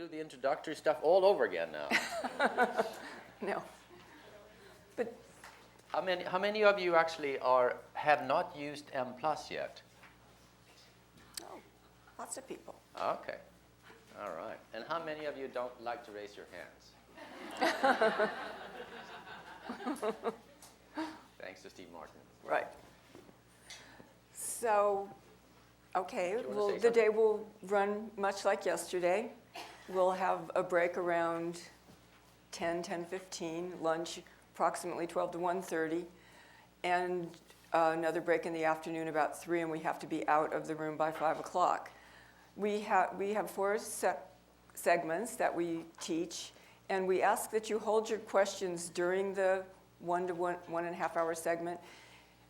do the introductory stuff all over again now. No. But How many of you actually have not used Mplus yet? oh, lots of people. Okay. All right. And how many of you don't like to raise your hands? Thanks to Steve Martin. Right. So, okay, Do you wanna well, say the something? day will run much like yesterday. We'll have a break around 10:15, lunch approximately 12 to 1:30, and another break in the afternoon about 3, and we have to be out of the room by 5 o'clock. We have 4 segments that we teach, and we ask that you hold your questions during the 1 to 1.5 hour segment.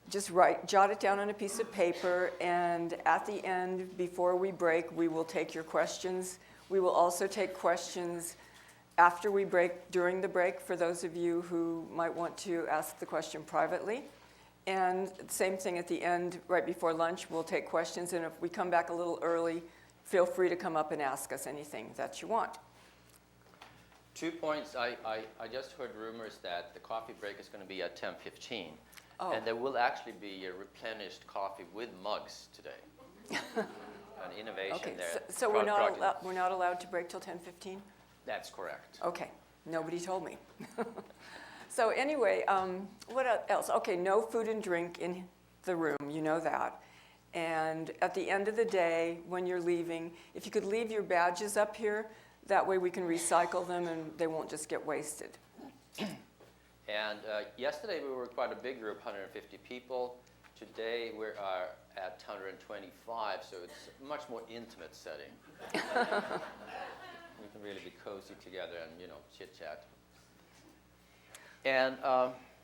Just jot it down on a piece of paper, and at the end, before we break, we will take your questions. We will also take questions after we break, during the break, for those of you who might want to ask the question privately. And same thing at the end, right before lunch, we'll take questions, and if we come back a little early, feel free to come up and ask us anything that you want. 2 points. I just heard rumors that the coffee break is going to be at 10:15. Oh. And there will actually be a replenished coffee with mugs today. An innovation Okay, there. so we're not allowed to break till 10:15? That's correct. Okay, nobody told me. So anyway, what else? Okay, no food and drink in the room, you know that. And at the end of the day, when you're leaving, if you could leave your badges up here, that way we can recycle them and they won't just get wasted. And yesterday we were quite a big group, 150 people. Today we are at 125, so it's a much more intimate setting. We can really be cozy together and, chit-chat. And,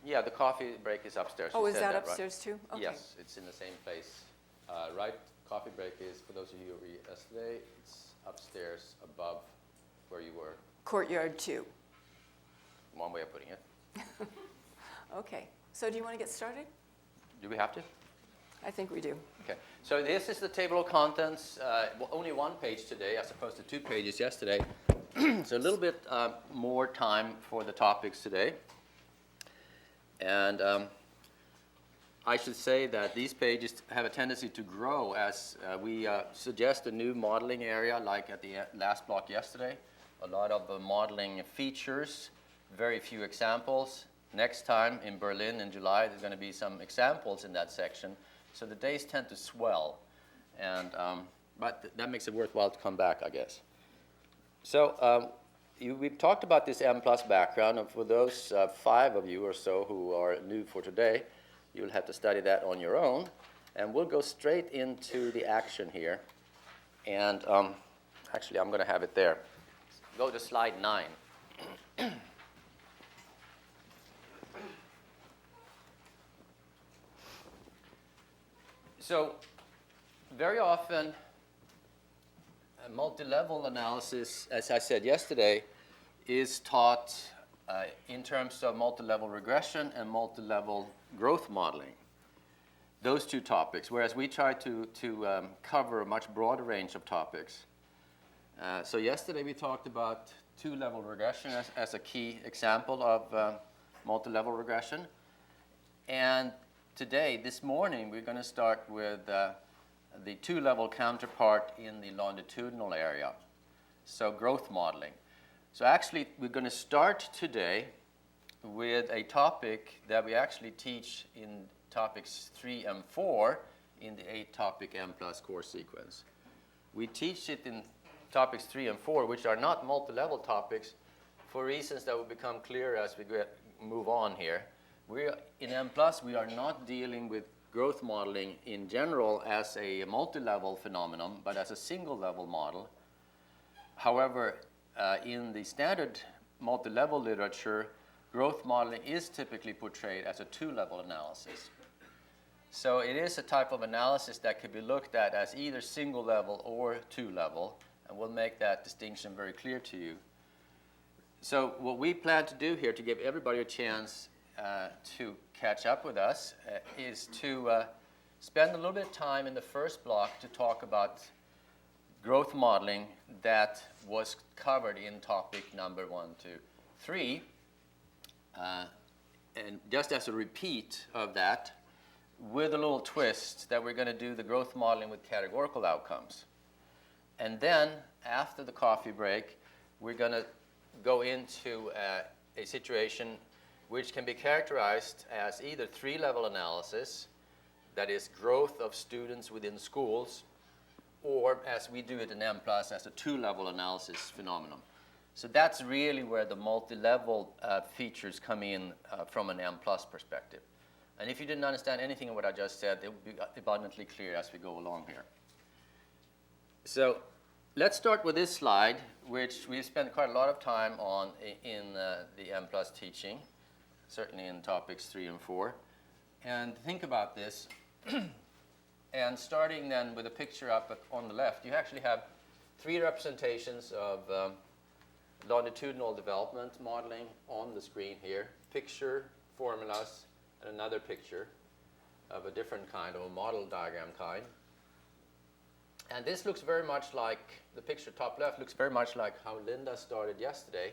yeah, the coffee break is upstairs. Oh, You is said that right? upstairs too? Okay. Yes, it's in the same place. Right, coffee break is, for those of you who were yesterday, it's upstairs above where you were. Courtyard 2. One way of putting it. Okay, so do you want to get started? Do we have to? I think we do. Okay, so this is the table of contents. Only 1 page today as opposed to 2 pages yesterday. So a little bit more time for the topics today. And I should say that these pages have a tendency to grow as we suggest a new modeling area, like at the last block yesterday. A lot of modeling features, very few examples. Next time in Berlin in July, there's going to be some examples in that section. So the days tend to swell, and but that makes it worthwhile to come back, I guess. So we've talked about this Mplus background, and for those 5 of you or so who are new for today, you'll have to study that on your own. And we'll go straight into the action here. And actually, I'm going to have it there. Go to slide 9. So very often, multi-level analysis, as I said yesterday, is taught in terms of multi-level regression and multi-level growth modeling. Those 2 topics, whereas we try to cover a much broader range of topics. So yesterday we talked about 2-level regression as a key example of multi-level regression. And today, this morning, we're going to start with the 2-level counterpart in the longitudinal area, so growth modeling. So actually, we're going to start today with a topic that we actually teach in topics 3 and 4 in the 8-topic Mplus course sequence. We teach it in topics 3 and 4, which are not multi-level topics, for reasons that will become clearer as we move on here. In Mplus, we are not dealing with growth modeling in general as a multi-level phenomenon, but as a single-level model. However, in the standard multi-level literature, growth modeling is typically portrayed as a 2-level analysis. So it is a type of analysis that could be looked at as either single-level or 2-level, and we'll make that distinction very clear to you. So what we plan to do here, to give everybody a chance to catch up with us, is to spend a little bit of time in the first block to talk about growth modeling that was covered in topic number 1, 2, 3. And just as a repeat of that, with a little twist that we're going to do the growth modeling with categorical outcomes. And then, after the coffee break, we're going to go into a situation which can be characterized as either 3-level analysis, that is growth of students within schools, or as we do it in Mplus, as a 2-level analysis phenomenon. So that's really where the multi-level features come in from an Mplus perspective. And if you didn't understand anything of what I just said, it will be abundantly clear as we go along here. So let's start with this slide, which we've spent quite a lot of time on in the Mplus teaching, certainly in topics 3 and 4. And think about this. And starting then with a picture up on the left, you actually have 3 representations of longitudinal development modeling on the screen here. Picture, formulas, and another picture of a different kind, of a model diagram kind. And this looks very much like, the picture top left looks very much like how Linda started yesterday.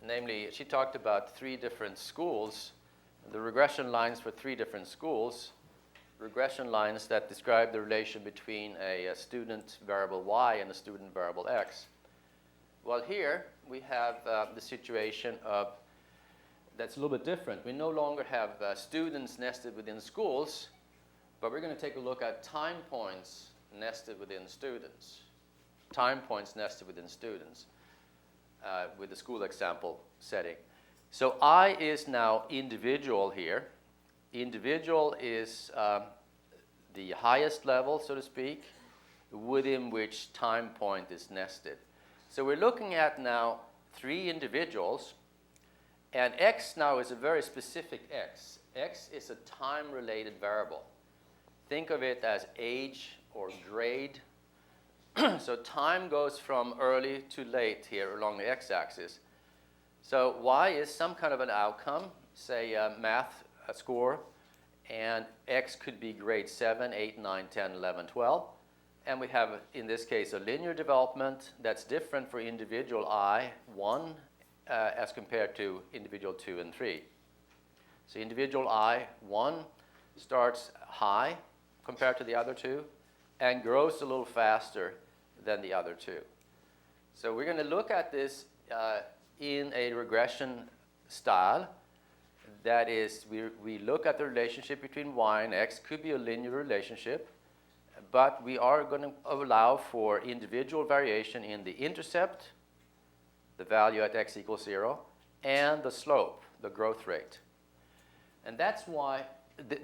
Namely, she talked about 3 different schools, the regression lines for 3 different schools, regression lines that describe the relation between a student variable y and a student variable x. Well, here we have the situation of that's a little bit different. We no longer have students nested within schools, but we're going to take a look at time points nested within students. Time points nested within students with the school example setting. So I is now individual here. Individual is the highest level, so to speak, within which time point is nested. So we're looking at now 3 individuals, and x now is a very specific x. X is a time-related variable. Think of it as age or grade. So time goes from early to late here along the x-axis. So y is some kind of an outcome, say a math score, and x could be grade 7, 8, 9, 10, 11, 12. And we have, in this case, a linear development that's different for individual I, 1, as compared to individual 2 and 3. So individual I, 1, starts high compared to the other 2 and grows a little faster than the other 2. So we're going to look at this in a regression style. That is, we look at the relationship between y and x. Could be a linear relationship, but we are going to allow for individual variation in the intercept, the value at x equals 0, and the slope, the growth rate. And that's why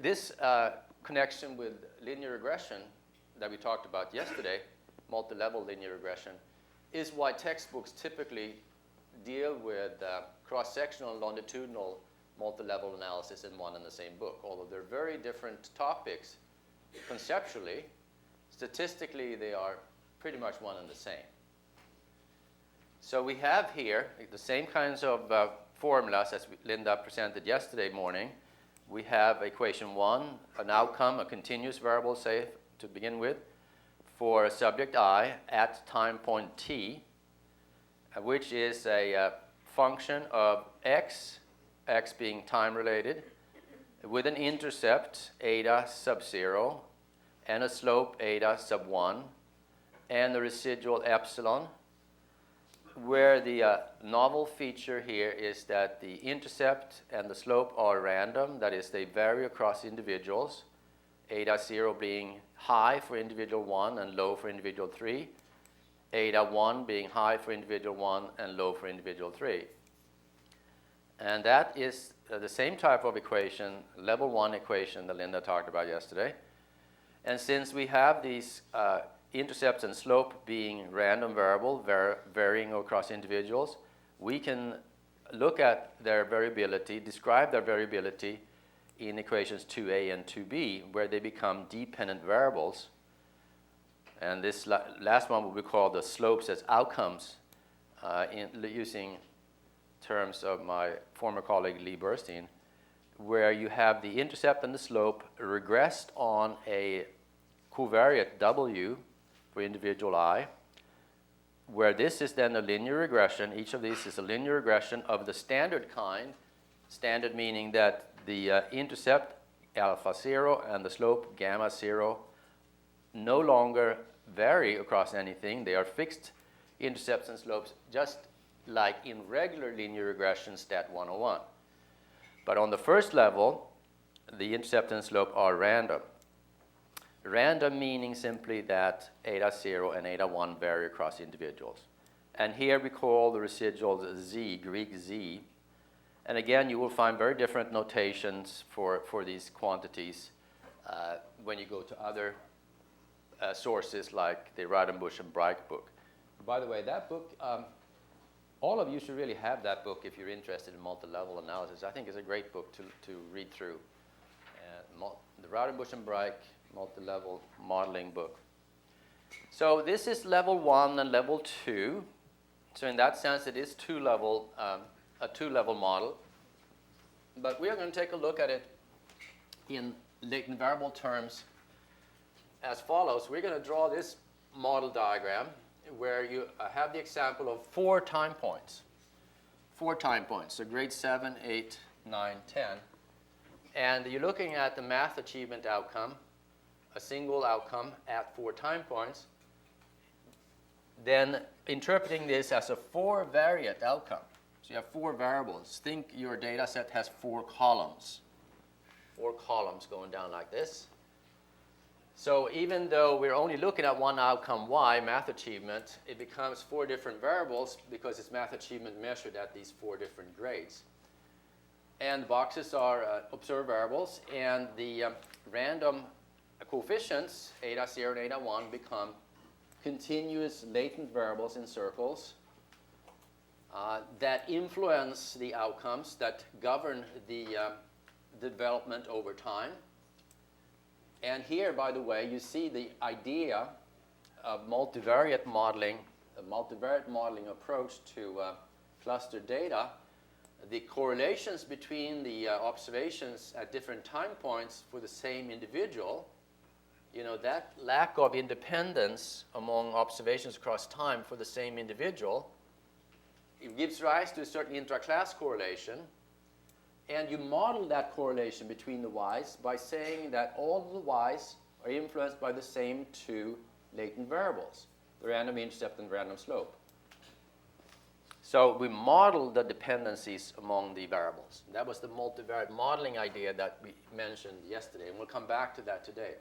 this connection with linear regression that we talked about yesterday, multi-level linear regression, is why textbooks typically deal with cross-sectional and longitudinal multi-level analysis in one and the same book. Although they're very different topics conceptually, statistically they are pretty much one and the same. So we have here the same kinds of formulas as Linda presented yesterday morning. We have equation 1, an outcome, a continuous variable, say, to begin with, for a subject I at time point t, which is a function of x being time-related, with an intercept, eta sub 0, and a slope, eta sub 1, and the residual epsilon, where the novel feature here is that the intercept and the slope are random, that is, they vary across individuals, eta 0 being high for individual 1 and low for individual 3, eta 1 being high for individual 1 and low for individual 3. And that is the same type of equation, level 1 equation that Linda talked about yesterday. And since we have these intercepts and slope being random variable, varying across individuals, we can look at their variability, describe their variability in equations 2a and 2b, where they become dependent variables. And this last one will be called the slopes as outcomes, using terms of my former colleague Lee Burstein, where you have the intercept and the slope regressed on a covariate W for individual I, where this is then a linear regression. Each of these is a linear regression of the standard kind. Standard meaning that the intercept alpha 0 and the slope gamma 0 no longer vary across anything. They are fixed intercepts and slopes, just like in regular linear regression stat 101. But on the first level, the intercept and slope are random. Random meaning simply that eta 0 and eta 1 vary across individuals. And here we call the residuals z, Greek z. And again, you will find very different notations for these quantities when you go to other sources like the Radenbush and Breich book. By the way, that book, all of you should really have that book if you're interested in multi-level analysis. I think it's a great book to read through. The Radenbush and Breich multi-level modeling book. So this is level 1 and level 2. So in that sense, it is a two-level model. But we are going to take a look at it in latent variable terms as follows. We're going to draw this model diagram where you have the example of 4 time points. 4 time points, so grade 7, 8, 9, 10. And you're looking at the math achievement outcome, a single outcome at 4 time points, then interpreting this as a 4-variate outcome. So you have 4 variables. Think your data set has 4 columns. 4 columns going down like this. So even though we're only looking at one outcome, y, math achievement, it becomes 4 different variables because it's math achievement measured at these 4 different grades. And the boxes are observed variables, and the random coefficients, eta 0 and eta 1, become continuous latent variables in circles that influence the outcomes, that govern the development over time. And here, by the way, you see the idea of multivariate modeling, a multivariate modeling approach to cluster data. The correlations between the observations at different time points for the same individual, you know, that lack of independence among observations across time for the same individual, it gives rise to a certain intra-class correlation. And you model that correlation between the y's by saying that all of the y's are influenced by the same 2 latent variables, the random intercept and random slope. So we model the dependencies among the variables. That was the multivariate modeling idea that we mentioned yesterday, and we'll come back to that today.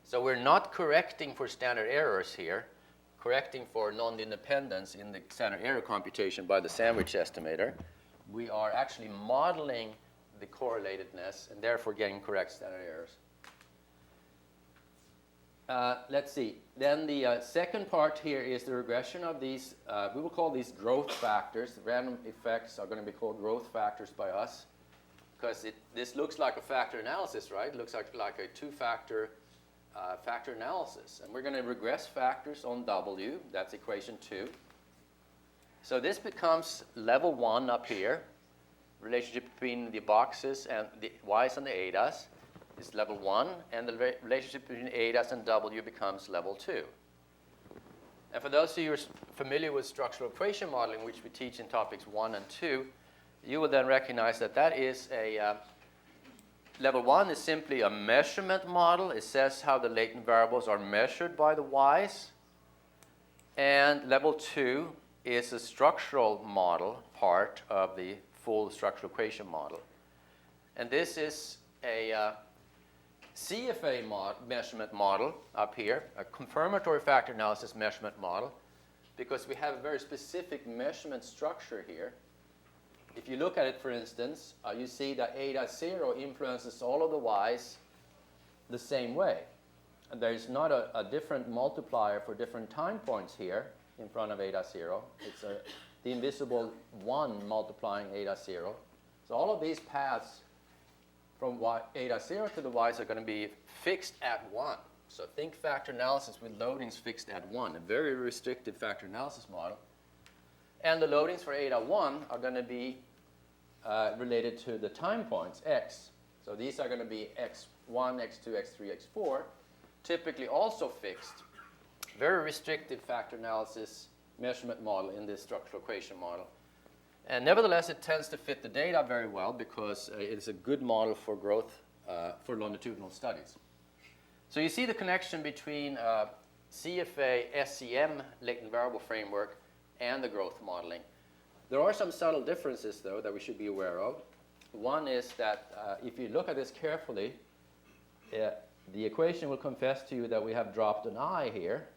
So we're not correcting for standard errors here, correcting for non-independence in the standard error computation by the sandwich estimator. We are actually modeling the correlatedness and therefore getting correct standard errors. Let's see. Then the second part here is the regression of these, we will call these growth factors. The random effects are going to be called growth factors by us because this looks like a factor analysis, right? It looks like a 2-factor factor analysis. And we're going to regress factors on W. That's equation 2. So this becomes level 1 up here. Relationship between the boxes and the y's and the etas is level 1, and the relationship between etas and W becomes level 2. And for those of you who are familiar with structural equation modeling, which we teach in topics 1 and 2, you will then recognize that that is a level 1 is simply a measurement model. It says how the latent variables are measured by the y's. And level 2 is a structural model part of the full structural equation model. And this is a CFA measurement model up here, a confirmatory factor analysis measurement model, because we have a very specific measurement structure here. If you look at it, for instance, you see that eta 0 influences all of the y's the same way. And there is not a different multiplier for different time points here in front of eta 0. It's the invisible 1 multiplying eta 0. So all of these paths from eta 0 to the y's are going to be fixed at 1. So think factor analysis with loadings fixed at 1, a very restrictive factor analysis model. And the loadings for eta 1 are going to be related to the time points, x. So these are going to be x1, x2, x3, x4, typically also fixed very restrictive factor analysis measurement model in this structural equation model. And nevertheless, it tends to fit the data very well because it's a good model for growth for longitudinal studies. So you see the connection between CFA SEM latent variable framework and the growth modeling. There are some subtle differences, though, that we should be aware of. One is that if you look at this carefully, the equation will confess to you that we have dropped an I here,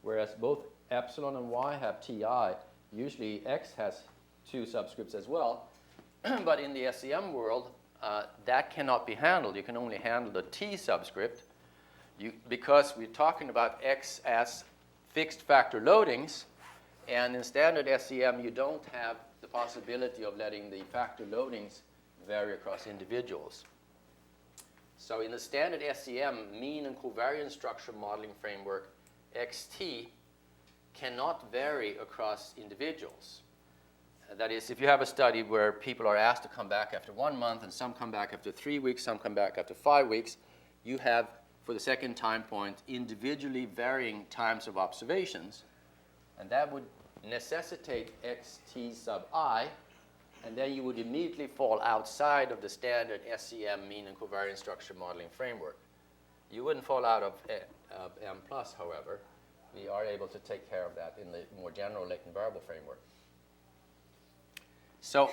whereas both epsilon and y have TI. Usually x has 2 subscripts as well. But in the SEM world, that cannot be handled. You can only handle the T subscript because we're talking about x as fixed factor loadings. And in standard SEM, you don't have the possibility of letting the factor loadings vary across individuals. So in the standard SEM mean and covariance structure modeling framework, XT cannot vary across individuals. That is, if you have a study where people are asked to come back after 1 month, and some come back after 3 weeks, some come back after 5 weeks, you have, for the second time point, individually varying times of observations. And that would necessitate XT sub I, and then you would immediately fall outside of the standard SEM mean and covariance structure modeling framework. You wouldn't fall out of Mplus, however. We are able to take care of that in the more general latent variable framework. So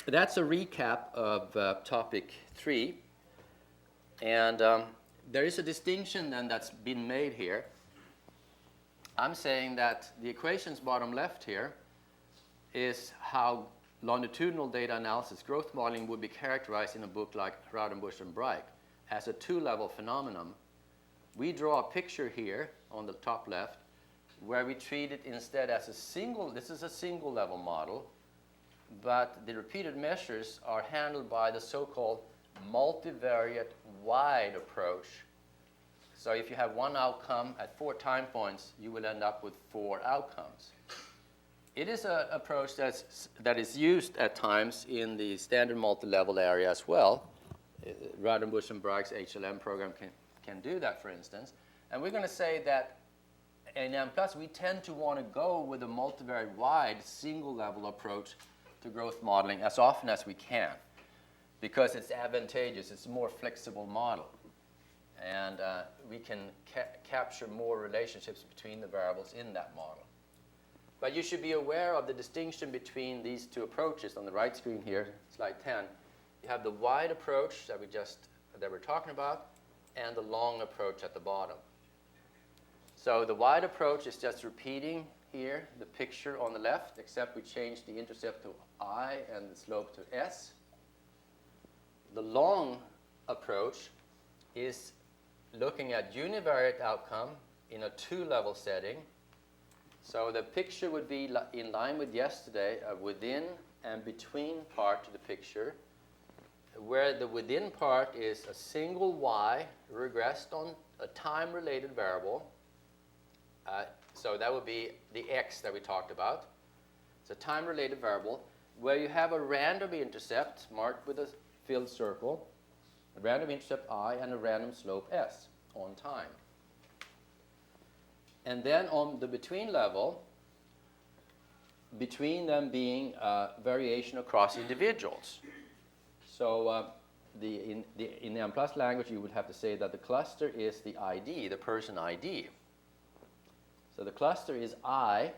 that's a recap of topic 3. And there is a distinction then that's been made here. I'm saying that the equations bottom left here is how longitudinal data analysis growth modeling would be characterized in a book like Raudenbusch and Breik as a 2-level phenomenon. We draw a picture here on the top left where we treat it instead as a single, this is a single level model, but the repeated measures are handled by the so-called multivariate wide approach. So if you have 1 outcome at 4 time points, you will end up with 4 outcomes. It is an approach that is used at times in the standard multi-level area as well. Raudenbusch and Breik's HLM program can do that, for instance. And we're going to say that in Mplus, we tend to want to go with a multivariate wide single-level approach to growth modeling as often as we can because it's advantageous. It's a more flexible model. And we can capture more relationships between the variables in that model. But you should be aware of the distinction between these 2 approaches. On the right screen here, slide 10, you have the wide approach that we're talking about, and the long approach at the bottom. So the wide approach is just repeating here the picture on the left, except we changed the intercept to I and the slope to S. The long approach is looking at univariate outcome in a 2-level setting. So the picture would be in line with yesterday, a within and between part to the picture, where the within part is a single y regressed on a time-related variable. So that would be the x that we talked about. It's a time-related variable where you have a random intercept marked with a filled circle, a random intercept I, and a random slope S on time. And then on the between level, between them being variation across individuals. So in the Mplus language, you would have to say that the cluster is the ID, the person ID. So the cluster is I.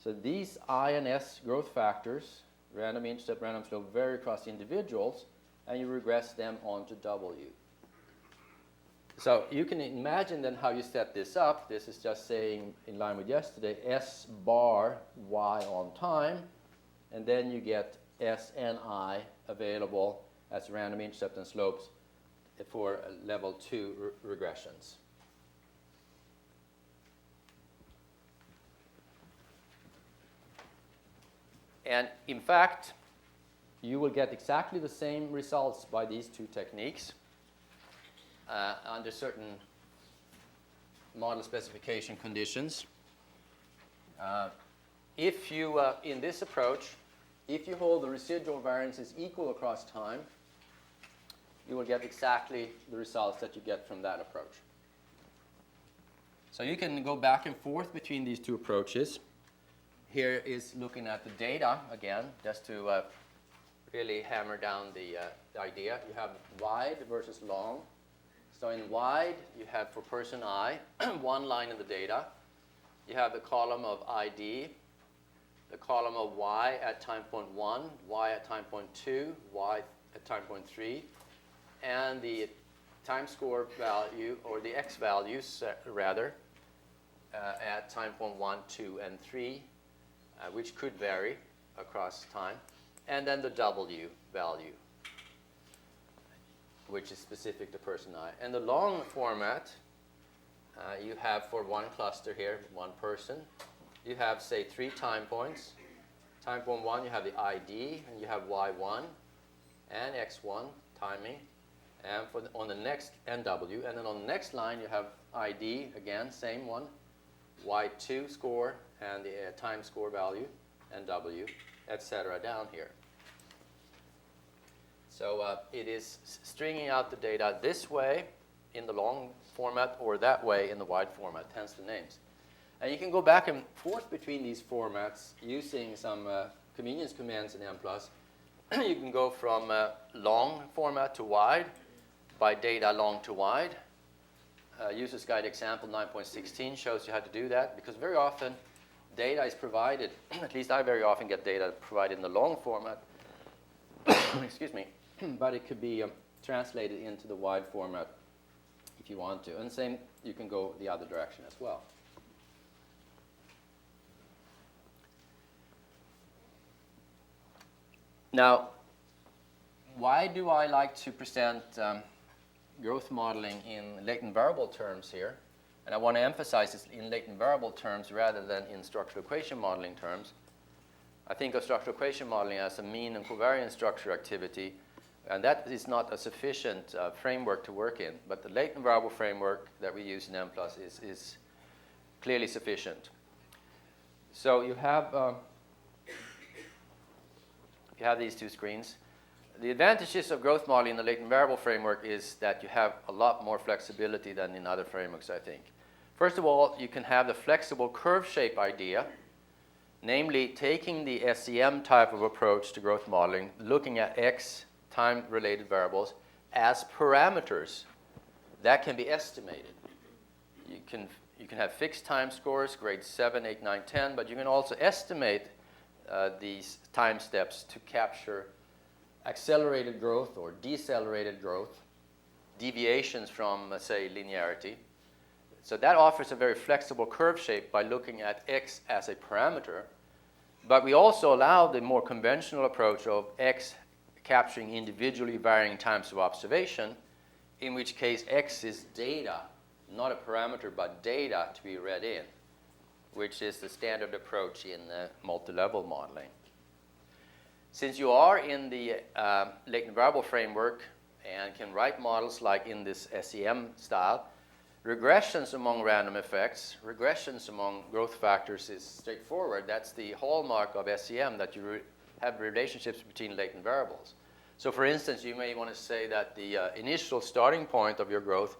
So these I and S growth factors, random intercept, random slope, vary across individuals, and you regress them onto W. So you can imagine then how you set this up. This is just saying, in line with yesterday, S bar Y on time, and then you get S and I available as random intercept and slopes for level 2 regressions. And in fact, you will get exactly the same results by these 2 techniques under certain model specification conditions. If you, in this approach, if you hold the residual variances equal across time, you will get exactly the results that you get from that approach. So you can go back and forth between these two approaches. Here is looking at the data again, just to really hammer down the idea. You have wide versus long. So in wide, you have for person I, one line in the data. You have the column of ID, the column of Y at time point 1, Y at time point 2, Y at time point 3, and the time score value, or the X values rather, at time point 1, 2, and 3, which could vary across time, and then the W value, which is specific to person I. And the long format, you have for one cluster here, one person, you have, say, 3 time points. Time point 1, you have the ID, and you have Y1 and X1 timing, and on the next NW, and then on the next line you have ID, again, same one, Y2 score, and the time score value, NW, etc. down here. So it is stringing out the data this way in the long format or that way in the wide format, hence the names. And you can go back and forth between these formats using some convenience commands in Mplus. You can go from long format to wide by data long to wide. User's Guide example 9.16 shows you how to do that, because very often data is provided, at least I very often get data provided in the long format, excuse me, but it could be translated into the wide format if you want to. And same, you can go the other direction as well. Now, why do I like to present growth modeling in latent variable terms here? And I want to emphasize this in latent variable terms rather than in structural equation modeling terms. I think of structural equation modeling as a mean and covariance structure activity, and that is not a sufficient framework to work in. But the latent variable framework that we use in Mplus is clearly sufficient. So you have these two screens. The advantages of growth modeling in the latent variable framework is that you have a lot more flexibility than in other frameworks, I think. First of all, you can have the flexible curve shape idea, namely taking the SEM type of approach to growth modeling, looking at X time-related variables as parameters that can be estimated. You can have fixed time scores, grades 7, 8, 9, 10, but you can also estimate these time steps to capture accelerated growth or decelerated growth, deviations from, let's say, linearity. So that offers a very flexible curve shape by looking at X as a parameter. But we also allow the more conventional approach of X capturing individually varying times of observation, in which case X is data, not a parameter, but data to be read in, which is the standard approach in multi-level modeling. Since you are in the latent variable framework and can write models like in this SEM style, regressions among random effects, regressions among growth factors is straightforward. That's the hallmark of SEM, that you have relationships between latent variables. So for instance, you may want to say that the initial starting point of your growth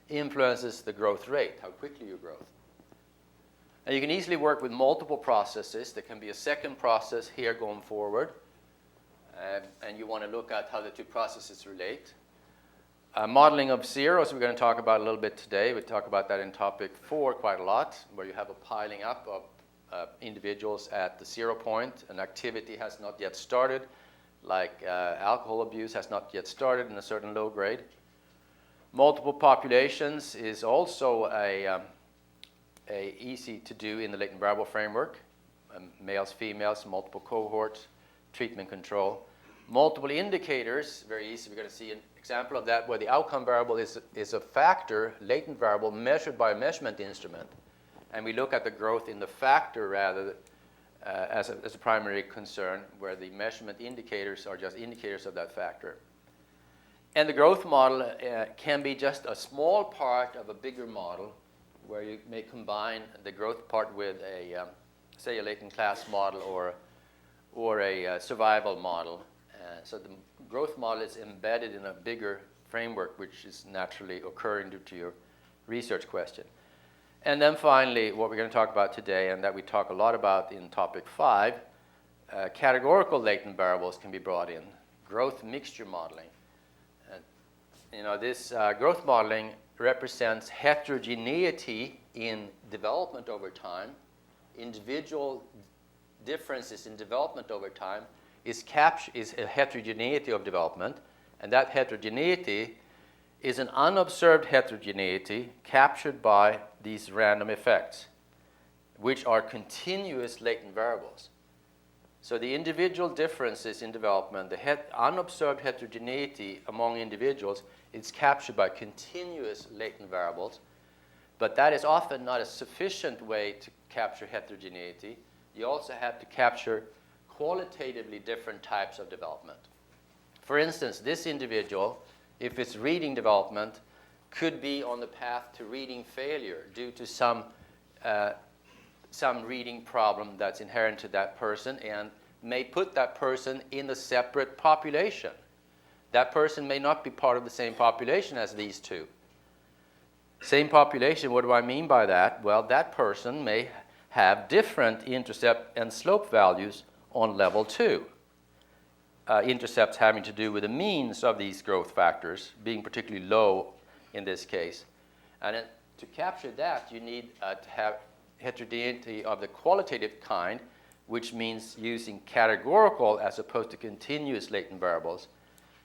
influences the growth rate, how quickly you grow. And you can easily work with multiple processes. There can be a second process here going forward. And you want to look at how the two processes relate. Modeling of zeros, we're going to talk about a little bit today. We talk about that in topic 4 quite a lot, where you have a piling up of individuals at the 0 point. An activity has not yet started, like alcohol abuse has not yet started in a certain low grade. Multiple populations is also easy to do in the latent variable framework. Males, females, multiple cohorts, treatment control. Multiple indicators, very easy. We're going to see an example of that where the outcome variable is a factor, latent variable, measured by a measurement instrument. And we look at the growth in the factor rather as a primary concern, where the measurement indicators are just indicators of that factor. And the growth model can be just a small part of a bigger model, where you may combine the growth part with say a latent class model or a survival model. So the growth model is embedded in a bigger framework, which is naturally occurring due to your research question. And then finally, what we're going to talk about today, and that we talk a lot about in topic 5, categorical latent variables can be brought in. Growth mixture modeling. This growth modeling represents heterogeneity in development over time. Individual differences in development over time is a heterogeneity of development, and that heterogeneity is an unobserved heterogeneity captured by these random effects, which are continuous latent variables. So the individual differences in development, the unobserved heterogeneity among individuals, is captured by continuous latent variables, but that is often not a sufficient way to capture heterogeneity. You also have to capture qualitatively different types of development. For instance, this individual, if it's reading development, could be on the path to reading failure due to some reading problem that's inherent to that person and may put that person in a separate population. That person may not be part of the same population as these two. Same population, what do I mean by that? Well, that person may have different intercept and slope values on level 2. Intercepts having to do with the means of these growth factors being particularly low in this case. And then to capture that, you need to have heterogeneity of the qualitative kind, which means using categorical as opposed to continuous latent variables.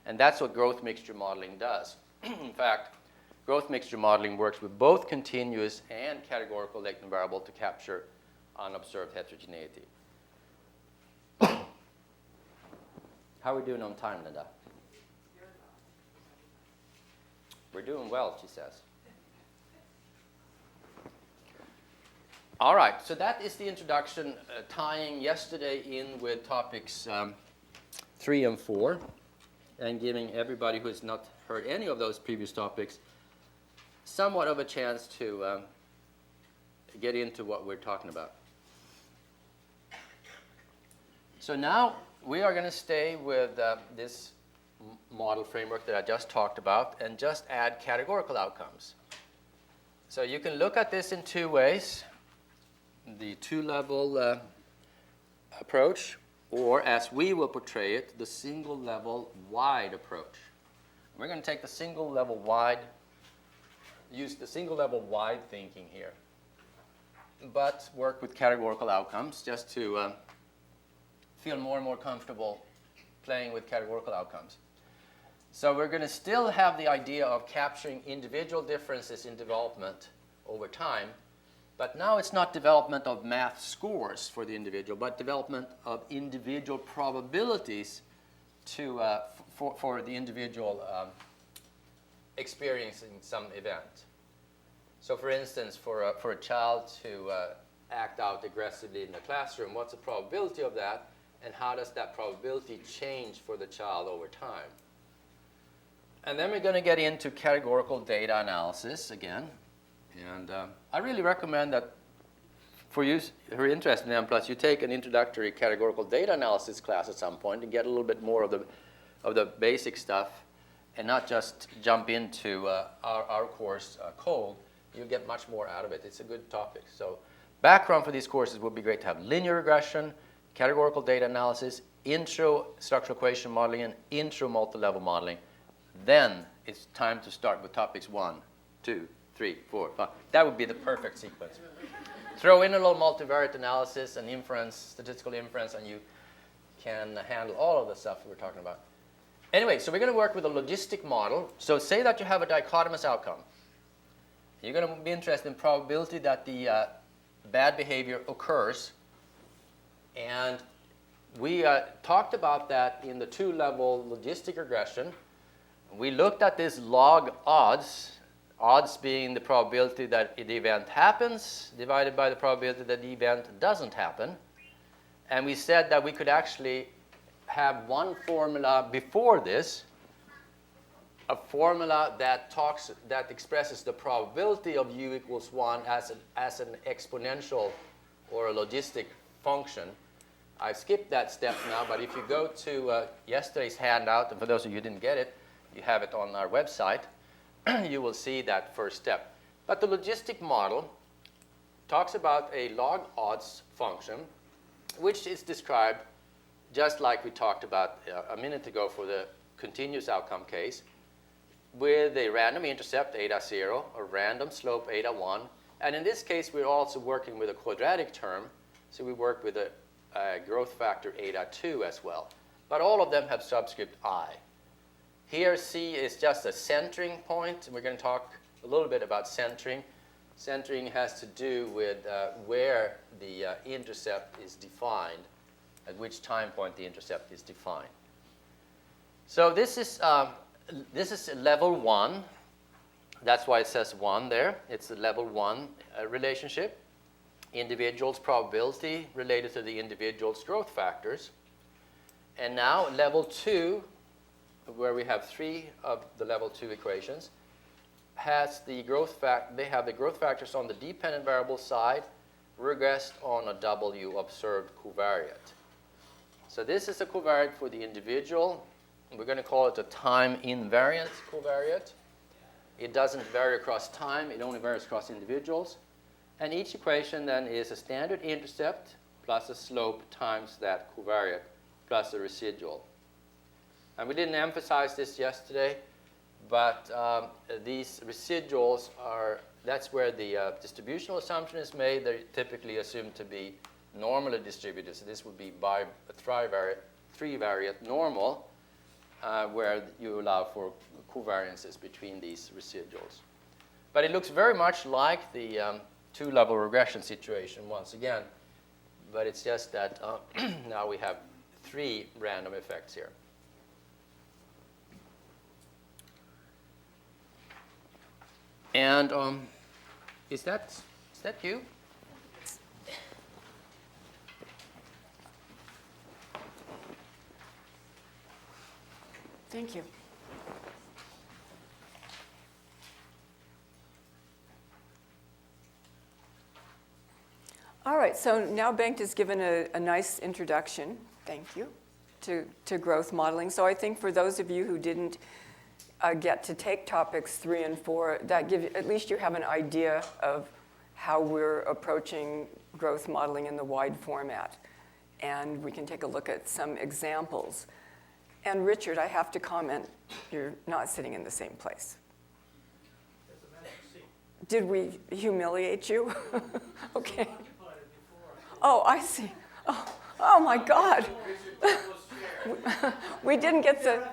And that's what growth mixture modeling does. In fact, growth mixture modeling works with both continuous and categorical latent variable to capture unobserved heterogeneity. How are we doing on time, Linda? We're doing well, she says. All right, so that is the introduction, tying yesterday in with topics 3 and 4, and giving everybody who has not heard any of those previous topics somewhat of a chance to get into what we're talking about. So now we are going to stay with this model framework that I just talked about and just add categorical outcomes. So you can look at this in 2 ways. The 2-level approach, or as we will portray it, the single-level wide approach. We're going to take the single-level wide, use the single-level wide thinking here, but work with categorical outcomes just to feel more and more comfortable playing with categorical outcomes. So we're going to still have the idea of capturing individual differences in development over time, but now it's not development of math scores for the individual, but development of individual probabilities to, for the individual experiencing some event. So for instance, for a child to act out aggressively in the classroom, what's the probability of that, and how does that probability change for the child over time? And then we're going to get into categorical data analysis again. And I really recommend that for you who are interested in Mplus, you take an introductory categorical data analysis class at some point and get a little bit more of the basic stuff and not just jump into our course cold. You'll get much more out of it. It's a good topic. So background for these courses would be great to have linear regression, categorical data analysis, intro structural equation modeling, and intro multi-level modeling. Then it's time to start with topics 1, 2, 3, 4, 5. That would be the perfect sequence. Throw in a little multivariate analysis and inference, statistical inference, and you can handle all of the stuff we're talking about. Anyway, so we're going to work with a logistic model. So say that you have a dichotomous outcome. You're going to be interested in probability that the bad behavior occurs. And we talked about that in the 2-level logistic regression. We looked at this log odds, odds being the probability that the event happens divided by the probability that the event doesn't happen. And we said that we could actually have one formula before this, a formula that expresses the probability of u equals 1 as an exponential or a logistic function. I skipped that step now, but if you go to yesterday's handout, and for those of you who didn't get it, you have it on our website, you will see that first step. But the logistic model talks about a log odds function, which is described just like we talked about a minute ago for the continuous outcome case, with a random intercept eta 0, a random slope eta 1, and in this case we're also working with a quadratic term, so we work with a growth factor eta 2 as well. But all of them have subscript I. Here C is just a centering point, and we're going to talk a little bit about centering. Centering has to do with where the intercept is defined, at which time point the intercept is defined. So this is level 1. That's why it says 1 there. It's a level 1 relationship. Individual's probability related to the individual's growth factors. And now level 2, where we have 3 of the level 2 equations, has the they have the growth factors on the dependent variable side regressed on a W observed covariate. So this is a covariate for the individual. We're going to call it a time invariant covariate. It doesn't vary across time. It only varies across individuals. And each equation then is a standard intercept plus a slope times that covariate plus a residual. And we didn't emphasize this yesterday, but these residuals that's where the distributional assumption is made. They're typically assumed to be normally distributed. So this would be by a three-variate normal, where you allow for covariances between these residuals. But it looks very much like the two-level regression situation once again, but it's just that now we have 3 random effects here. And is that you? Thank you. All right, so now Bengt has given a nice introduction, thank you, to growth modeling. So I think for those of you who didn't get to take topics 3 and 4, that at least you have an idea of how we're approaching growth modeling in the wide format. And we can take a look at some examples. And Richard, I have to comment, you're not sitting in the same place. Did we humiliate you? Okay. Oh, I see. Oh my God. We didn't get the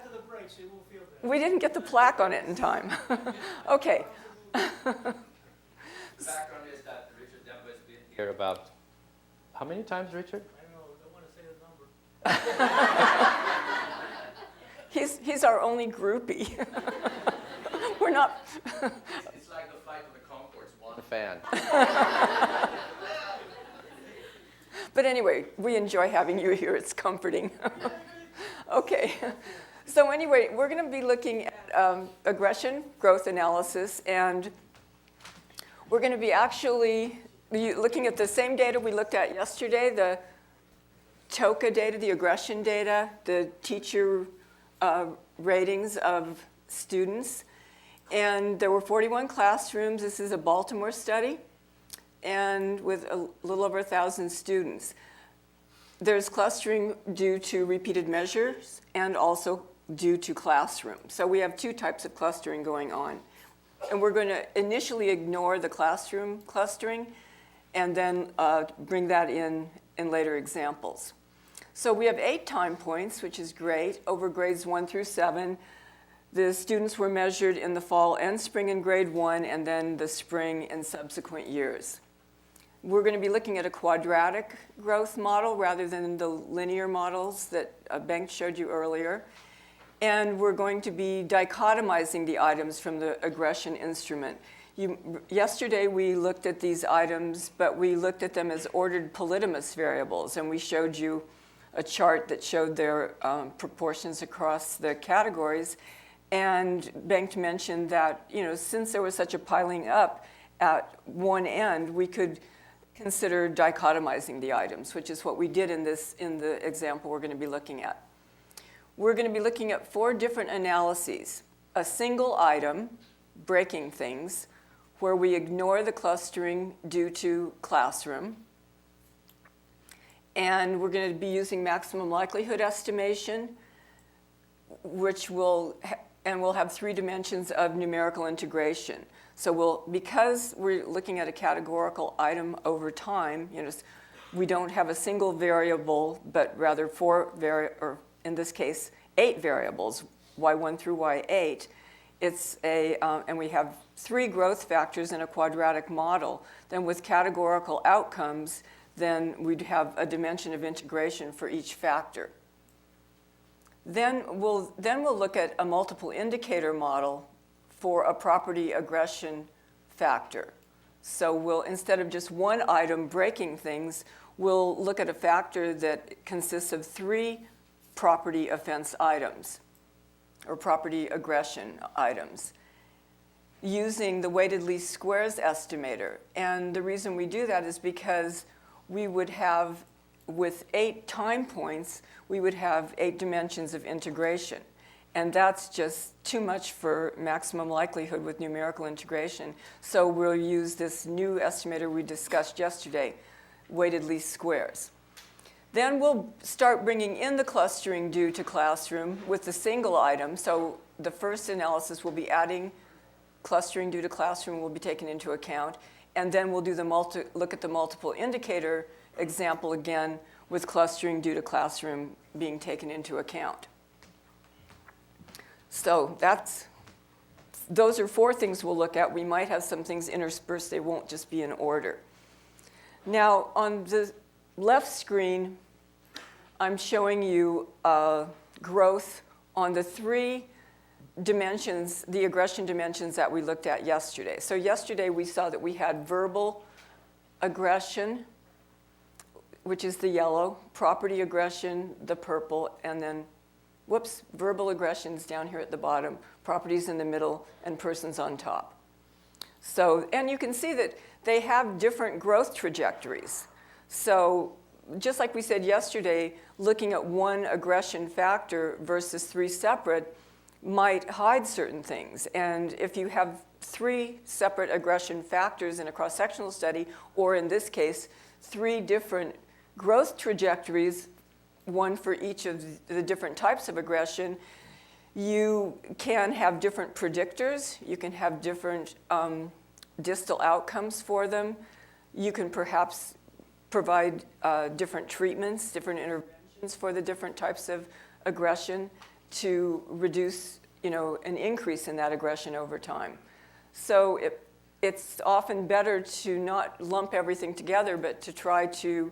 plaque on it in time. Okay. The background is that Richard Dembo has been here about how many times, Richard? I don't know. I don't want to say the number. He's our only groupie. We're not. It's like the flight of the Concords, one fan. But anyway, we enjoy having you here. It's comforting. Okay. So anyway, we're going to be looking at aggression growth analysis, and we're going to be actually looking at the same data we looked at yesterday, the TOCA data, the aggression data, the teacher ratings of students. And there were 41 classrooms. This is a Baltimore study, and with a little over 1,000 students. There's clustering due to repeated measures and also due to classroom. So we have 2 types of clustering going on. And we're going to initially ignore the classroom clustering and then bring that in later examples. So we have 8 time points, which is great, over grades 1 through 7. The students were measured in the fall and spring in grade 1, and then the spring in subsequent years. We're going to be looking at a quadratic growth model rather than the linear models that Bengt showed you earlier. And we're going to be dichotomizing the items from the aggression instrument. Yesterday we looked at these items, but we looked at them as ordered polytomous variables, and we showed you a chart that showed their proportions across the categories. And Bengt mentioned that, since there was such a piling up at one end, we could consider dichotomizing the items, which is what we did in the example we're going to be looking at. We're going to be looking at 4 different analyses. A single item, breaking things, where we ignore the clustering due to classroom. And we're going to be using maximum likelihood estimation, which we'll have 3 dimensions of numerical integration. So because we're looking at a categorical item over time, we don't have a single variable, but rather 4 in this case, 8 variables, y1 through y8. And we have 3 growth factors in a quadratic model. Then with categorical outcomes, then we'd have a dimension of integration for each factor. Then we'll look at a multiple indicator model for a property aggression factor. So instead of just one item breaking things, we'll look at a factor that consists of 3 property offense items or property aggression items using the weighted least squares estimator. And the reason we do that is because we would have, with 8 time points, we would have 8 dimensions of integration. And that's just too much for maximum likelihood with numerical integration. So we'll use this new estimator we discussed yesterday, weighted least squares. Then we'll start bringing in the clustering due to classroom with the single item. So the first analysis will be adding clustering due to classroom will be taken into account. And then we'll do look at the multiple indicator example again with clustering due to classroom being taken into account. So those are 4 things we'll look at. We might have some things interspersed. They won't just be in order. Now, on the left screen, I'm showing you growth on the 3 dimensions, the aggression dimensions that we looked at yesterday. So yesterday we saw that we had verbal aggression, which is the yellow, property aggression, the purple, and then, verbal aggressions down here at the bottom, properties in the middle, and persons on top. So, and you can see that they have different growth trajectories. So just like we said yesterday, looking at one aggression factor versus 3 separate might hide certain things. And if you have 3 separate aggression factors in a cross-sectional study, or in this case, 3 different growth trajectories, one for each of the different types of aggression, you can have different predictors. You can have different distal outcomes for them. You can perhaps provide different treatments, different interventions for the different types of aggression to reduce, an increase in that aggression over time. So it's often better to not lump everything together, but to try to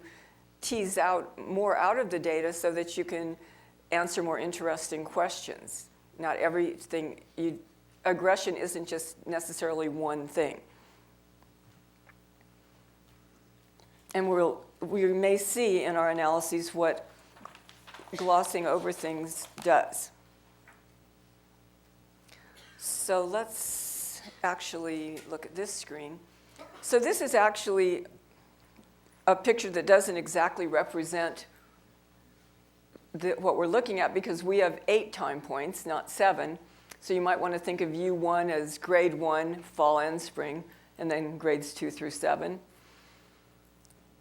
tease out more out of the data so that you can answer more interesting questions. Not everything, aggression isn't just necessarily one thing. And we may see in our analyses what glossing over things does. So let's actually look at this screen. So this is actually a picture that doesn't exactly represent what we're looking at because we have 8 time points, not 7. So you might want to think of U1 as grade 1, fall and spring, and then grades 2 through 7.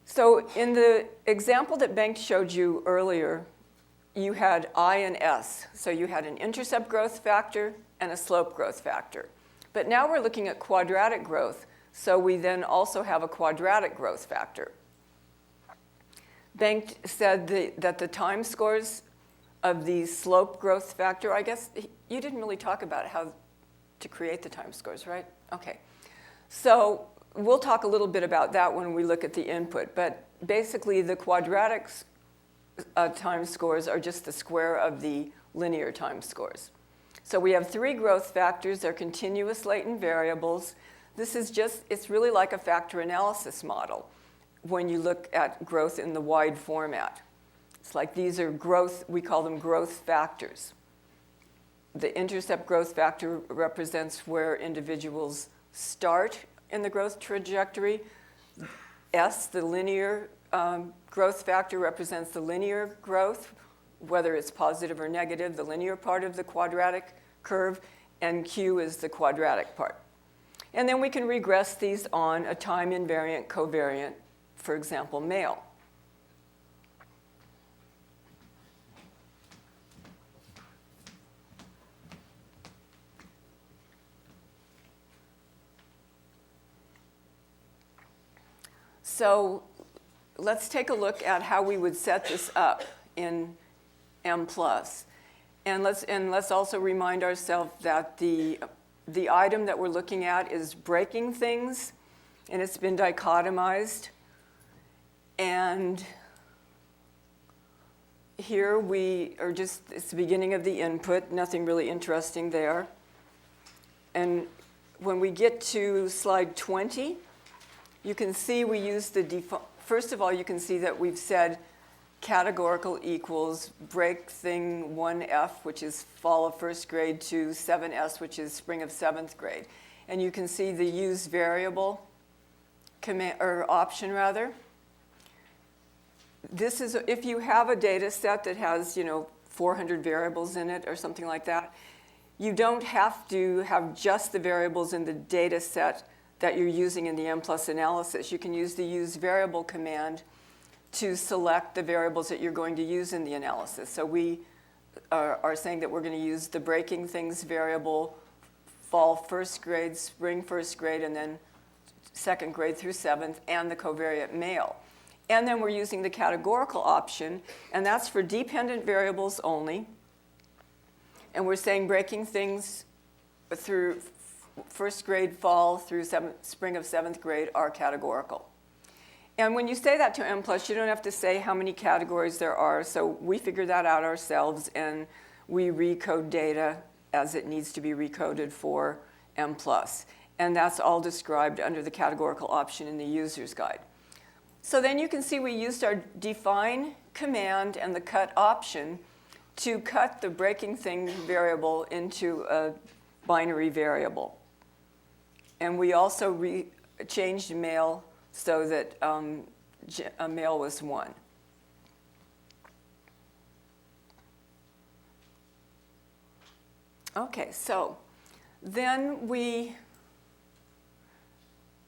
So in the example that Bengt showed you earlier, you had I and S. So you had an intercept growth factor and a slope growth factor. But now we're looking at quadratic growth, so we then also have a quadratic growth factor. Bengt said that the time scores of the slope growth factor, I guess you didn't really talk about how to create the time scores, right? Okay. So we'll talk a little bit about that when we look at the input. But basically, the quadratic time scores are just the square of the linear time scores. So we have 3 growth factors. They're continuous latent variables. This is it's really like a factor analysis model when you look at growth in the wide format. It's like these are growth, we call them growth factors. The intercept growth factor represents where individuals start in the growth trajectory. S, the linear growth factor, represents the linear growth, whether it's positive or negative, the linear part of the quadratic curve, and Q is the quadratic part. And then we can regress these on a time invariant covariant, for example, male. So let's take a look at how we would set this up in Mplus. And let's also remind ourselves that the item that we're looking at is breaking things, and it's been dichotomized. And here we are it's the beginning of the input, nothing really interesting there. And when we get to slide 20, you can see we use the default. First of all, you can see that we've said categorical equals break thing 1F, which is fall of first grade, to 7S, which is spring of 7th grade. And you can see the use variable command, or option rather. This is, if you have a data set that has, 400 variables in it or something like that, you don't have to have just the variables in the data set that you're using in the Mplus analysis. You can use the use variable command to select the variables that you're going to use in the analysis. So we are saying that we're going to use the breaking things variable, fall first grade, spring first grade, and then second grade through 7th, and the covariant male. And then we're using the categorical option, and that's for dependent variables only. And we're saying breaking things through first grade fall through spring of 7th grade are categorical. And when you say that to Mplus, you don't have to say how many categories there are. So we figure that out ourselves, and we recode data as it needs to be recoded for Mplus. And that's all described under the categorical option in the user's guide. So then you can see we used our define command and the cut option to cut the breaking thing variable into a binary variable. And we also changed male so that male was 1. Okay, so then we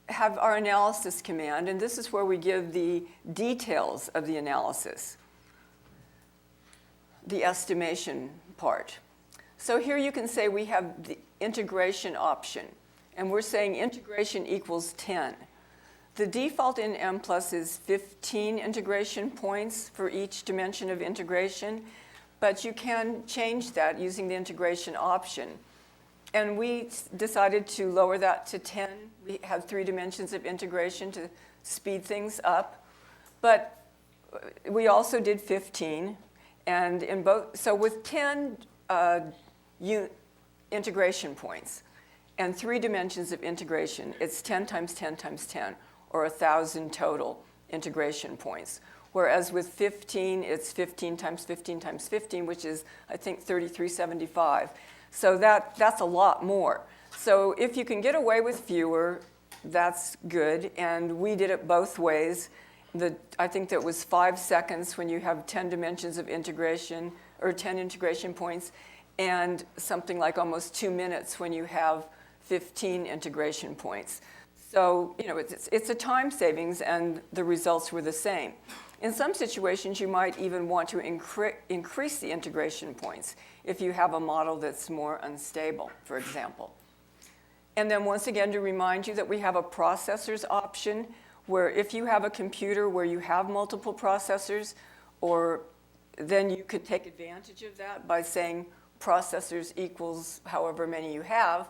have our analysis command, and this is where we give the details of the analysis, the estimation part. So here you can say we have the integration option, and we're saying integration equals 10. The default in Mplus is 15 integration points for each dimension of integration, but you can change that using the integration option. And we decided to lower that to 10. We have 3 dimensions of integration to speed things up. But we also did 15. And in both, so with 10 integration points and 3 dimensions of integration, it's 10 times 10 times 10, or 1,000 total integration points. Whereas with 15, it's 15 times 15 times 15, which is, I think, 3375. So that's a lot more. So if you can get away with fewer, that's good. And we did it both ways. I think that was 5 seconds when you have 10 dimensions of integration, or 10 integration points, and something like almost 2 minutes when you have 15 integration points. So it's a time savings, and the results were the same. In some situations, you might even want to increase the integration points if you have a model that's more unstable, for example. And then once again, to remind you that we have a processors option, where if you have a computer where you have multiple processors, then you could take advantage of that by saying processors equals however many you have.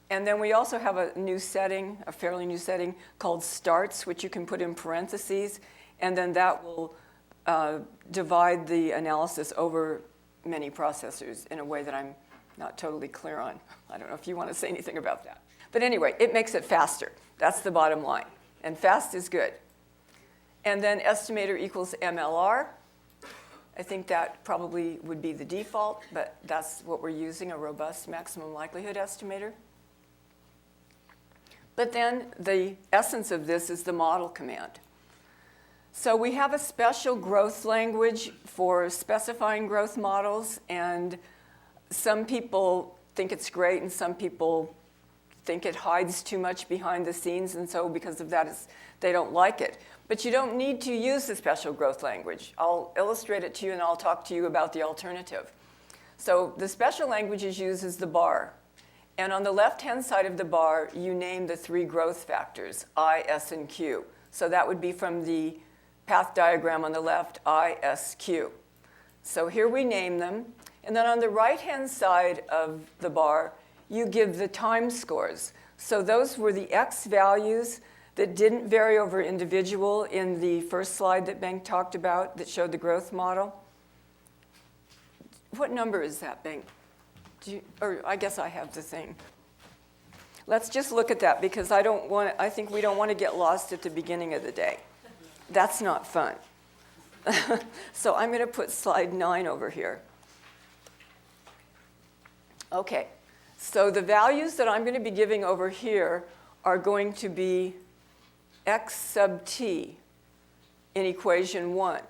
And then we also have a new setting, a fairly new setting, called starts, which you can put in parentheses, and then that will divide the analysis over many processors in a way that I'm not totally clear on. I don't know if you want to say anything about that. But anyway, it makes it faster. That's the bottom line. And fast is good. And then estimator equals MLR. I think that probably would be the default, but that's what we're using, a robust maximum likelihood estimator. But then the essence of this is the model command. So we have a special growth language for specifying growth models, and some people think it's great and some people think it hides too much behind the scenes, and so because of that, they don't like it. But you don't need to use the special growth language. I'll illustrate it to you, and I'll talk to you about the alternative. So the special language is used as the bar. And on the left-hand side of the bar, you name the 3 growth factors, I, S, and Q. So that would be from the path diagram on the left, I, S, Q. So here we name them. And then on the right-hand side of the bar, you give the time scores. So those were the X values that didn't vary over individual in the first slide that Bengt talked about that showed the growth model. What number is that, Bengt? Or I guess I have the thing. Let's just look at that because I think we don't want to get lost at the beginning of the day. That's not fun. So I'm going to put slide 9 over here. Okay, so the values that I'm going to be giving over here are going to be x sub t in equation 1.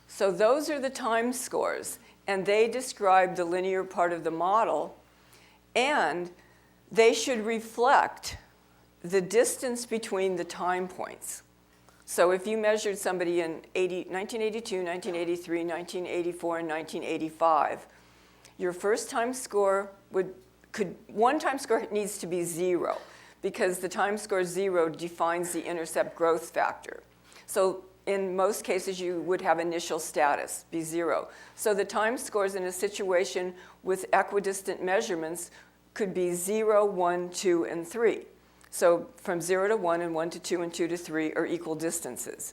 So those are the time scores, and they describe the linear part of the model, and they should reflect the distance between the time points. So if you measured somebody in 1982, 1983, 1984, and 1985, your first time score one time score needs to be 0 because the time score 0 defines the intercept growth factor. So in most cases, you would have initial status be 0. So the time scores in a situation with equidistant measurements could be 0, 1, 2, and 3. So from 0 to 1 and 1 to 2 and 2 to 3 are equal distances.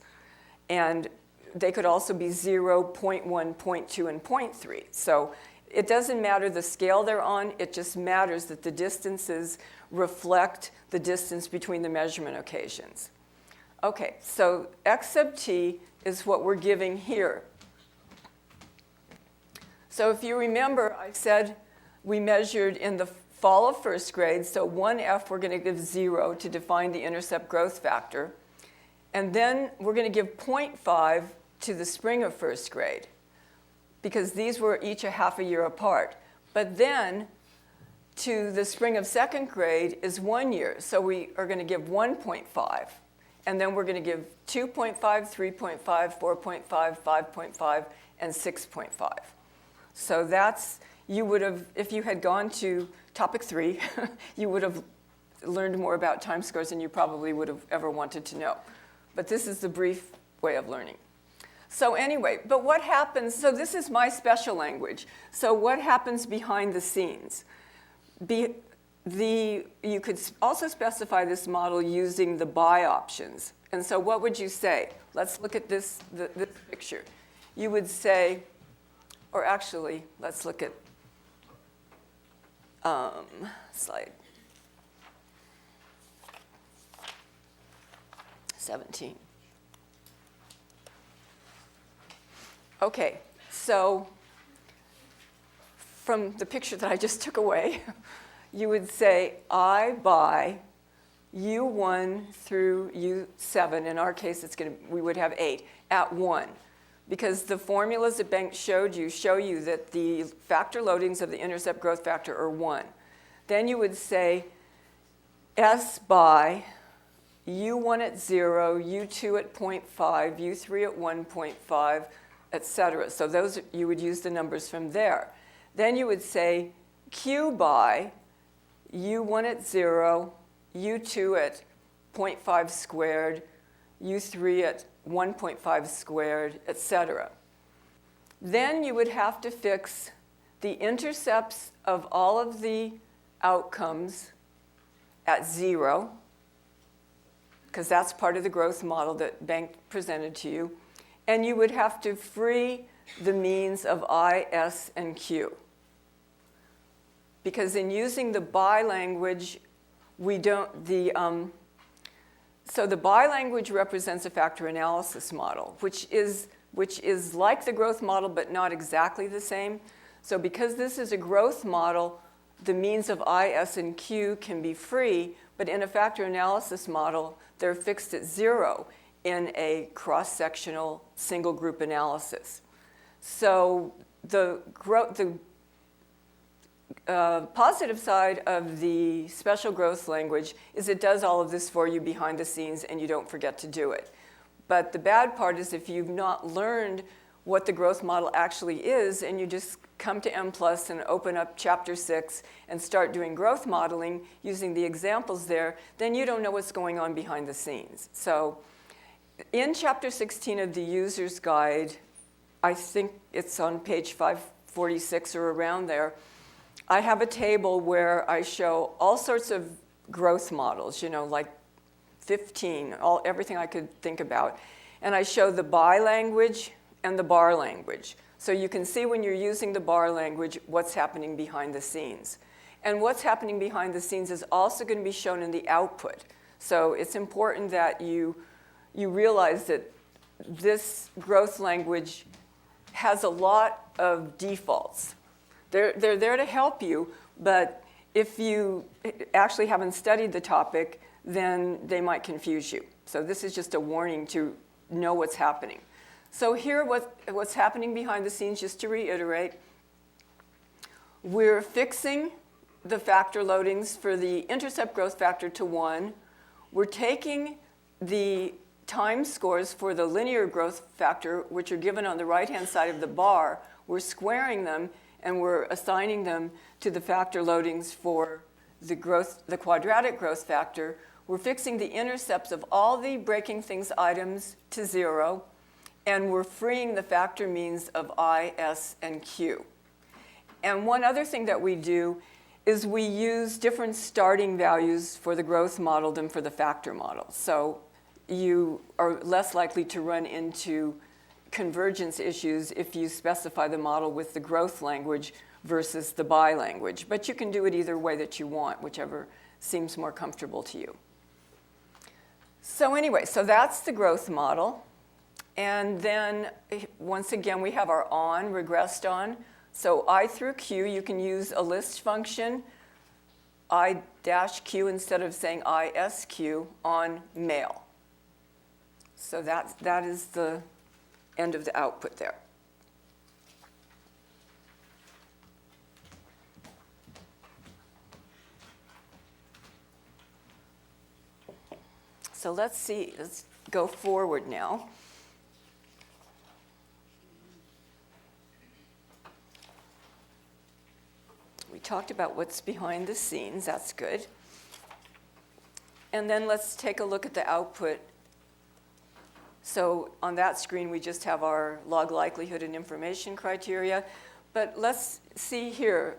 And they could also be 0, 0.1, 0.2, and 0.3. So it doesn't matter the scale they're on, it just matters that the distances reflect the distance between the measurement occasions. Okay, so x sub t is what we're giving here. So if you remember, I said we measured in the fall of first grade, so 1F we're going to give 0 to define the intercept growth factor. And then we're going to give 0.5 to the spring of first grade, because these were each a half a year apart. But then to the spring of second grade is 1 year, so we are going to give 1.5. And then we're going to give 2.5, 3.5, 4.5, 5.5, and 6.5. So that's, you would have, if you had gone to topic 3, you would have learned more about time scores than you probably would have ever wanted to know. But this is the brief way of learning. So anyway, but what happens, so this is my special language. So what happens behind the scenes? You could also specify this model using the by options. And so what would you say? Let's look at this picture. You would say, or actually, let's look at slide 17. Okay, so from the picture that I just took away, you would say I by U1 through U7. In our case, we would have 8 at 1. Because the formulas that Bengt showed you show you that the factor loadings of the intercept growth factor are 1. Then you would say S by U1 at 0, U2 at 0.5, U3 at 1.5, etc. So those, you would use the numbers from there. Then you would say Q by U1 at 0, U2 at 0.5 squared, U3 at 1.5 squared, etc. Then you would have to fix the intercepts of all of the outcomes at 0, because that's part of the growth model that Bengt presented to you. And you would have to free the means of I, S, and Q. Because in using the by language, we don't, so the by language represents a factor analysis model, which is like the growth model, but not exactly the same. So because this is a growth model, the means of I, S, and Q can be free, but in a factor analysis model, they're fixed at 0 in a cross-sectional single group analysis. So the positive side of the special growth language is it does all of this for you behind the scenes and you don't forget to do it. But the bad part is if you've not learned what the growth model actually is and you just come to Mplus and open up chapter 6 and start doing growth modeling using the examples there, then you don't know what's going on behind the scenes. So in chapter 16 of the user's guide, I think it's on page 546 or around there, I have a table where I show all sorts of growth models, like 15, everything I could think about. And I show the by language and the bar language. So you can see when you're using the bar language what's happening behind the scenes. And what's happening behind the scenes is also going to be shown in the output. So it's important that you realize that this growth language has a lot of defaults. They're there to help you, but if you actually haven't studied the topic, then they might confuse you. So this is just a warning to know what's happening. So here, what's happening behind the scenes, just to reiterate, we're fixing the factor loadings for the intercept growth factor to 1. We're taking the time scores for the linear growth factor, which are given on the right-hand side of the bar. We're squaring them, and we're assigning them to the factor loadings for the quadratic growth factor. We're fixing the intercepts of all the breaking things items to 0, and we're freeing the factor means of I, S, and Q. And one other thing that we do is we use different starting values for the growth model than for the factor model. So you are less likely to run into convergence issues if you specify the model with the growth language versus the by language. But you can do it either way that you want, whichever seems more comfortable to you. So anyway, so that's the growth model. And then, once again, we have our on, regressed on. So I through Q, you can use a list function, I dash Q instead of saying ISQ on male. So that is the end of the output there. So let's go forward now. We talked about what's behind the scenes, that's good. And then let's take a look at the output. So on that screen, we just have our log likelihood and information criteria. But let's see here.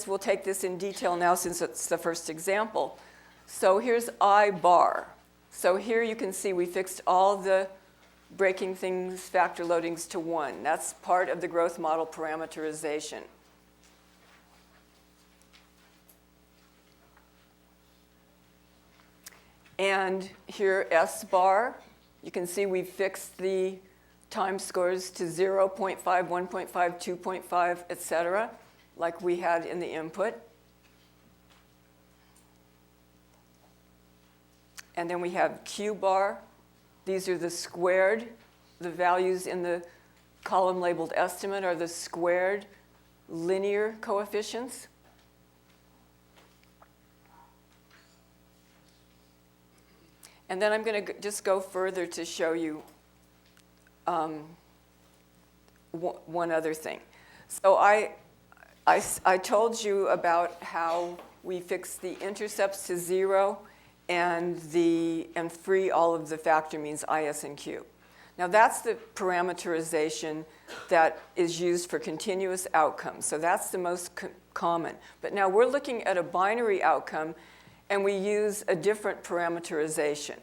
We'll take this in detail now since it's the first example. So here's I bar. So here you can see we fixed all the breaking things factor loadings to 1. That's part of the growth model parameterization. And here S bar, you can see we fixed the time scores to 0, 0.5, 1.5, 2.5, et cetera, like we had in the input. And then we have Q bar. These are the squared. The values in the column labeled estimate are the squared linear coefficients. And then I'm going to just go further to show you one other thing. So I told you about how we fixed the intercepts to 0 and free all of the factor means I, S, and Q. Now that's the parameterization that is used for continuous outcomes. So that's the most common. But now we're looking at a binary outcome, and we use a different parameterization.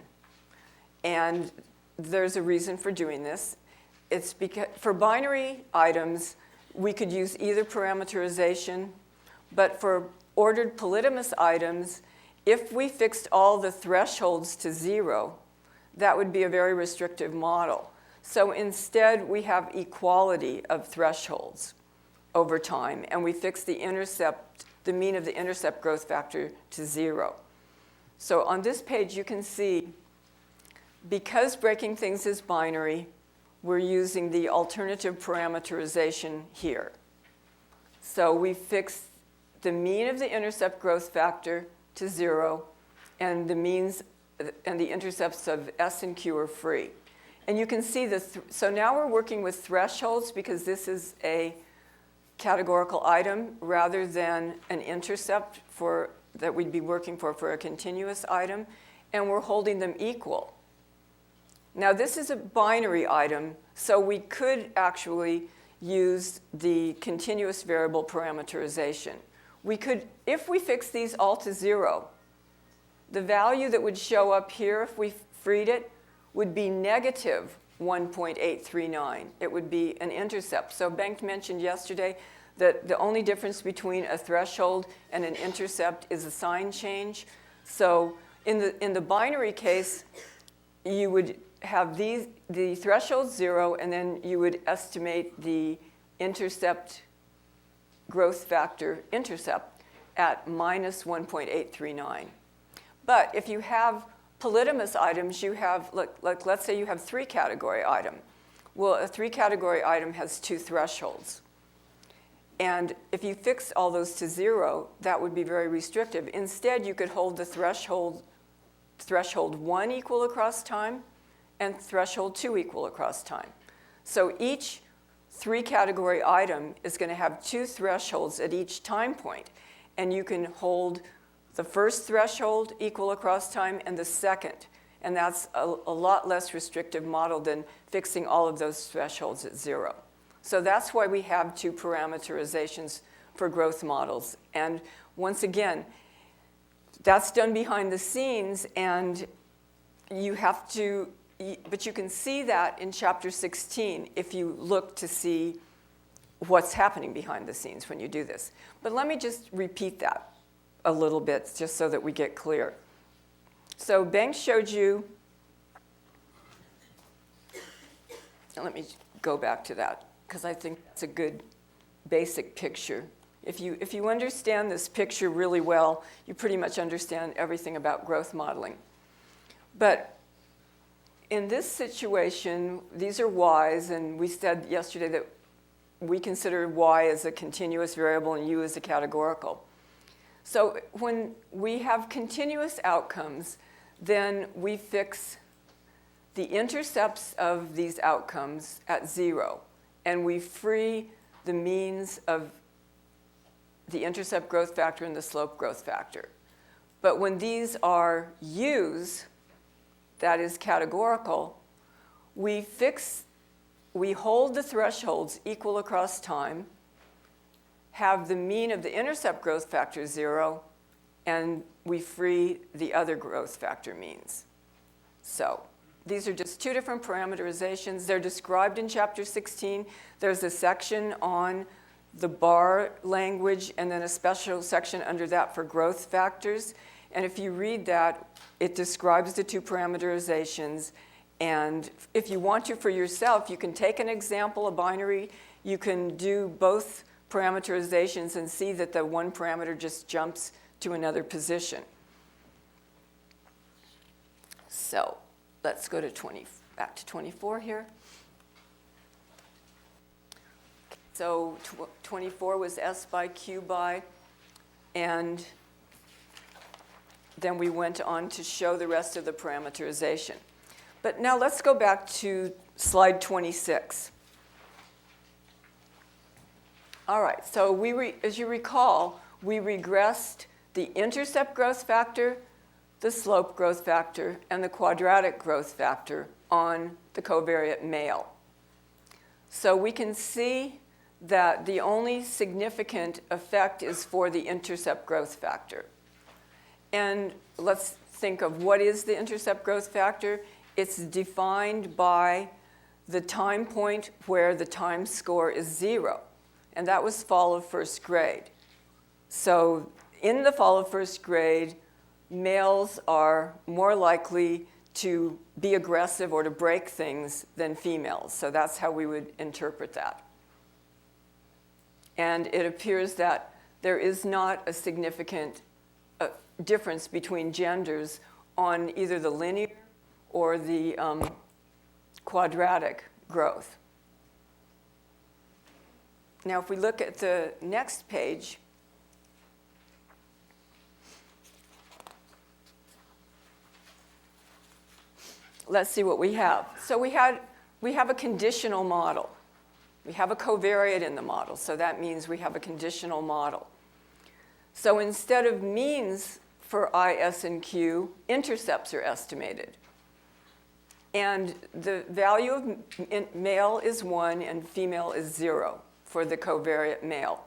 And there's a reason for doing this. It's because for binary items, we could use either parameterization, but for ordered polytomous items, if we fixed all the thresholds to 0, that would be a very restrictive model. So instead, we have equality of thresholds over time, and we fix the mean of the intercept growth factor to 0. So on this page, you can see, because breaking things is binary, we're using the alternative parameterization here. So we fix the mean of the intercept growth factor to 0, and the means and the intercepts of S and Q are free. And you can see so now we're working with thresholds because this is a categorical item rather than an intercept that we'd be working for a continuous item, and we're holding them equal. Now this is a binary item, so we could actually use the continuous variable parameterization. We could, if we fix these all to 0, the value that would show up here if we freed it would be negative 1.839. It would be an intercept. So Bengt mentioned yesterday that the only difference between a threshold and an intercept is a sign change. So in the binary case, you would have the threshold 0, and then you would estimate the intercept growth factor intercept at minus 1.839. But if you have polytomous items, you have, like let's say you have 3-category item. Well, a 3-category item has 2 thresholds. And if you fix all those to 0, that would be very restrictive. Instead, you could hold the threshold 1 equal across time and threshold 2 equal across time. So each 3-category item is going to have 2 thresholds at each time point. And you can hold the first threshold equal across time and the second. And that's a lot less restrictive model than fixing all of those thresholds at 0. So that's why we have 2 parameterizations for growth models. And once again, that's done behind the scenes, and you have to, but you can see that in chapter 16 if you look to see what's happening behind the scenes when you do this. But let me just repeat that a little bit just so that we get clear. So Bengt showed you, let me go back to that because I think it's a good basic picture. If you understand this picture really well, you pretty much understand everything about growth modeling. But in this situation, these are y's, and we said yesterday that we consider y as a continuous variable and u as a categorical. So when we have continuous outcomes, then we fix the intercepts of these outcomes at 0, and we free the means of the intercept growth factor and the slope growth factor. But when these are u's, that is categorical, we hold the thresholds equal across time, have the mean of the intercept growth factor 0, and we free the other growth factor means. So these are just 2 different parameterizations. They're described in chapter 16. There's a section on the bar language and then a special section under that for growth factors. And if you read that, it describes the 2 parameterizations. And if you want to for yourself, you can take an example, a binary. You can do both parameterizations and see that the one parameter just jumps to another position. So let's go to back to 24 here. So 24 was S by Q by, and then we went on to show the rest of the parameterization. But now let's go back to slide 26. All right, so as you recall, we regressed the intercept growth factor, the slope growth factor, and the quadratic growth factor on the covariate male. So we can see that the only significant effect is for the intercept growth factor. And let's think of what is the intercept growth factor. It's defined by the time point where the time score is 0. And that was fall of first grade. So in the fall of first grade, males are more likely to be aggressive or to break things than females. So that's how we would interpret that. And it appears that there is not a significant difference between genders on either the linear or the quadratic growth. Now, if we look at the next page, let's see what we have. So we have a conditional model. We have a covariate in the model, so that means we have a conditional model. So instead of means for I, S, and Q, intercepts are estimated. And the value of male is 1 and female is 0 for the covariate male.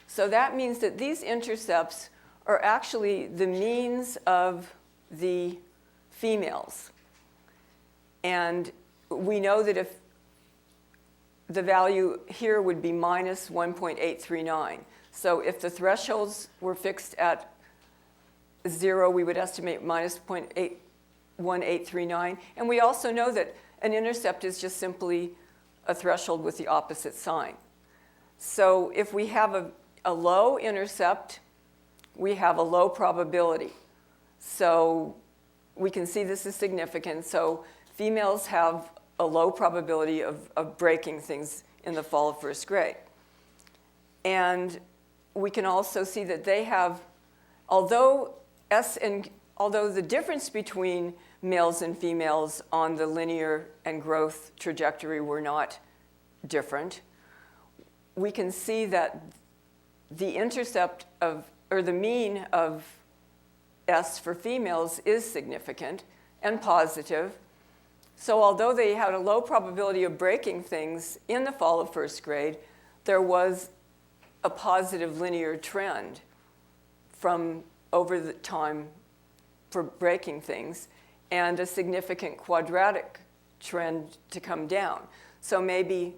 So that means that these intercepts are actually the means of the females. And we know that if the value here would be minus 1.839. So if the thresholds were fixed at 0, we would estimate minus 0.1839. And we also know that an intercept is just simply a threshold with the opposite sign. So if we have a low intercept, we have a low probability. So we can see this is significant. So females have a low probability of breaking things in the fall of first grade. And we can also see that they have, although the difference between males and females on the linear and growth trajectory were not different, we can see that the intercept or the mean of S for females is significant and positive. So although they had a low probability of breaking things in the fall of first grade, there was a positive linear trend from over the time for breaking things and a significant quadratic trend to come down. So maybe,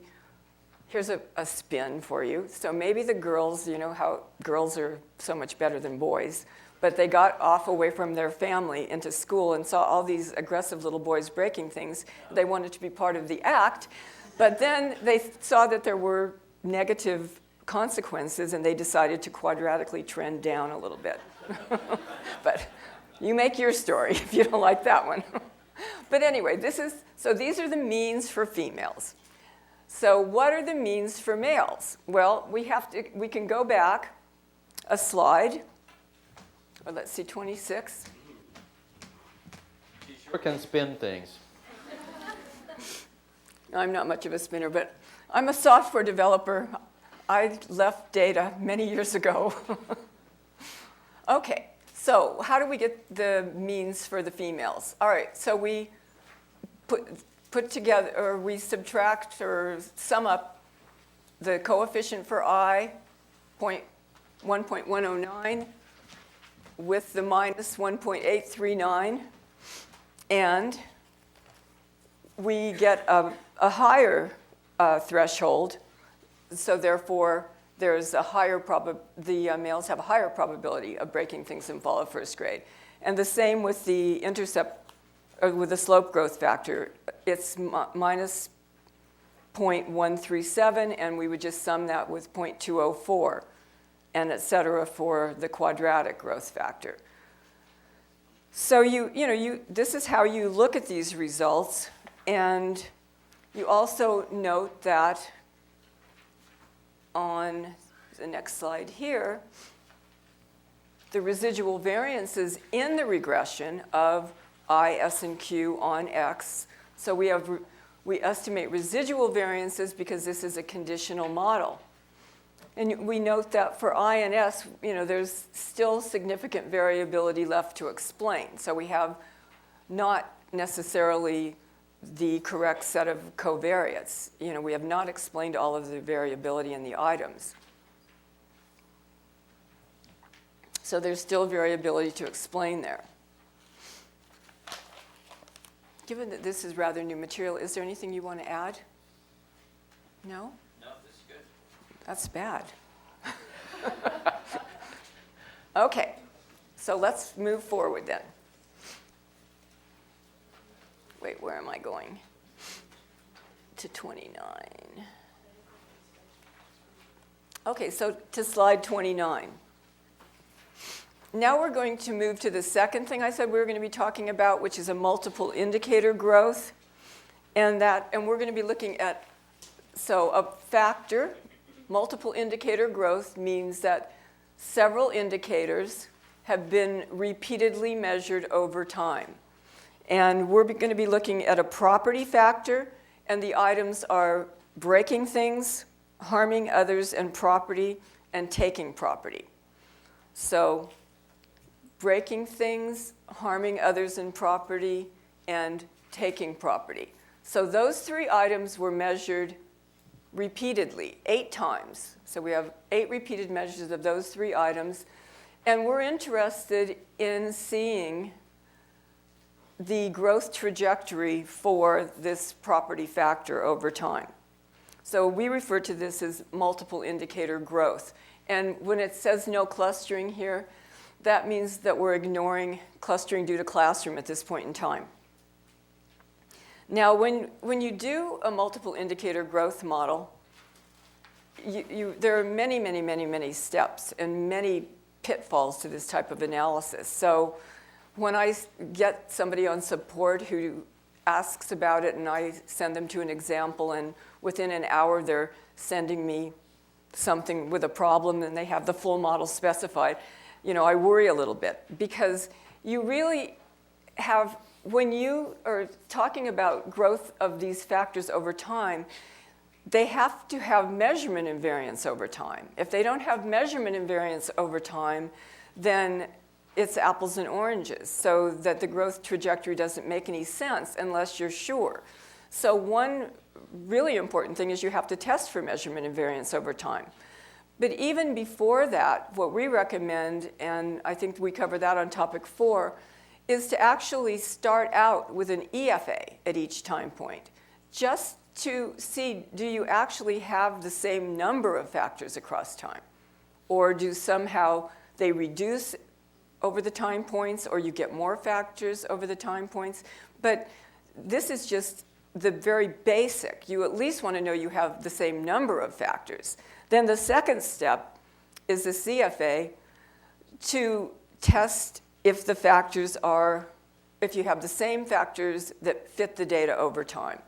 here's a spin for you. So maybe the girls, you know how girls are so much better than boys, but they got off away from their family into school and saw all these aggressive little boys breaking things. They wanted to be part of the act, but then they saw that there were negative consequences and they decided to quadratically trend down a little bit. But you make your story if you don't like that one. But anyway, so these are the means for females. So what are the means for males? Well, we can go back a slide. Or let's see, 26. She sure can spin things. I'm not much of a spinner, but I'm a software developer. I left data many years ago. Okay, so how do we get the means for the females? All right, so we put together, or we subtract or sum up the coefficient for I, 1.109, with the minus 1.839, and we get a higher threshold, so therefore there's a higher the males have a higher probability of breaking things in fall of first grade. And the same with the intercept, or with the slope growth factor. It's minus 0.137, and we would just sum that with 0.204. And et cetera for the quadratic growth factor. So this is how you look at these results, and you also note that on the next slide here, the residual variances in the regression of I, S, and Q on X. So we estimate residual variances because this is a conditional model. And we note that for I and S, there's still significant variability left to explain. So we have not necessarily the correct set of covariates. We have not explained all of the variability in the items. So there's still variability to explain there. Given that this is rather new material, is there anything you want to add? No? That's bad. Okay, so let's move forward then. Wait, where am I going? To 29. Okay, so to slide 29. Now we're going to move to the second thing I said we were going to be talking about, which is a multiple indicator growth. And we're going to be looking at, so a factor multiple indicator growth means that several indicators have been repeatedly measured over time. And we're going to be looking at a property factor, and the items are breaking things, harming others and property, and taking property. So breaking things, harming others and property, and taking property. So those 3 items were measured repeatedly, 8 times. So we have 8 repeated measures of those 3 items. And we're interested in seeing the growth trajectory for this property factor over time. So we refer to this as multiple indicator growth. And when it says no clustering here, that means that we're ignoring clustering due to classroom at this point in time. Now, when you do a multiple indicator growth model, there are many steps and many pitfalls to this type of analysis. So when I get somebody on support who asks about it and I send them to an example, and within an hour they're sending me something with a problem and they have the full model specified, I worry a little bit, because you really have, when you are talking about growth of these factors over time, they have to have measurement invariance over time. If they don't have measurement invariance over time, then it's apples and oranges, so that the growth trajectory doesn't make any sense unless you're sure. So one really important thing is you have to test for measurement invariance over time. But even before that, what we recommend, and I think we cover that on topic 4, is to actually start out with an EFA at each time point, just to see, do you actually have the same number of factors across time? Or do somehow they reduce over the time points, or you get more factors over the time points? But this is just the very basic. You at least want to know you have the same number of factors. Then the second step is the CFA, to test if the factors are, if you have the same factors that fit the data over time.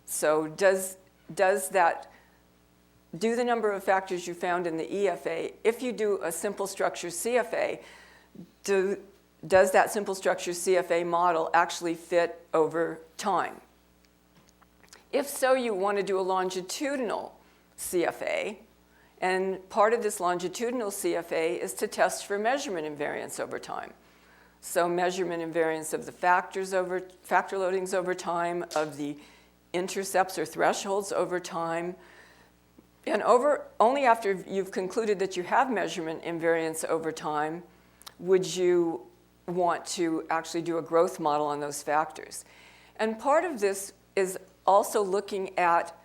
So does that, do the number of factors you found in the EFA, if you do a simple structure CFA, does that simple structure CFA model actually fit over time? If so, you want to do a longitudinal CFA, and part of this longitudinal CFA is to test for measurement invariance over time. So measurement invariance of the factors over, factor loadings over time, of the intercepts or thresholds over time. And only after you've concluded that you have measurement invariance over time would you want to actually do a growth model on those factors. And part of this is also looking at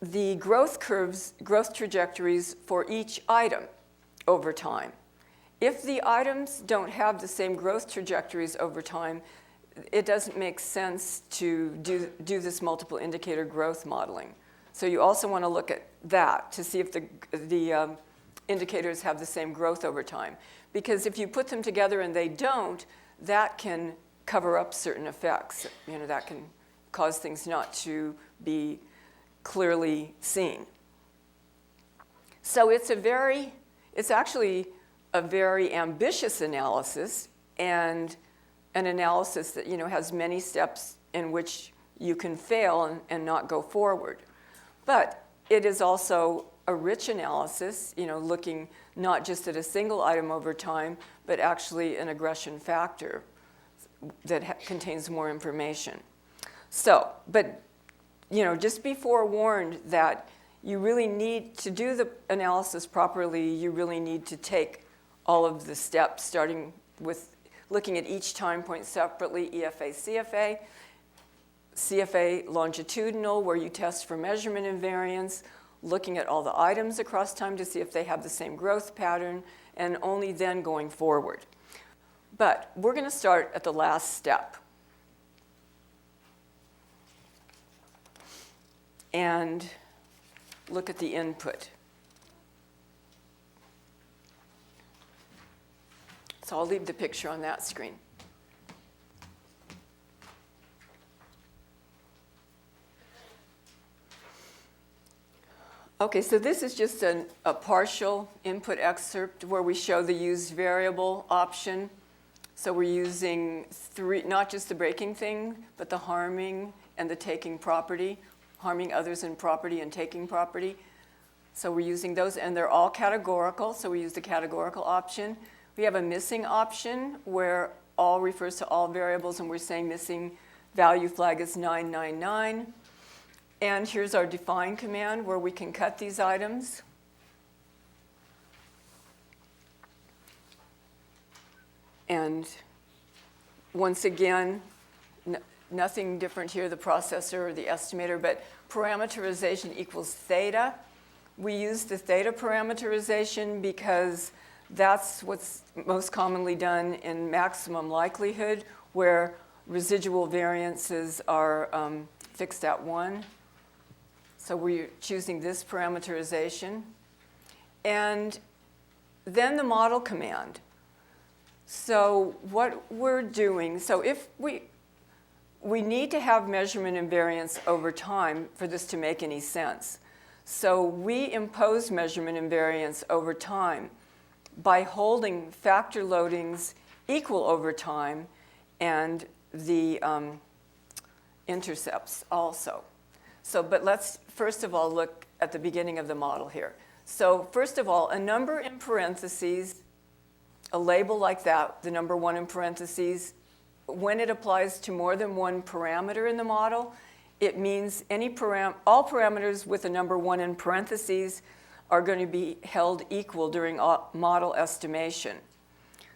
the growth curves, growth trajectories for each item over time. If the items don't have the same growth trajectories over time, it doesn't make sense to do this multiple indicator growth modeling. So you also want to look at that to see if the indicators have the same growth over time. Because if you put them together and they don't, that can cover up certain effects. That can cause things not to be clearly seen. So it's actually a very ambitious analysis, and an analysis that has many steps in which you can fail and not go forward. But it is also a rich analysis, looking not just at a single item over time, but actually an aggression factor that contains more information. So, but just be forewarned that you really need to do the analysis properly. You really need to take all of the steps, starting with looking at each time point separately, EFA, CFA, CFA longitudinal, where you test for measurement invariance, looking at all the items across time to see if they have the same growth pattern, and only then going forward. But we're going to start at the last step. And look at the input. So I'll leave the picture on that screen. Okay, so this is just a partial input excerpt where we show the used variable option. So we're using three, not just the breaking thing, but the harming and the taking property, harming others in property and taking property. So we're using those, and they're all categorical, so we use the categorical option. We have a missing option where all refers to all variables, and we're saying missing value flag is 999. And here's our define command where we can cut these items. And once again, nothing different here, the processor or the estimator, but parameterization equals theta. We use the theta parameterization because that's what's most commonly done in maximum likelihood, where residual variances are fixed at 1. So we're choosing this parameterization. And then the model command. So what we're doing, so if we need to have measurement and variance over time for this to make any sense. So we impose measurement and variance over time by holding factor loadings equal over time and the intercepts also. So, but let's first of all look at the beginning of the model here. So first of all, a number in parentheses, a label like that, the number 1 in parentheses, when it applies to more than one parameter in the model, it means all parameters with a number 1 in parentheses are going to be held equal during model estimation.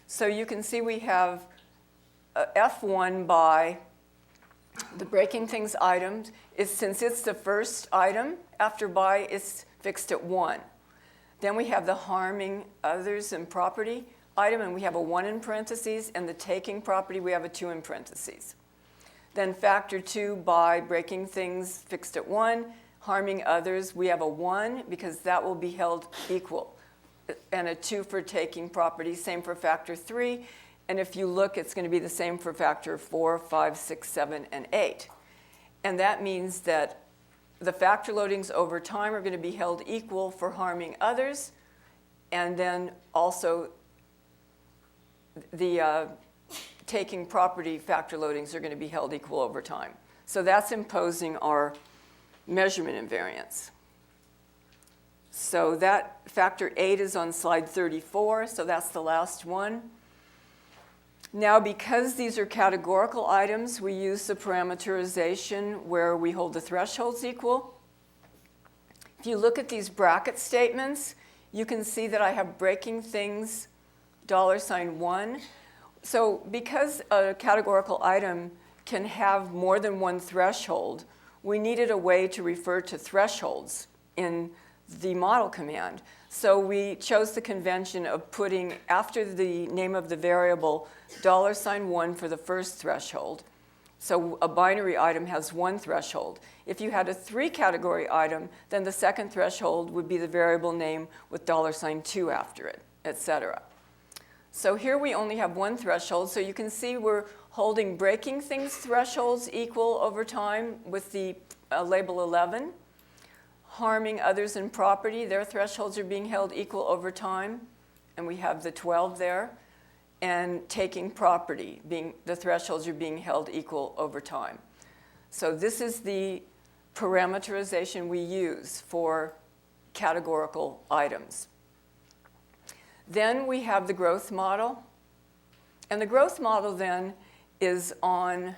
So you can see we have F1 by the breaking things items. Since it's the first item, after by, it's fixed at 1. Then we have the harming others and property item, and we have a 1 in parentheses, and the taking property, we have a 2 in parentheses. Then factor 2 by breaking things fixed at 1, harming others, we have a 1 because that will be held equal, and a 2 for taking property, same for factor 3. And if you look, it's going to be the same for factor 4, 5, 6, 7, and 8. And that means that the factor loadings over time are going to be held equal for harming others, and then also the taking property factor loadings are going to be held equal over time. So that's imposing our measurement invariance. So that factor 8 is on slide 34, so that's the last one. Now, because these are categorical items, we use the parameterization where we hold the thresholds equal. If you look at these bracket statements, you can see that I have breaking things $1. So because a categorical item can have more than one threshold, we needed a way to refer to thresholds in the model command. So we chose the convention of putting after the name of the variable $1 for the first threshold. So a binary item has 1 threshold. If you had a 3-category item, then the second threshold would be the variable name with $2 after it, etc. So here we only have 1 threshold, so you can see we're holding breaking things thresholds equal over time with the label 11. Harming others in property, their thresholds are being held equal over time, and we have the 12 there. And taking property, the thresholds are being held equal over time. So this is the parameterization we use for categorical items. Then we have the growth model. And the growth model then is on,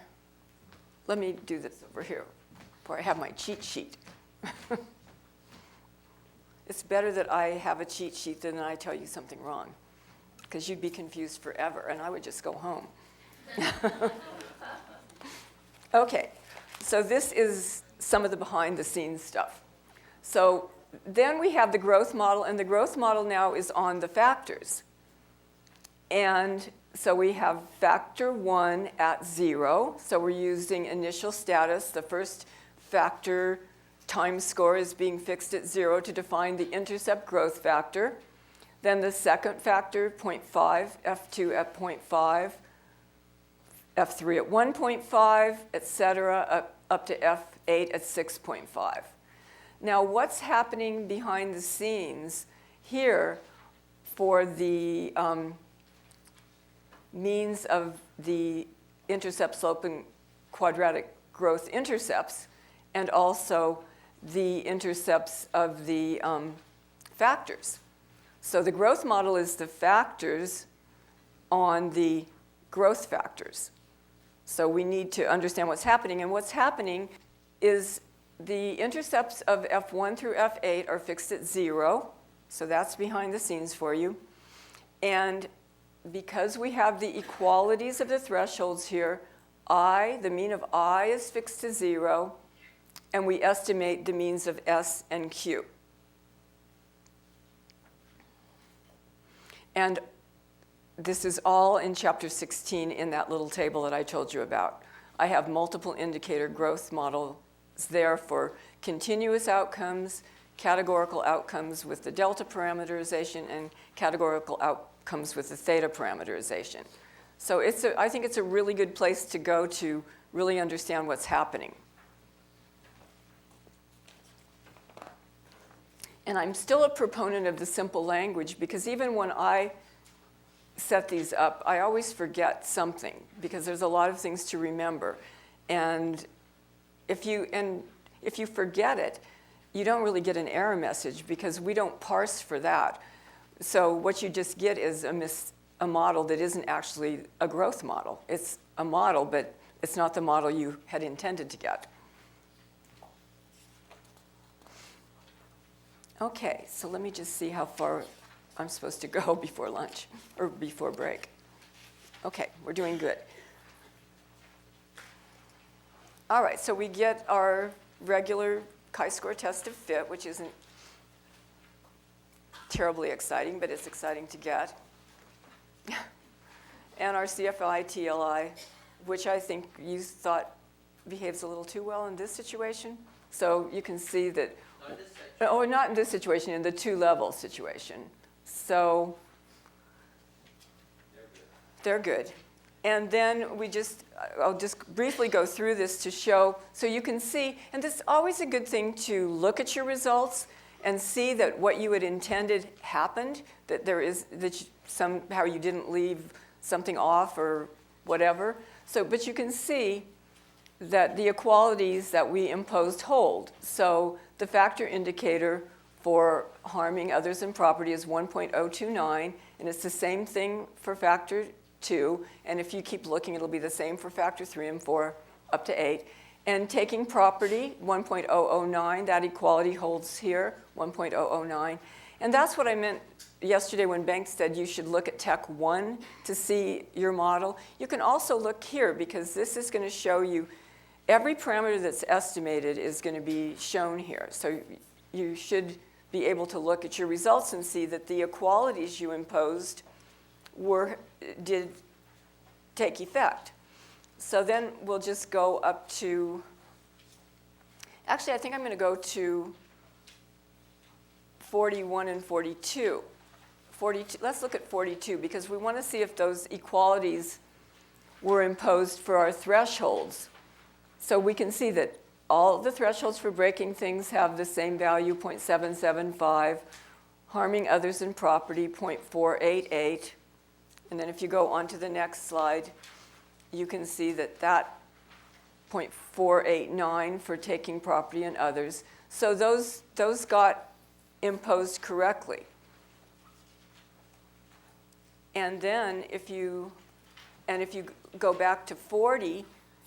let me do this over here before I have my cheat sheet. It's better that I have a cheat sheet than I tell you something wrong, because you'd be confused forever, and I would just go home. Okay, so this is some of the behind-the-scenes stuff. So then we have the growth model, and the growth model now is on the factors. And so we have factor 1 at 0. So we're using initial status. The first factor time score is being fixed at 0 to define the intercept growth factor. Then the second factor, 0.5, F2 at 0.5, F3 at 1.5, et cetera, up to F8 at 6.5. Now, what's happening behind the scenes here for the means of the intercept, slope, and quadratic growth intercepts, and also the intercepts of the factors. So the growth model is the factors on the growth factors. So we need to understand what's happening. And what's happening is the intercepts of F1 through F8 are fixed at 0. So that's behind the scenes for you. And because we have the equalities of the thresholds here, the mean of I is fixed to 0, and we estimate the means of S and Q. And this is all in chapter 16 in that little table that I told you about. I have multiple indicator growth models there for continuous outcomes, categorical outcomes with the delta parameterization, and categorical outcomes with the theta parameterization. So I think it's a really good place to go to really understand what's happening. And I'm still a proponent of the simple language because even when I set these up, I always forget something because there's a lot of things to remember. And if you forget it, you don't really get an error message because we don't parse for that. So what you just get is a model that isn't actually a growth model. It's a model, but it's not the model you had intended to get. Okay, so let me just see how far I'm supposed to go before lunch, or before break. Okay, we're doing good. All right, so we get our regular chi-square test of fit, which isn't terribly exciting, but it's exciting to get. And our CFI TLI, which I think you thought behaves a little too well in this situation. So you can see that, not in this situation, in the two-level situation. So they're good. And then I'll just briefly go through this to show, so you can see, and this is always a good thing to look at your results and see that what you had intended happened, that somehow you didn't leave something off or whatever. But you can see that the equalities that we imposed hold. So the factor indicator for harming others in property is 1.029, and it's the same thing for factor 2, and if you keep looking, it'll be the same for factor 3 and 4 up to 8. And taking property, 1.009, that equality holds here, 1.009. And that's what I meant yesterday when Banks said you should look at Tech 1 to see your model. You can also look here because this is going to show you every parameter that's estimated is going to be shown here. So you should be able to look at your results and see that the equalities you imposed did take effect. So then we'll just go up to, actually I think I'm going to go to 41 and 42. 42. Let's look at 42 because we want to see if those equalities were imposed for our thresholds. So we can see that all the thresholds for breaking things have the same value, 0.775, harming others in property, 0.488. And then if you go on to the next slide, you can see that 0.489 for taking property and others. So those got imposed correctly. And then if you go back to 40,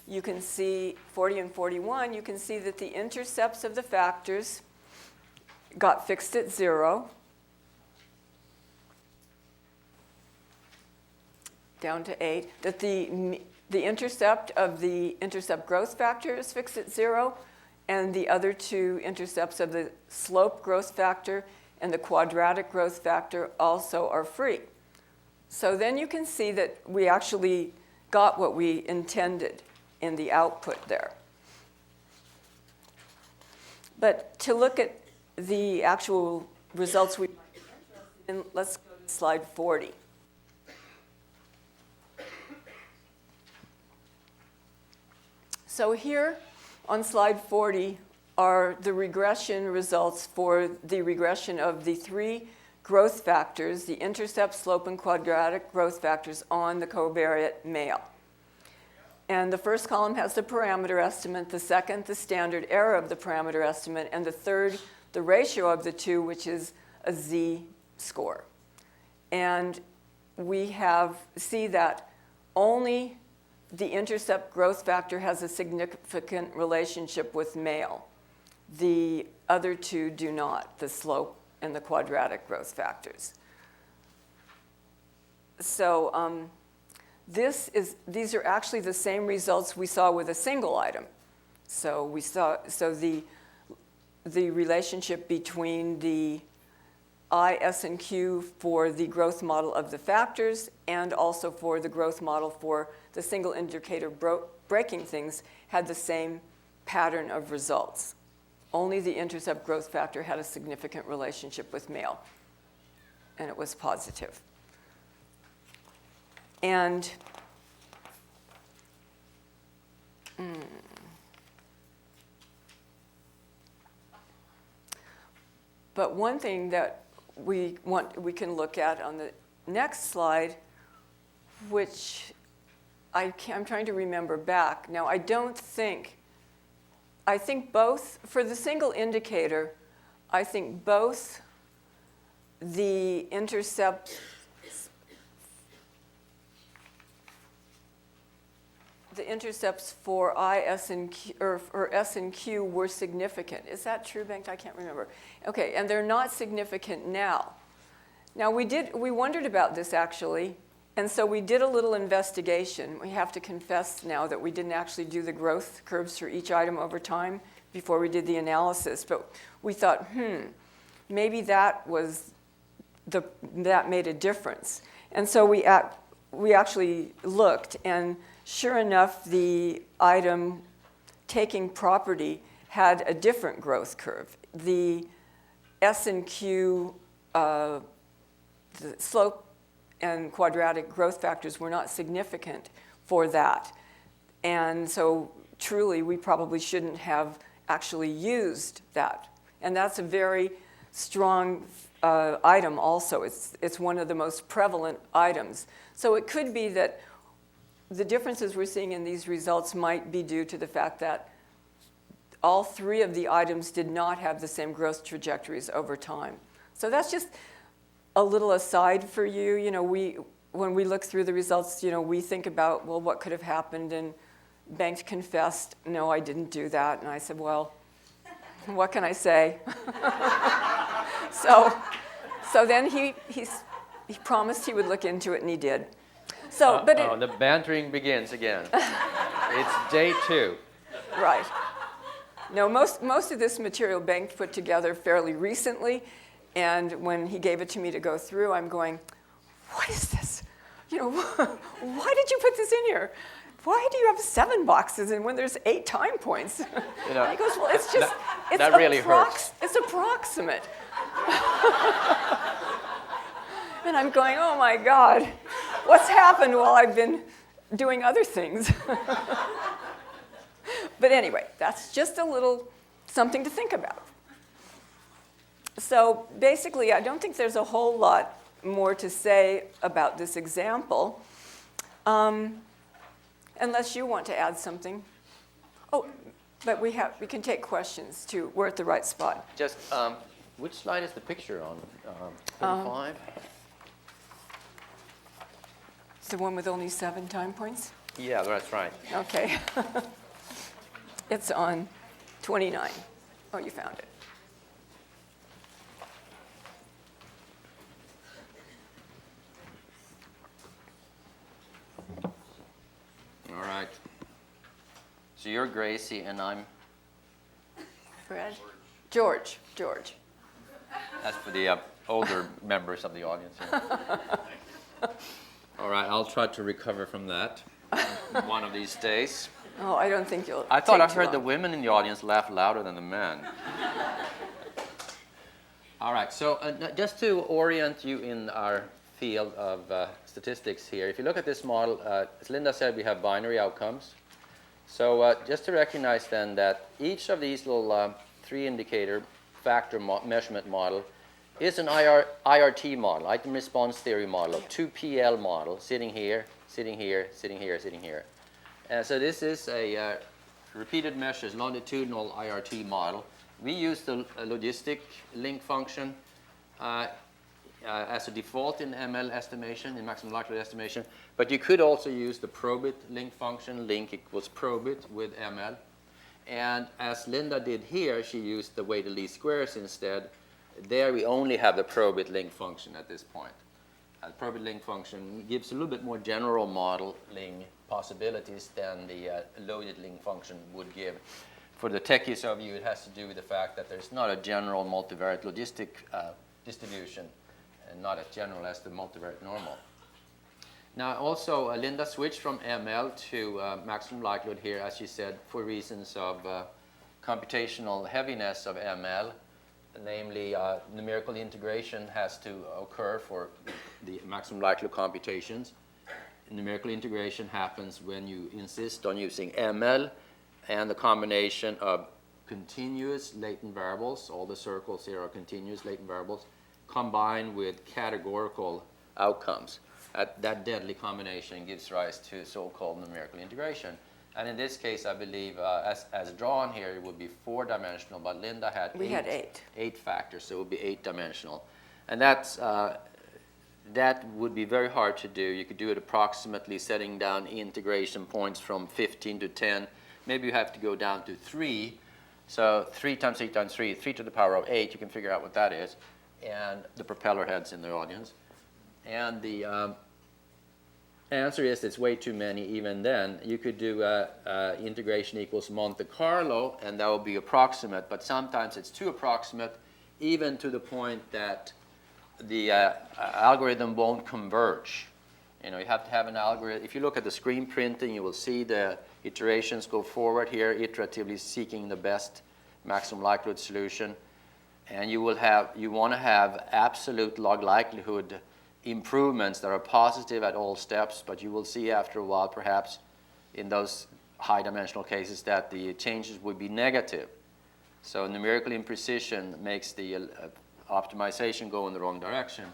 you can see 40 and 41, you can see that the intercepts of the factors got fixed at 0. Down to 8, that the intercept of the intercept growth factor is fixed at 0, and the other two intercepts of the slope growth factor and the quadratic growth factor also are free. So then you can see that we actually got what we intended in the output there. But to look at the actual results we might be interested in, let's go to slide 40. So here on slide 40, are the regression results for the regression of the 3 growth factors, the intercept, slope, and quadratic growth factors on the covariate male. And the first column has the parameter estimate, the second, the standard error of the parameter estimate, and the third, the ratio of the two, which is a z-score. And we see that only the intercept growth factor has a significant relationship with male. The other two do not, the slope and the quadratic growth factors. So these are actually the same results we saw with a single item. So the relationship between the I, S, and Q for the growth model of the factors and also for the growth model for the single indicator breaking things had the same pattern of results. Only the intercept growth factor had a significant relationship with male, and it was positive. And but one thing that we can look at on the next slide, which I'm trying to remember back. Now, I think both, for the single indicator, I think both the intercepts for I, S, and Q, or S and Q were significant. Is that true, Bengt? I can't remember. Okay, and they're not significant now. Now, we wondered about this, actually, and so we did a little investigation. We have to confess now that we didn't actually do the growth curves for each item over time before we did the analysis, but we thought, maybe that made a difference. And so we actually looked, and sure enough, the item taking property had a different growth curve. The S and Q, the slope and quadratic growth factors were not significant for that. And so truly, we probably shouldn't have actually used that. And that's a very strong item also. It's one of the most prevalent items. So it could be that the differences we're seeing in these results might be due to the fact that all 3 of the items did not have the same growth trajectories over time. So that's just a little aside for you. When we look through the results, we think about, well, what could have happened? And Bengt confessed, no, I didn't do that. And I said, well, what can I say? So then he promised he would look into it, and he did. So, the bantering begins again. It's day 2. Right. No, most of this material Bengt put together fairly recently, and when he gave it to me to go through, I'm going, what is this? Why did you put this in here? Why do you have 7 boxes and when there's 8 time points? And he goes, well, it's just, that really hurts. It's approximate. And I'm going, oh my God, what's happened while I've been doing other things? But anyway, that's just a little something to think about. So basically, I don't think there's a whole lot more to say about this example, unless you want to add something. Oh, but we can take questions too. We're at the right spot. Just, which slide is the picture on? 35? It's the one with only 7 time points? Yeah, that's right. Okay. It's on 29. Oh, you found it. All right. So you're Gracie, and I'm? Fred? George. That's for the older members of the audience here. All right, I'll try to recover from that one of these days. Oh, I don't think you'll. I thought I take too heard the long. women in the audience laugh louder than the men. All right, so just to orient you in our field of statistics here, if you look at this model, as Linda said, we have binary outcomes. So just to recognize then that each of these little indicator factor measurement model is an IRT model, item response theory model, of 2PL model, sitting here, sitting here, sitting here, sitting here. And so this is a repeated measures longitudinal IRT model. We use the logistic link function as a default in ML estimation, in maximum likelihood estimation, but you could also use the probit link function, link equals probit with ML. And as Linda did here, she used the weighted least squares instead. There we only have the probit link function at this point. The probit link function gives a little bit more general modeling possibilities than the loaded link function would give. For the techies of you, it has to do with the fact that there's not a general multivariate logistic distribution, and not as general as the multivariate normal. Now also, Linda switched from ML to maximum likelihood here, as she said, for reasons of computational heaviness of ML. Namely, numerical integration has to occur for the maximum likelihood computations. Numerical integration happens when you insist on using ML and the combination of continuous latent variables, all the circles here are continuous latent variables, combined with categorical outcomes. That deadly combination gives rise to so-called numerical integration. And in this case, I believe, as drawn here, it would be 4-dimensional, but Linda had had eight. 8 factors, so it would be 8-dimensional. And that's, that would be very hard to do. You could do it approximately setting down integration points from 15 to 10. Maybe you have to go down to 3. So 3 times 8 times 3, 3 to the power of 8, you can figure out what that is. And the propeller heads in the audience. And the answer is it's way too many even then. You could do integration equals Monte Carlo, and that would be approximate, but sometimes it's too approximate, even to the point that the algorithm won't converge. You know, you have to have an algorithm. If you look at the screen printing, you will see the iterations go forward here, iteratively seeking the best maximum likelihood solution. And you will have, you want to have absolute log likelihood improvements that are positive at all steps, but you will see after a while, perhaps in those high dimensional cases, that the changes would be negative. So numerical imprecision makes the optimization go in the wrong direction,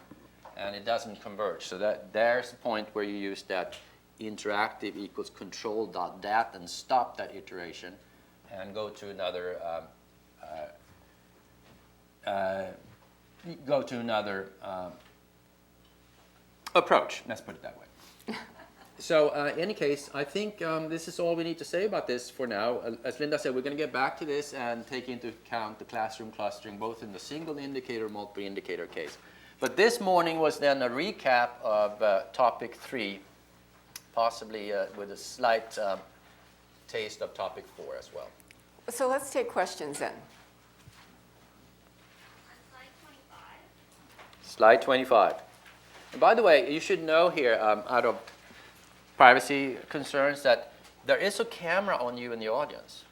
and it doesn't converge. So that there's a point where you use that interactive equals control.dat and stop that iteration and go to another approach. Let's put it that way. So in any case, I think this is all we need to say about this for now. As Linda said, we're going to get back to this and take into account the classroom clustering, both in the single indicator, multiple indicator case. But this morning was then a recap of topic 3, possibly with a slight taste of topic 4 as well. So let's take questions then. Slide 25. And by the way, you should know here, out of privacy concerns, that there is a camera on you in the audience.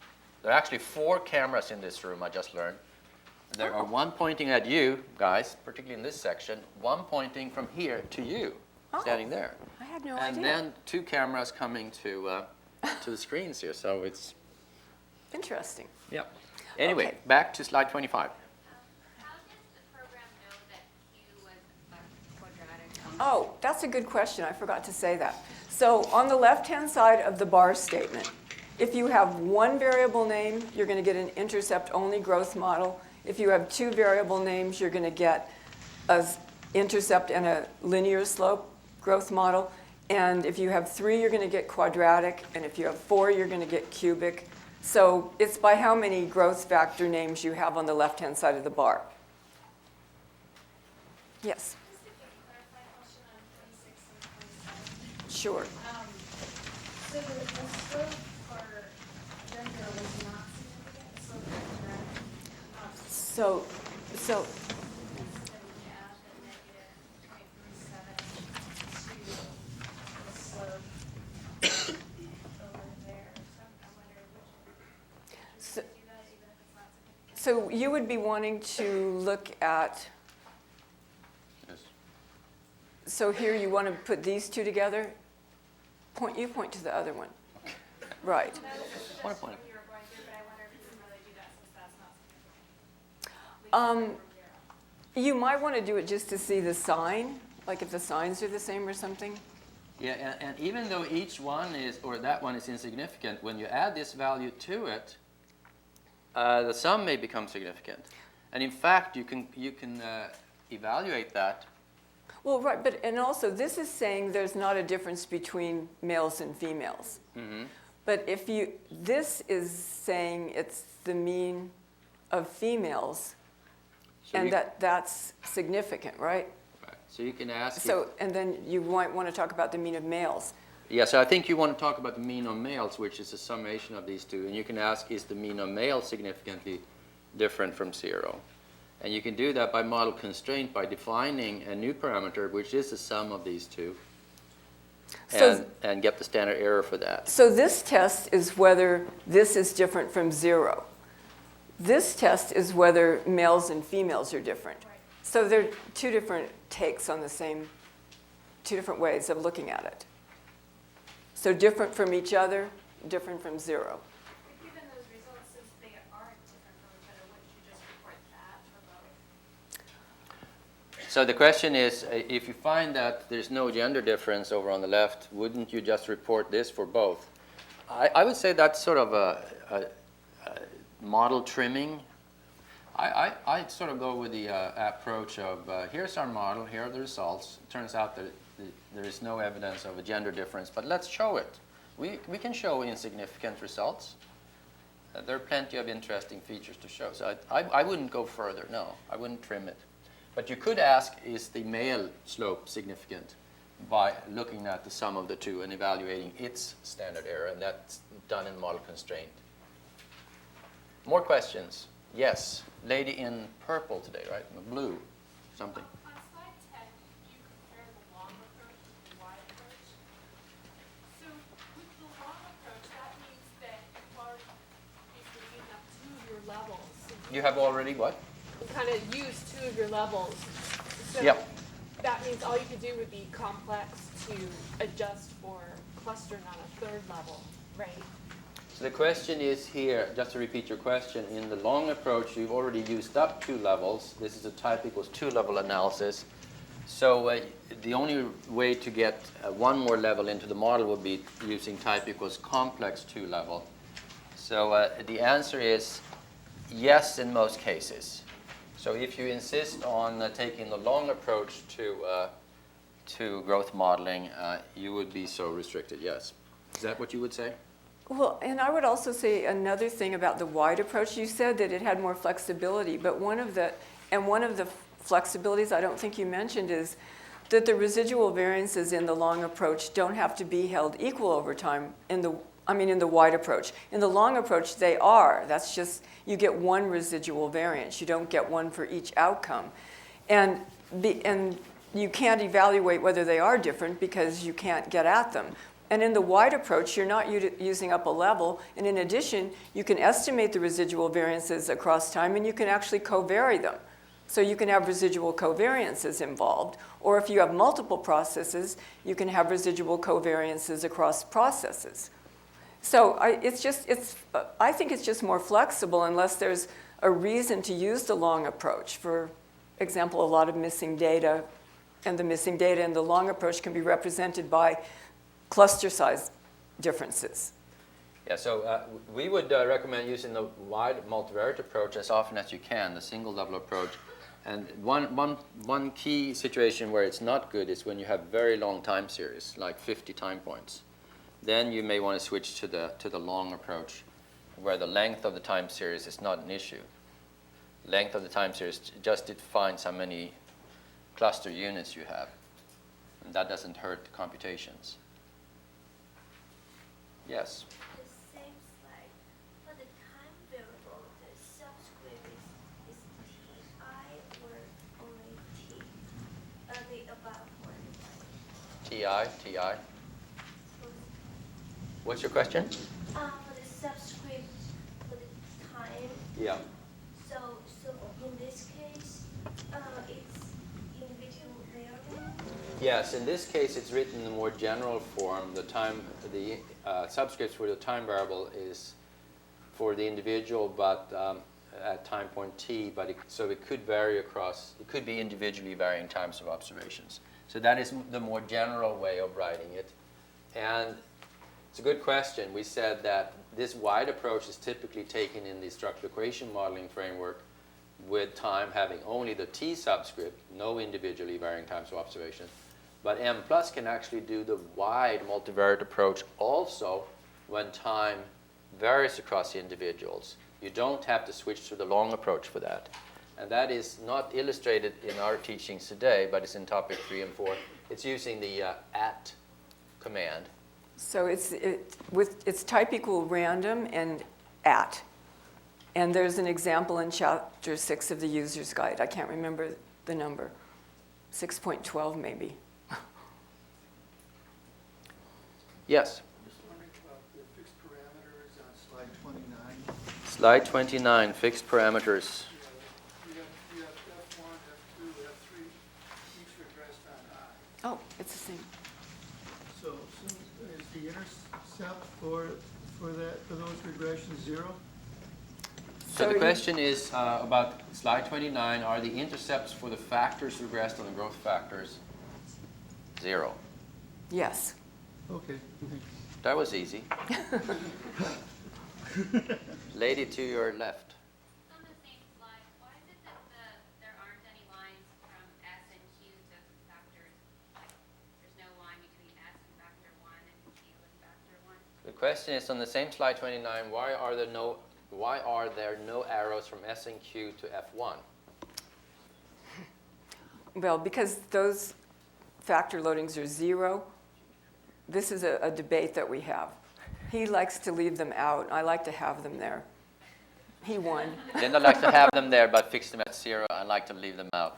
There are actually 4 cameras in this room, I just learned. There are one pointing at you, guys, particularly in this section, one pointing from here to you, standing there. I had no and idea. then 2 cameras coming to the screens here, so it's... Interesting. Yeah. Anyway, Okay. back to slide 25. Oh, that's a good question. I forgot to say that. So on the left-hand side of the bar statement, if you have one variable name, you're going to get an intercept-only growth model. If you have 2 variable names, you're going to get an intercept and a linear slope growth model. And if you have 3, you're going to get quadratic. And if you have 4, you're going to get cubic. So it's by how many growth factor names you have on the left-hand side of the bar. Yes? Sure. So the slope for gender was not significant, the slope for gender. So Instead we add the negative 0.37 to the slope over there. So I wonder which So- do that even if it's not significant. So you would be wanting to look at, Yes. so here you want to put these 2 together? You point to the other one. Right. That was a Point. suggestion we were going through, but I wonder if you can really do that since that's not significant. You might want to do it just to see the sign, like if the signs are the same or something. Yeah, and even though each one is, or that one is insignificant, when you add this value to it, the sum may become significant. And in fact, you can evaluate that. Well, right, but and also this is saying there's not a difference between males and females. Mm-hmm. But if you, this is saying it's the mean of females, So and you- that's significant, right? Right. So you can ask. So, and then you might want to talk about the mean of males. Yeah, so I think you want to talk about the mean of males, which is a summation of these two. And you can ask, is the mean of males significantly different from 0? And you can do that by model constraint by defining a new parameter, which is the sum of these two, So, and get the standard error for that. so this test is whether this is different from 0. This test is whether males and females are different. So there are two different takes on the same, two different ways of looking at it. So different from each other, different from 0. But given those results, since they are different from each other, wouldn't you just report that for both? So the question is, if you find that there's no gender difference over on the left, wouldn't you just report this for both? I would say that's sort of a model trimming. I'd sort of go with the approach of, here's our model, here are the results. It turns out that there is no evidence of a gender difference, but let's show it. We can show insignificant results. There are plenty of interesting features to show. So I wouldn't go further, no. I wouldn't trim it. But you could ask, is the male slope significant by looking at the sum of the two and evaluating its standard error, and that's done in model constraint. More questions? Yes. Lady in purple today, right? Blue, something. On slide 10, you compare the long approach with the wide approach. So with the long approach, that means that you've already basically used up 2 of your levels. You have already what? You kind of used 2 of your levels. So Yep. that means all you could do would be complex to adjust for clustering on a 3rd level, right? So the question is here, just to repeat your question, in the long approach, you've already used up 2 levels. This is a type equals 2 level analysis. So the only way to get one more level into the model would be using type equals complex 2 level. So the answer is yes in most cases. So if you insist on taking the long approach to growth modeling, you would be so restricted, yes. Is that what you would say? Well, and I would also say another thing about the wide approach. You said that it had more flexibility, but one of the flexibilities I don't think you mentioned is that the residual variances in the long approach don't have to be held equal over time in the wide approach. In the long approach, they are. That's just, you get one residual variance. You don't get one for each outcome. And you can't evaluate whether they are different because you can't get at them. And in the wide approach, you're not using up a level. And in addition, you can estimate the residual variances across time, and you can actually covary them. So you can have residual covariances involved. Or if you have multiple processes, you can have residual covariances across processes. So I think it's just more flexible unless there's a reason to use the long approach. For example, a lot of missing data, and the missing data in the long approach can be represented by cluster size differences. Yeah, so we would recommend using the wide multivariate approach as often as you can, the single level approach. And one key situation where it's not good is when you have very long time series, like 50 time points. Then you may want to switch to the long approach, where the length of the time series is not an issue. Length of the time series just defines how many cluster units you have. And that doesn't hurt the computations. Yes? The same slide, for the time variable, the subscript is TI or only T? The above one. TI? What's your question? For the subscript, for the time, Yeah. so in this case, it's individual variable? Yes, in this case, it's written in a more general form. The subscripts for the time variable is for the individual, but at time point t, but so it could vary across, it could be individually varying times of observations. So that is the more general way of writing it. And it's a good question. We said that this wide approach is typically taken in the structural equation modeling framework with time having only the t subscript, no individually varying times of observation. But Mplus can actually do the wide multivariate approach also when time varies across the individuals. You don't have to switch to the long approach for that. And that is not illustrated in our teachings today, but it's in topic 3 and 4. It's using the at command. So it's type equal random and at. And there's an example in chapter 6 of the user's guide. I can't remember the number. 6.12 maybe. Yes? Just wondering about the fixed parameters on slide 29. Slide 29, fixed parameters. You have F1, F2, F3, each regressed on I. Oh, it's the same. So is the intercept for those regressions 0? So the question is about slide 29, are the intercepts for the factors regressed on the growth factors 0? Yes. Okay. That was easy. Lady to your left. On the same slide, why is it that there aren't any lines from S and Q to factors? Like, there's no line between S and factor 1 and Q and factor 1? The question is on the same slide 29, why are there no arrows from S and Q to F1? Well, because those factor loadings are 0, this is a debate that we have. He likes to leave them out. I like to have them there. He won. Linda likes to have them there, but fix them at 0. I like to leave them out.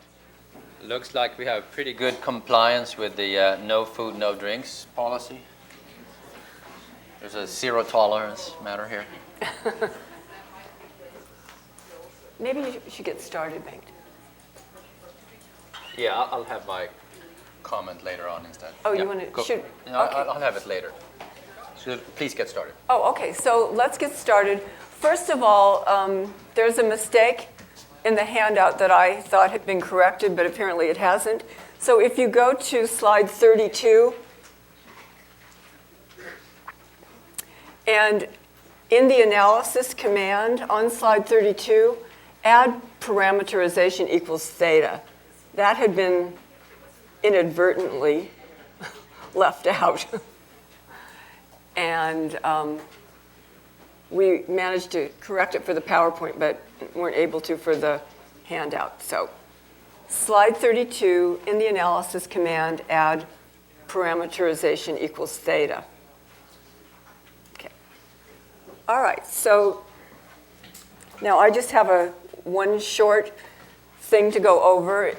Looks like we have pretty good compliance with the no food, no drinks policy. There's a 0 tolerance matter here. Maybe you should get started, Bengt. Yeah, I'll have my comment later on instead. Oh, you Yeah, want to go. shoot? No, Okay. I'll have it later. So please get started. Oh, okay. So let's get started. First of all, there's a mistake in the handout that I thought had been corrected, but apparently it hasn't. So if you go to slide 32, and in the analysis command on slide 32, add parameterization equals theta. That had been inadvertently left out. And we managed to correct it for the PowerPoint, but weren't able to for the handout. So slide 32, in the analysis command, add parameterization equals theta. Okay. All right, so now I just have one short thing to go over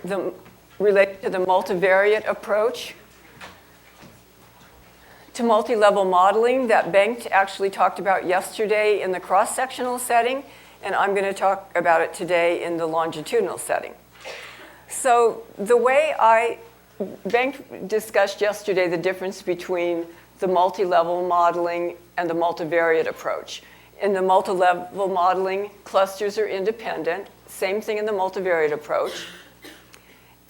related to the multivariate approach to multi-level modeling that Bengt actually talked about yesterday in the cross-sectional setting, and I'm going to talk about it today in the longitudinal setting. So the way Bengt discussed yesterday the difference between the multi-level modeling and the multivariate approach. In the multi-level modeling, clusters are independent. Same thing in the multivariate approach.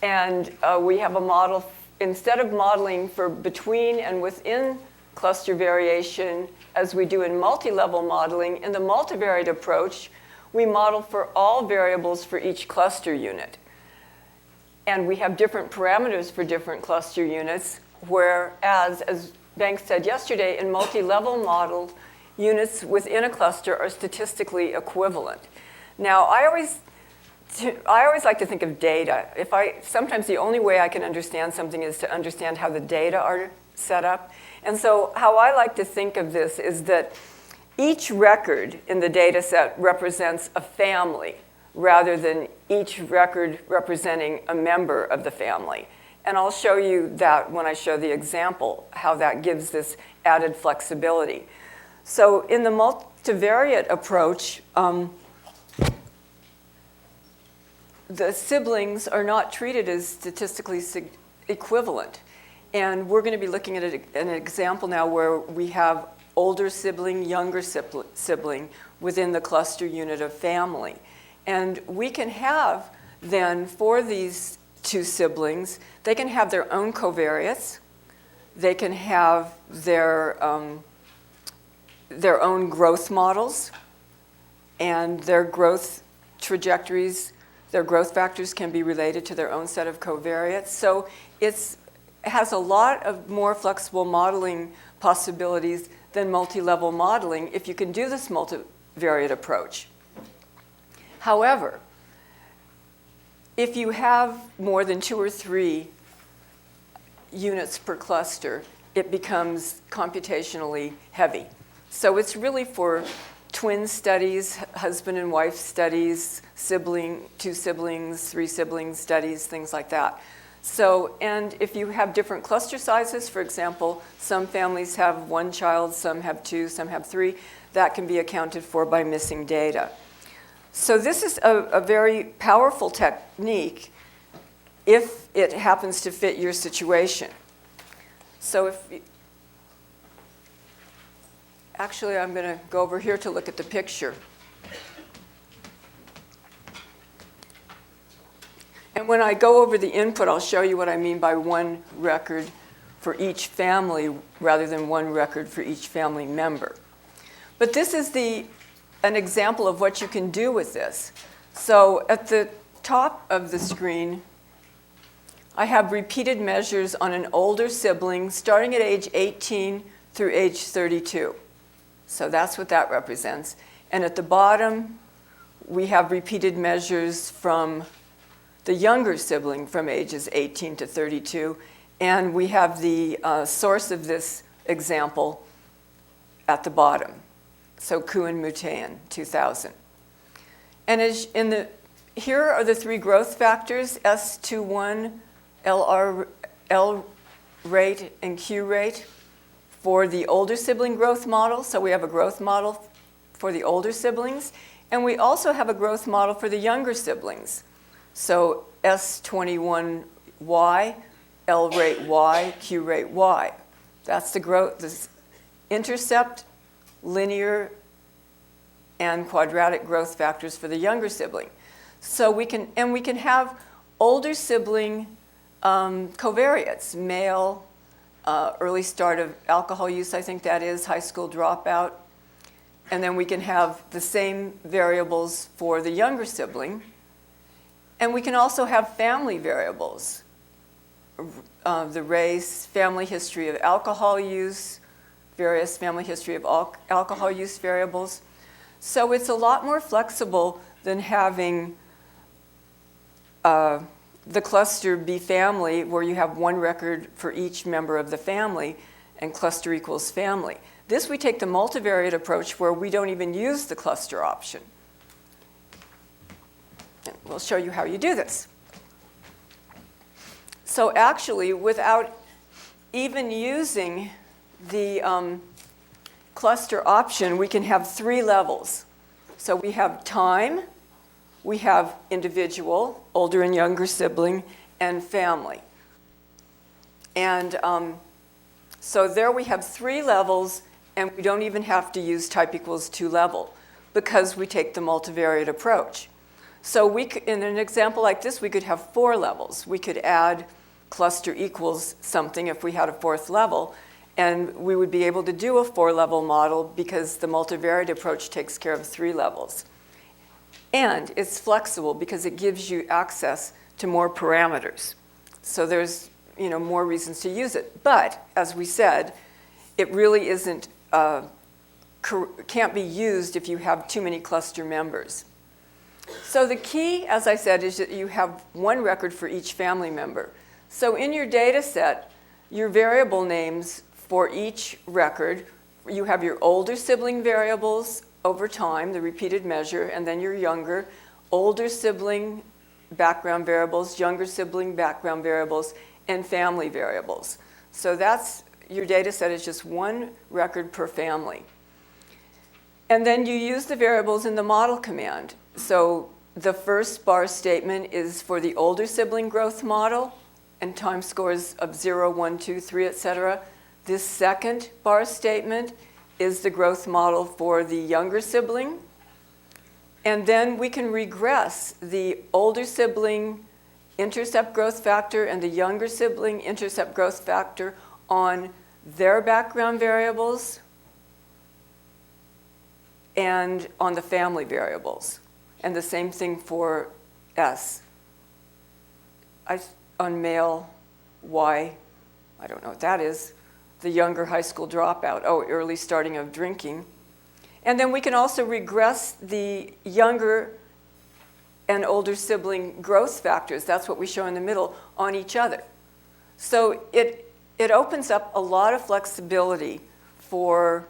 And we have a model, instead of modeling for between and within cluster variation, as we do in multi-level modeling, in the multivariate approach, we model for all variables for each cluster unit. And we have different parameters for different cluster units, whereas, as Bengt said yesterday, in multi-level modeled, units within a cluster are statistically equivalent. Now, I always like to think of data. Sometimes the only way I can understand something is to understand how the data are set up. And so how I like to think of this is that each record in the data set represents a family rather than each record representing a member of the family. And I'll show you that when I show the example, how that gives this added flexibility. So in the multivariate approach, the siblings are not treated as statistically equivalent. And we're going to be looking at an example now where we have older sibling, younger sibling within the cluster unit of family. And we can have then, for these two siblings, they can have their own covariates. They can have their own growth models, and their growth trajectories, their growth factors can be related to their own set of covariates. So it has a lot of more flexible modeling possibilities than multi-level modeling if you can do this multivariate approach. However, if you have more than 2 or 3 units per cluster, it becomes computationally heavy. So it's really for twin studies, husband and wife studies, 2 siblings, 3 siblings studies, things like that. So, and if you have different cluster sizes, for example, some families have 1 child, some have 2, some have 3, that can be accounted for by missing data. So this is a very powerful technique if it happens to fit your situation. So actually, I'm going to go over here to look at the picture. And when I go over the input, I'll show you what I mean by 1 record for each family rather than 1 record for each family member. But this is an example of what you can do with this. So at the top of the screen, I have repeated measures on an older sibling starting at age 18 through age 32. So that's what that represents. And at the bottom, we have repeated measures from the younger sibling from ages 18 to 32. And we have the source of this example at the bottom. So Kuhn Mutayan, 2000. And here are the 3 growth factors, S21, L rate, and Q rate for the older sibling growth model. So we have a growth model for the older siblings. And we also have a growth model for the younger siblings. So S21Y, L rate Y, Q rate Y. That's the growth, this intercept, linear, and quadratic growth factors for the younger sibling. So we can have older sibling covariates, male, early start of alcohol use, I think that is, high school dropout. And then we can have the same variables for the younger sibling. And we can also have family variables, the race, family history of alcohol use, various family history of alcohol use variables. So it's a lot more flexible than having the cluster be family, where you have 1 record for each member of the family, and cluster equals family. This, we take the multivariate approach where we don't even use the cluster option. And we'll show you how you do this. So actually, without even using the cluster option, we can have 3 levels. So we have time, we have individual, older and younger sibling, and family. And so there we have 3 levels, and we don't even have to use type equals 2 level because we take the multivariate approach. So in an example like this, we could have 4 levels. We could add cluster equals something if we had a 4th level, and we would be able to do a 4-level model because the multivariate approach takes care of 3 levels. And it's flexible because it gives you access to more parameters. So there's more reasons to use it. But as we said, it really can't be used if you have too many cluster members. So the key, as I said, is that you have 1 record for each family member. So in your data set, your variable names for each record, you have your older sibling variables over time, the repeated measure, and then your younger, older sibling background variables, younger sibling background variables, and family variables. So that's, your data set is just 1 record per family. And then you use the variables in the model command. So the first bar statement is for the older sibling growth model and time scores of 0, 1, 2, 3, et cetera. This second bar statement is the growth model for the younger sibling. And then we can regress the older sibling intercept growth factor and the younger sibling intercept growth factor on their background variables and on the family variables. And the same thing for S. On male Y, I don't know what that is, the younger high school dropout, early starting of drinking. And then we can also regress the younger and older sibling growth factors, that's what we show in the middle, on each other. So it opens up a lot of flexibility for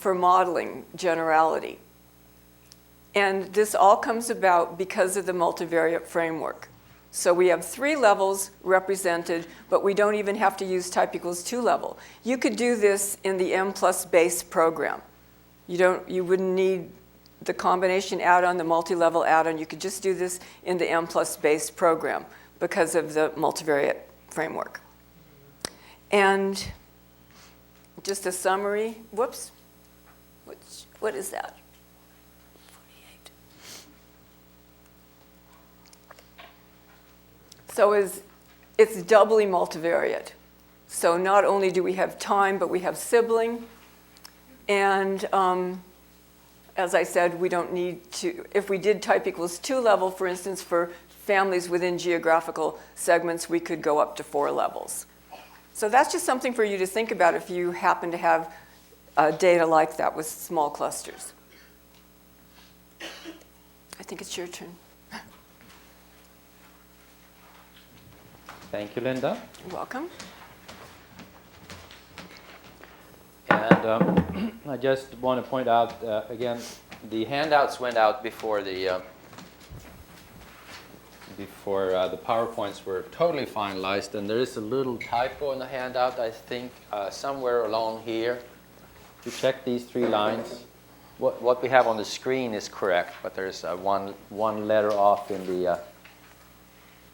modeling generality. And this all comes about because of the multivariate framework. So we have 3 levels represented, but we don't even have to use type equals 2 level. You could do this in the Mplus base program. You wouldn't need the combination add-on, the multi-level add-on. You could just do this in the Mplus base program because of the multivariate framework. And just a summary, whoops, what is that? 48. So it's doubly multivariate. So not only do we have time, but we have sibling. And as I said, we don't need to, if we did type equals 2 level, for instance, for families within geographical segments, we could go up to 4 levels. So that's just something for you to think about if you happen to have data like that with small clusters. I think it's your turn. Thank you, Linda. You're welcome. And I just want to point out, again, the handouts went out before the PowerPoints were totally finalized, and there is a little typo in the handout, I think, somewhere along here. If you check these 3 lines, what we have on the screen is correct, but there's one letter off in the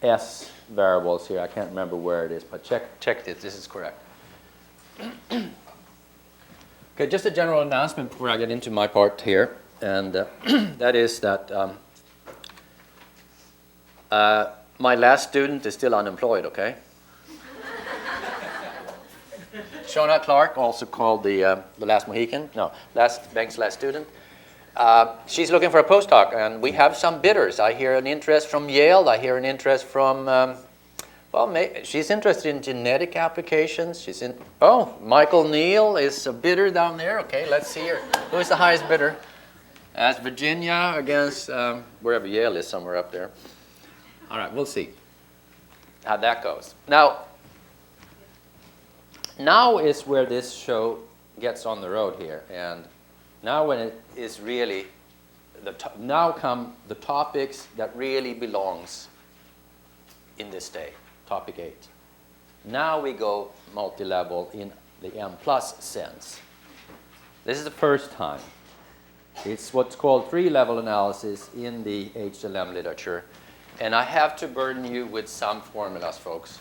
S variables here. I can't remember where it is, but check this. This is correct. Okay, just a general announcement before I get into my part here, and that is that my last student is still unemployed, okay? Shona Clark, also called the last Mohican, no, Benk's last student. She's looking for a postdoc, and we have some bidders. I hear an interest from Yale. I hear an interest from, she's interested in genetic applications. Michael Neal is a bidder down there. Okay, let's see here. Who is the highest bidder? That's Virginia against wherever Yale is, somewhere up there. All right, we'll see how that goes. Now is where this show gets on the road here, and now when it is really, now come the topics that really belongs in this day, topic 8. Now we go multi-level in the Mplus sense. This is the first time. It's what's called 3-level analysis in the HLM literature. And I have to burden you with some formulas, folks.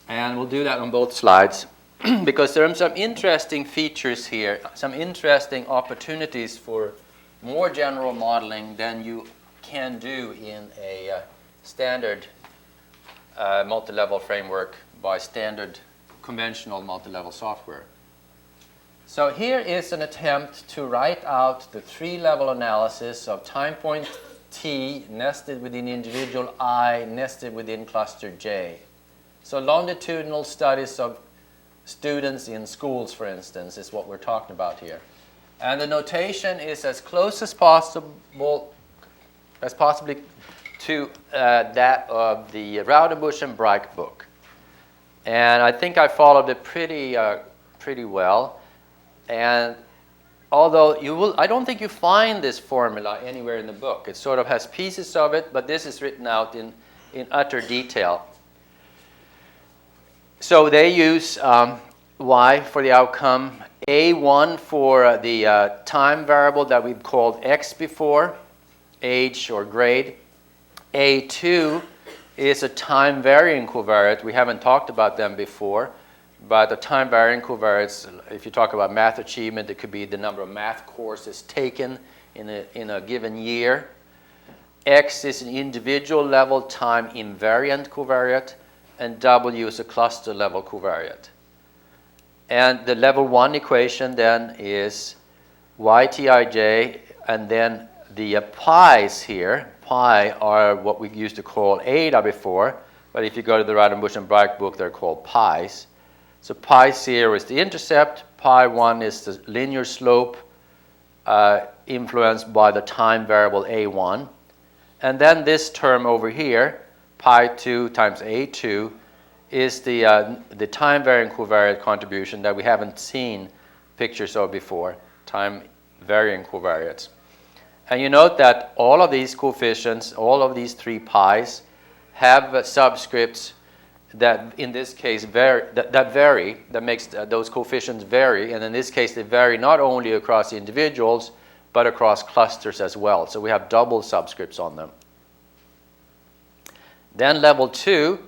And we'll do that on both slides because there are some interesting features here, some interesting opportunities for more general modeling than you can do in a standard multi-level framework by standard conventional multi-level software. So here is an attempt to write out the 3-level analysis of time point T nested within individual I nested within cluster J. So longitudinal studies of students in schools, for instance, is what we're talking about here. And the notation is as close as possibly to that of the Raudenbusch and Breich book. And I think I followed it pretty well. And although I don't think you find this formula anywhere in the book. It sort of has pieces of it, but this is written out in utter detail. So they use Y for the outcome, A1 for the time variable that we've called X before, age or grade. A2 is a time varying covariate. We haven't talked about them before. But the time-varying covariates, if you talk about math achievement, it could be the number of math courses taken in a given year. X is an individual level time invariant covariate, and W is a cluster level covariate. And the level 1 equation then is YTIJ, and then the pi's here. Pi are what we used to call eta before, but if you go to the Bush and Bright book, they're called pi's. So pi 0 is the intercept, pi 1 is the linear slope influenced by the time variable A1. And then this term over here, pi 2 times A2, is the time-varying covariate contribution that we haven't seen pictures of before, time-varying covariates. And you note that all of these coefficients, all of these 3 pi's, have subscripts that in this case vary, that makes those coefficients vary. And in this case, they vary not only across individuals, but across clusters as well. So we have double subscripts on them. Then level 2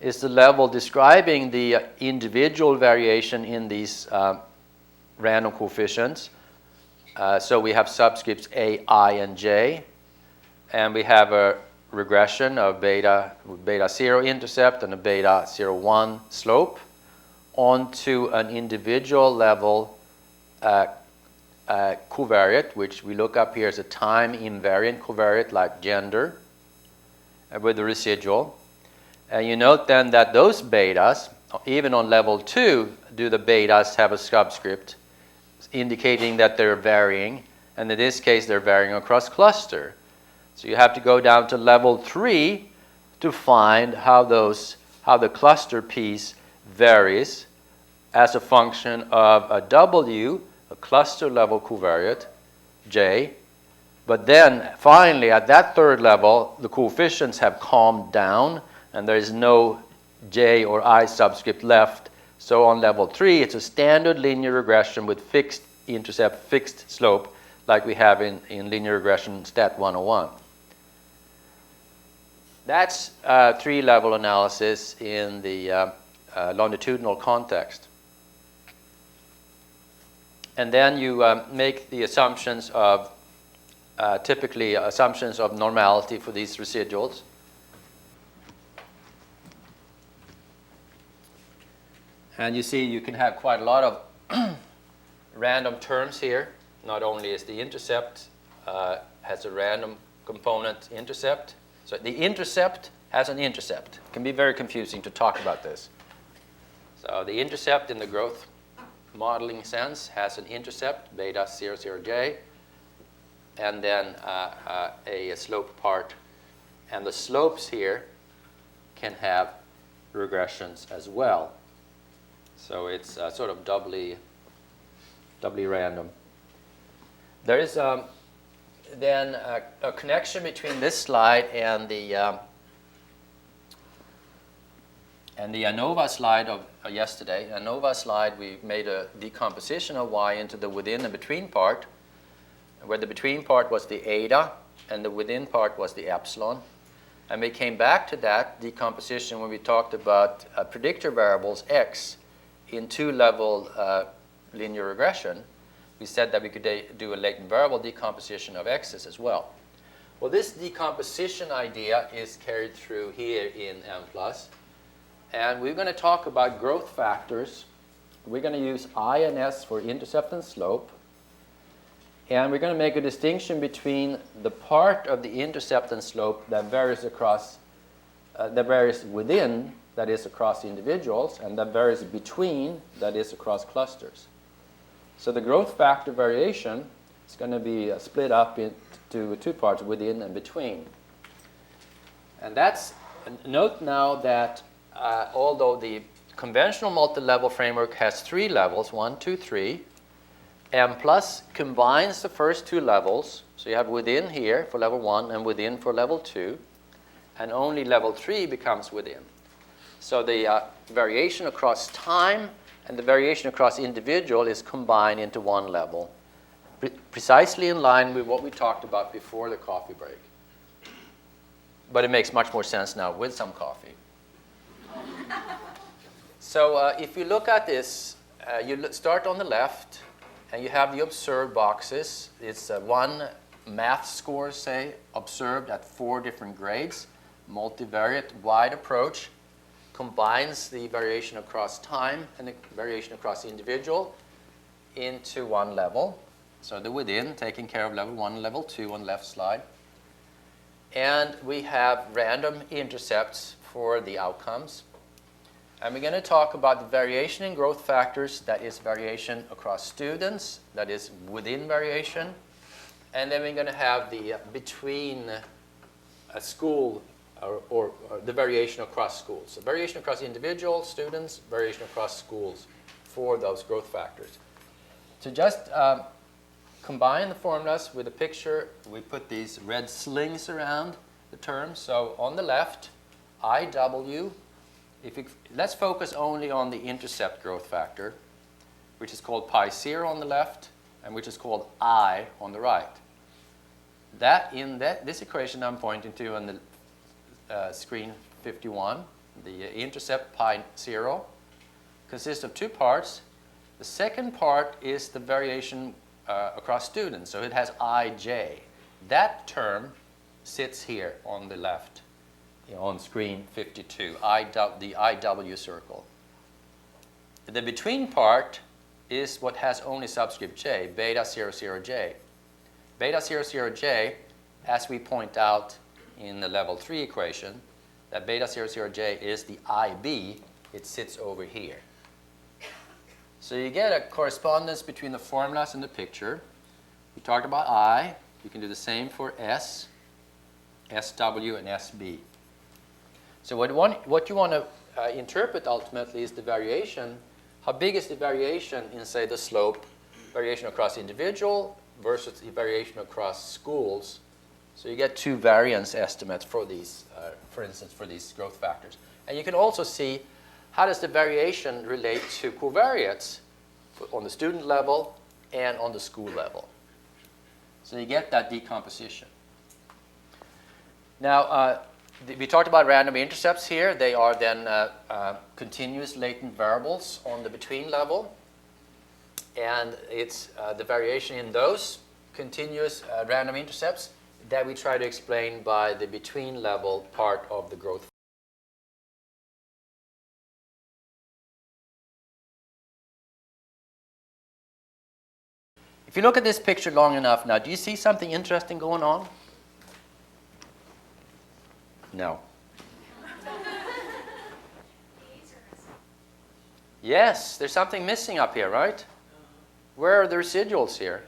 is the level describing the individual variation in these random coefficients. So we have subscripts A, I, and J. And we have a regression of beta 0 intercept and a beta 0, 1 slope onto an individual level covariate, which we look up here as a time invariant covariate like gender with the residual. And you note then that those betas, even on level 2, do the betas have a subscript indicating that they're varying, and in this case they're varying across cluster. So you have to go down to level 3 to find how the cluster piece varies as a function of a W, a cluster level covariate, J. But then finally at that third level, the coefficients have calmed down and there is no J or I subscript left. So on level 3, it's a standard linear regression with fixed intercept, fixed slope, like we have in linear regression Stat 101. That's 3-level analysis in the longitudinal context. And then you make the assumptions of, typically assumptions of normality for these residuals. And you see you can have quite a lot of random terms here. Not only is the intercept has a random component intercept. So the intercept has an intercept. It can be very confusing to talk about this. So the intercept in the growth modeling sense has an intercept, beta 0, 0j, and then a slope part. And the slopes here can have regressions as well. So it's sort of doubly random. There is then a connection between this slide and the ANOVA slide of yesterday. ANOVA slide, we made a decomposition of Y into the within and between part, where the between part was the eta and the within part was the epsilon. And we came back to that decomposition when we talked about predictor variables X in 2-level linear regression. We said that we could do a latent variable decomposition of X's as well. Well, this decomposition idea is carried through here in Mplus. And we're going to talk about growth factors. We're going to use I and S for intercept and slope. And we're going to make a distinction between the part of the intercept and slope that varies across, that varies within, that is across individuals, and that varies between, that is across clusters. So the growth factor variation is going to be split up into 2 parts, within and between. And that's, note now that although the conventional multi-level framework has 3 levels, 1, 2, 3, Mplus combines the first 2 levels. So you have within here for level 1 and within for level 2, and only level 3 becomes within. So the variation across time and the variation across individual is combined into 1 level, precisely in line with what we talked about before the coffee break. But it makes much more sense now with some coffee. So if you look at this, start on the left, and you have the observed boxes. It's one math score, say, observed at 4 different grades. Multivariate wide approach combines the variation across time and the variation across the individual into one level. So the within, taking care of level 1 and level 2 on the left slide. And we have random intercepts for the outcomes. And we're going to talk about the variation in growth factors, that is variation across students, that is within variation. And then we're going to have the between a school or the variation across schools. So variation across individual students, variation across schools for those growth factors. To just combine the formulas with a picture, we put these red slings around the terms. So on the left, IW, let's focus only on the intercept growth factor, which is called pi 0 on the left, and which is called I on the right. This equation I'm pointing to on the screen 51, the intercept pi 0, consists of 2 parts. The second part is the variation across students, so it has IJ. That term sits here on the left, on screen 52, the IW circle. The between part is what has only subscript j, beta 00j. Beta 00j, as we point out in the level 3 equation, that beta 00j is the IB, it sits over here. So you get a correspondence between the formulas and the picture. We talked about I. You can do the same for S, SW, and SB. So what you want to interpret ultimately is the variation. How big is the variation in, say, the slope, variation across individual versus the variation across schools? So you get 2 variance estimates for these, for instance, for these growth factors. And you can also see how does the variation relate to covariates on the student level and on the school level. So you get that decomposition. Now, we talked about random intercepts here. They are then continuous latent variables on the between level. And it's the variation in those continuous random intercepts that we try to explain by the between level part of the growth. If you look at this picture long enough now, do you see something interesting going on? No. Yes, there's something missing up here, right? Where are the residuals here?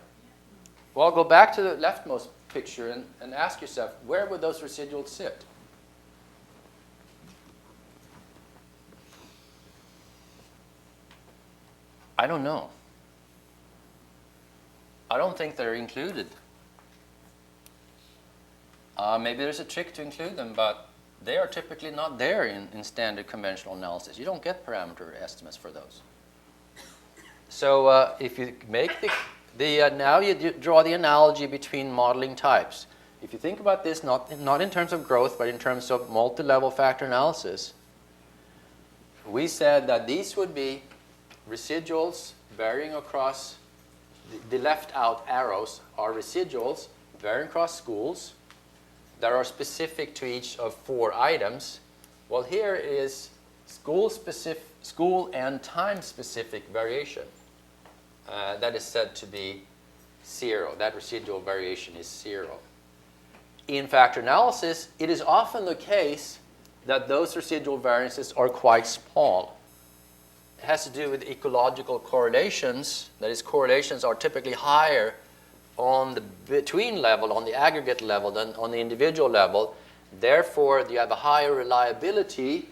Well, go back to the leftmost picture and ask yourself, where would those residuals sit? I don't know. I don't think they're included. Maybe there's a trick to include them, but they are typically not there in standard conventional analysis. You don't get parameter estimates for those. So if you make now you draw the analogy between modeling types. If you think about this not in terms of growth, but in terms of multi-level factor analysis, we said that these would be residuals varying across the left out arrows are residuals varying across schools that are specific to each of 4 items. Well, here is school and time-specific variation. That is said to be 0. That residual variation is 0. In factor analysis, it is often the case that those residual variances are quite small. It has to do with ecological correlations. That is, correlations are typically higher on the between level, on the aggregate level, than on the individual level. Therefore, you have a higher reliability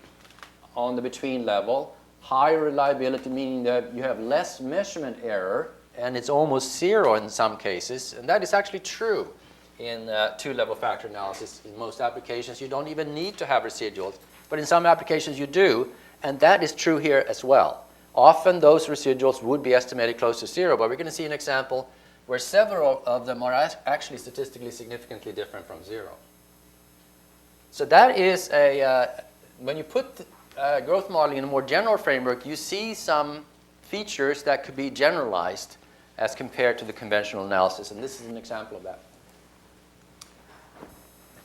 on the between level. Higher reliability meaning that you have less measurement error, and it's almost 0 in some cases. And that is actually true in 2-level factor analysis. In most applications, you don't even need to have residuals. But in some applications, you do. And that is true here as well. Often those residuals would be estimated close to 0, but we're going to see an example where several of them are actually statistically significantly different from 0. So that is when you put growth modeling in a more general framework, you see some features that could be generalized as compared to the conventional analysis, and this is an example of that.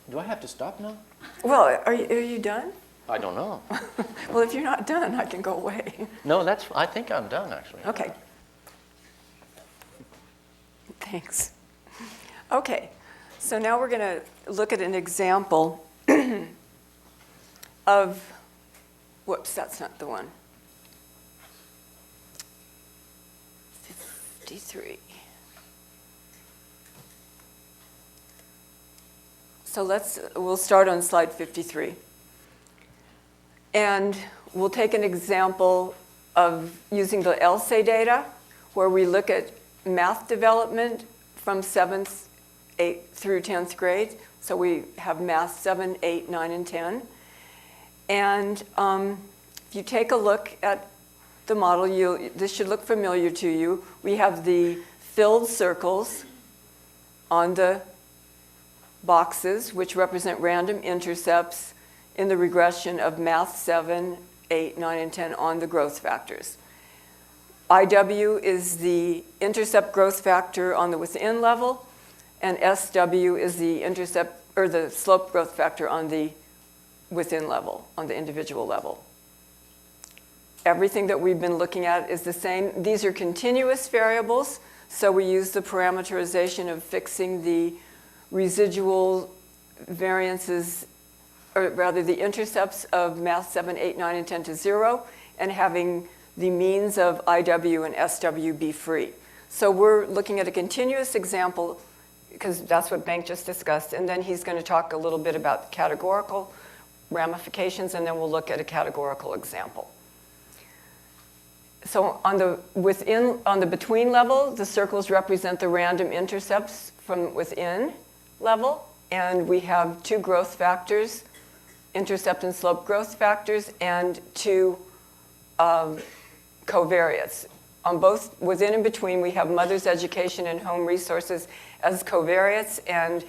Do I have to stop now? Well, are you done? I don't know. Well, if you're not done, I can go away. No, I think I'm done, actually. Okay. Thanks. Okay, so now we're going to look at an example of, whoops, that's not the one. 53. So we'll start on slide 53. And we'll take an example of using the LSAE data, where we look at math development from 7th, 8th through 10th grade. So we have math 7, 8, 9, and 10. And if you take a look at the model, this should look familiar to you. We have the filled circles on the boxes, which represent random intercepts in the regression of math 7, 8, 9, and 10 on the growth factors. IW is the intercept growth factor on the within level, and SW is the intercept or the slope growth factor on the within level, on the individual level. Everything that we've been looking at is the same. These are continuous variables, so we use the parameterization of fixing the residual variances, or rather the intercepts of math 7, 8, 9, and 10 to 0, and having the means of IW and SW be free. So we're looking at a continuous example, because that's what Bengt just discussed, and then he's going to talk a little bit about categorical ramifications, and then we'll look at a categorical example. So on the between level, the circles represent the random intercepts from within level, and we have two growth factors, intercept and slope growth factors, and two covariates. On both within and between, we have mother's education and home resources as covariates, and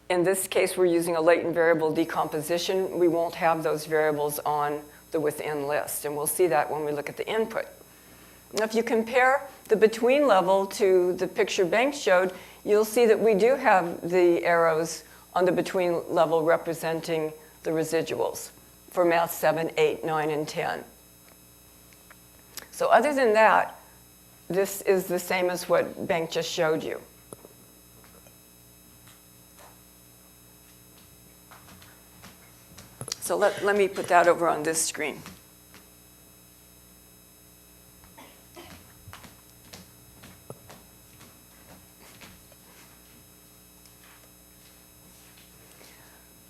in this case, we're using a latent variable decomposition. We won't have those variables on the within list, and we'll see that when we look at the input. Now, if you compare the between level to the picture Bengt showed, you'll see that we do have the arrows on the between level representing the residuals for math 7, 8, 9, and 10. So other than that, this is the same as what Bengt just showed you. So let me put that over on this screen.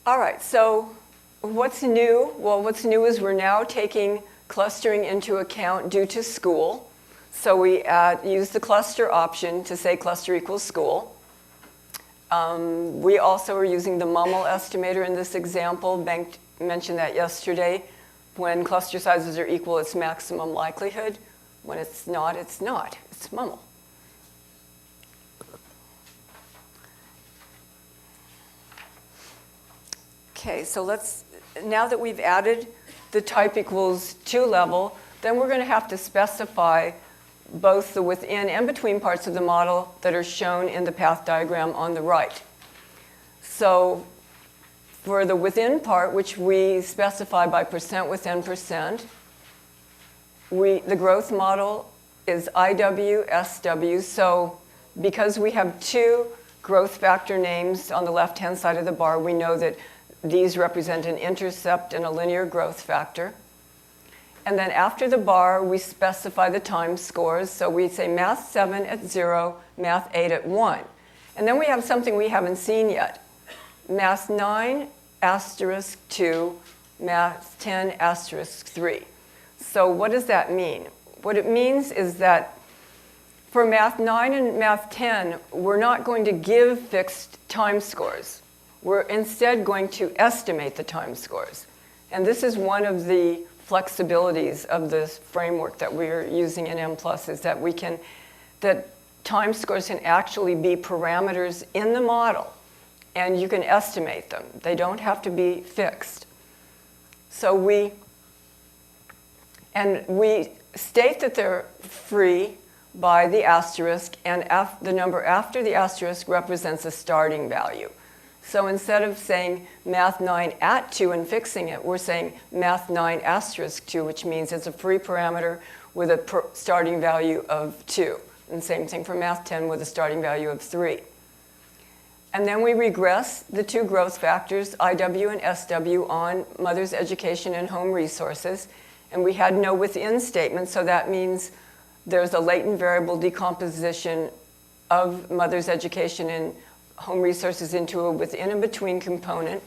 All right, so what's new? Well, what's new is we're now taking clustering into account due to school. So we use the cluster option to say cluster equals school. We also are using the Mummel estimator in this example. Bengt mentioned that yesterday. When cluster sizes are equal, it's maximum likelihood. When it's not, it's not. It's Mummel. Okay, so now that we've added the type equals 2 level, then we're going to have to specify both the within and between parts of the model that are shown in the path diagram on the right. So for the within part, which we specify by percent within percent, the growth model is IW, SW. So because we have two growth factor names on the left-hand side of the bar, we know that these represent an intercept and a linear growth factor. And then after the bar, we specify the time scores. So we say math 7 at 0, math 8 at 1. And then we have something we haven't seen yet. Math 9 asterisk 2, math 10 asterisk 3. So what does that mean? What it means is that for math 9 and math 10, we're not going to give fixed time scores. We're instead going to estimate the time scores. And this is one of the flexibilities of this framework that we're using in Mplus, is that that time scores can actually be parameters in the model, and you can estimate them. They don't have to be fixed. So we And we state that they're free by the asterisk, and the number after the asterisk represents a starting value. So instead of saying math 9 at 2 and fixing it, we're saying math 9 asterisk 2, which means it's a free parameter with a starting value of 2. And same thing for math 10 with a starting value of 3. And then we regress the two growth factors, IW and SW, on mother's education and home resources. And we had no within statement, so that means there's a latent variable decomposition of mother's education and home resources into a within and between component.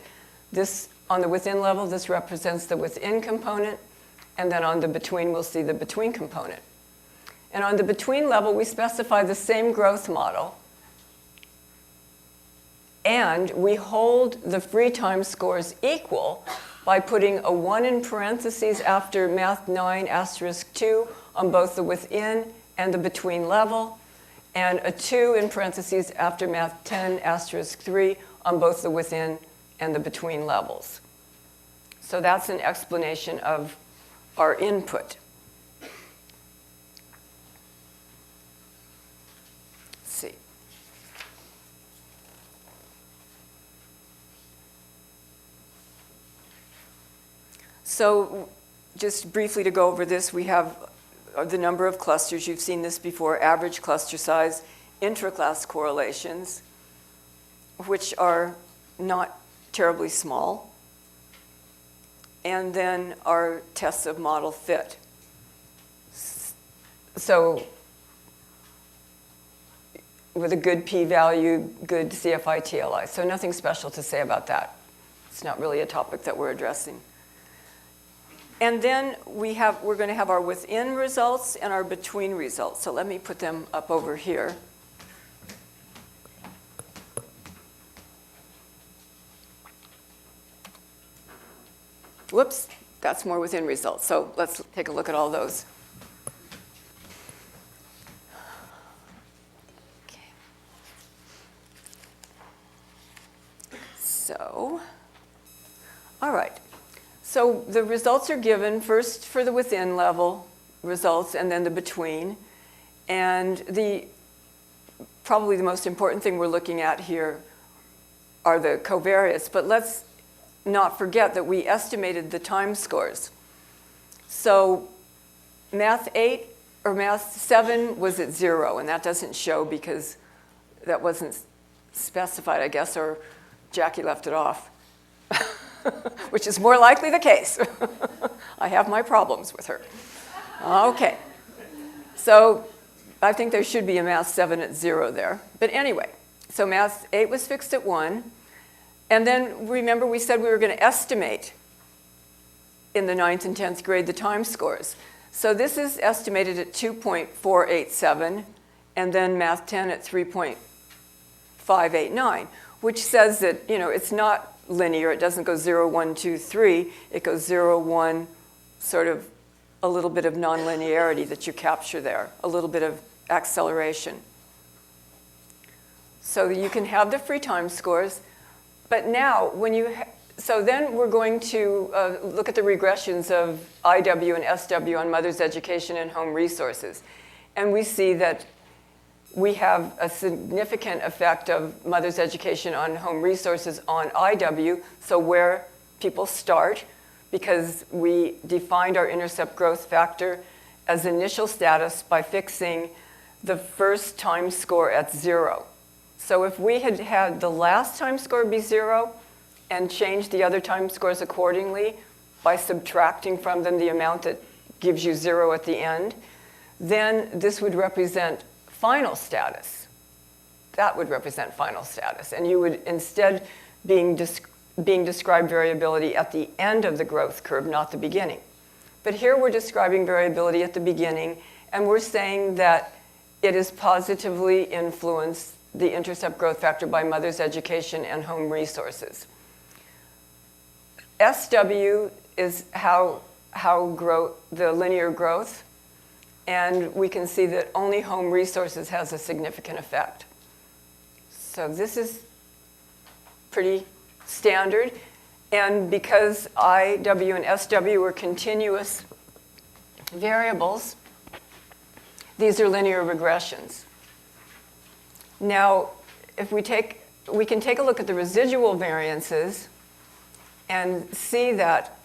This, on the within level, this represents the within component, and then on the between, we'll see the between component. And on the between level, we specify the same growth model, and we hold the free time scores equal by putting a 1 in parentheses after math 9 asterisk 2 on both the within and the between level, and a 2 in parentheses after math 10 asterisk 3 on both the within and the between levels. So that's an explanation of our input. Let's see. So just briefly to go over this, we have the number of clusters. You've seen this before, average cluster size, intra-class correlations, which are not terribly small, and then our tests of model fit. So with a good p-value, good CFI TLI. So nothing special to say about that. It's not really a topic that we're addressing. And then we're going to have our within results and our between results. So let me put them up over here. Whoops, that's more within results. So let's take a look at all those. Okay. So, all right. So the results are given first for the within level results and then the between. And probably the most important thing we're looking at here are the covariates. But let's not forget that we estimated the time scores. So math 8 or math 7 was at 0, and that doesn't show because that wasn't specified, I guess, or Jackie left it off. Which is more likely the case. I have my problems with her. Okay. So I think there should be a math 7 at 0 there. But anyway, so math 8 was fixed at 1. And then remember we said we were going to estimate in the 9th and 10th grade the time scores. So this is estimated at 2.487, and then math 10 at 3.589, which says that, it's not linear. It doesn't go 0, 1, 2, 3. It goes 0, 1, sort of a little bit of nonlinearity that you capture there, a little bit of acceleration. So you can have the free time scores, but now so then we're going to look at the regressions of IW and SW on mother's education and home resources. And we see that we have a significant effect of mother's education on home resources on IW, so where people start, because we defined our intercept growth factor as initial status by fixing the first time score at 0. So if we had had the last time score be 0 and changed the other time scores accordingly by subtracting from them the amount that gives you 0 at the end, then this would represent final status. That would represent final status. And you would instead being described variability at the end of the growth curve, not the beginning. But here we're describing variability at the beginning, and we're saying that it is positively influenced the intercept growth factor by mother's education and home resources. SW is how the linear growth, and we can see that only home resources has a significant effect. So this is pretty standard. And because IW and SW were continuous variables. These are linear regressions. Now, if we can take a look at the residual variances and see that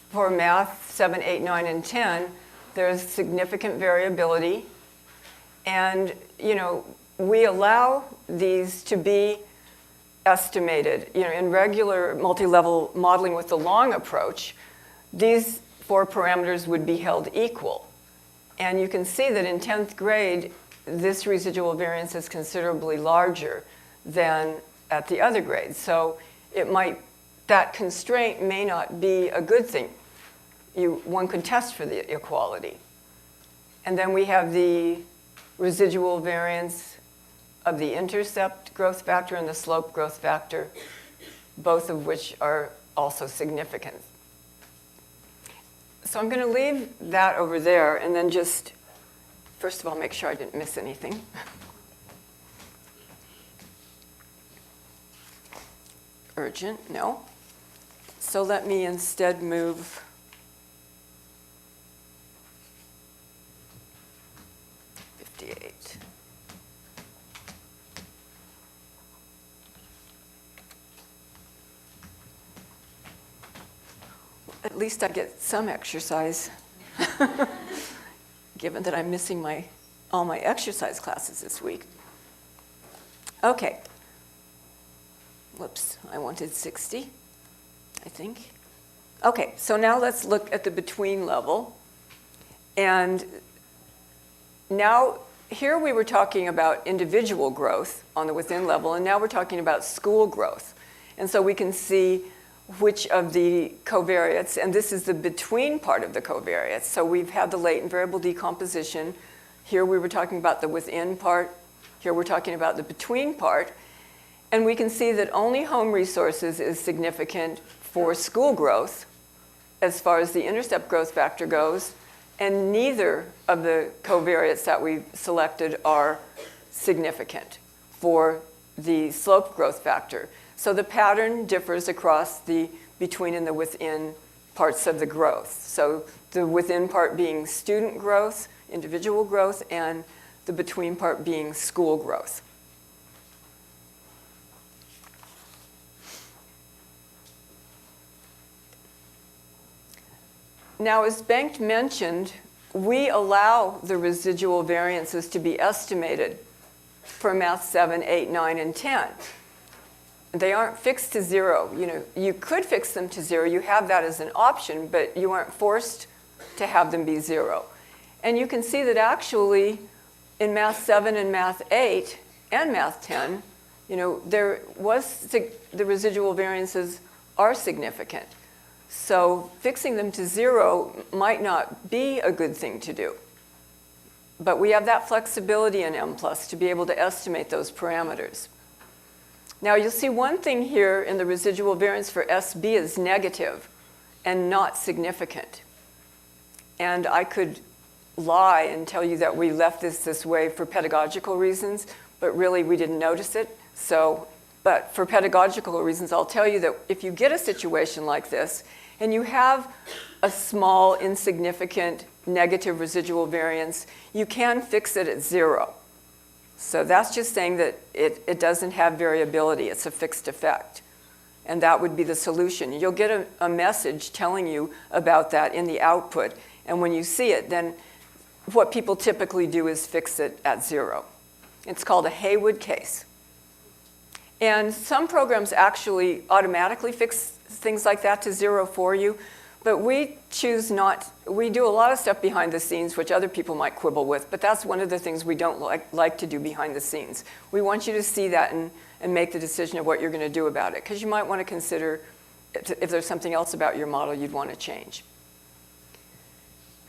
for math 7, 8, 9, and 10, there's significant variability. And, we allow these to be estimated. In regular multi-level modeling with the long approach, these 4 parameters would be held equal. And you can see that in 10th grade, this residual variance is considerably larger than at the other grades. So that constraint may not be a good thing. One could test for the equality. And then we have the residual variance of the intercept growth factor and the slope growth factor, both of which are also significant. So I'm going to leave that over there and then just, first of all, make sure I didn't miss anything. Urgent, no. So let me instead move at least I get some exercise, given that I'm missing all my exercise classes this week. Okay. Whoops, I wanted 60, I think. Okay, so now let's look at the between level. And now, here we were talking about individual growth on the within level, and now we're talking about school growth. And so we can see which of the covariates, and this is the between part of the covariates. So we've had the latent variable decomposition. Here we were talking about the within part. Here we're talking about the between part. And we can see that only home resources is significant for school growth as far as the intercept growth factor goes, and neither of the covariates that we've selected are significant for the slope growth factor. So the pattern differs across the between and the within parts of the growth. So the within part being student growth, individual growth, and the between part being school growth. Now, as Bengt mentioned, we allow the residual variances to be estimated for Math 7, 8, 9, and 10. They aren't fixed to 0. You could fix them to 0. You have that as an option, but you aren't forced to have them be 0. And you can see that actually in Math 7 and Math 8 and Math 10, the residual variances are significant. So fixing them to 0 might not be a good thing to do. But we have that flexibility in Mplus to be able to estimate those parameters. Now, you'll see one thing here in the residual variance for SB is negative and not significant. And I could lie and tell you that we left this way for pedagogical reasons, but really we didn't notice it. But for pedagogical reasons, I'll tell you that if you get a situation like this and you have a small, insignificant negative residual variance, you can fix it at 0. So that's just saying that it doesn't have variability. It's a fixed effect. And that would be the solution. You'll get a message telling you about that in the output. And when you see it, then what people typically do is fix it at 0. It's called a Haywood case. And some programs actually automatically fix things like that to 0 for you. But we choose not. We do a lot of stuff behind the scenes, which other people might quibble with, but that's one of the things we don't like to do behind the scenes. We want you to see that and make the decision of what you're going to do about it, because you might want to consider if there's something else about your model you'd want to change.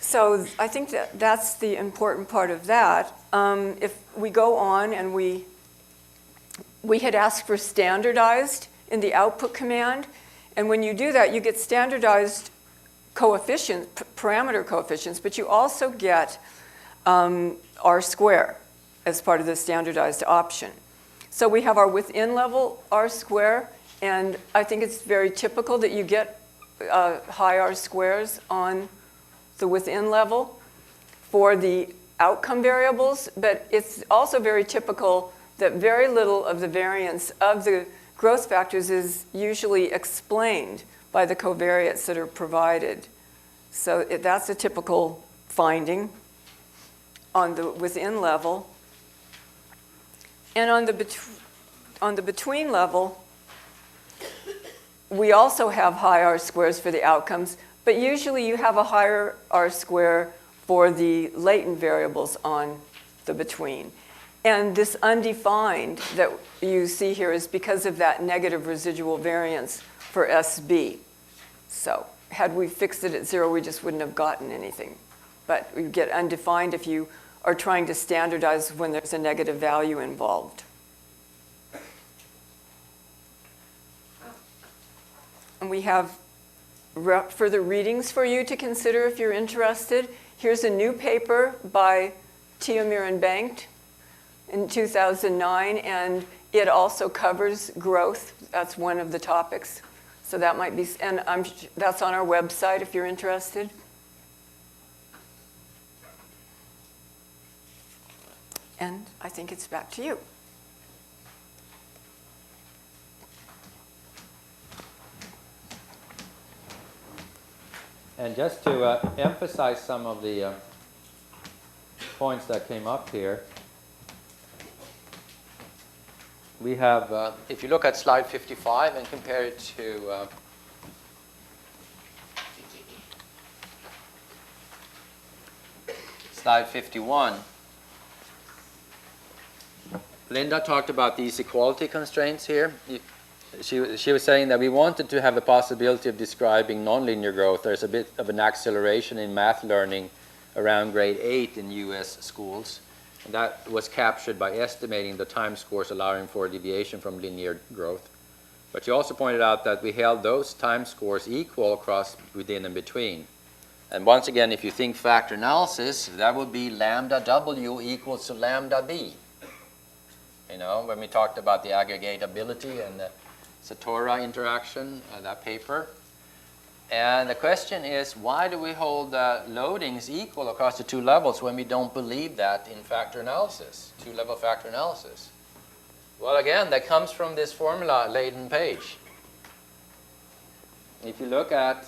So I think that's the important part of that. If we go on and we had asked for standardized in the output command, and when you do that, you get standardized coefficients, parameter coefficients, but you also get R square as part of the standardized option. So we have our within level R square, and I think it's very typical that you get high R squares on the within level for the outcome variables, but it's also very typical that very little of the variance of the growth factors is usually explained by the covariates that are provided. So that's a typical finding on the within level. And on the between level, we also have high R-squares for the outcomes, but usually you have a higher R-square for the latent variables on the between. And this undefined that you see here is because of that negative residual variance for SB. So had we fixed it at 0, we just wouldn't have gotten anything. But we get undefined if you are trying to standardize when there's a negative value involved. And we have further readings for you to consider if you're interested. Here's a new paper by Tiomir and Bankt in 2009, and it also covers growth. That's one of the topics. So that might be, and that's on our website if you're interested. And I think it's back to you. And just to emphasize some of the points that came up here, we have, if you look at slide 55 and compare it to slide 51, Linda talked about these equality constraints here. She was saying that we wanted to have a possibility of describing nonlinear growth. There's a bit of an acceleration in math learning around grade 8 in US schools. And that was captured by estimating the time scores allowing for deviation from linear growth. But she also pointed out that we held those time scores equal across within and between. And once again, if you think factor analysis, that would be lambda W equals to lambda B. You know, when we talked about the aggregatability and the Satora interaction, that paper. And the question is, why do we hold loadings equal across the two levels when we don't believe that in factor analysis, two-level factor analysis? Well, again, that comes from this formula, Latent page. If you look at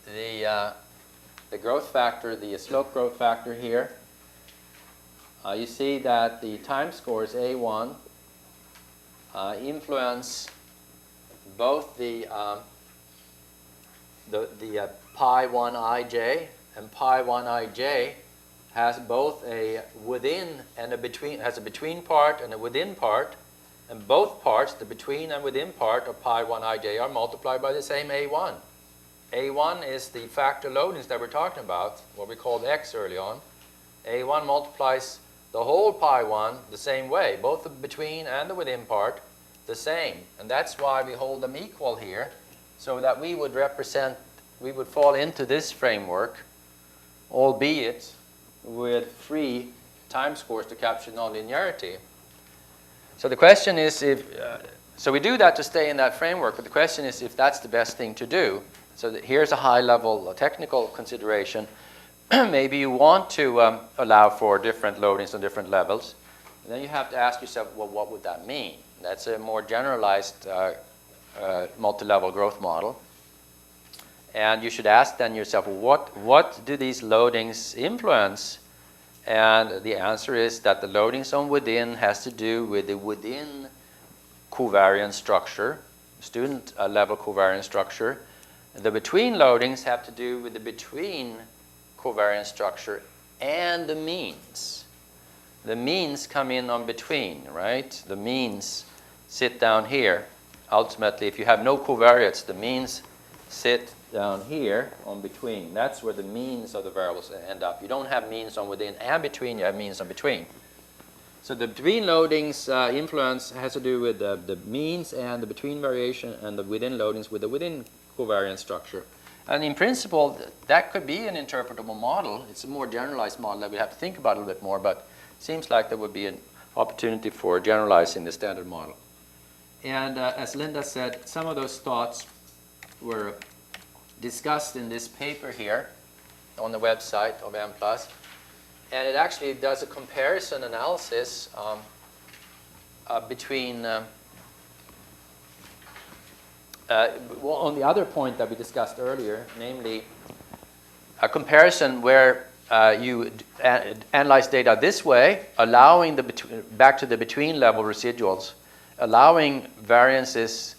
the growth factor, the slope growth factor here, you see that the time scores A1 influence both the pi 1ij, and pi 1ij has both a within and a between, has a between part and a within part, and both parts, the between and within part of pi 1ij, are multiplied by the same A1. A1 is the factor loadings that we're talking about, what we called X early on. A1 multiplies the whole pi 1 the same way, both the between and the within part the same. And that's why we hold them equal here, so that we would represent, we would fall into this framework, albeit with free time scores to capture nonlinearity. So the question is if, so we do that to stay in that framework, but the question is if that's the best thing to do. So that here's a high-level technical consideration. Maybe you want to allow for different loadings on different levels. And then you have to ask yourself, well, what would that mean? That's a more generalized multi-level growth model. And you should ask then yourself, what do these loadings influence? And the answer is that the loadings on within has to do with the within covariance structure, student level covariance structure. The between loadings have to do with the between covariance structure and the means. The means come in on between, right? The means sit down here. Ultimately, if you have no covariates, the means sit down here on between. That's where the means of the variables end up. You don't have means on within and between, you have means on between. So the between loadings influence has to do with the means and the between variation, and the within loadings with the within covariance structure. And in principle, that could be an interpretable model. It's a more generalized model that we have to think about a little bit more, but it seems like there would be an opportunity for generalizing the standard model. And as Linda said, some of those thoughts were discussed in this paper here on the website of Mplus. And it actually does a comparison analysis between, well, on the other point that we discussed earlier, namely a comparison where you analyze data this way, allowing the back to the between level residuals, allowing variances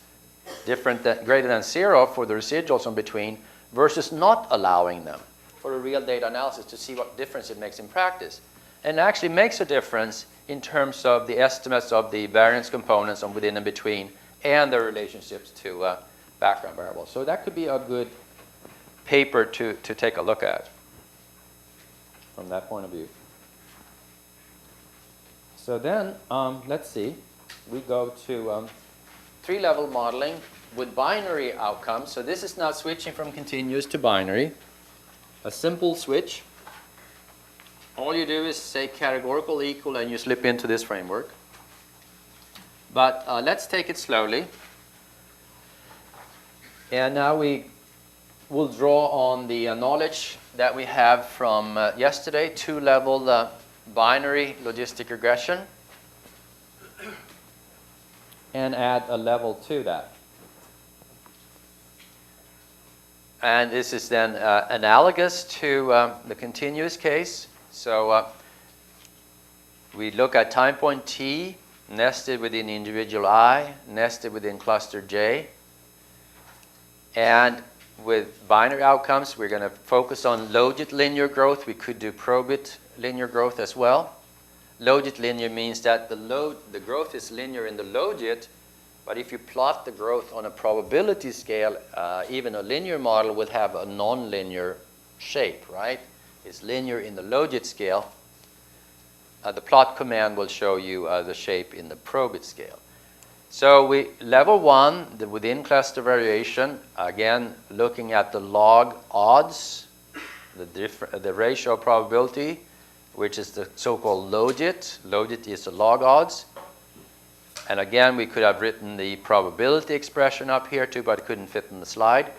greater than 0 for the residuals on between versus not allowing them for a real data analysis to see what difference it makes in practice. And it actually makes a difference in terms of the estimates of the variance components on within and between and their relationships to background variables. So that could be a good paper to take a look at from that point of view. So then, let's see, we go to three-level modeling with binary outcomes. So this is now switching from continuous to binary. A simple switch. All you do is say categorical equal and you slip into this framework. But let's take it slowly. And now we will draw on the knowledge that we have from yesterday, two-level binary logistic regression, and add a level to that. And this is then analogous to the continuous case. So we look at time point t nested within individual I, nested within cluster j. And with binary outcomes, we're going to focus on logit linear growth. We could do probit linear growth as well. Logit linear means that the growth is linear in the logit, but if you plot the growth on a probability scale, even a linear model would have a nonlinear shape, right? It's linear in the logit scale. The plot command will show you the shape in the probit scale. So level 1, the within cluster variation, again looking at the log odds, the ratio probability, which is the so-called logit. Logit is the log odds. And again, we could have written the probability expression up here too, but it couldn't fit in the slide.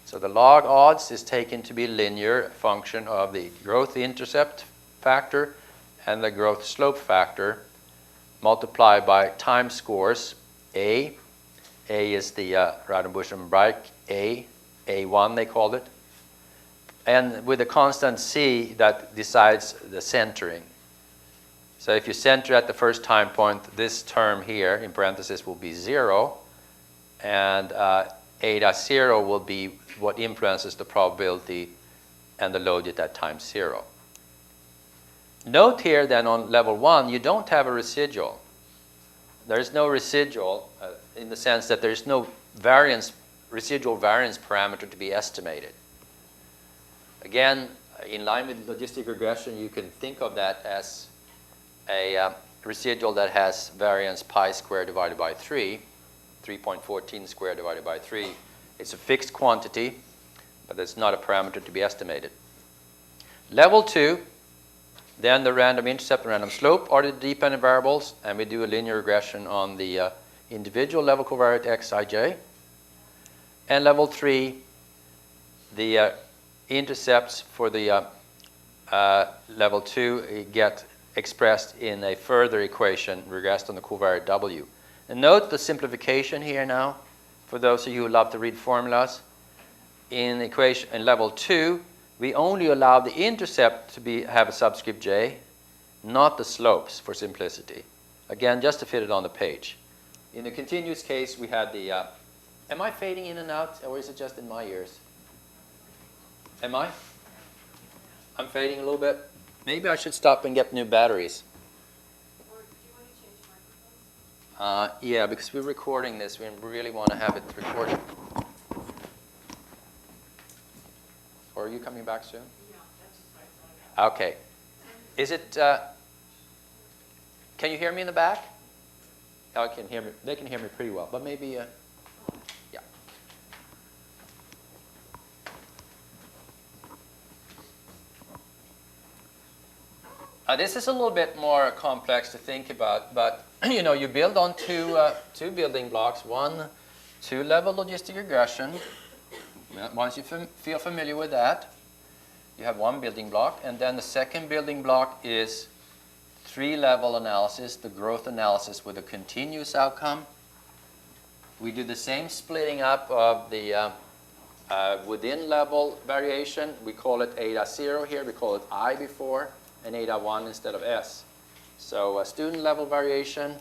So the log odds is taken to be linear function of the growth intercept factor and the growth slope factor multiplied by time scores A. A is the Radenbush and Breich A, A1 they called it. And with a constant C that decides the centering. So if you center at the first time point, this term here in parentheses will be 0, and A.0 will be what influences the probability and the logit at time 0. Note here then on level 1, you don't have a residual. There is no residual in the sense that there is no residual variance parameter to be estimated. Again, in line with logistic regression, you can think of that as a residual that has variance pi squared divided by 3, 3.14 squared divided by 3. It's a fixed quantity, but it's not a parameter to be estimated. Level 2, then the random intercept and random slope are the dependent variables, and we do a linear regression on the individual level covariate xij. And level 3, the intercepts for the level 2 get expressed in a further equation regressed on the covariate w. And note the simplification here now, for those of you who love to read formulas. In level 2, we only allow the intercept to have a subscript j, not the slopes for simplicity. Again, just to fit it on the page. In the continuous case, we had the... am I fading in and out, or is it just in my ears? Am I? I'm fading a little bit. Maybe I should stop and get new batteries. Or do you want to change microphones? Yeah, because we're recording this. We really want to have it recorded. Or are you coming back soon? Yeah, that's just right. Okay. Is it... can you hear me in the back? Oh, I can hear me. They can hear me pretty well, but maybe... yeah. This is a little bit more complex to think about, but you know, you build on two building blocks. One, two-level logistic regression. Once you feel familiar with that, you have one building block, and then the second building block is three-level analysis, the growth analysis with a continuous outcome. We do the same splitting up of the within level variation. We call it eta 0 here, we call it I before, and eta 1 instead of S. So student level variation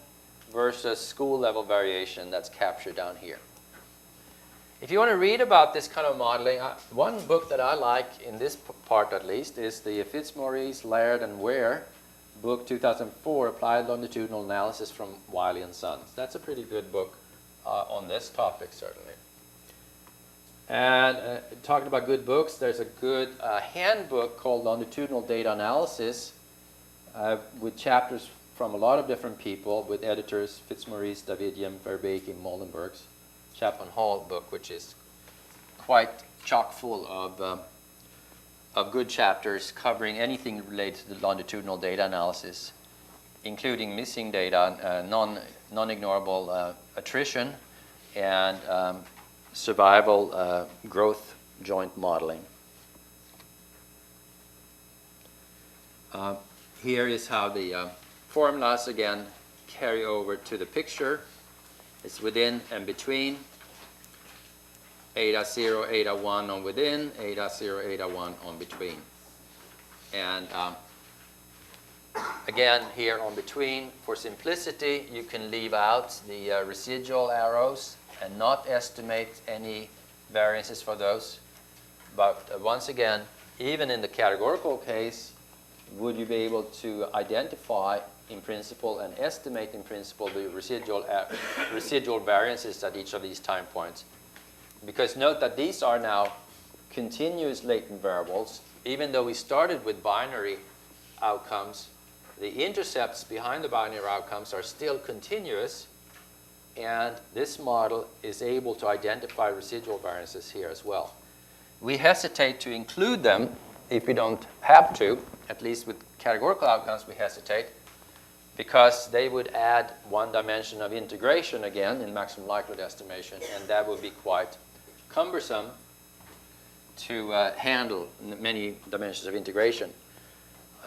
versus school level variation, that's captured down here. If you want to read about this kind of modeling, one book that I like in this part at least is the Fitzmaurice, Laird, and Ware book 2004, Applied Longitudinal Analysis from Wiley and Sons. That's a pretty good book on this topic, certainly. And talking about good books, there's a good handbook called Longitudinal Data Analysis with chapters from a lot of different people, with editors Fitzmaurice, Davidian, Verbeek, Molenberg's Chapman Hall book, which is quite chock full of good chapters covering anything related to the longitudinal data analysis, including missing data, non-ignorable attrition, and survival growth joint modeling. Here is how the formulas again carry over to the picture. It's within and between. Eta 0, eta 1 on within, eta 0, eta 1 on between. And again, here on between, for simplicity, you can leave out the residual arrows and not estimate any variances for those. But once again, even in the categorical case, would you be able to identify in principle and estimate in principle the residual variances at each of these time points? Because note that these are now continuous latent variables. Even though we started with binary outcomes, the intercepts behind the binary outcomes are still continuous, and this model is able to identify residual variances here as well. We hesitate to include them if we don't have to. At least with categorical outcomes, we hesitate, because they would add one dimension of integration again in maximum likelihood estimation, and that would be quite cumbersome to handle many dimensions of integration.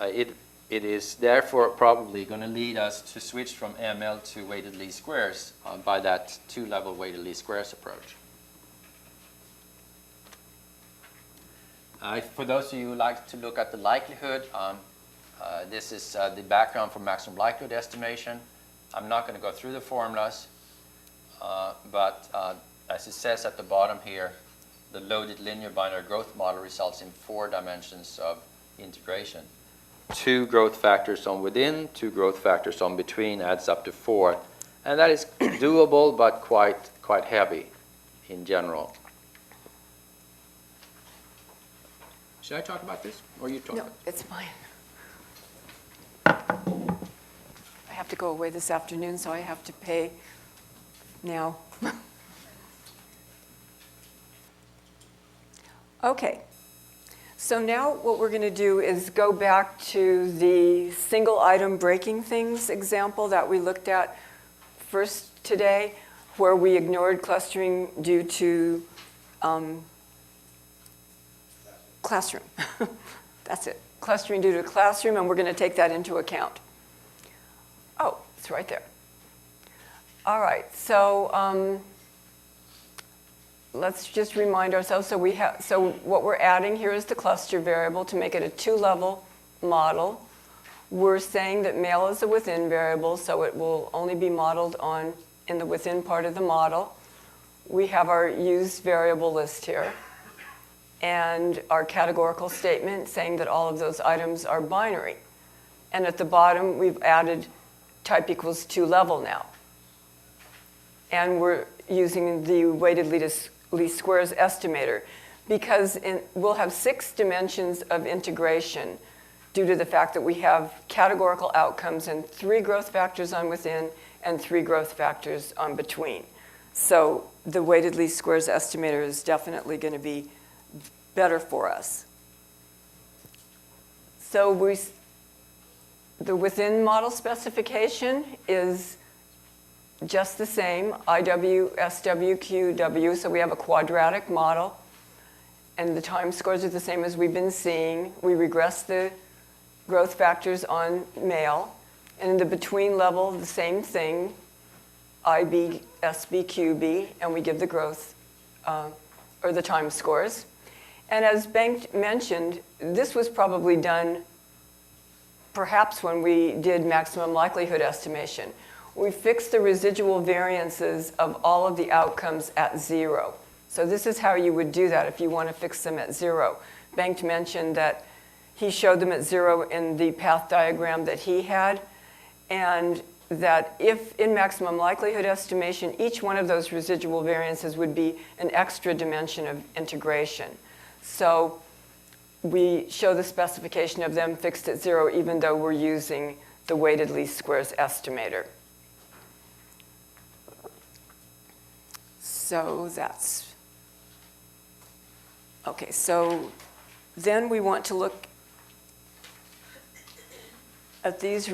It is therefore probably going to lead us to switch from ML to weighted least squares by that two-level weighted least squares approach. For those of you who like to look at the likelihood, this is the background for maximum likelihood estimation. I'm not going to go through the formulas, but as it says at the bottom here, the loaded linear binary growth model results in 4 dimensions of integration. 2 growth factors on within, 2 growth factors on between adds up to 4. And that is doable, but quite heavy in general. Should I talk about this, or you talk No, about it? it's fine. I have to go away this afternoon, so I have to pay now. Okay. So now what we're going to do is go back to the single item breaking things example that we looked at first today, where we ignored clustering due to classroom. That's it. Clustering due to classroom, and we're going to take that into account. Oh, it's right there. All right, so let's just remind ourselves. So what we're adding here is the cluster variable to make it a 2-level model. We're saying that male is a within variable, so it will only be modeled in the within part of the model. We have our used variable list here, and our categorical statement saying that all of those items are binary. And at the bottom, we've added type equals 2-level now. And we're using the weighted least squares estimator, because we'll have 6 dimensions of integration due to the fact that we have categorical outcomes and 3 growth factors on within and 3 growth factors on between. So the weighted least squares estimator is definitely going to be better for us. So the within model specification is just the same, IW, SW, QW, so we have a quadratic model. and the time scores are the same as we've been seeing. We regress the growth factors on male. And in the between level, the same thing, IB, SB, QB, and we give the growth or the time scores. And as Bengt mentioned, this was probably done perhaps when we did maximum likelihood estimation. We fixed the residual variances of all of the outcomes at 0. So this is how you would do that if you want to fix them at 0. Bengt mentioned that he showed them at 0 in the path diagram that he had, and that if in maximum likelihood estimation, each one of those residual variances would be an extra dimension of integration. So we show the specification of them fixed at 0 even though we're using the weighted least squares estimator. So that's, okay, so then we want to look at these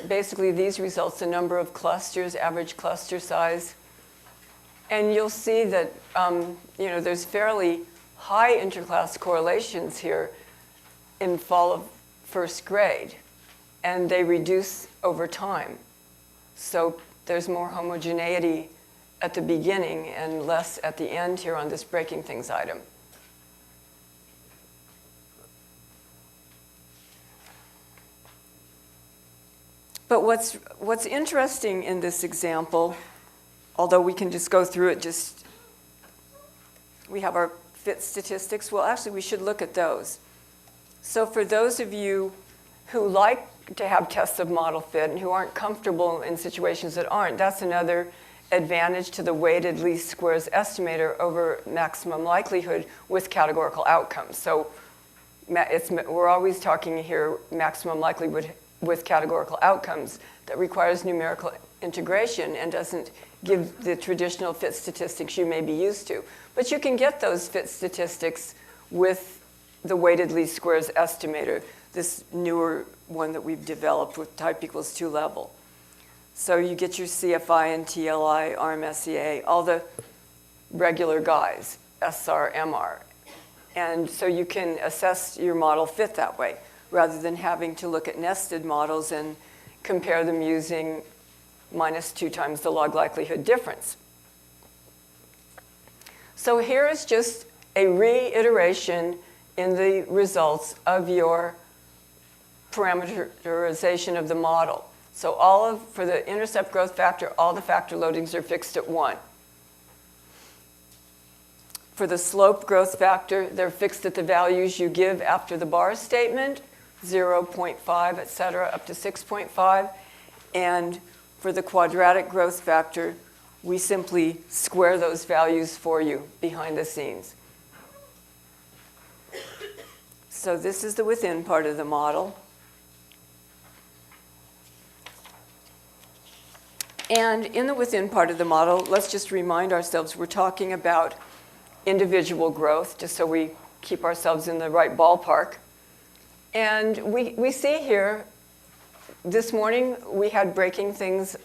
basically these results, the number of clusters, average cluster size. And you'll see that there's fairly high interclass correlations here in fall of first grade, and they reduce over time. So there's more homogeneity at the beginning and less at the end here on this breaking things item. But what's interesting in this example, although we can just go through it, we have our fit statistics. Well, actually, we should look at those. So for those of you who like to have tests of model fit and who aren't comfortable in situations that aren't, that's another advantage to the weighted least squares estimator over maximum likelihood with categorical outcomes. So we're always talking here maximum likelihood with categorical outcomes that requires numerical integration and doesn't give the traditional fit statistics you may be used to. But you can get those fit statistics with the weighted least squares estimator, this newer one that we've developed with type equals 2 level. So you get your CFI and TLI, RMSEA, all the regular guys, SR, MR. And so you can assess your model fit that way, rather than having to look at nested models and compare them using -2 times the log likelihood difference. So here is just a reiteration in the results of your parameterization of the model. So for the intercept growth factor, all the factor loadings are fixed at 1. For the slope growth factor, they're fixed at the values you give after the bar statement, 0.5, et cetera, up to 6.5. And for the quadratic growth factor, we simply square those values for you behind the scenes. So this is the within part of the model. And in the within part of the model, let's just remind ourselves we're talking about individual growth, just so we keep ourselves in the right ballpark. And we see here, this morning we had breaking things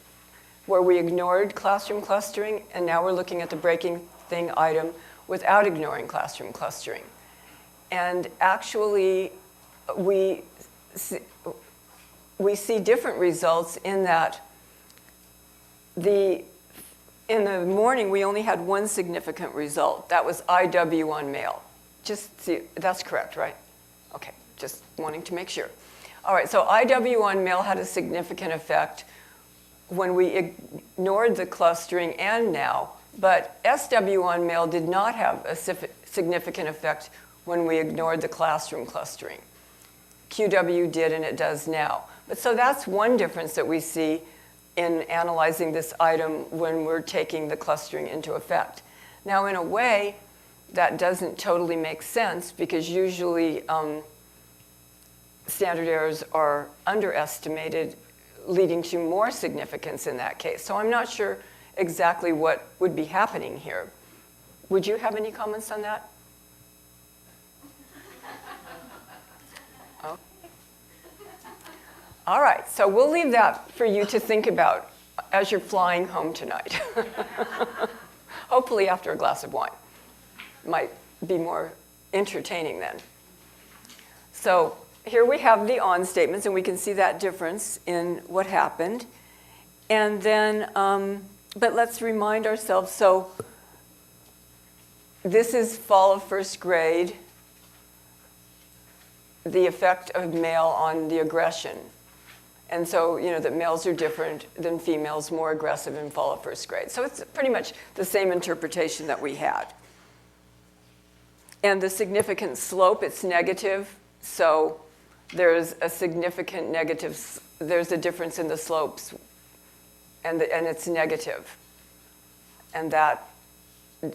where we ignored classroom clustering, and now we're looking at the breaking thing item without ignoring classroom clustering. And actually, we see different results in that in the morning, we only had one significant result. That was IW on male. Just see, that's correct, right? Okay, just wanting to make sure. All right, so IW on male had a significant effect when we ignored the clustering and now, but SW on male did not have a significant effect when we ignored the classroom clustering. QW did, and it does now. But so that's one difference that we see in analyzing this item when we're taking the clustering into effect. Now, in a way, that doesn't totally make sense because usually standard errors are underestimated, leading to more significance in that case. So I'm not sure exactly what would be happening here. Would you have any comments on that? Oh. All right, so we'll leave that for you to think about as you're flying home tonight. Hopefully after a glass of wine. Might be more entertaining then. So here we have the on statements, and we can see that difference in what happened. And then, but let's remind ourselves, so this is fall of first grade, the effect of male on the aggression. And so, that males are different than females, more aggressive in fall of first grade. So it's pretty much the same interpretation that we had. And the significant slope, it's negative. So there's a significant negative, there's a difference in the slopes, and it's negative. And that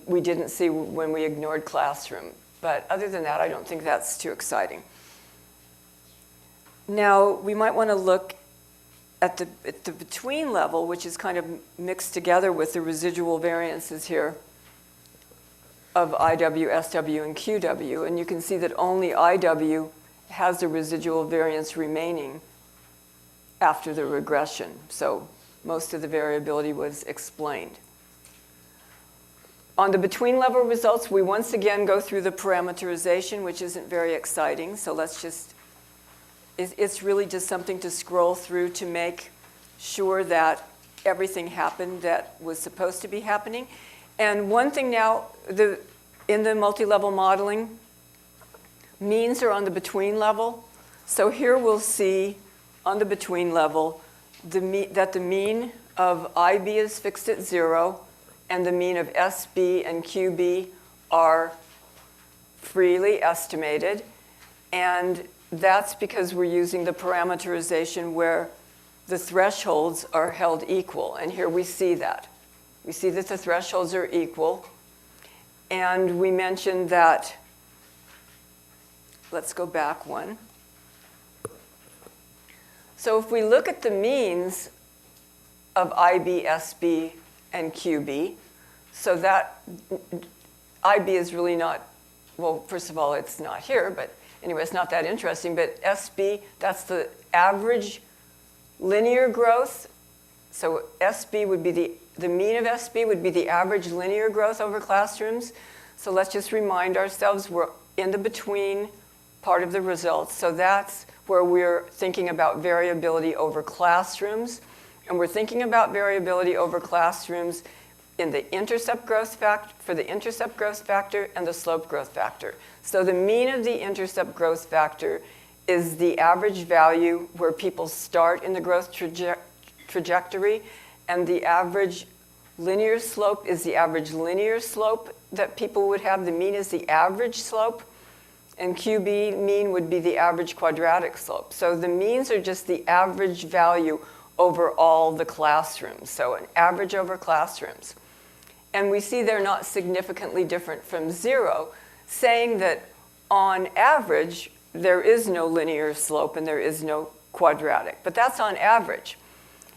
we didn't see when we ignored classroom. But other than that, I don't think that's too exciting. Now, we might want to look at the between level, which is kind of mixed together with the residual variances here of IW, SW, and QW. And you can see that only IW has a residual variance remaining after the regression. So most of the variability was explained. On the between level results, we once again go through the parameterization, which isn't very exciting. So let's just, it's really just something to scroll through to make sure that everything happened that was supposed to be happening. And one thing now, in the multi-level modeling, means are on the between level. So here we'll see on the between level that the mean of IB is fixed at 0, and the mean of SB and QB are freely estimated. And that's because we're using the parameterization where the thresholds are held equal. And here we see that. We see that the thresholds are equal. And we mentioned that, let's go back one. So if we look at the means of IB, SB, and QB, so that IB is really not, well, first of all, it's not here, but anyway, it's not that interesting. But SB, that's the average linear growth. So SB would be the mean of SB would be the average linear growth over classrooms. So let's just remind ourselves we're in the between part of the results. So that's where we're thinking about variability over classrooms. And we're thinking about variability over classrooms in the intercept growth factor, for the intercept growth factor and the slope growth factor. So the mean of the intercept growth factor is the average value where people start in the growth trajectory, and the average linear slope is the average linear slope that people would have. The mean is the average slope, and QB mean would be the average quadratic slope. So the means are just the average value over all the classrooms, so an average over classrooms. And we see they're not significantly different from 0, saying that on average, there is no linear slope and there is no quadratic. But that's on average.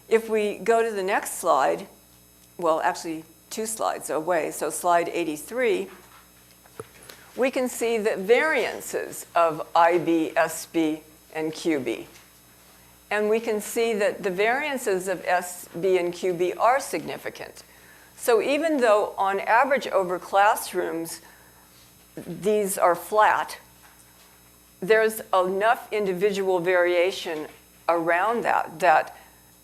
If we go to the next slide, well, actually 2 slides away, so slide 83, we can see the variances of IB, SB, and QB. And we can see that the variances of SB and QB are significant. So even though on average over classrooms, these are flat, there's enough individual variation around that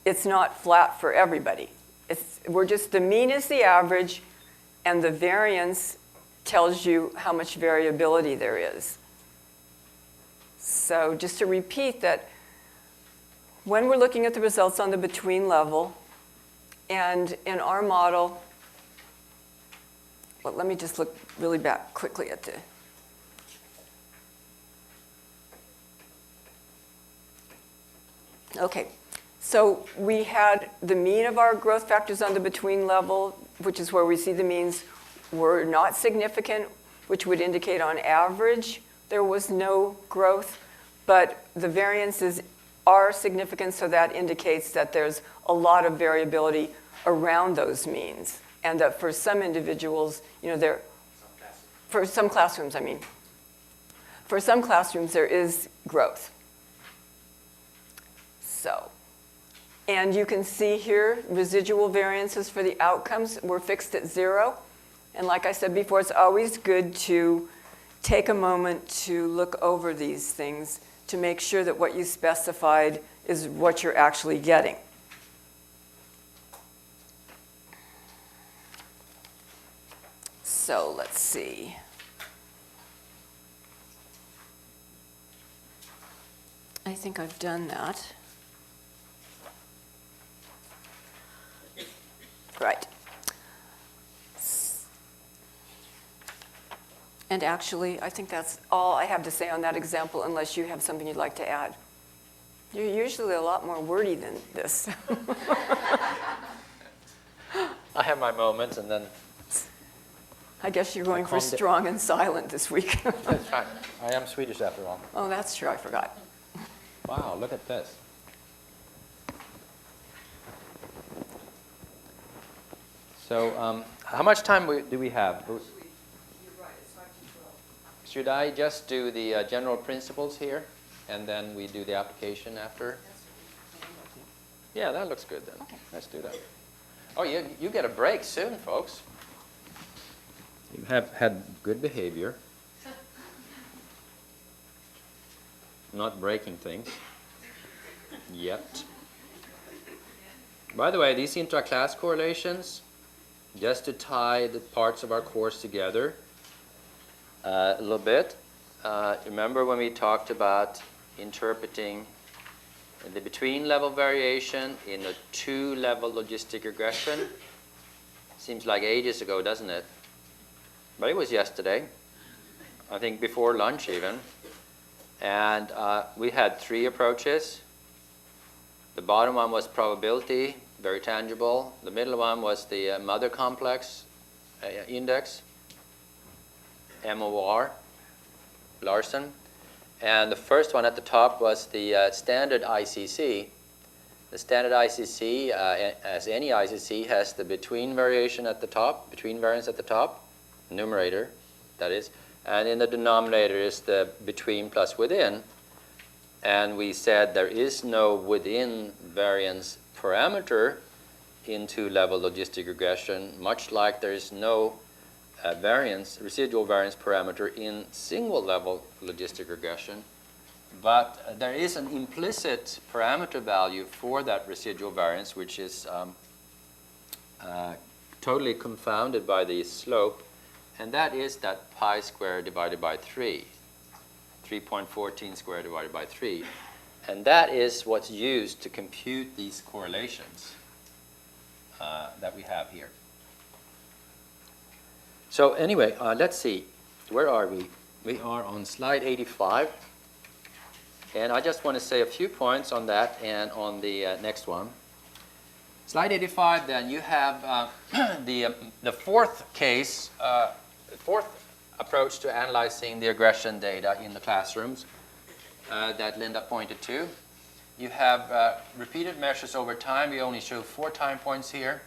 it's not flat for everybody. We're just, the mean is the average, and the variance tells you how much variability there is. So just to repeat that, when we're looking at the results on the between level, and in our model, well, let me just look really back quickly at the, okay. So we had the mean of our growth factors on the between level, which is where we see the means were not significant, which would indicate on average there was no growth, but the variances are significant, so that indicates that there's a lot of variability around those means, and that for some individuals, for some classrooms, for some classrooms there is growth. So, and you can see here residual variances for the outcomes were fixed at 0. And like I said before, it's always good to take a moment to look over these things to make sure that what you specified is what you're actually getting. So let's see. I think I've done that. Right. And actually, I think that's all I have to say on that example, unless you have something you'd like to add. You're usually a lot more wordy than this. I have my moments, and then I guess you're going for calmed it. strong and silent this week. that's fine. I am Swedish after all. Oh, that's true, I forgot. Wow, look at this. So how much time do we have? Should I just do the general principles here, and then we do the application after? Yeah, that looks good then. Okay. Let's do that. Oh, you get a break soon, folks. You have had good behavior. Not breaking things. Yet. By the way, these intra-class correlations, just to tie the parts of our course together a little bit. Remember when we talked about interpreting the between-level variation in a two-level logistic regression? Seems like ages ago, doesn't it? But it was yesterday, I think before lunch even. And we had three approaches. The bottom one was probability, very tangible. The middle one was the mother complex index, MOR, Larson. And the first one at the top was the standard ICC. The standard ICC, as any ICC, has the between variation at the top, between variance at the top, numerator, that is. And in the denominator is the between plus within. And we said there is no within variance parameter in two-level logistic regression, much like there is no residual variance parameter in single-level logistic regression. But there is an implicit parameter value for that residual variance, which is totally confounded by the slope, and that is that pi squared divided by 3, 3.14 squared divided by 3. And that is what's used to compute these correlations that we have here. So anyway, let's see. Where are we? We are on slide 85. And I just want to say a few points on that and on the next one. Slide 85, then, you have the fourth case, fourth approach to analyzing the regression data in the classrooms that Linda pointed to. You have repeated measures over time. We only show 4 time points here.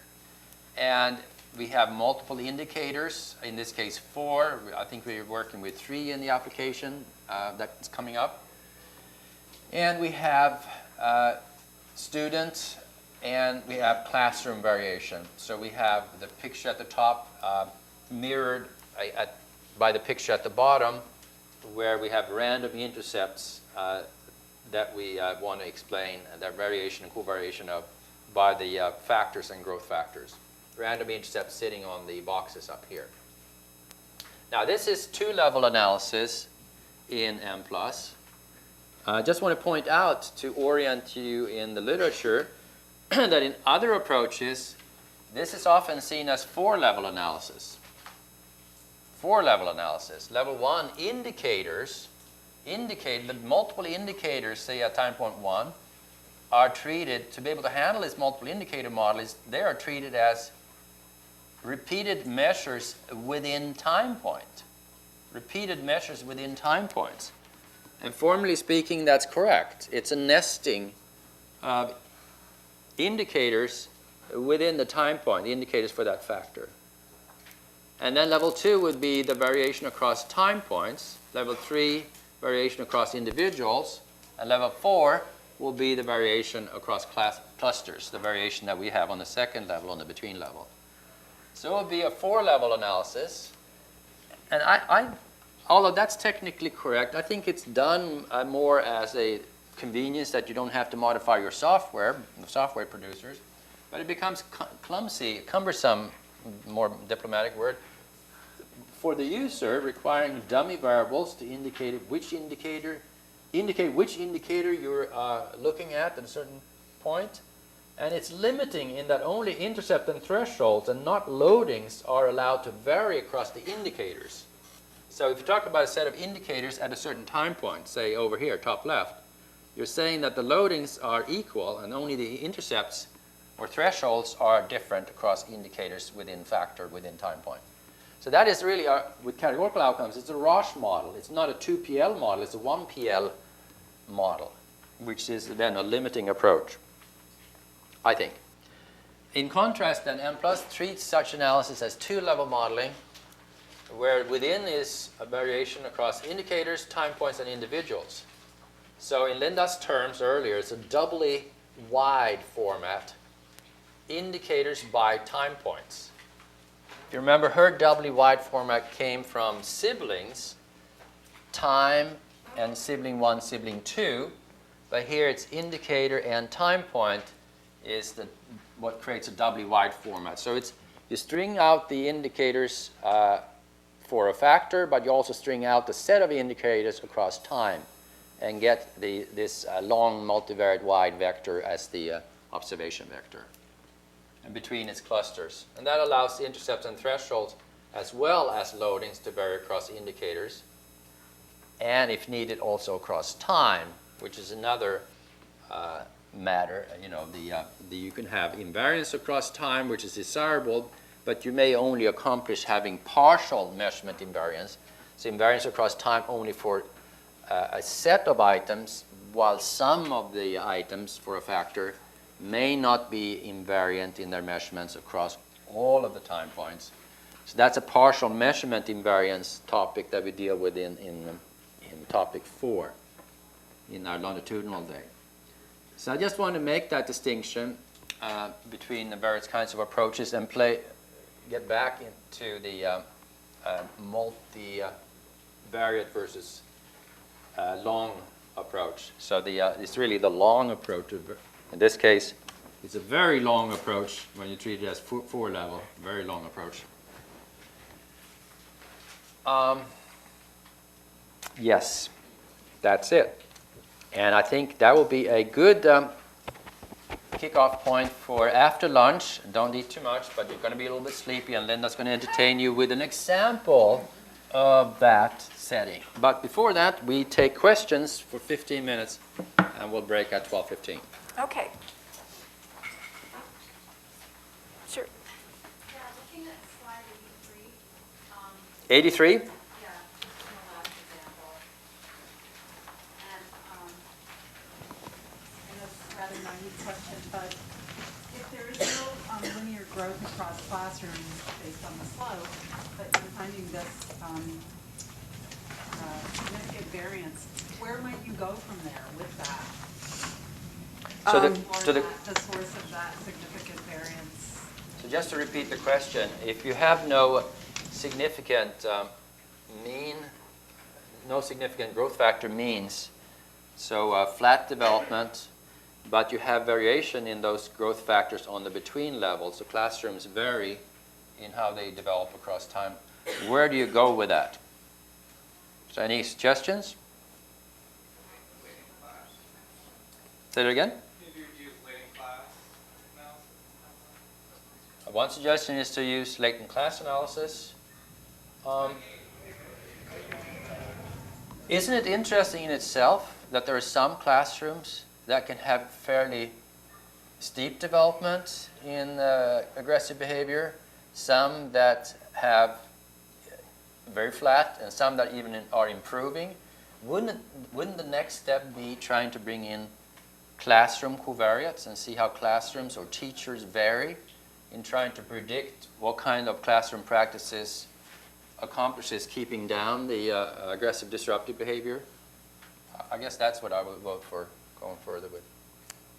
And we have multiple indicators, in this case 4. I think we're working with 3 in the application that's coming up. And we have student and we have classroom variation. So we have the picture at the top mirrored by the picture at the bottom, where we have random intercepts that we want to explain that variation and covariation of by the factors and growth factors. Random intercepts sitting on the boxes up here. Now this is two-level analysis in Mplus. I just want to point out to orient you in the literature that in other approaches, this is often seen as 4-level analysis. 4-level analysis. Level 1 indicators indicate that multiple indicators, say at time point 1, are treated, to be able to handle this multiple indicator model, they are treated as repeated measures within time point. Repeated measures within time points. And formally speaking, that's correct. It's a nesting of indicators within the time point, the indicators for that factor. And then level 2 would be the variation across time points. Level 3, variation across individuals. And level 4 will be the variation across clusters, the variation that we have on the second level, on the between level. So it would be a 4-level analysis. And although that's technically correct, I think it's done more as a convenience that you don't have to modify your software, the software producers, but it becomes clumsy, cumbersome, more diplomatic word, for the user, requiring dummy variables to indicate which indicator you're looking at a certain point. And it's limiting in that only intercept and thresholds and not loadings are allowed to vary across the indicators. So if you talk about a set of indicators at a certain time point, say over here, top left, you're saying that the loadings are equal and only the intercepts or thresholds are different across indicators within factor, within time point. So that is really, with categorical outcomes, it's a Roche model. It's not a 2PL model, it's a 1PL model, which is then a limiting approach, I think. In contrast, then, Mplus treats such analysis as two-level modeling, where within is a variation across indicators, time points, and individuals. So in Linda's terms earlier, it's a doubly wide format, indicators by time points. If you remember, her doubly wide format came from siblings, time and sibling 1, sibling 2, but here it's indicator and time point is what creates a doubly wide format. So it's you string out the indicators for a factor, but you also string out the set of indicators across time and get this long multivariate wide vector as the observation vector. And between its clusters. And that allows intercepts and thresholds as well as loadings to vary across indicators. And if needed, also across time, which is another matter. You know, you can have invariance across time, which is desirable, but you may only accomplish having partial measurement invariance. So invariance across time only for a set of items, while some of the items for a factor may not be invariant in their measurements across all of the time points. So that's a partial measurement invariance topic that we deal with in topic 4 in our longitudinal day. So I just want to make that distinction between the various kinds of approaches and get back into the multivariate versus long approach. So it's really the long approach. In this case, it's a very long approach when you treat it as 4 level, very long approach. Yes, that's it. And I think that will be a good kickoff point for after lunch. Don't eat too much, but you're going to be a little bit sleepy, and Linda's going to entertain you with an example of that setting. But before that, we take questions for 15 minutes, and we'll break at 12:15. Okay. Sure. Yeah, looking at slide 83. 83? Yeah, just from the last example. And I know this is a rather naive question, but if there is no linear growth across classrooms based on the slope, but you're finding this significant variance, where might you go from there with that? So Or the source of that significant variance? So just to repeat the question, if you have no significant no significant growth factor means, so flat development, but you have variation in those growth factors on the between levels, so classrooms vary in how they develop across time, where do you go with that? So any suggestions? Say it again? One suggestion is to use latent class analysis. Isn't it interesting in itself that there are some classrooms that can have fairly steep development in aggressive behavior, some that have very flat, and some that even are improving? Wouldn't the next step be trying to bring in classroom covariates and see how classrooms or teachers vary in trying to predict what kind of classroom practices accomplishes keeping down the aggressive disruptive behavior? I guess that's what I would vote for going further with.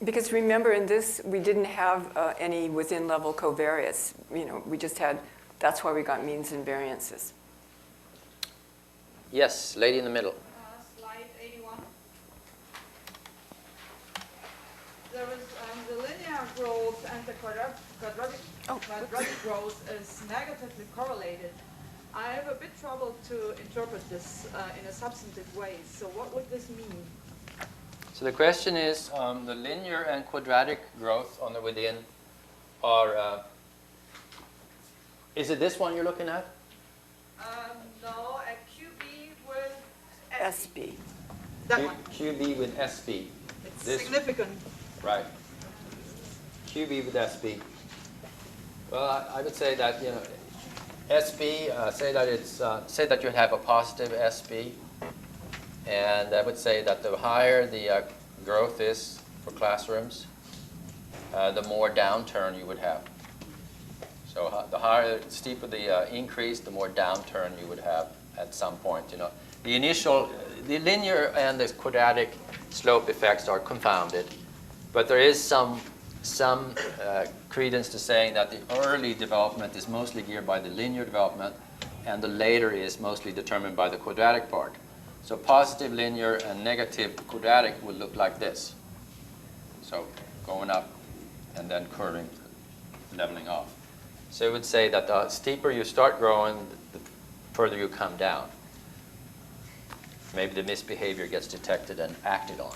Because remember, in this, we didn't have any within-level covariates. You know, we just had, that's why we got means and variances. Yes, lady in the middle. Slide 81. There is the linear growth and the quadratic growth is negatively correlated. I have a bit trouble to interpret this in a substantive way. So what would this mean? So the question is, the linear and quadratic growth on the within are, is it this one you're looking at? No, a QB with SB. That one. QB with SB. It's This- significant. Right. QB with SB. Well, I would say that, you know, SB, say that you have a positive SB, and I would say that the higher the growth is for classrooms, the more downturn you would have. So the steeper the increase, the more downturn you would have at some point. You know, the linear and the quadratic slope effects are confounded, but there is some credence to saying that the early development is mostly geared by the linear development, and the later is mostly determined by the quadratic part. So positive linear and negative quadratic would look like this. So going up and then curving, leveling off. So it would say that the steeper you start growing, the further you come down. Maybe the misbehavior gets detected and acted on.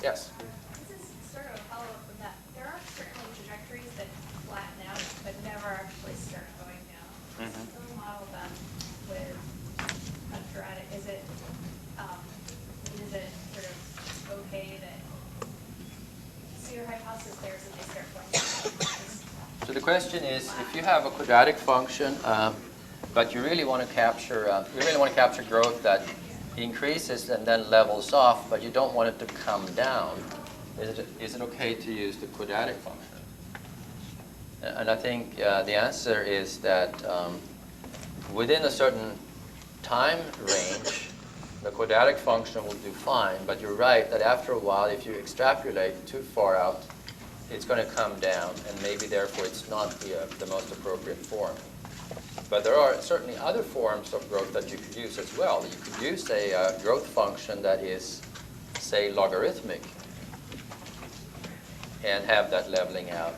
Yes? This is sort of a follow-up from that. There are certainly trajectories that flatten out but never actually start going down. Mhm. So model them with a quadratic. Is it sort of okay that, so your hypothesis there is that they start going down? So the question is, if you have a quadratic function, but you really want to capture growth that increases and then levels off, but you don't want it to come down, is it okay to use the quadratic function? And I think the answer is that within a certain time range, the quadratic function will do fine, but you're right that after a while, if you extrapolate too far out, it's going to come down, and maybe therefore it's not the most appropriate form. But there are certainly other forms of growth that you could use as well. You could use a growth function that is, say, logarithmic, and have that leveling out.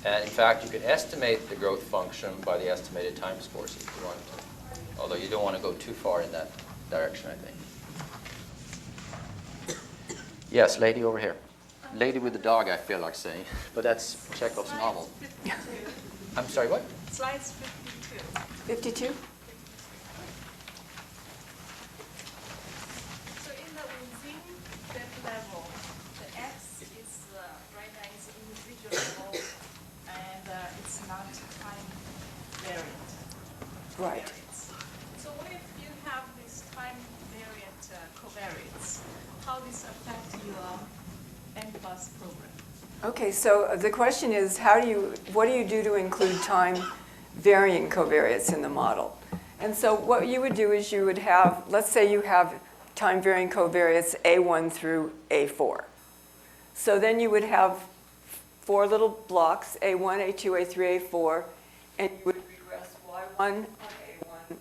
And in fact, you could estimate the growth function by the estimated time scores if you wanted to. Although you don't want to go too far in that direction, I think. Yes, lady over here. Lady with the dog, I feel like saying, but that's Chekhov's novel. I'm sorry, what? Slides 52. 52? So in the within that level, the x is right now is individual level, and it's not time variant. Right. Covariance. So what if you have this time variant covariance? How this affect your Mplus program? Okay, so the question is, what do you do to include time varying covariates in the model? And so what you would do is you would have, let's say you have time varying covariates A1 through A4. So then you would have 4 little blocks, A1, A2, A3, A4, and you would regress Y1 on A1,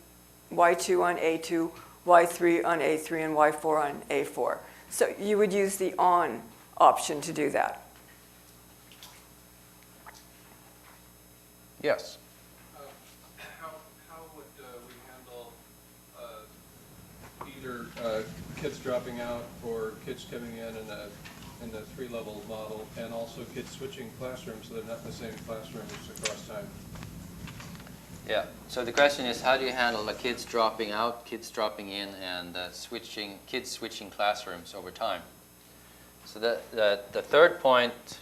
Y2 on A2, Y3 on A3, and Y4 on A4. So you would use the on option to do that. Yes. How would we handle either kids dropping out or kids coming in the 3-level model, and also kids switching classrooms so they're not in the same classrooms across time? Yeah. So the question is, how do you handle the kids dropping out, kids dropping in, and kids switching classrooms over time? So the third point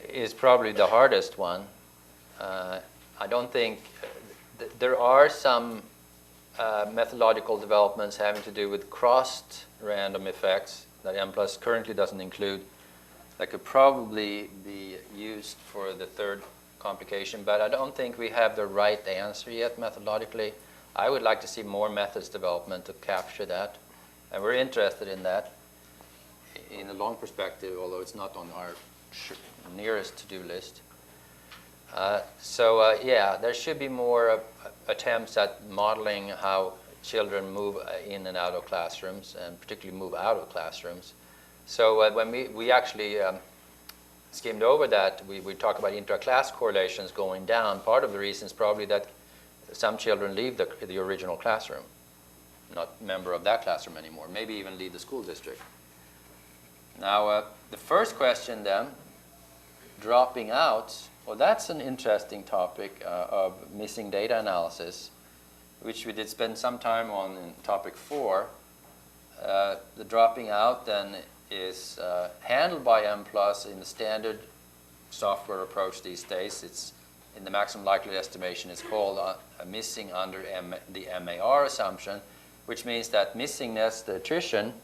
is probably the hardest one. I don't think there are some methodological developments having to do with crossed random effects that Mplus currently doesn't include that could probably be used for the third complication, but I don't think we have the right answer yet methodologically. I would like to see more methods development to capture that, and we're interested in that in the long perspective, although it's not on our nearest to-do list. Yeah, there should be more attempts at modeling how children move in and out of classrooms, and particularly move out of classrooms. So when we actually skimmed over that, we talk about intra-class correlations going down. Part of the reason is probably that some children leave the original classroom, not member of that classroom anymore, maybe even leave the school district. Now, the first question then, dropping out, well, that's an interesting topic of missing data analysis, which we did spend some time on in topic 4. The dropping out then is handled by Mplus in the standard software approach these days. It's in the maximum likelihood estimation. It's called a missing under the MAR assumption, which means that missingness, the attrition,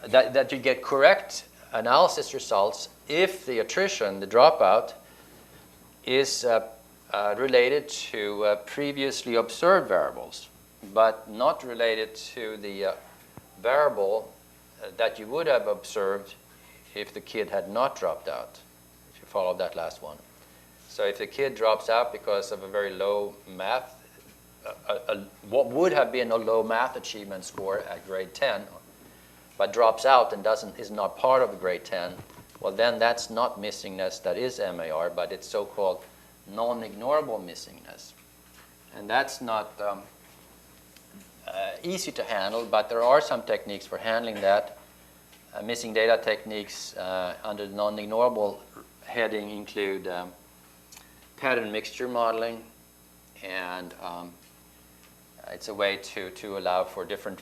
that you get correct analysis results if the attrition, the dropout, is related to previously observed variables, but not related to the variable that you would have observed if the kid had not dropped out, if you follow that last one. So if the kid drops out because of a very low math, what would have been a low math achievement score at grade 10, but drops out and is not part of the grade 10, well then that's not missingness, that is MAR, but it's so-called non-ignorable missingness. And that's not easy to handle, but there are some techniques for handling that. Missing data techniques under the non-ignorable heading include pattern mixture modeling, and it's a way to allow for different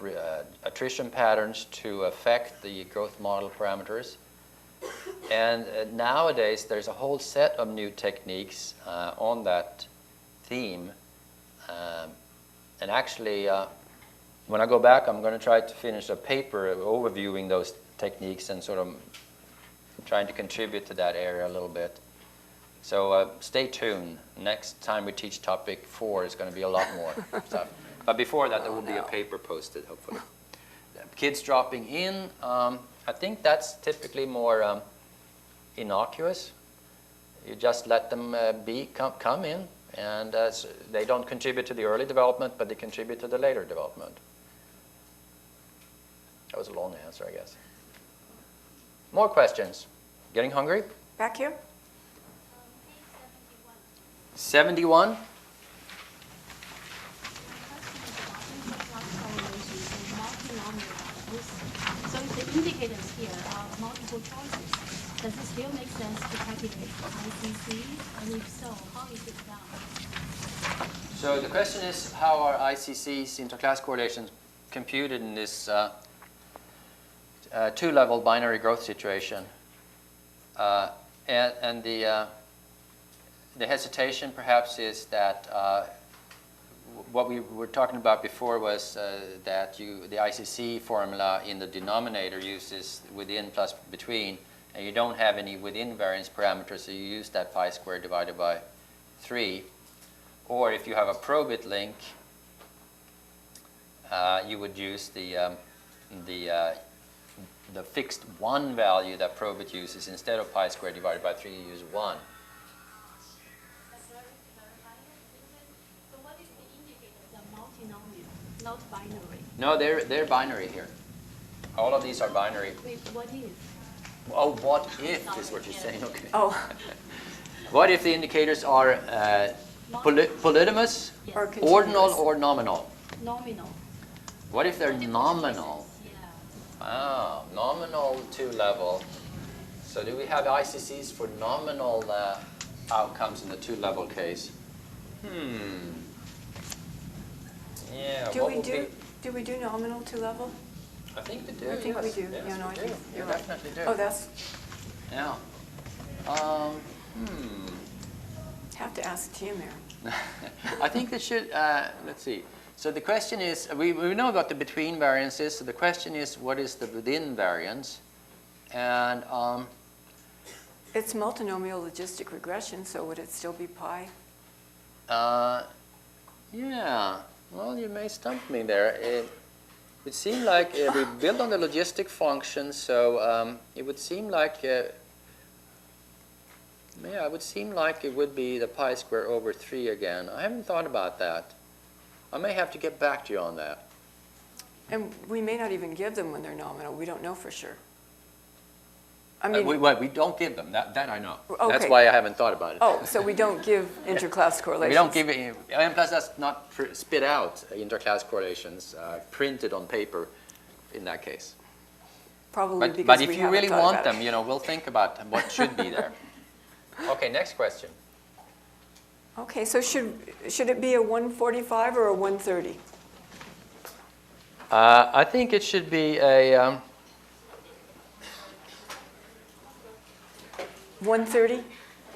attrition patterns to affect the growth model parameters. And nowadays there's a whole set of new techniques on that theme. And actually, when I go back, I'm going to try to finish a paper overviewing those techniques and sort of trying to contribute to that area a little bit. So stay tuned. Next time we teach topic 4 is going to be a lot more stuff. But before that, there will be a paper posted, hopefully. Kids dropping in, I think that's typically more innocuous. You just let them come in, and they don't contribute to the early development, but they contribute to the later development. That was a long answer, I guess. More questions? Getting hungry? Back here? Page 71? 71. So if the indicators here are multiple choices, does it still make sense to calculate ICC? And if so, how is it done? So the question is, how are ICC's interclass correlations computed in this two-level binary growth situation? And the hesitation perhaps is that what we were talking about before was that the ICC formula in the denominator uses within plus between, and you don't have any within variance parameters, so you use that pi squared divided by 3. Or if you have a probit link, you would use the fixed 1 value that probit uses. Instead of pi squared divided by 3, you use 1. So what if the indicators are multinomial, not binary? No, they're binary here. All of these are binary. Wait, what if? Oh, what if is what you're saying, okay. Oh, What if the indicators are polytomous, Yes. or ordinal, continuous. or nominal? Nominal. What if they're Multiple nominal? choices, yeah. Wow, nominal two-level. So do we have ICCs for nominal outcomes in the two-level case? Yeah, Do what we would do, do we do nominal to level? I think we do. I think yes. we do. Yes, Yeah, no, we I do. think We you're right. definitely do. Oh, that's, Yeah. have to ask Tim there. I think that should, let's see. So the question is, we know about the between variances, so the question is, what is the within variance? And It's multinomial logistic regression, so would it still be pi? yeah, well, you may stump me there. It would seem like we build on the logistic function, so it would seem like Yeah, it would seem like it would be the pi square over 3 again. I haven't thought about that. I may have to get back to you on that. And we may not even give them when they're nominal. We don't know for sure. I We don't give them, that I know. That's Okay. why I haven't thought about it. Oh, so we don't give interclass correlations? We don't give it, and plus that's not spit out interclass correlations printed on paper in that case. Probably But because if we you haven't really thought want about them, it. we'll think about what should be there. Okay, next question. Okay, so should it be a 145 or a 130? I think it should be a 130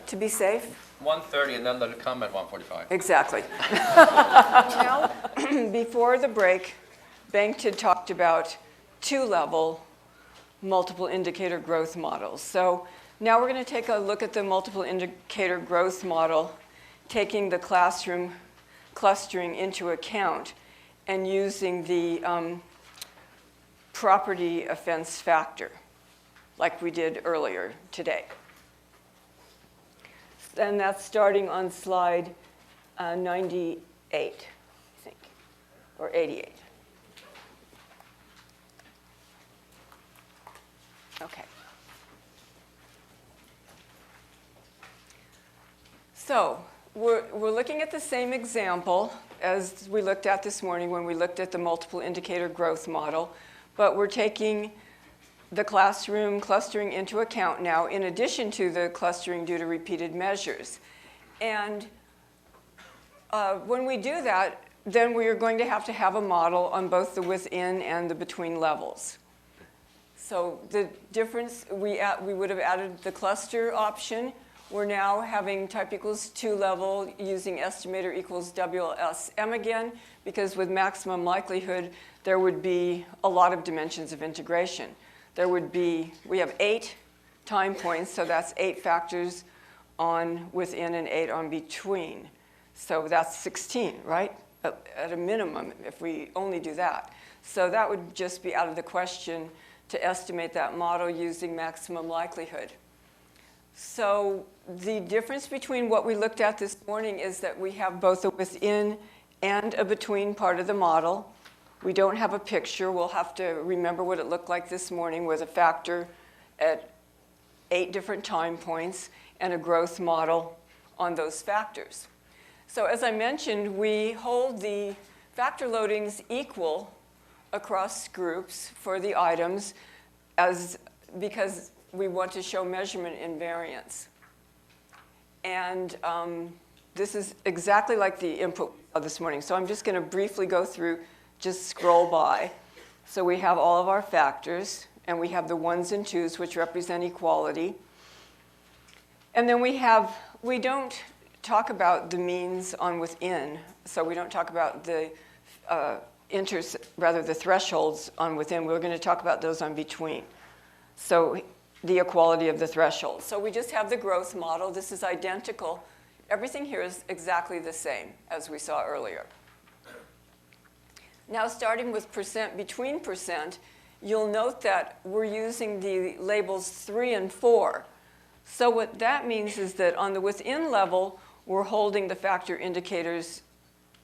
to be safe? 130 and then they'll come at 145. Exactly. Now, before the break, Bengt had talked about two-level multiple indicator growth models. So now we're going to take a look at the multiple indicator growth model, taking the classroom clustering into account and using the property offense factor, like we did earlier today. And that's starting on slide 98, I think, or 88. Okay. So we're looking at the same example as we looked at this morning when we looked at the multiple indicator growth model, but we're taking the classroom clustering into account now in addition to the clustering due to repeated measures. And when we do that, then we are going to have a model on both the within and the between levels. So the difference, we would have added the cluster option. We're now having type equals 2 level using estimator equals WLSM again, because with maximum likelihood, there would be a lot of dimensions of integration. There would be, we have 8 time points, so that's 8 factors on within and 8 on between. So that's 16, right? At a minimum, if we only do that. So that would just be out of the question to estimate that model using maximum likelihood. So the difference between what we looked at this morning is that we have both a within and a between part of the model. We don't have a picture. We'll have to remember what it looked like this morning with a factor at 8 different time points and a growth model on those factors. So as I mentioned, we hold the factor loadings equal across groups for the items because we want to show measurement invariance. And this is exactly like the input of this morning. So I'm just going to briefly go through, just scroll by. So we have all of our factors, and we have the 1s and 2s, which represent equality. And then we don't talk about the means on within. So we don't talk about the the thresholds on within. We're going to talk about those on between. So the equality of the threshold. So we just have the growth model. This is identical. Everything here is exactly the same as we saw earlier. Now starting with percent between percent, you'll note that we're using the labels 3 and 4. So what that means is that on the within level, we're holding the factor indicators,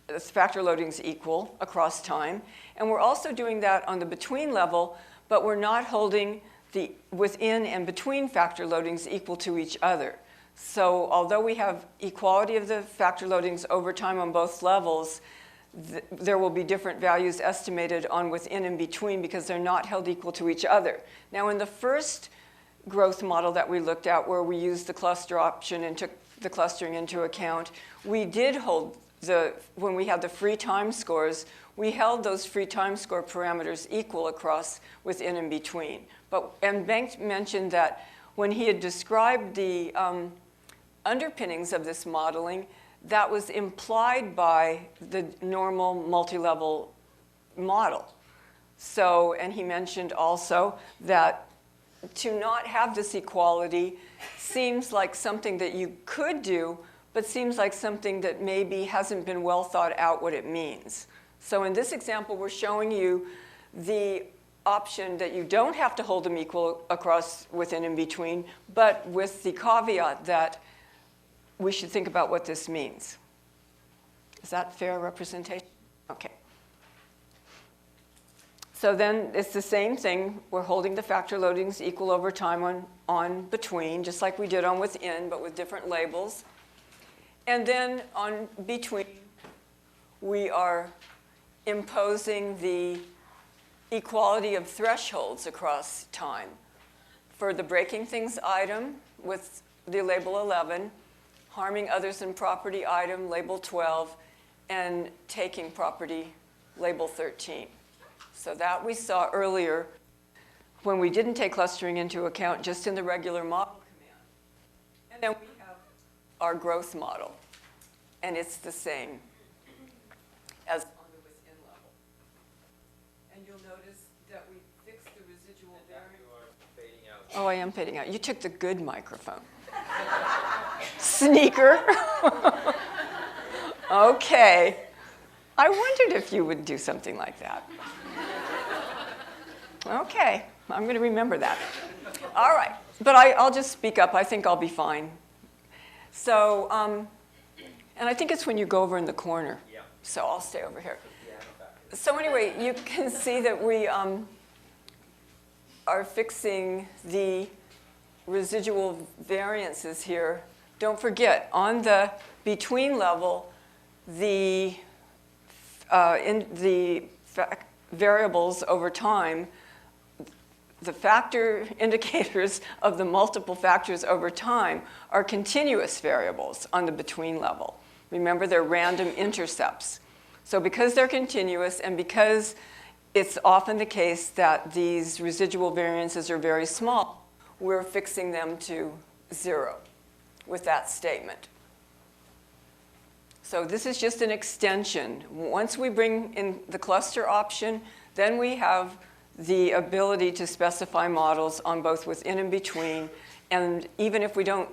the factor loadings equal across time. And we're also doing that on the between level, but we're not holding the within and between factor loadings equal to each other. So although we have equality of the factor loadings over time on both levels, there will be different values estimated on within and between because they're not held equal to each other. Now in the first growth model that we looked at where we used the cluster option and took the clustering into account, we did hold when we had the free time scores, we held those free time score parameters equal across within and between. And Bengt mentioned that when he had described the underpinnings of this modeling, that was implied by the normal multi-level model. So, and he mentioned also that to not have this equality seems like something that you could do, but seems like something that maybe hasn't been well thought out what it means. So in this example, we're showing you the option that you don't have to hold them equal across, within, and between, but with the caveat that we should think about what this means. Is that fair representation? Okay. So then it's the same thing. We're holding the factor loadings equal over time on between, just like we did on within, but with different labels. And then on between, we are imposing the equality of thresholds across time. For the breaking things item with the label 11, harming others in property item, label 12, and taking property, label 13. So that we saw earlier when we didn't take clustering into account, just in the regular model command. And then we have our growth model, and it's the same as on the within level. And you'll notice that we fixed the residual variance. You are fading out. Oh, I am fading out. You took the good microphone. Sneaker. Okay. I wondered if you would do something like that. Okay, I'm going to remember that. All right, but I'll just speak up. I think I'll be fine. So, and I think it's when you go over in the corner. Yeah. So I'll stay over here. So anyway, you can see that we are fixing the residual variances here. Don't forget, on the between level, the variables over time, the factor indicators of the multiple factors over time are continuous variables on the between level. Remember, they're random intercepts. So because they're continuous and because it's often the case that these residual variances are very small, we're fixing them to 0 with that statement. So this is just an extension. Once we bring in the cluster option, then we have the ability to specify models on both within and between. And even if we don't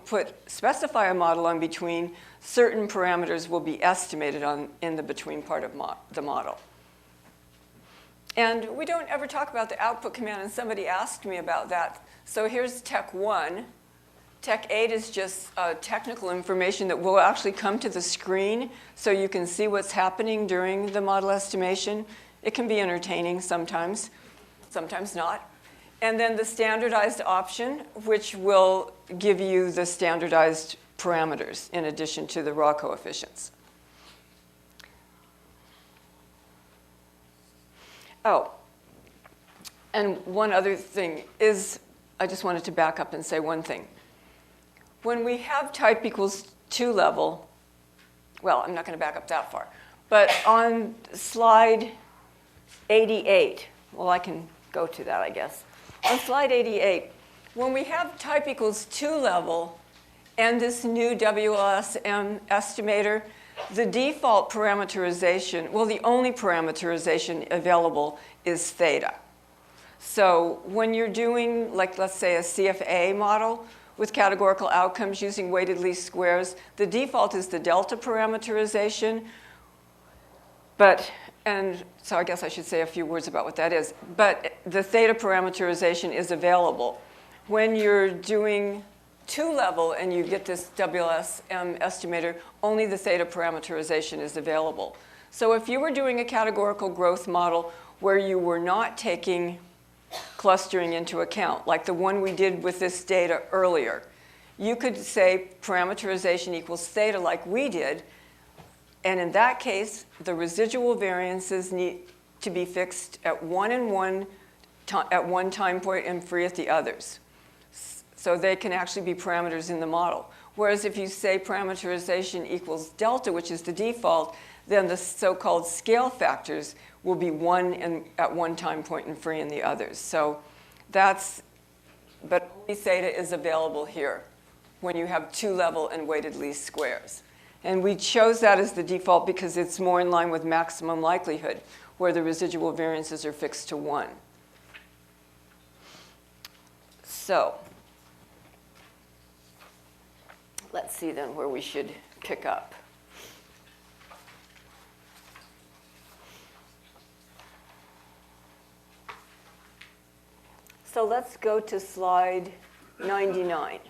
specify a model on between, certain parameters will be estimated in the between part of the model. And we don't ever talk about the output command, and somebody asked me about that. So here's Tech 1. Tech 8 is just technical information that will actually come to the screen so you can see what's happening during the model estimation. It can be entertaining sometimes, sometimes not. And then the standardized option, which will give you the standardized parameters in addition to the raw coefficients. Oh, and one other thing is, I just wanted to back up and say one thing. When we have type equals 2 level, well, I'm not going to back up that far, but on slide 88, well, I can go to that, I guess. On slide 88, when we have type equals 2 level and this new WLSM estimator, the default parameterization, well, the only parameterization available is theta. So when you're doing, like, let's say a CFA model with categorical outcomes using weighted least squares, the default is the delta parameterization. And so I guess I should say a few words about what that is. But the theta parameterization is available. When you're doing 2 level and you get this WLSM estimator, only the theta parameterization is available. So if you were doing a categorical growth model where you were not taking clustering into account, like the one we did with this data earlier, you could say parameterization equals theta like we did. And in that case, the residual variances need to be fixed at one time point and free at the others. So they can actually be parameters in the model. Whereas if you say parameterization equals delta, which is the default, then the so-called scale factors will be 1 at one time point and free in the others. So but only theta is available here when you have 2 level and weighted least squares. And we chose that as the default because it's more in line with maximum likelihood, where the residual variances are fixed to 1. So let's see then where we should pick up. So let's go to slide 99.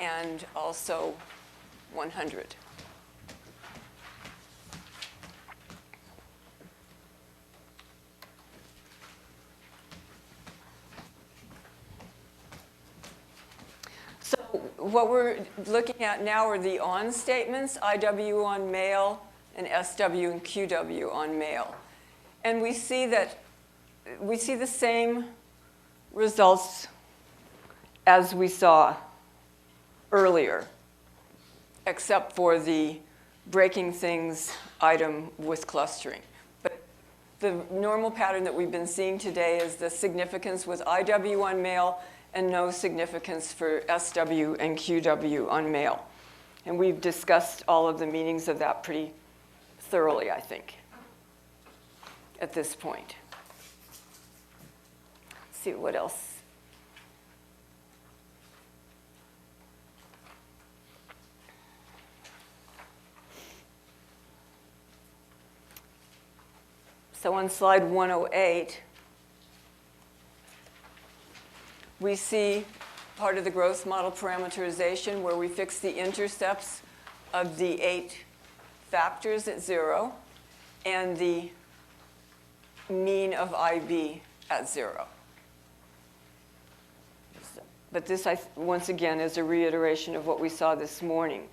And also 100. So what we're looking at now are the on statements, IW on male and SW and QW on male. And we see that we see the same results as we saw earlier, except for the breaking things item with clustering. But the normal pattern that we've been seeing today is the significance with IW on male and no significance for SW and QW on male. And we've discussed all of the meanings of that pretty thoroughly, I think, at this point. Let's see what else. So on slide 108, we see part of the growth model parameterization where we fix the intercepts of the 8 factors at 0 and the mean of IB at 0. But this, once again, is a reiteration of what we saw this morning.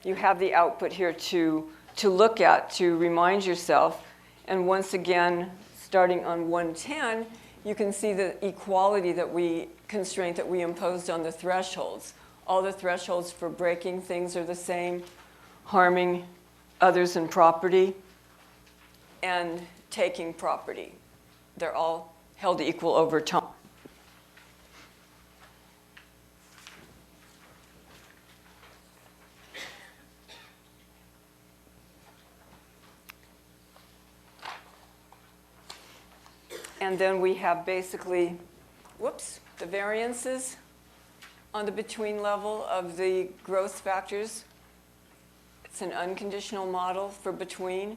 You have the output here to look at, to remind yourself. And once again, starting on 110, you can see the equality constraint that we imposed on the thresholds. All the thresholds for breaking things are the same, harming others in property, and taking property. They're all held equal over time. And then we have basically, the variances on the between level of the growth factors. It's an unconditional model for between.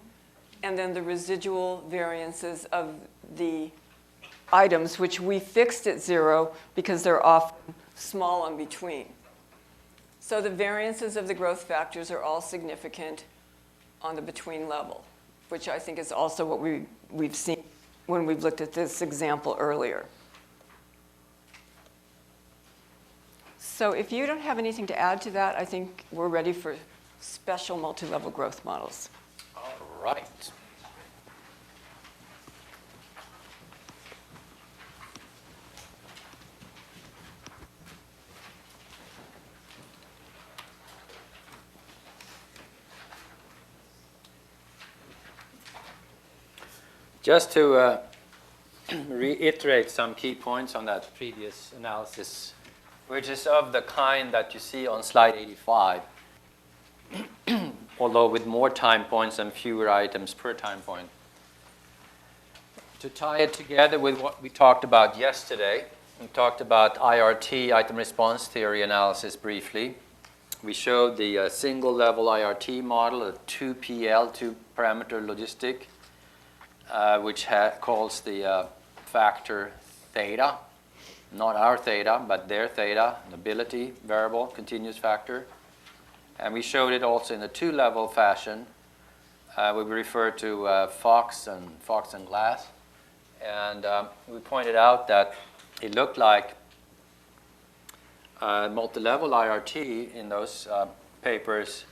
And then the residual variances of the items, which we fixed at 0 because they're often small on between. So the variances of the growth factors are all significant on the between level, which I think is also what we've seen when we've looked at this example earlier. So if you don't have anything to add to that, I think we're ready for special multi-level growth models. All right. Just to reiterate some key points on that previous analysis, which is of the kind that you see on slide 85, although with more time points and fewer items per time point. To tie it together with what we talked about yesterday, we talked about IRT, item response theory analysis briefly. We showed the single level IRT model, a 2PL, 2-parameter logistic, which calls the factor theta, not our theta, but their theta, an ability variable, continuous factor. And we showed it also in a 2-level fashion. We refer to Fox and Glass. And we pointed out that it looked like multi-level IRT in those papers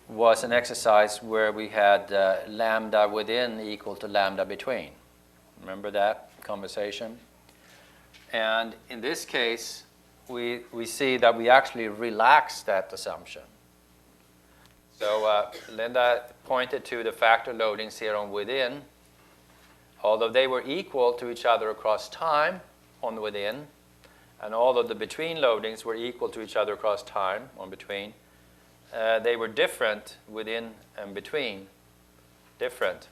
was an exercise where we had lambda within equal to lambda between. Remember that conversation? And in this case, we see that we actually relaxed that assumption. So Linda pointed to the factor loadings here on within. Although they were equal to each other across time on within, and although the between loadings were equal to each other across time on between, they were different within and between, different.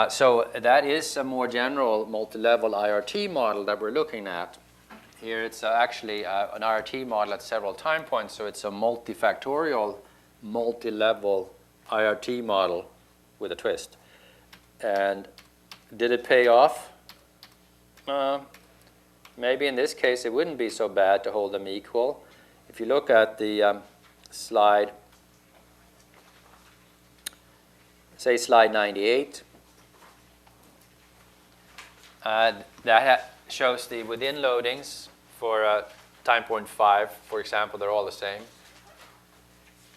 So that is a more general multi-level IRT model that we're looking at. Here it's actually an IRT model at several time points, so it's a multifactorial multi-level IRT model with a twist. And did it pay off? Maybe in this case it wouldn't be so bad to hold them equal. If you look at the slide, say slide 98, that shows the within loadings for time point 5, for example, they're all the same.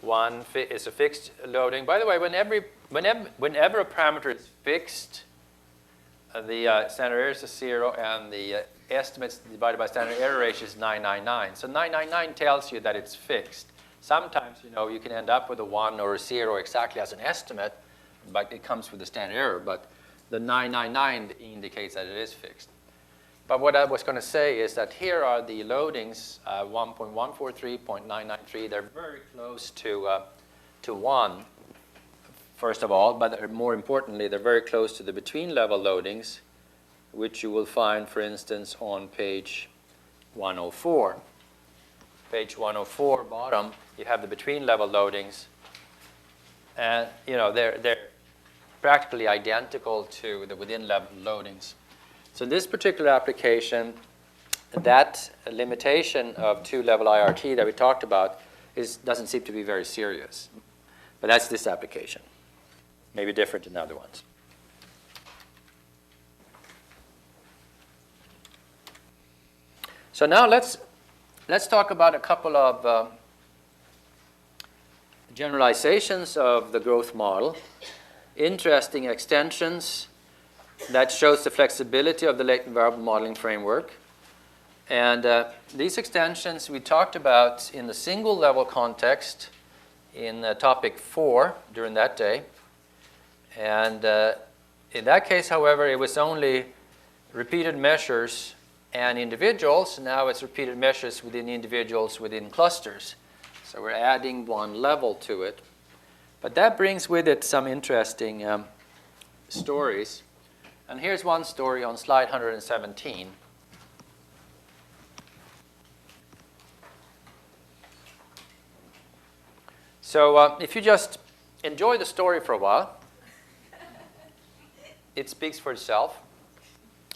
One is a fixed loading. By the way, whenever a parameter is fixed, the standard error is 0, and the estimates divided by standard error ratio is 999. So 999 tells you that it's fixed. Sometimes, you can end up with a 1 or a 0 exactly as an estimate, but it comes with the standard error. But the 999 indicates that it is fixed. But what I was going to say is that here are the loadings, 1.143, 0.993. They're very close to 1, first of all. But more importantly, they're very close to the between-level loadings, which you will find, for instance, on page 104. Page 104, bottom, you have the between-level loadings. And, they're practically identical to the within-level loadings. So in this particular application, that limitation of two-level IRT that we talked about doesn't seem to be very serious. But that's this application. Maybe different in other ones. So now let's talk about a couple of generalizations of the growth model, interesting extensions that shows the flexibility of the latent variable modeling framework. And these extensions we talked about in the single level context in topic 4 during that day. And in that case, however, it was only repeated measures and individuals. Now it's repeated measures within individuals within clusters. So we're adding one level to it. But that brings with it some interesting stories. And here's one story on slide 117. So if you just enjoy the story for a while, it speaks for itself.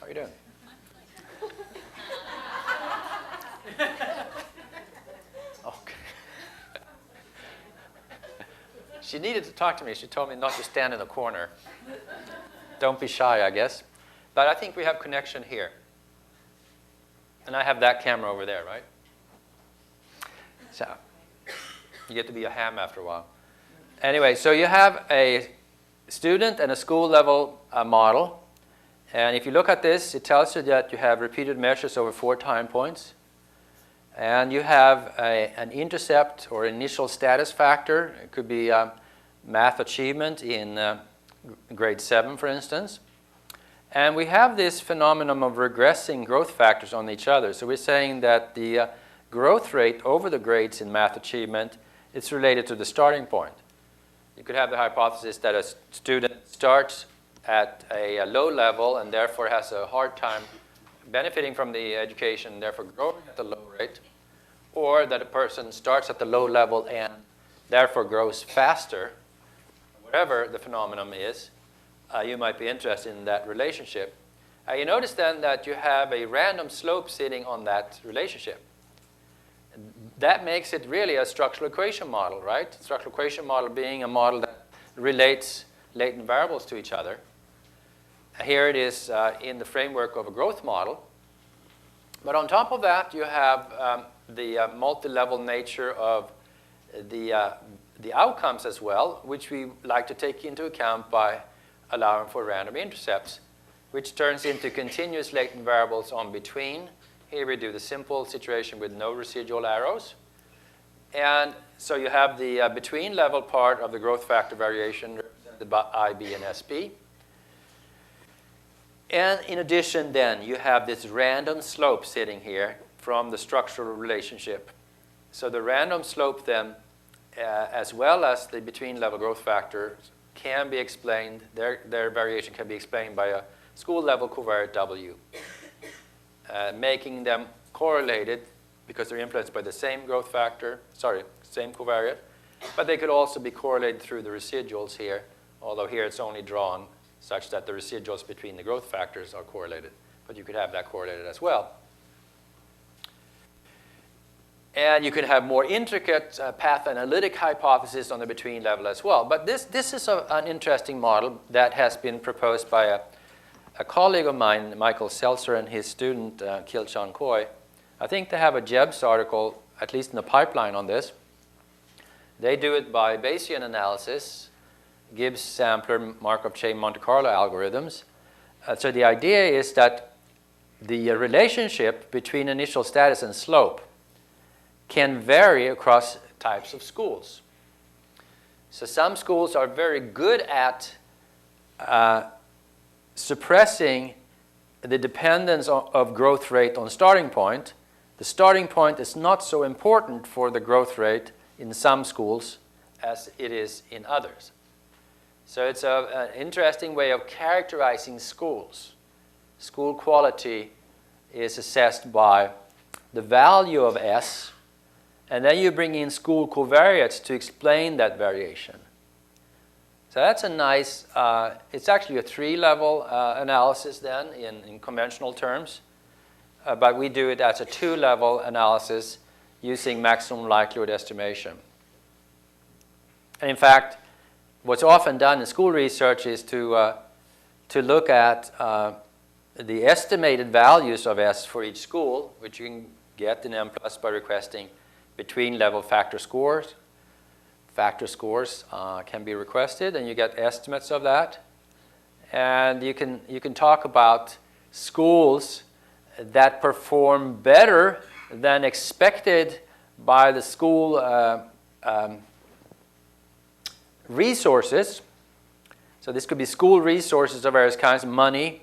How are you doing? Okay. She needed to talk to me. She told me not to stand in the corner. Don't be shy, I guess. But I think we have connection here. And I have that camera over there, right? So you get to be a ham after a while. Anyway, so you have a student and a school level model. And if you look at this, it tells you that you have repeated measures over 4 time points. And you have an intercept or initial status factor. It could be math achievement in grade 7, for instance. And we have this phenomenon of regressing growth factors on each other. So we're saying that the growth rate over the grades in math achievement is related to the starting point. You could have the hypothesis that a student starts at a low level and therefore has a hard time benefiting from the education, therefore growing at the low rate, or that a person starts at the low level and therefore grows faster. Whatever the phenomenon is, you might be interested in that relationship. You notice then that you have a random slope sitting on that relationship. That makes it really a structural equation model, right? Structural equation model being a model that relates latent variables to each other. Here it is in the framework of a growth model. But on top of that, you have the multi-level nature of the outcomes as well, which we like to take into account by allowing for random intercepts, which turns into continuous latent variables on between. Here we do the simple situation with no residual arrows. And so you have the between level part of the growth factor variation represented by IB and SB. And in addition then, you have this random slope sitting here from the structural relationship. So the random slope then, as well as the between level growth factor, can be explained, their variation can be explained by a school level covariate W, making them correlated because they're influenced by the same growth factor, same covariate, But they could also be correlated through the residuals here, although here it's only drawn such that the residuals between the growth factors are correlated. But you could have that correlated as well. And you could have more intricate path analytic hypothesis on the between level as well. But this is an interesting model that has been proposed by a colleague of mine, Michael Seltzer, and his student, Kil-Chan Koi. I think they have a JEBS article, at least in the pipeline, on this. They do it by Bayesian analysis, Gibbs sampler, Markov chain, Monte Carlo algorithms. So the idea is that the relationship between initial status and slope can vary across types of schools. So some schools are very good at suppressing the dependence of growth rate on starting point. The starting point is not so important for the growth rate in some schools as it is in others. So it's an interesting way of characterizing schools. School quality is assessed by the value of S, and then you bring in school covariates to explain that variation. So that's a nice, it's actually a 3-level analysis then in conventional terms, but we do it as a 2-level analysis using maximum likelihood estimation. And in fact, what's often done in school research is to look at the estimated values of S for each school, which you can get in Mplus by requesting between level factor scores. Factor scores can be requested, and you get estimates of that. And you can talk about schools that perform better than expected by the school resources. So this could be school resources of various kinds, money,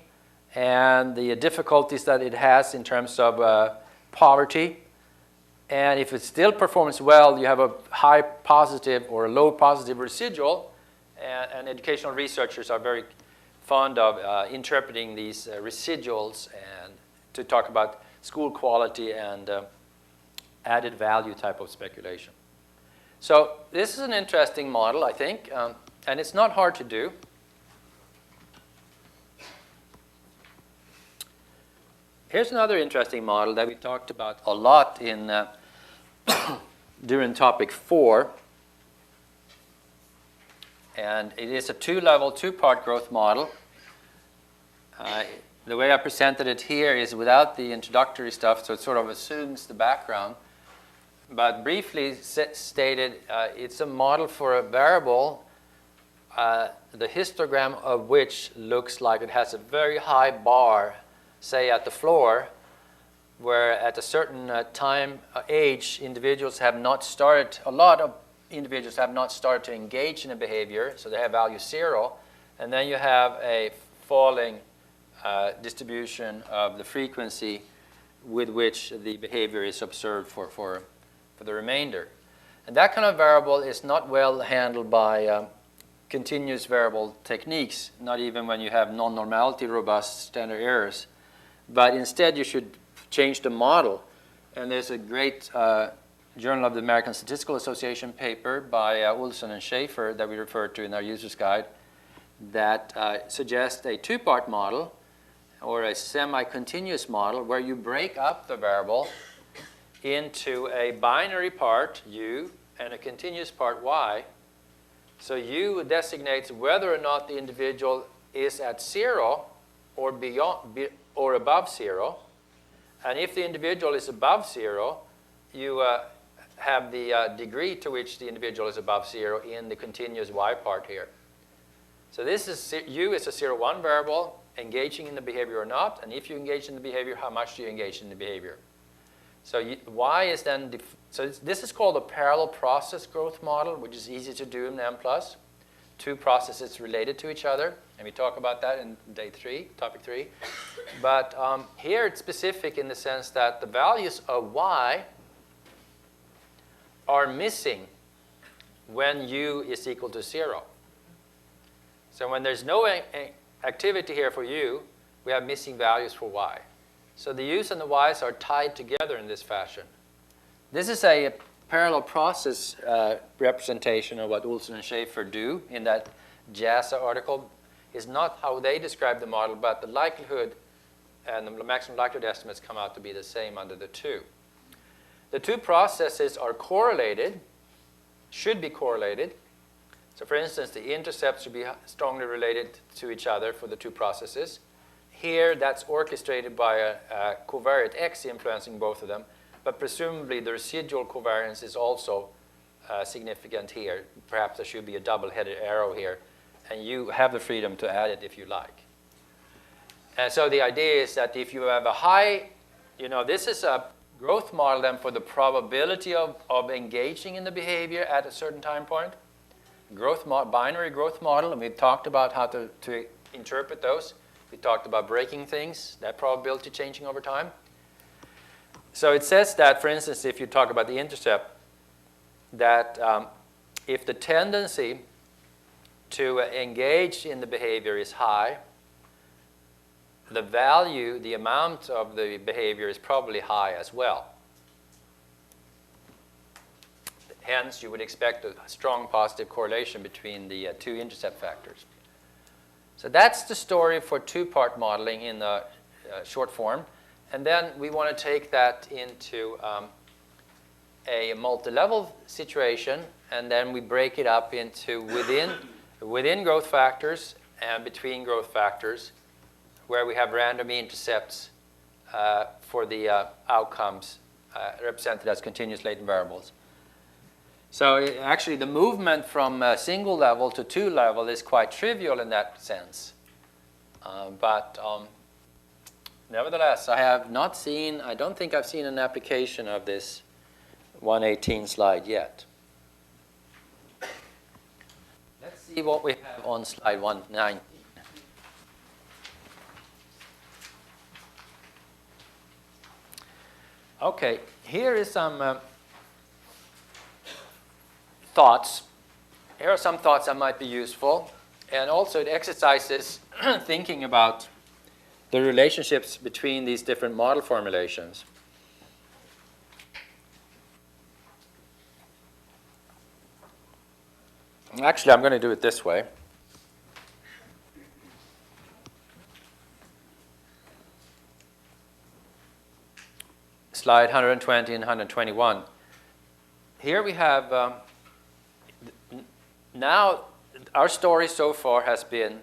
and the difficulties that it has in terms of poverty. And if it still performs well, you have a high positive or a low positive residual. And educational researchers are very fond of interpreting these residuals and to talk about school quality and added value type of speculation. So this is an interesting model, I think, and it's not hard to do. Here's another interesting model that we talked about a lot in during topic 4. And it is a 2-level, 2-part growth model. The way I presented it here is without the introductory stuff, so it sort of assumes the background. But briefly stated, it's a model for a variable, the histogram of which looks like it has a very high bar, say at the floor, where at a certain age, individuals have not started, a lot of individuals have not started to engage in a behavior, so they have value 0. And then you have a falling distribution of the frequency with which the behavior is observed for the remainder. And that kind of variable is not well handled by continuous variable techniques, not even when you have non-normality robust standard errors. But instead, you should change the model. And there's a great Journal of the American Statistical Association paper by Olson and Schaefer that we referred to in our user's guide that suggests a 2-part model or a semi-continuous model where you break up the variable into a binary part, u, and a continuous part, y. So u designates whether or not the individual is at 0 or beyond or above 0. And if the individual is above 0, you have the degree to which the individual is above 0 in the continuous y part here. So this is u is a 0-1 variable, engaging in the behavior or not. And if you engage in the behavior, how much do you engage in the behavior? So y is then, so this is called a parallel process growth model, which is easy to do in Mplus. 2 processes related to each other. And we talk about that in topic 3. But here it's specific in the sense that the values of y are missing when u is equal to 0. So when there's no activity here for u, we have missing values for y. So the u's and the y's are tied together in this fashion. This is a parallel process representation of what Olson and Schaefer do in that JASA article is not how they describe the model, but the likelihood and the maximum likelihood estimates come out to be the same under the two. The two processes are correlated, should be correlated. So for instance, the intercepts should be strongly related to each other for the two processes. Here, that's orchestrated by a covariate X influencing both of them, but presumably the residual covariance is also significant here. Perhaps there should be a double-headed arrow here, and you have the freedom to add it if you like. And so the idea is that if you have a high, this is a growth model then for the probability of engaging in the behavior at a certain time point. Binary growth model, and we talked about how to interpret those. We talked about breaking things, that probability changing over time. So it says that, for instance, if you talk about the intercept, that if the tendency to engage in the behavior is high, the value, the amount of the behavior is probably high as well. Hence, you would expect a strong positive correlation between the two intercept factors. So that's the story for two-part modeling in the short form. And then we want to take that into a multi-level situation, and then we break it up into within growth factors and between growth factors, where we have random intercepts for the outcomes represented as continuous latent variables. So actually, the movement from single level to two level is quite trivial in that sense. But nevertheless, I don't think I've seen an application of this 118 slide yet. Let's see what we have on slide 119. Okay, here is some thoughts. Here are some thoughts that might be useful. And also it exercises thinking about the relationships between these different model formulations. Actually, I'm going to do it this way. Slide 120 and 121. Here we have, now our story so far has been,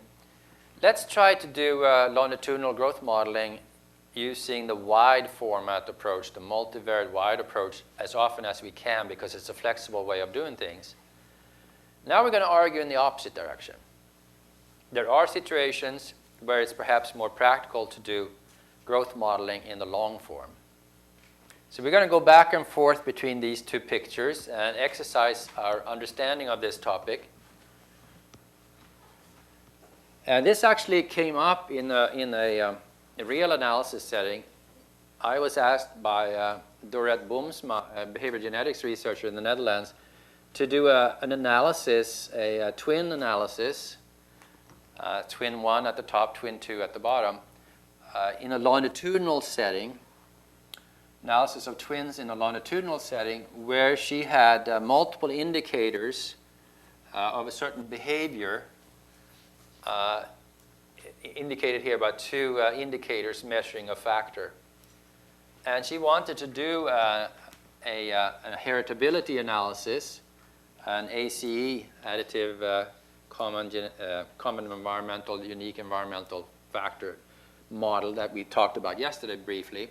let's try to do longitudinal growth modeling using the wide format approach, the multivariate wide approach, as often as we can because it's a flexible way of doing things. Now we're going to argue in the opposite direction. There are situations where it's perhaps more practical to do growth modeling in the long form. So we're going to go back and forth between these two pictures and exercise our understanding of this topic. And this actually came up in a real analysis setting. I was asked by Dorette Boomsma, a behavior genetics researcher in the Netherlands, to do an analysis, a twin analysis, twin 1 at the top, twin 2 at the bottom, in a longitudinal setting. Analysis of twins in a longitudinal setting where she had multiple indicators of a certain behavior, indicated here by two indicators measuring a factor. And she wanted to do a heritability analysis, an ACE, additive common environmental, unique environmental factor model that we talked about yesterday briefly.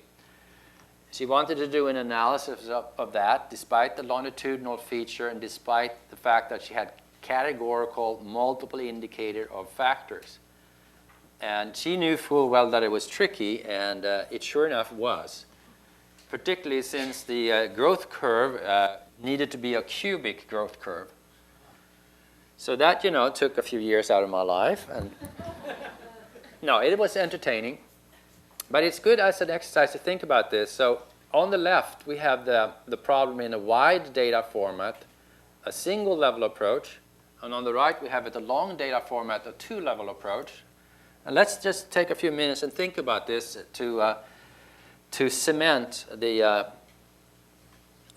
She wanted to do an analysis of that despite the longitudinal feature and despite the fact that she had categorical multiple indicator of factors. And she knew full well that it was tricky, and it sure enough was, particularly since the growth curve needed to be a cubic growth curve. So that, took a few years out of my life. And no, it was entertaining. But it's good as an exercise to think about this. So on the left, we have the problem in a wide data format, a single level approach. And on the right, we have it a long data format, a two-level approach. And let's just take a few minutes and think about this to cement the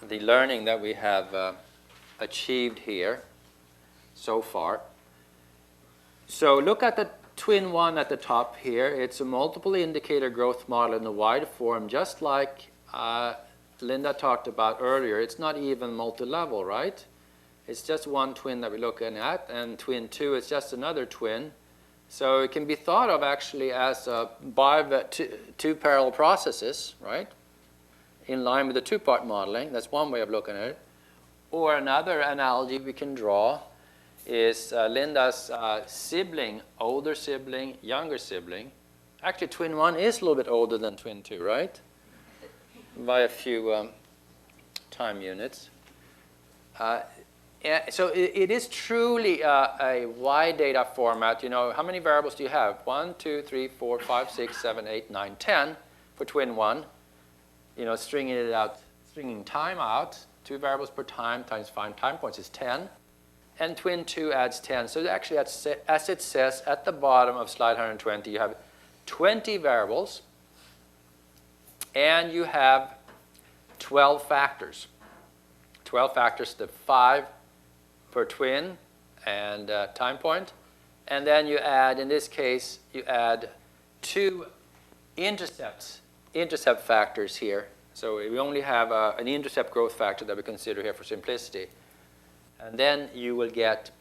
the learning that we have achieved here so far. So look at the twin one at the top here. It's a multiple indicator growth model in the wide form, just like Linda talked about earlier. It's not even multi-level, right? It's just one twin that we're looking at, and twin 2 is just another twin. So it can be thought of actually as two parallel processes, right? In line with the two-part modeling. That's one way of looking at it. Or another analogy we can draw is Linda's sibling, older sibling, younger sibling. Actually, twin 1 is a little bit older than twin 2, right? By a few time units. So it is truly a wide data format. You know, how many variables do you have? 1, 2, 3, 4, 5, 6, 7, 8, 9, 10 for twin 1. You know, stringing time out, 2 variables per time times 5 time points is 10. And twin 2 adds 10. So actually, as it says at the bottom of slide 120, you have 20 variables, and you have 12 factors. 12 factors, the 5 per twin and time point. And then you add, in this case, you add 2 intercept factors here. So we only have an intercept growth factor that we consider here for simplicity. And then you will get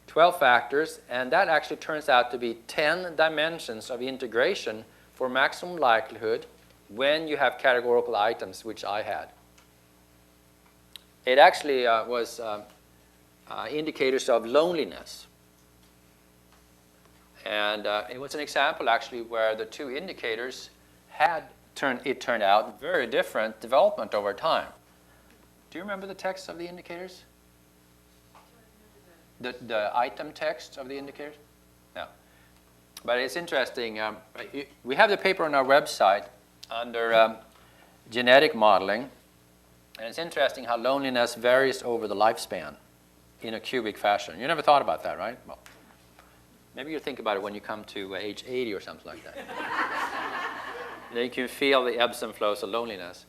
12 factors, and that actually turns out to be 10 dimensions of integration for maximum likelihood when you have categorical items, which I had. It actually was indicators of loneliness. And it was an example, actually, where the 2 indicators had, it turned out, very different development over time. Do you remember the text of the indicators? The item text of the indicators? No. But it's interesting. We have the paper on our website under genetic modeling. And it's interesting how loneliness varies over the lifespan in a cubic fashion. You never thought about that, right? Well, maybe you'll think about it when you come to age 80 or something like that. Then you can feel the ebbs and flows of loneliness.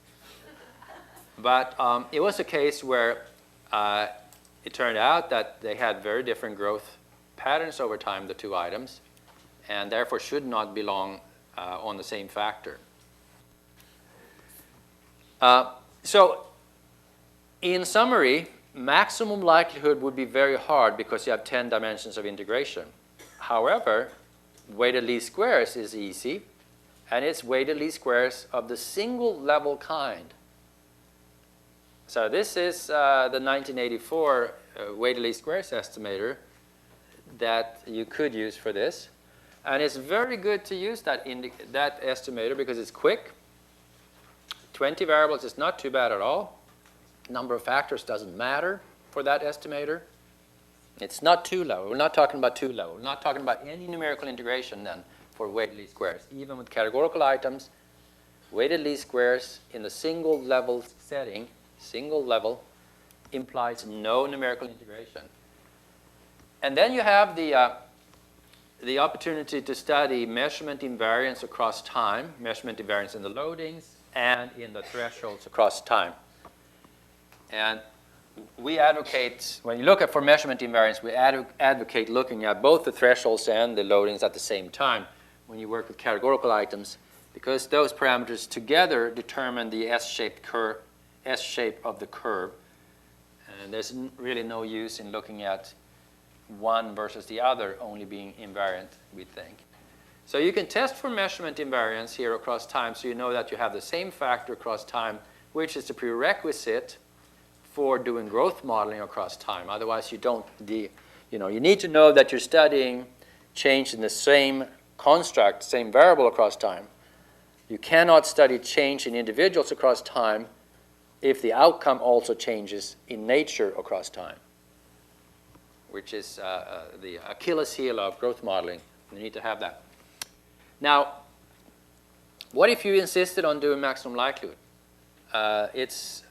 But it was a case where it turned out that they had very different growth patterns over time, the 2 items, and therefore should not belong on the same factor. So in summary, maximum likelihood would be very hard because you have 10 dimensions of integration. However, weighted least squares is easy, and it's weighted least squares of the single level kind. So this is the 1984 weighted least squares estimator that you could use for this. And it's very good to use that estimator because it's quick. 20 variables is not too bad at all. Number of factors doesn't matter for that estimator. It's not too low. We're not talking about too low. We're not talking about any numerical integration then for weighted least squares. Even with categorical items, weighted least squares in the single level setting, single level, implies no numerical integration. And then you have the opportunity to study measurement invariance across time, measurement invariance in the loadings, and in the thresholds across time. And we advocate, when you look at for measurement invariance, we advocate looking at both the thresholds and the loadings at the same time when you work with categorical items, because those parameters together determine the S-shaped curve, S-shape of the curve. And there's really no use in looking at one versus the other only being invariant, we think. So you can test for measurement invariance here across time so you know that you have the same factor across time, which is the prerequisite for doing growth modeling across time. Otherwise, you don't, you need to know that you're studying change in the same construct, same variable across time. You cannot study change in individuals across time if the outcome also changes in nature across time, which is the Achilles heel of growth modeling. You need to have that. Now, what if you insisted on doing maximum likelihood? It's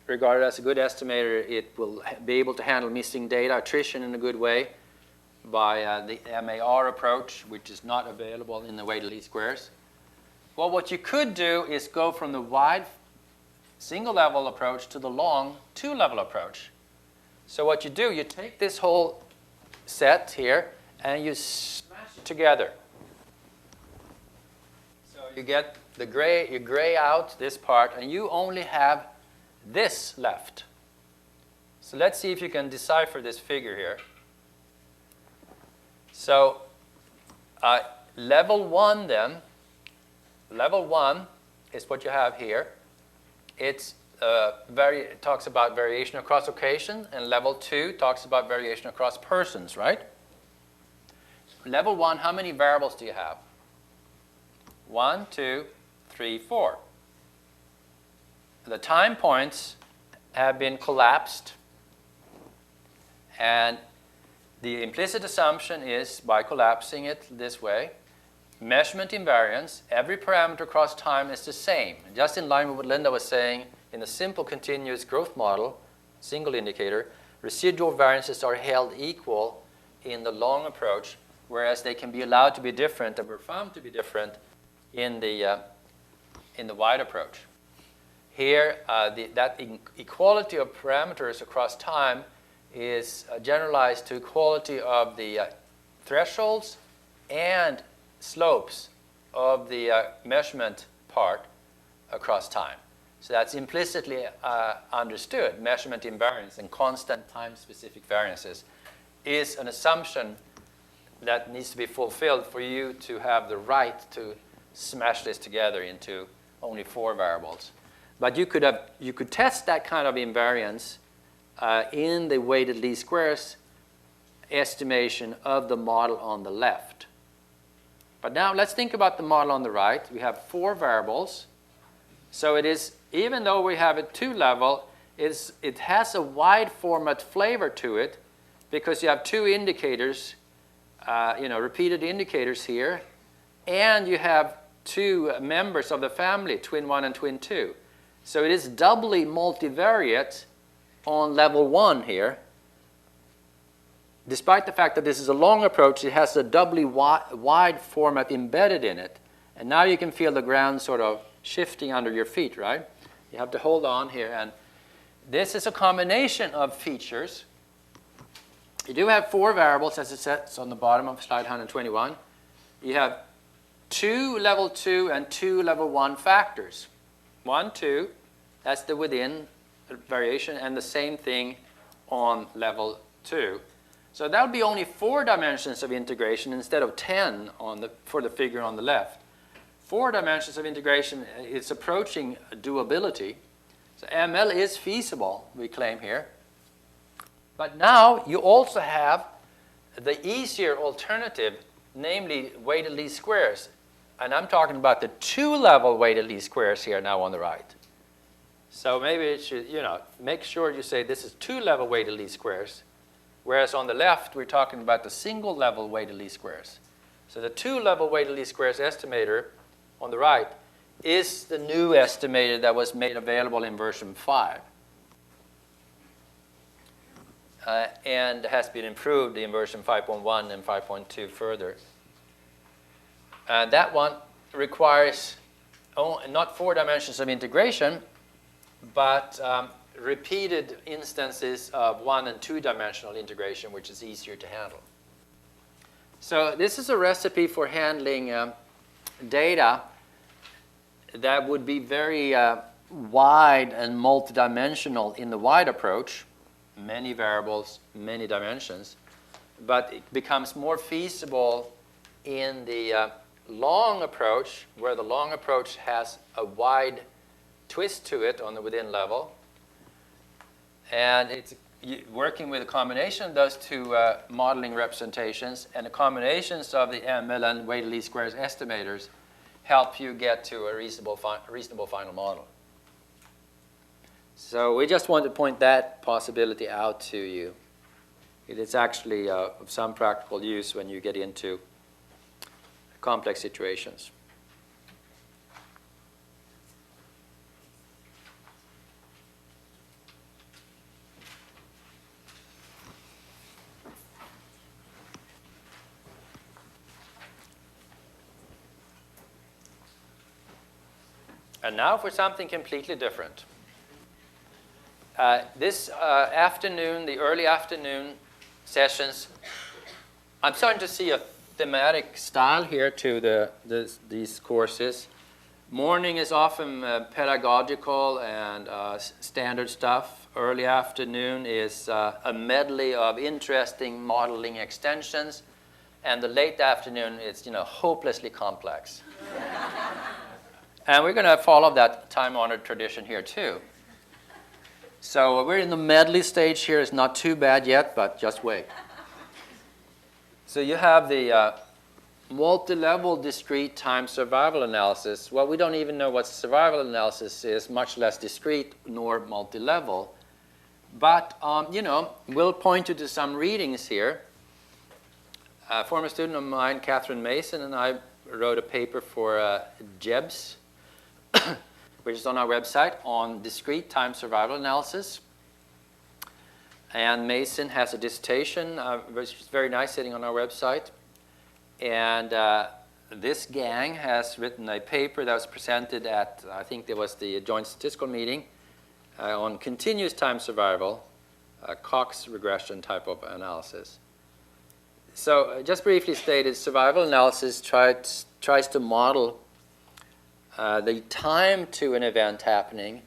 regarded as a good estimator. It will be able to handle missing data, attrition in a good way by the MAR approach, which is not available in the weighted least squares. Well, what you could do is go from the wide single-level approach to the long two-level approach. So what you do, you take this whole set here and you smash it together. So you get the gray, you gray out this part, and you only have this left. So let's see if you can decipher this figure here. So level 1 then, level 1 is what you have here. It talks about variation across occasion, and level 2 talks about variation across persons, right? Level 1, how many variables do you have? 1, 2, 3, 4. The time points have been collapsed, and the implicit assumption is, by collapsing it this way, measurement invariance, every parameter across time is the same. Just in line with what Linda was saying, in a simple continuous growth model, single indicator, residual variances are held equal in the long approach, whereas they can be allowed to be different and were found to be different in the wide approach. Here, that equality of parameters across time is generalized to equality of the thresholds and slopes of the measurement part across time. So that's implicitly understood. Measurement invariance and constant time-specific variances is an assumption that needs to be fulfilled for you to have the right to smash this together into only 4 variables. But you could test that kind of invariance in the weighted least squares estimation of the model on the left. But now let's think about the model on the right. We have 4 variables. So it is, even though we have a 2-level, it has a wide format flavor to it because you have 2 indicators, repeated indicators here, and you have 2 members of the family, twin 1 and twin 2. So it is doubly multivariate on level 1 here. Despite the fact that this is a long approach, it has a doubly wide format embedded in it. And now you can feel the ground sort of shifting under your feet, right? You have to hold on here. And this is a combination of features. You do have 4 variables, as it says on the bottom of slide 121. You have 2 level 2 and 2 level 1 factors. 1, 2, that's the within variation, and the same thing on level 2. So that would be only 4 dimensions of integration instead of 10 for the figure on the left. 4 dimensions of integration, it's approaching doability. So ML is feasible, we claim here. But now you also have the easier alternative, namely weighted least squares. And I'm talking about the 2-level weighted least squares here now on the right. So maybe it should, make sure you say this is 2-level weighted least squares, whereas on the left we're talking about the single-level weighted least squares. So the 2-level weighted least squares estimator on the right is the new estimator that was made available in version 5. And has been improved in version 5.1 and 5.2 further. That one requires not 4 dimensions of integration, but repeated instances of 1 and 2 dimensional integration, which is easier to handle. So this is a recipe for handling data that would be very wide and multidimensional in the wide approach, many variables, many dimensions, but it becomes more feasible in the long approach, where the long approach has a wide twist to it on the within level. And it's working with a combination of those 2 modeling representations, and the combinations of the ML and weighted least squares estimators help you get to a reasonable final model. So we just want to point that possibility out to you. It is actually of some practical use when you get into complex situations. And now for something completely different. This afternoon, the early afternoon sessions, I'm starting to see a thematic style here to these courses. Morning is often pedagogical and standard stuff. Early afternoon is a medley of interesting modeling extensions. And the late afternoon is, hopelessly complex. And we're going to follow that time-honored tradition here, too. So we're in the medley stage here. It's not too bad yet, but just wait. So you have the multi-level discrete time survival analysis. Well, we don't even know what survival analysis is, much less discrete nor multi-level. But, we'll point you to some readings here. A former student of mine, Catherine Mason, and I wrote a paper for JEBS, which is on our website, on discrete time survival analysis. And Mason has a dissertation, which is very nice, sitting on our website. And this gang has written a paper that was presented at, I think there was the Joint Statistical Meeting, on continuous time survival, Cox regression type of analysis. So just briefly stated, survival analysis tries to model the time to an event happening.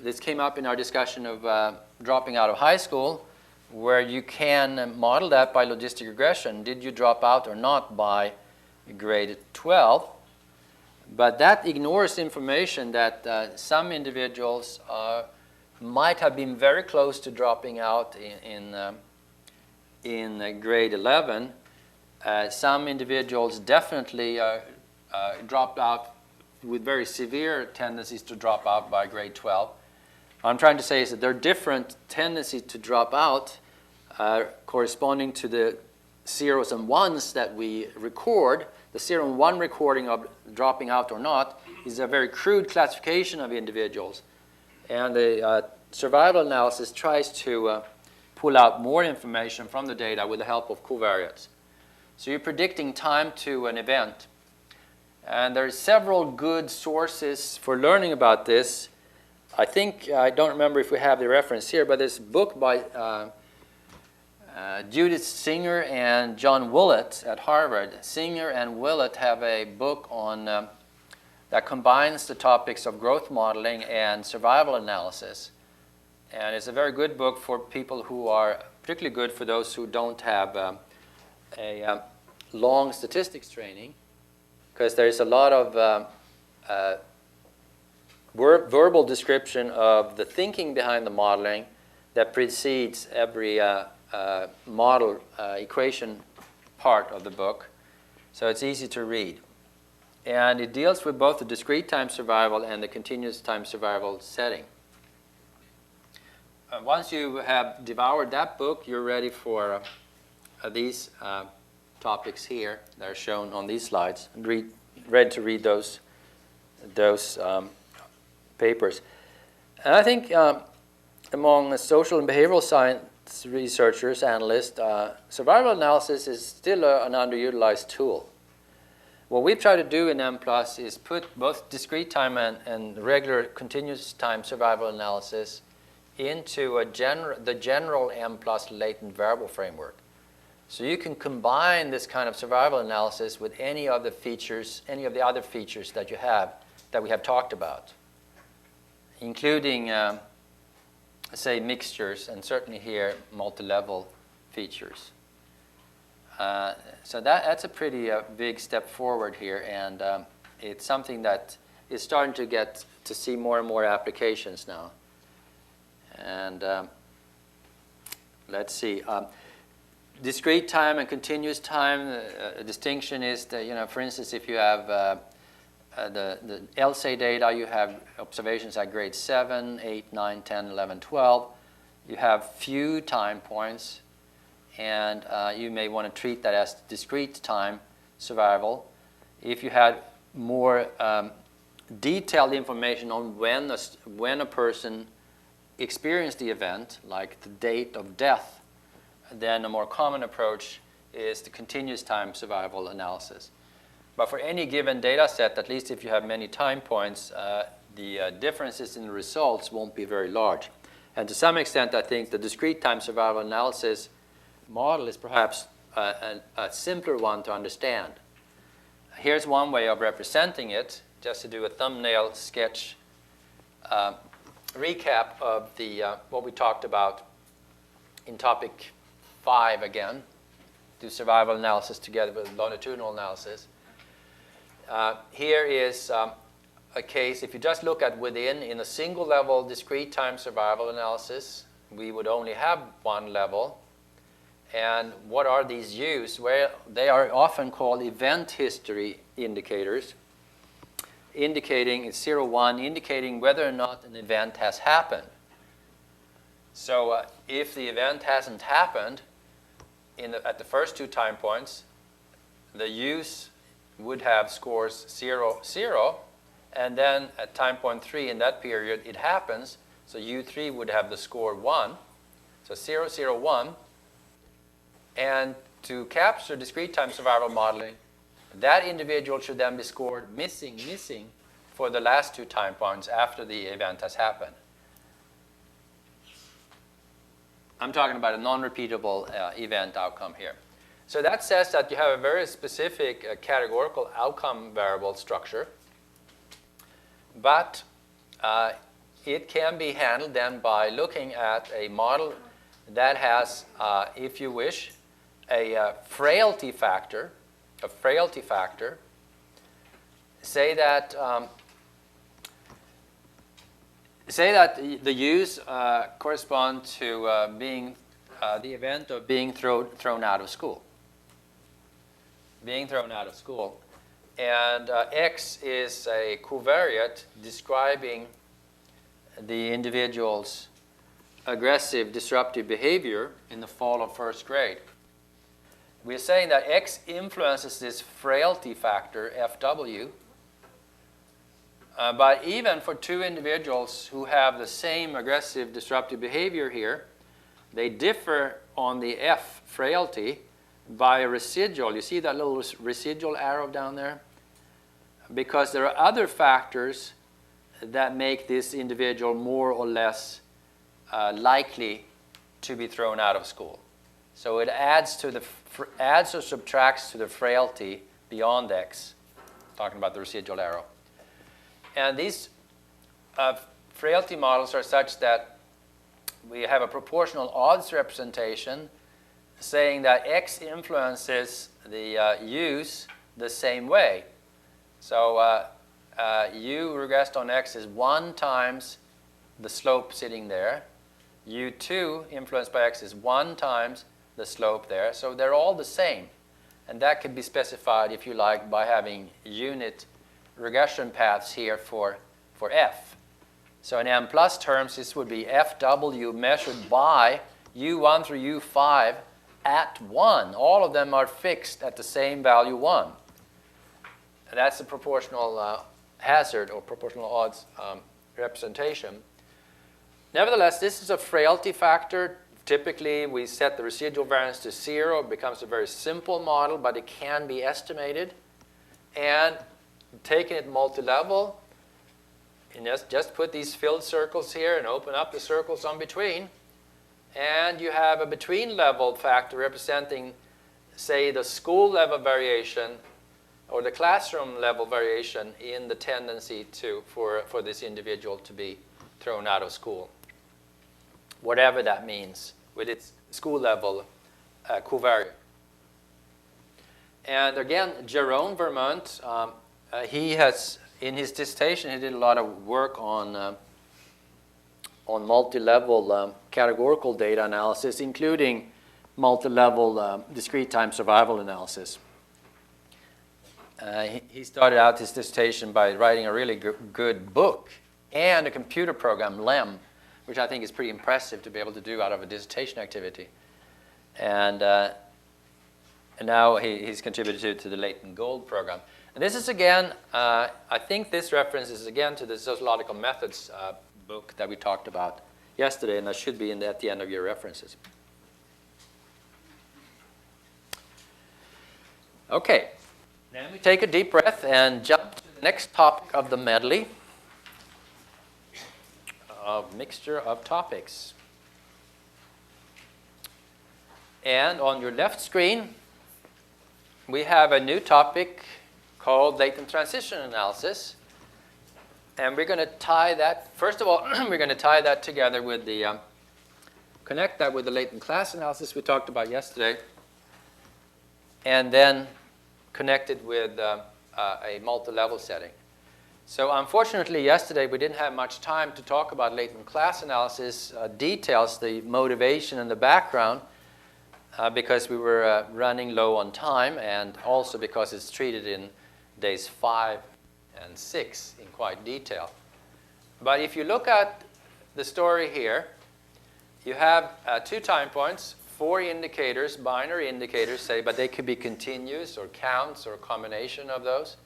This came up in our discussion of dropping out of high school, where you can model that by logistic regression. Did you drop out or not by grade 12? But that ignores information that some individuals might have been very close to dropping out in grade 11. Some individuals definitely dropped out with very severe tendencies to drop out by grade 12. What I'm trying to say is that there are different tendencies to drop out corresponding to the zeros and ones that we record. The 0 and 1 recording of dropping out or not is a very crude classification of individuals. And the survival analysis tries to pull out more information from the data with the help of covariates. So you're predicting time to an event. And there are several good sources for learning about this. I think, I don't remember if we have the reference here, but there's a book by Judith Singer and John Willett at Harvard. Singer and Willett have a book on that combines the topics of growth modeling and survival analysis. And it's a very good book for people who are, particularly good for those who don't have a long statistics training, because there's a lot of verbal description of the thinking behind the modeling that precedes every model equation part of the book. So it's easy to read. And it deals with both the discrete time survival and the continuous time survival setting. Once you have devoured that book, you're ready for these topics here that are shown on these slides, and ready to read those papers. And I think among social and behavioral science researchers, analysts, survival analysis is still an underutilized tool. What we've tried to do in Mplus is put both discrete time and regular continuous time survival analysis into the general Mplus latent variable framework. So you can combine this kind of survival analysis with any of the features, any of the other features that you have, that we have talked about, including, say, mixtures, and certainly here, multi-level features. So that's a pretty big step forward here, and it's something that is starting to get to see more and more applications now. And let's see. Discrete time and continuous time, a distinction is that, for instance, if you have the LSA data, you have observations at grade 7, 8, 9, 10, 11, 12. You have few time points, and you may want to treat that as discrete time survival. If you had more detailed information on when a person experienced the event, like the date of death, then a more common approach is the continuous time survival analysis. But for any given data set, at least if you have many time points, the differences in the results won't be very large. And to some extent, I think the discrete time survival analysis model is perhaps a simpler one to understand. Here's one way of representing it, just to do a thumbnail sketch recap of the what we talked about in topic 5 again, do survival analysis together with longitudinal analysis. Here is a case, if you just look at within, in a single level discrete time survival analysis, we would only have one level. And what are these U's? Well, they are often called event history indicators, indicating, it's 0, 1, indicating whether or not an event has happened. So if the event hasn't happened at the first 2 time points, the U's would have scores 0, 0, and then at time point 3 in that period it happens, so U3 would have the score 1. So 0, 0, 1. And to capture discrete time survival modeling, that individual should then be scored missing, missing for the last 2 time points after the event has happened. I'm talking about a non-repeatable event outcome here. So that says that you have a very specific categorical outcome variable structure. But it can be handled then by looking at a model that has, if you wish, a frailty factor. Say that the U's correspond to being the event of being thrown out of school. And X is a covariate describing the individual's aggressive disruptive behavior in the fall of first grade. We're saying that X influences this frailty factor, FW, but even for 2 individuals who have the same aggressive disruptive behavior here, they differ on the F frailty by a residual. You see that little residual arrow down there? Because there are other factors that make this individual more or less likely to be thrown out of school. So it adds or subtracts to the frailty beyond X, talking about the residual arrow. And these frailty models are such that we have a proportional odds representation saying that X influences the U's the same way. So U regressed on X is 1 times the slope sitting there. U2 influenced by X is 1 times the slope there. So they're all the same. And that can be specified, if you like, by having unit regression paths here for F. So in Mplus terms, this would be FW measured by U1 through U5 at 1. All of them are fixed at the same value 1. And that's the proportional hazard or proportional odds representation. Nevertheless, this is a frailty factor. Typically, we set the residual variance to 0. It becomes a very simple model, but it can be estimated. And taking it multi-level, and just put these filled circles here and open up the circles on between. And you have a between-level factor representing, say, the school level variation or the classroom level variation in the tendency for this individual to be thrown out of school, whatever that means, with its school level covariate. And again, Jerome Vermont, he has, in his dissertation, he did a lot of work on multi-level categorical data analysis, including multi-level discrete time survival analysis. He started out his dissertation by writing a really good book and a computer program, LEM, which I think is pretty impressive to be able to do out of a dissertation activity. And now he's contributed to the Latent Gold program. And this is again, I think this reference is again to the sociological methods book that we talked about yesterday, and that should be at the end of your references. Okay, then we take a deep breath and jump to the next topic of the medley. of mixture of topics. And on your left screen, we have a new topic called latent transition analysis. And we're going to tie that, first of all, we're going to tie that together with the, connect that with the latent class analysis we talked about yesterday, and then connect it with a multi-level setting. So unfortunately, yesterday we didn't have much time to talk about latent class analysis details, the motivation and the background, because we were running low on time, and also because it's treated in days 5 and 6 in quite detail. But if you look at the story here, you have 2 time points, 4 indicators, binary indicators, say, but they could be continuous or counts or a combination of those,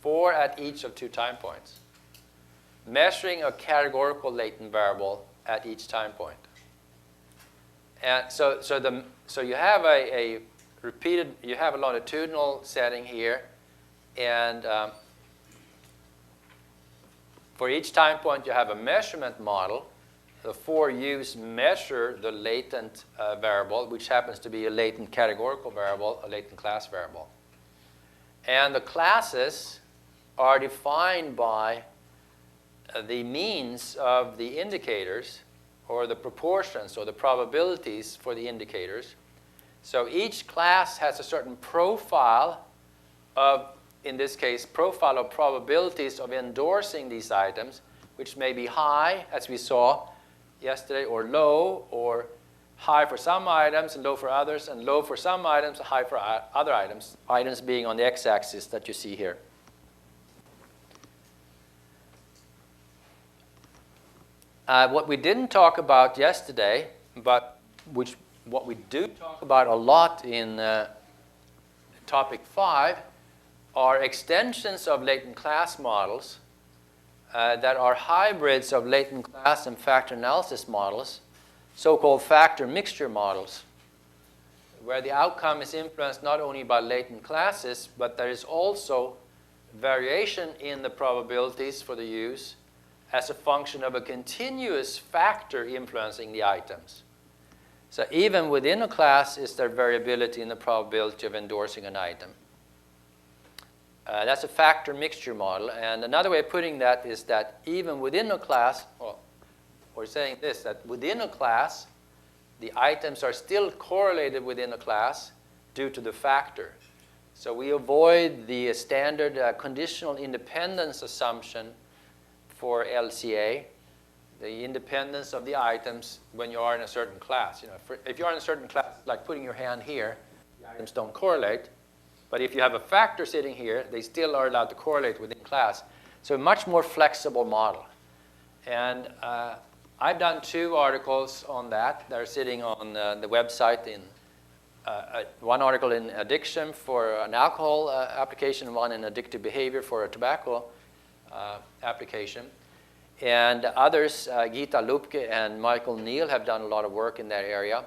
4 at each of 2 time points, measuring a categorical latent variable at each time point. And so you have a repeated, you have a longitudinal setting here, and for each time point, you have a measurement model. The 4 U's measure the latent variable, which happens to be a latent categorical variable, a latent class variable. And the classes are defined by the means of the indicators, or the proportions, or the probabilities for the indicators. So each class has a certain profile of, in this case, profile of probabilities of endorsing these items, which may be high, as we saw yesterday, or low, or high for some items and low for others, and low for some items, high for other items, items being on the x-axis that you see here. What we didn't talk about yesterday, but what we do talk about a lot in topic 5, are extensions of latent class models that are hybrids of latent class and factor analysis models, so-called factor mixture models, where the outcome is influenced not only by latent classes, but there is also variation in the probabilities for the use as a function of a continuous factor influencing the items. So even within a class is there variability in the probability of endorsing an item. That's a factor mixture model. And another way of putting that is that even within a class, well, we're saying this, that within a class, the items are still correlated within a class due to the factor. So we avoid the standard conditional independence assumption for LCA, the independence of the items when you are in a certain class. You know, if you're in a certain class, like putting your hand here, the items don't correlate. But if you have a factor sitting here, they still are allowed to correlate within class. So a much more flexible model. And I've done 2 articles on that. They're sitting on the website in one article in addiction for an alcohol application, one in addictive behavior for a tobacco application. And others, Gita Lupke and Michael Neal, have done a lot of work in that area.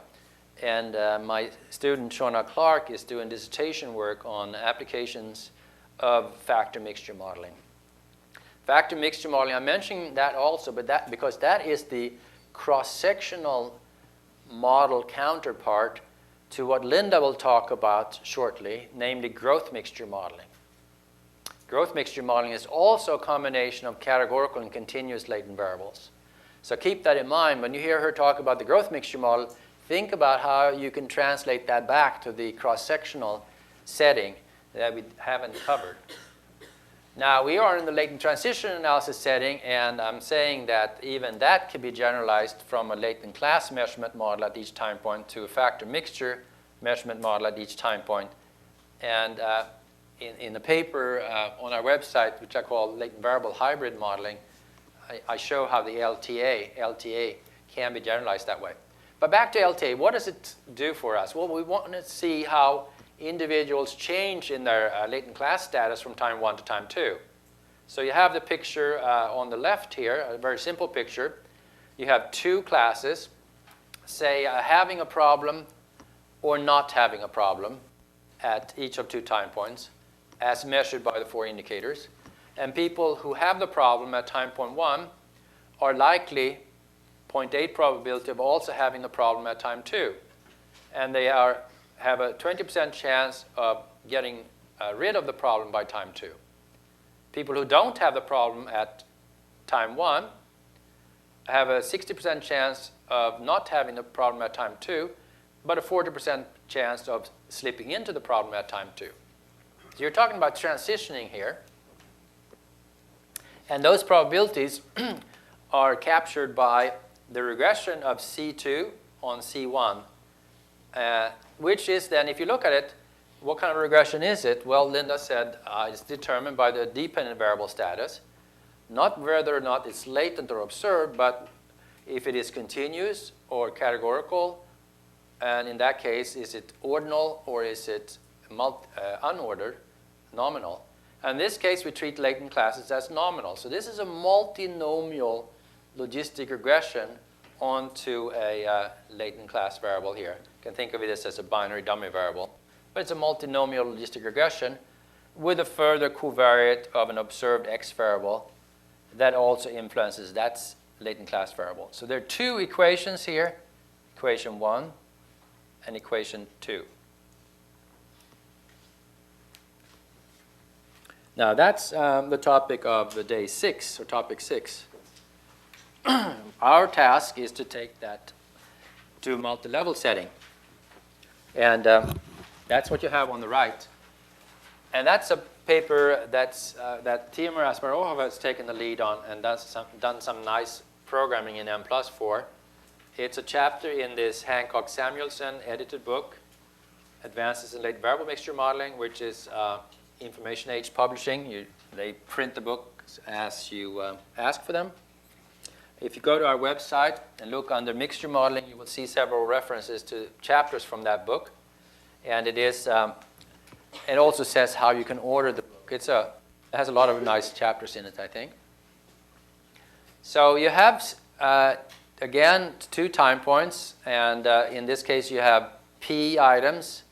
And my student, Shona Clark, is doing dissertation work on applications of factor mixture modeling. Factor mixture modeling, I'm mentioning that also, but because that is the cross-sectional model counterpart to what Linda will talk about shortly, namely growth mixture modeling. Growth mixture modeling is also a combination of categorical and continuous latent variables. So keep that in mind. When you hear her talk about the growth mixture model, think about how you can translate that back to the cross-sectional setting that we haven't covered. Now, we are in the latent transition analysis setting, and I'm saying that even that can be generalized from a latent class measurement model at each time point to a factor mixture measurement model at each time point. And in a paper on our website, which I call latent variable hybrid modeling, I show how the LTA can be generalized that way. But back to LTA, what does it do for us? Well, we want to see how individuals change in their latent class status from time 1 to time 2. So you have the picture on the left here, a very simple picture. You have 2 classes, say having a problem or not having a problem at each of 2 time points, as measured by the 4 indicators. And people who have the problem at time point 1 are likely 0.8 probability of also having a problem at time 2. And they have a 20% chance of getting rid of the problem by time 2. People who don't have the problem at time 1 have a 60% chance of not having the problem at time 2, but a 40% chance of slipping into the problem at time 2. So you're talking about transitioning here. And those probabilities are captured by the regression of C2 on C1, which is then, if you look at it, what kind of regression is it? Well, Linda said it's determined by the dependent variable status, not whether or not it's latent or observed, but if it is continuous or categorical, and in that case, is it ordinal or is it unordered, nominal? And in this case, we treat latent classes as nominal. So this is a multinomial logistic regression onto a latent class variable here. You can think of it as a binary dummy variable. But it's a multinomial logistic regression with a further covariate of an observed x variable that also influences that latent class variable. So there are two equations here, equation 1 and equation 2. Now that's the topic of the day 6, or topic 6. Our task is to take that to a multi-level setting. And that's what you have on the right. And that's a paper that Timur Asparov has taken the lead on and done some nice programming in Mplus for. It's a chapter in this Hancock Samuelson edited book, Advances in Latent Variable Mixture Modeling, which is Information Age Publishing. They print the books as you ask for them. If you go to our website and look under mixture modeling, you will see several references to chapters from that book. And it also says how you can order the book. It has a lot of nice chapters in it, I think. So you have, again, 2 time points. And in this case, you have P items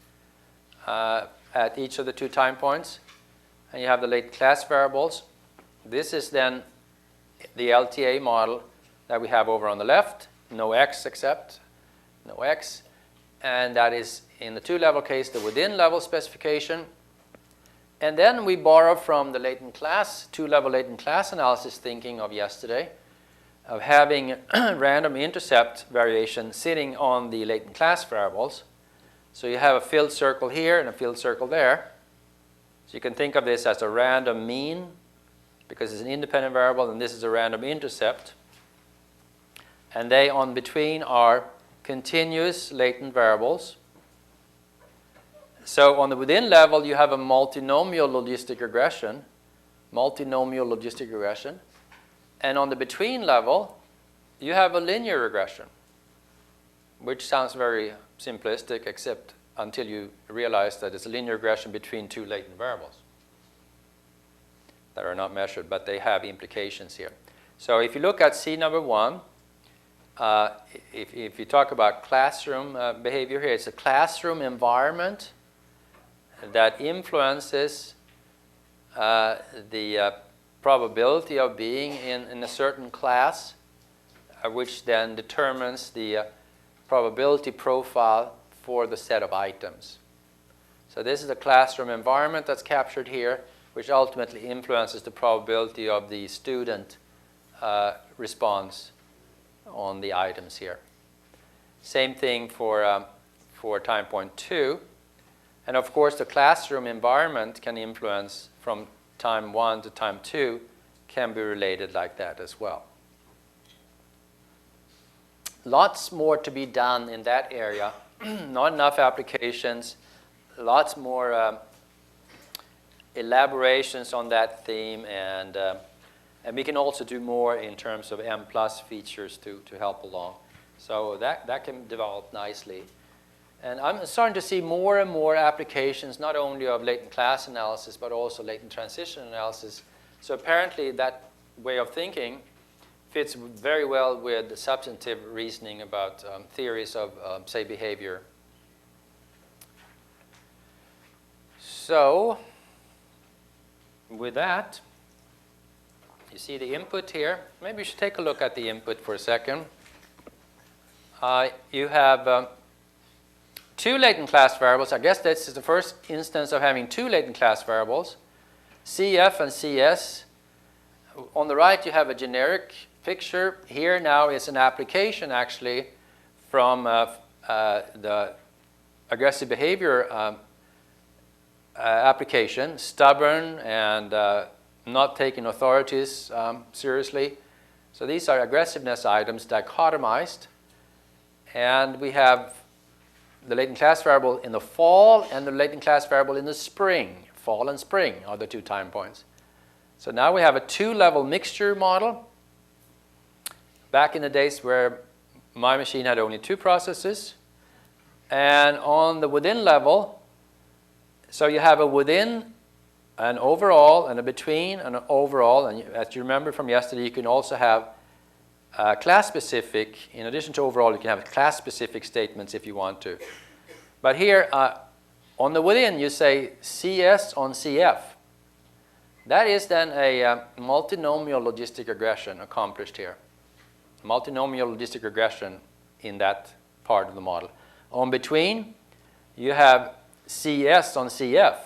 at each of the 2 time points. And you have the latent class variables. This is then the LTA model that we have over on the left. No x except, no x. And that is, in the 2-level case, the within-level specification. And then we borrow from the latent class, 2-level latent class analysis thinking of yesterday, of having random intercept variation sitting on the latent class variables. So you have a filled circle here and a filled circle there. So you can think of this as a random mean, because it's an independent variable, and this is a random intercept. And they on between are continuous latent variables. So on the within level, you have a multinomial logistic regression. And on the between level, you have a linear regression, which sounds very simplistic, except until you realize that it's a linear regression between 2 latent variables that are not measured, but they have implications here. So if you look at C number 1, if you talk about classroom behavior here, it's a classroom environment that influences the probability of being in a certain class, which then determines the probability profile for the set of items. So this is a classroom environment that's captured here, which ultimately influences the probability of the student response on the items here. Same thing for time point 2. And of course, the classroom environment can influence from time 1 to time 2, can be related like that as well. Lots more to be done in that area. Not enough applications. Lots more elaborations on that theme, and we can also do more in terms of Mplus features to help along. So that can develop nicely. And I'm starting to see more and more applications, not only of latent class analysis, but also latent transition analysis. So apparently that way of thinking fits very well with the substantive reasoning about theories of, say, behavior. So with that, you see the input here. Maybe we should take a look at the input for a second. you have two latent class variables. I guess this is the first instance of having two latent class variables, CF and CS. On the right, you have a generic picture. Here now is an application, actually, from the aggressive behavior application, stubborn and not taking authorities seriously. So these are aggressiveness items dichotomized. And we have the latent class variable in the fall and the latent class variable in the spring. Fall and spring are the 2 time points. So now we have a 2-level mixture model. Back in the days where my machine had only 2 processes. And on the within level, so you have a within, an overall, and a between, and an overall. And as you remember from yesterday, you can also have class-specific. In addition to overall, you can have class-specific statements if you want to. But here, on the within, you say CS on CF. That is then a multinomial logistic regression accomplished here. Multinomial logistic regression in that part of the model. On between, you have CS on CF.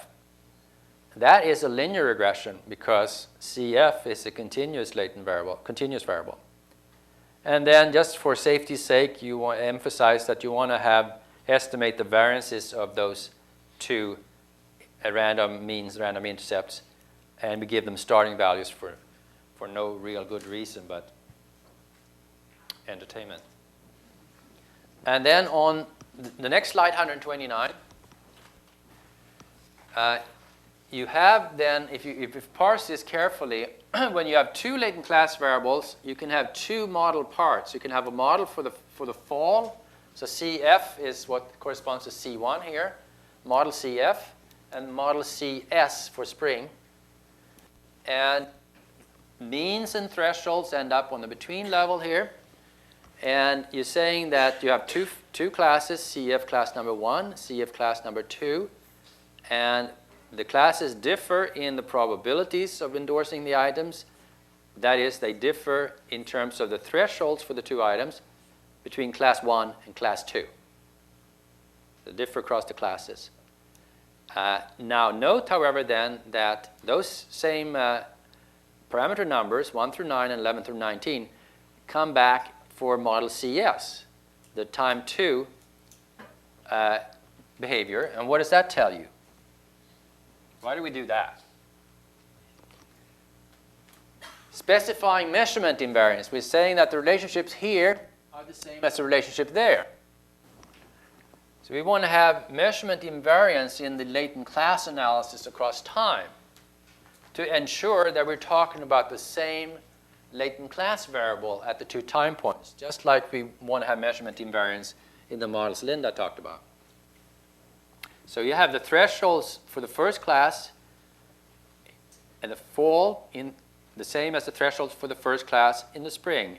That is a linear regression because CF is a continuous latent variable, continuous variable. And then just for safety's sake, you want to emphasize that you want to estimate the variances of those 2 random means, random intercepts, and we give them starting values for no real good reason, but entertainment. And then on the next slide, 129, you have then, if you parse this carefully, when you have 2 latent class variables, you can have 2 model parts. You can have a model for the fall. So CF is what corresponds to C1 here, model CF, and model CS for spring. And means and thresholds end up on the between level here. And you're saying that you have two classes, CF class number 1, CF class number 2, and the classes differ in the probabilities of endorsing the items. That is, they differ in terms of the thresholds for the 2 items between class 1 and class 2. They differ across the classes. Now note, however, then, that those same parameter numbers, 1 through 9 and 11 through 19, come back for model CS, the time 2 behavior. And what does that tell you? Why do we do that? Specifying measurement invariance. We're saying that the relationships here are the same as the relationship there. So we want to have measurement invariance in the latent class analysis across time to ensure that we're talking about the same latent class variable at the 2 time points, just like we want to have measurement invariance in the models Linda talked about. So you have the thresholds for the first class and the fall in the same as the thresholds for the first class in the spring.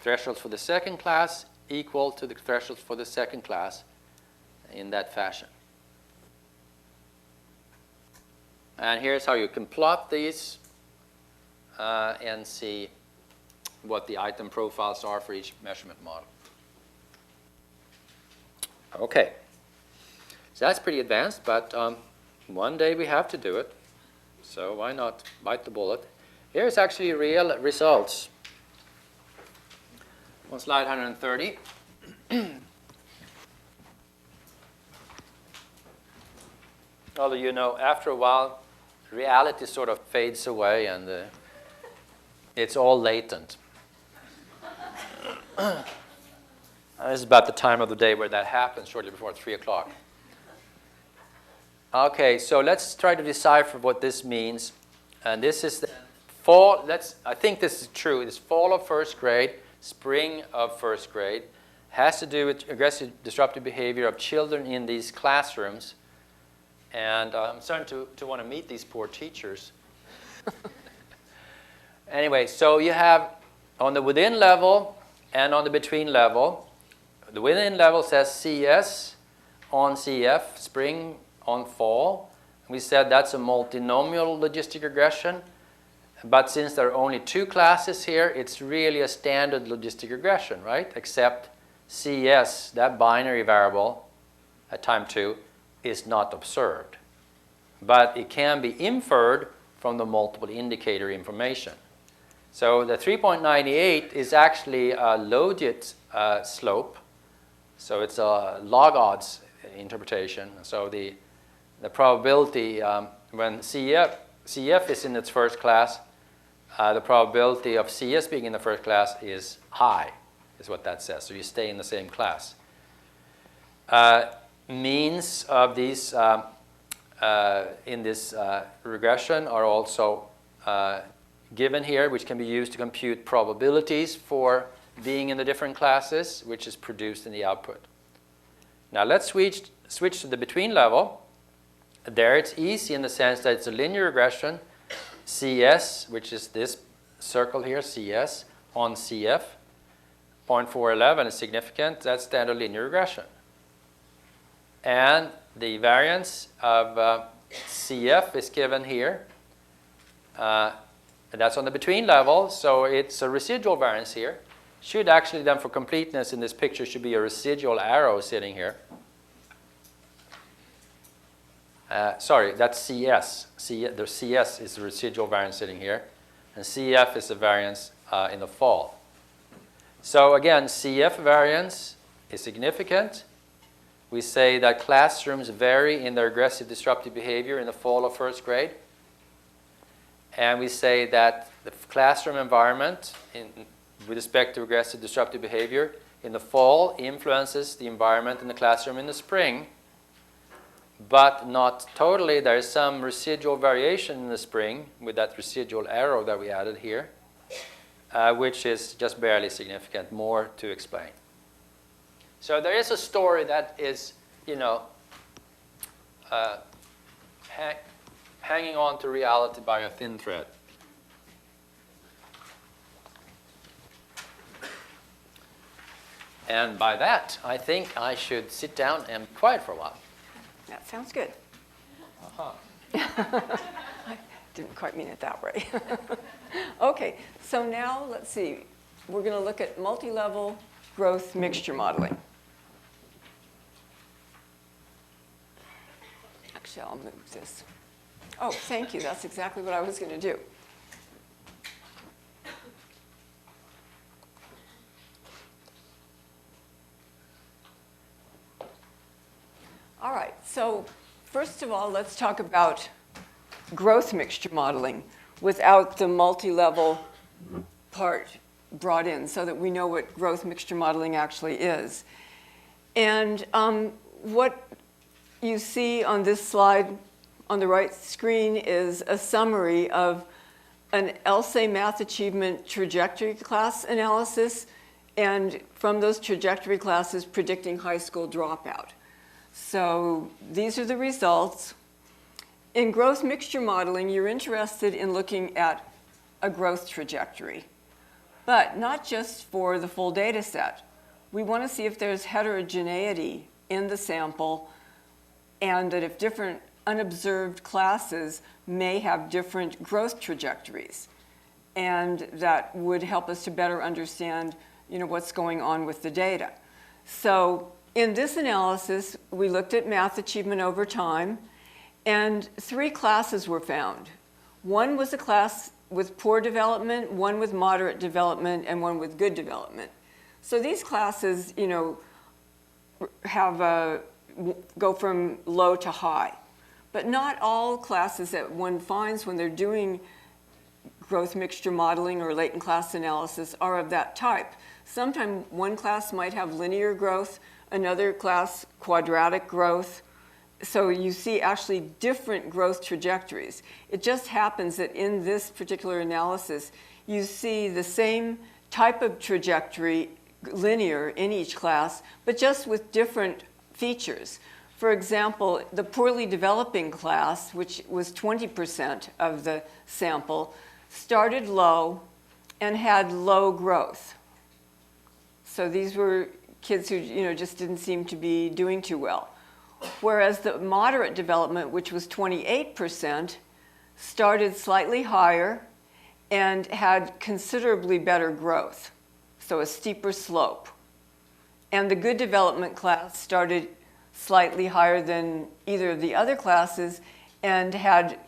Thresholds for the second class equal to the thresholds for the second class in that fashion. And here's how you can plot these and see what the item profiles are for each measurement model. Okay. So that's pretty advanced, but one day we have to do it. So why not bite the bullet? Here's actually real results. On slide 130. Although, you know, after a while, reality sort of fades away and it's all latent. This is about the time of the day where that happens, shortly before 3 o'clock. Okay, so let's try to decipher what this means. And this is the fall. I think this is true. It's fall of first grade, spring of first grade. Has to do with aggressive disruptive behavior of children in these classrooms. And I'm starting to want to meet these poor teachers. Anyway, so you have on the within level and on the between level. The within level says CS on CF, spring on fall. We said that's a multinomial logistic regression. But since there are only 2 classes here, it's really a standard logistic regression, right? Except CS, that binary variable at time 2, is not observed. But it can be inferred from the multiple indicator information. So the 3.98 is actually a logit slope. So it's a log odds interpretation. So the probability when CF is in its first class, the probability of CS being in the first class is high, is what that says. So you stay in the same class. Means of these in this regression are also given here, which can be used to compute probabilities for being in the different classes, which is produced in the output. Now let's switch to the between level. There it's easy in the sense that it's a linear regression. CS, which is this circle here, CS, on CF. 0.411 is significant. That's standard linear regression. And the variance of CF is given here. And that's on the between level, so it's a residual variance here. Should actually then, for completeness in this picture, should be a residual arrow sitting here. Sorry, that's CS. The CS is the residual variance sitting here. And CF is the variance in the fall. So again, CF variance is significant. We say that classrooms vary in their aggressive disruptive behavior in the fall of first grade. And we say that the classroom environment with respect to aggressive disruptive behavior in the fall influences the environment in the classroom in the spring, but not totally. There is some residual variation in the spring with that residual arrow that we added here, which is just barely significant. More to explain. So there is a story that is, hanging on to reality by a thin thread. And by that, I think I should sit down and be quiet for a while. That sounds good. Uh-huh. I didn't quite mean it that way. Okay, so now let's see. We're going to look at multi-level growth mixture modeling. Actually, I'll move this. Oh, thank you. That's exactly what I was going to do. All right, so first of all, let's talk about growth mixture modeling without the multi-level part brought in so that we know what growth mixture modeling actually is. And what you see on this slide on the right screen is a summary of an LSAE math achievement trajectory class analysis, and from those trajectory classes predicting high school dropout. So these are the results. In growth mixture modeling, you're interested in looking at a growth trajectory, but not just for the full data set. We want to see if there's heterogeneity in the sample, and that if different unobserved classes may have different growth trajectories. And that would help us to better understand, what's going on with the data. So in this analysis, we looked at math achievement over time, and 3 classes were found. One was a class with poor development, one with moderate development, and one with good development. So these classes, have go from low to high. But not all classes that one finds when they're doing growth mixture modeling or latent class analysis are of that type. Sometimes one class might have linear growth, another class quadratic growth. So you see actually different growth trajectories. It just happens that in this particular analysis, you see the same type of trajectory, linear, in each class, but just with different features. For example, the poorly developing class, which was 20% of the sample, started low and had low growth. So these were kids who just didn't seem to be doing too well. Whereas the moderate development, which was 28%, started slightly higher and had considerably better growth, so a steeper slope. And the good development class started slightly higher than either of the other classes and had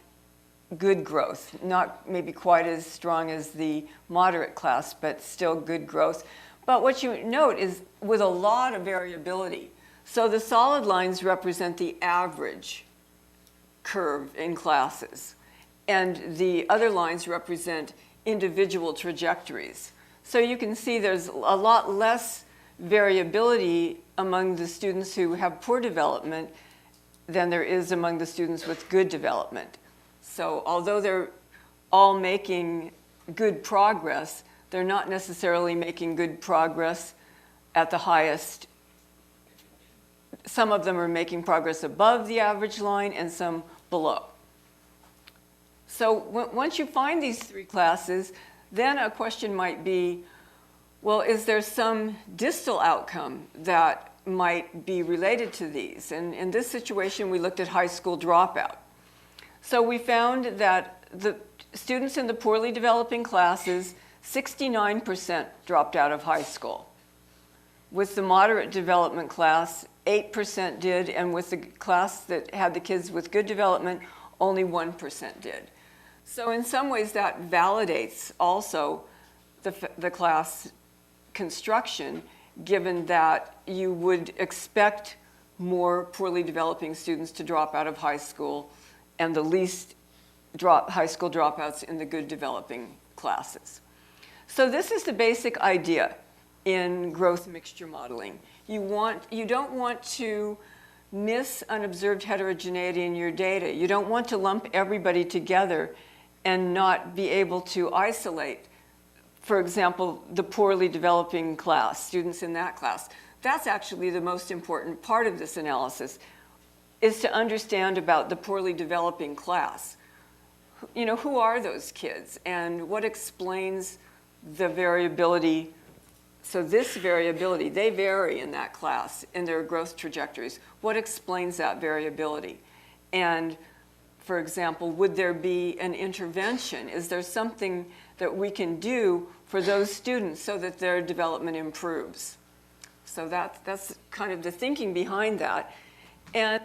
good growth, not maybe quite as strong as the moderate class, but still good growth. But what you note is with a lot of variability. So the solid lines represent the average curve in classes, and the other lines represent individual trajectories. So you can see there's a lot less variability among the students who have poor development than there is among the students with good development. So although they're all making good progress, they're not necessarily making good progress at the highest. Some of them are making progress above the average line and some below. So once you find these three classes, then a question might be, well, is there some distal outcome that might be related to these? And in this situation, we looked at high school dropout. So we found that the students in the poorly developing classes, 69% dropped out of high school. With the moderate development class, 8% did, and with the class that had the kids with good development, only 1% did. So in some ways that validates also the class construction, given that you would expect more poorly developing students to drop out of high school and the least high school dropouts in the good developing classes. So this is the basic idea in growth mixture modeling. You don't want to miss unobserved heterogeneity in your data. You don't want to lump everybody together and not be able to isolate, for example, the poorly developing class, students in that class. That's actually the most important part of this analysis, is to understand about the poorly developing class. You know, who are those kids and what explains the variability? So this variability, they vary in that class in their growth trajectories. What explains that variability? And for example, would there be an intervention? Is there something that we can do for those students so that their development improves? So that's kind of the thinking behind that. And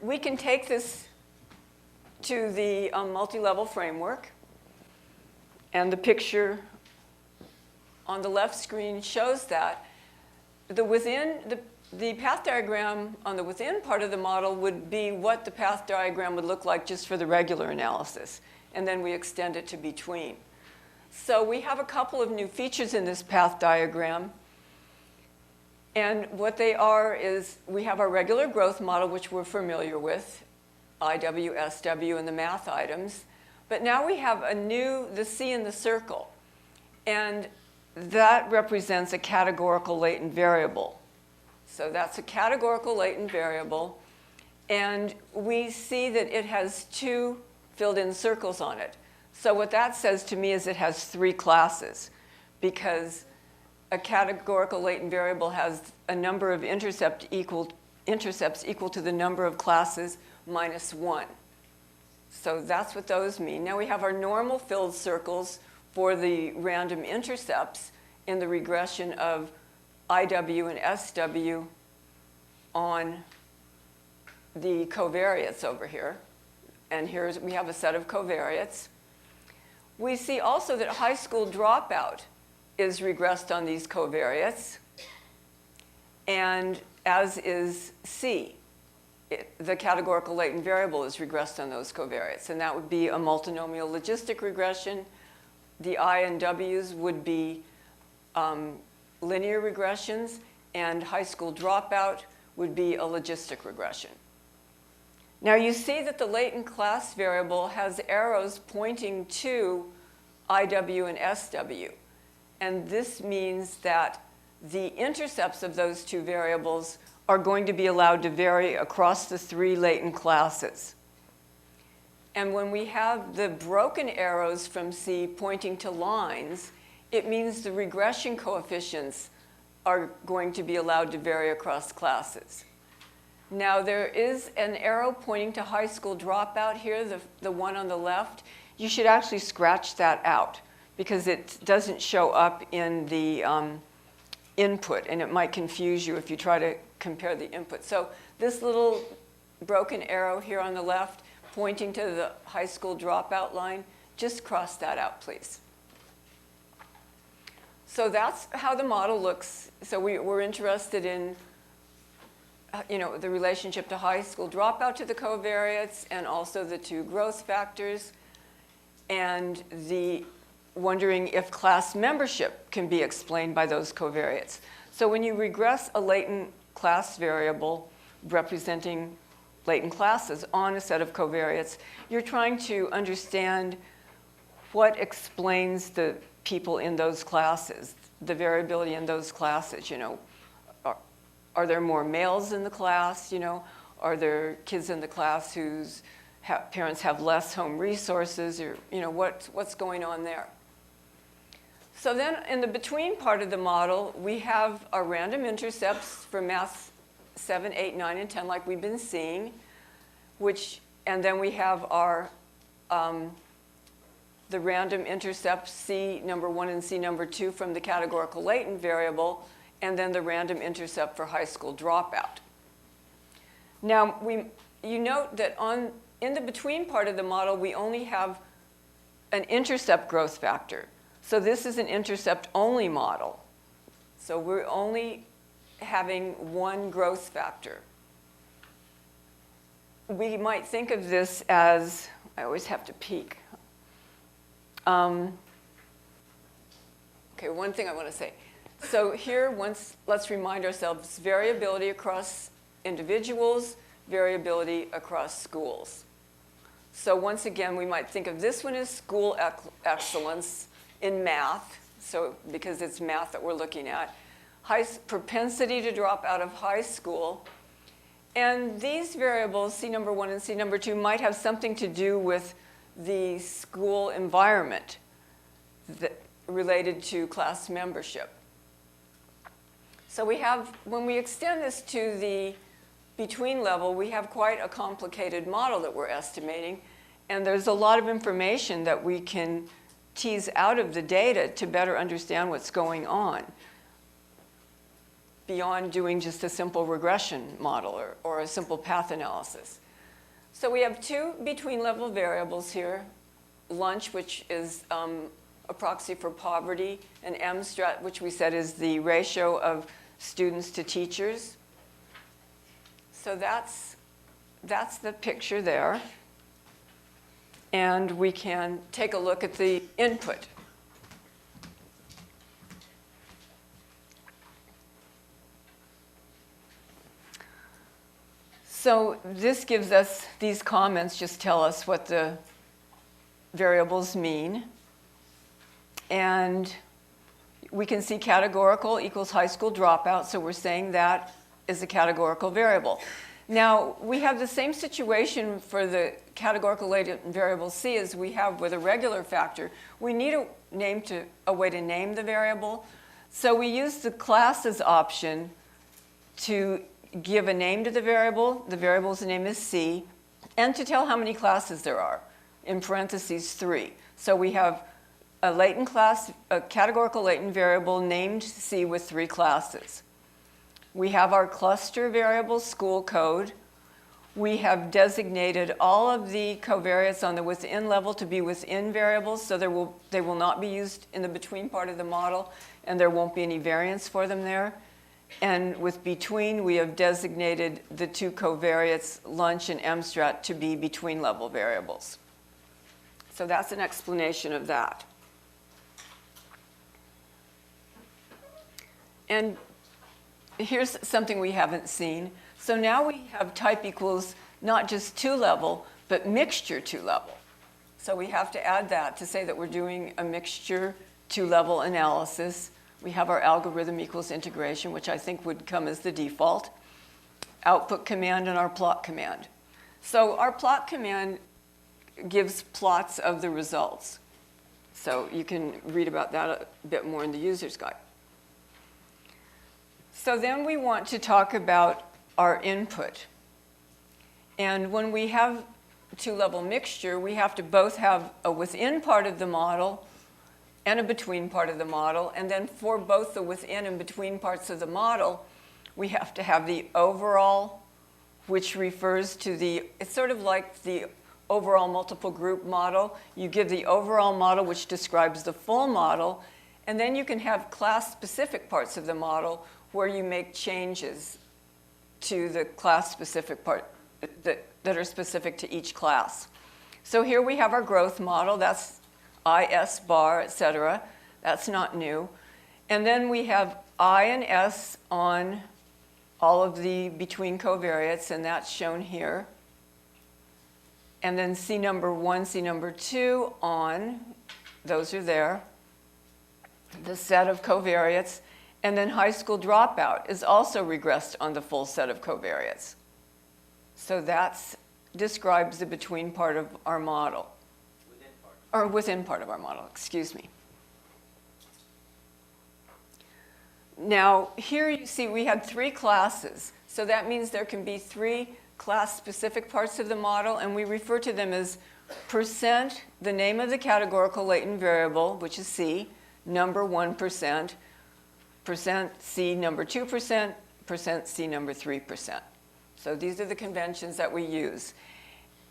we can take this to the multi-level framework. And the picture on the left screen shows that. The path diagram on the within part of the model would be what the path diagram would look like just for the regular analysis. And then we extend it to between. So we have a couple of new features in this path diagram. And what they are is we have our regular growth model, which we're familiar with, IW, SW, and the math items. But now we have the C in the circle. And that represents a categorical latent variable. So that's a categorical latent variable. And we see that it has two filled in circles on it. So what that says to me is it has three classes, because a categorical latent variable has a number of intercepts equal to the number of classes minus 1. So that's what those mean. Now we have our normal filled circles for the random intercepts in the regression of IW and SW on the covariates over here. And here we have a set of covariates. We see also that high school dropout is regressed on these covariates, and as is C. The categorical latent variable is regressed on those covariates, and that would be a multinomial logistic regression. The I and W's would be linear regressions, and high school dropout would be a logistic regression. Now you see that the latent class variable has arrows pointing to IW and SW. And this means that the intercepts of those two variables are going to be allowed to vary across the three latent classes. And when we have the broken arrows from C pointing to lines, it means the regression coefficients are going to be allowed to vary across classes. Now there is an arrow pointing to high school dropout here, the one on the left. You should actually scratch that out, because it doesn't show up in the input, and it might confuse you if you try to compare the input. So this little broken arrow here on the left pointing to the high school dropout line, just cross that out, please. So that's how the model looks. So we're interested in the relationship to high school dropout to the covariates and also the two growth factors, and wondering if class membership can be explained by those covariates. So when you regress a latent class variable representing latent classes on a set of covariates, you're trying to understand what explains the people in those classes, the variability in those classes. Are there more males in the class? Are there kids in the class whose parents have less home resources? Or what's going on there? So then in the between part of the model, we have our random intercepts for math 7, 8, 9, and 10, like we've been seeing, and then we have our the random intercepts C number 1 and C number 2 from the categorical latent variable, and then the random intercept for high school dropout. Now, you note that in the between part of the model, we only have an intercept growth factor. So this is an intercept-only model. So we're only having one growth factor. We might think of this as, I always have to peek. Okay, one thing I want to say. So here, let's remind ourselves, variability across individuals, variability across schools. So once again, we might think of this one as school excellence in math, so because it's math that we're looking at. Propensity to drop out of high school. And these variables, C number 1 and C number 2, might have something to do with the school environment related to class membership. So when we extend this to the between level, we have quite a complicated model that we're estimating. And there's a lot of information that we can tease out of the data to better understand what's going on, beyond doing just a simple regression model or a simple path analysis. So we have two between level variables here, lunch, which is a proxy for poverty, and MSTRAT, which we said is the ratio of students to teachers. So that's the picture there. And we can take a look at the input. So this gives us, these comments just tell us what the variables mean. And we can see categorical equals high school dropout, so we're saying that is a categorical variable. Now, we have the same situation for the categorical latent variable C as we have with a regular factor. We need a way to name the variable. So we use the classes option to give a name to the variable. The variable's name is C, and to tell how many classes there are, in parentheses 3. So we have a latent class, a categorical latent variable named C with 3 classes. We have our cluster variable school code. We have designated all of the covariates on the within level to be within variables, so they will not be used in the between part of the model, and there won't be any variance for them there. And with between, we have designated the two covariates, lunch and MSTRAT, to be between level variables. So that's an explanation of that. And here's something we haven't seen. So now we have type equals not just 2-level, but mixture 2-level. So we have to add that to say that we're doing a mixture 2-level analysis. We have our algorithm equals integration, which I think would come as the default, output command, and our plot command. So our plot command gives plots of the results. So you can read about that a bit more in the user's guide. So then we want to talk about our input. And when we have 2-level mixture, we have to both have a within part of the model and a between part of the model. And then for both the within and between parts of the model, we have to have the overall, which refers to the, it's sort of like the overall multiple group model. You give the overall model, which describes the full model, and then you can have class-specific parts of the model where you make changes to the class-specific part that are specific to each class. So here we have our growth model. That's IS bar, et cetera. That's not new. And then we have I and S on all of the between covariates, and that's shown here. And then C number 1, C number 2 on, those are there, the set of covariates. And then high school dropout is also regressed on the full set of covariates. So that describes the between part of our model. Or within part of our model, excuse me. Now, here you see we had 3 classes. So that means there can be 3 class-specific parts of the model, and we refer to them as percent, the name of the categorical latent variable, which is C, number 1%, percent C number 2%, percent C number 3%. So these are the conventions that we use.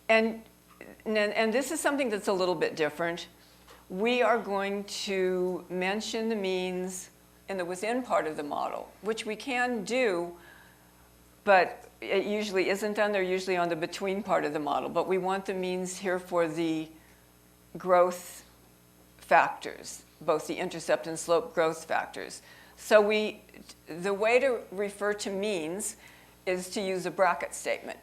And this is something that's a little bit different. We are going to mention the means in the within part of the model, which we can do, but it usually isn't done. They're usually on the between part of the model. But we want the means here for the growth factors, both the intercept and slope growth factors. So the way to refer to means is to use a bracket statement.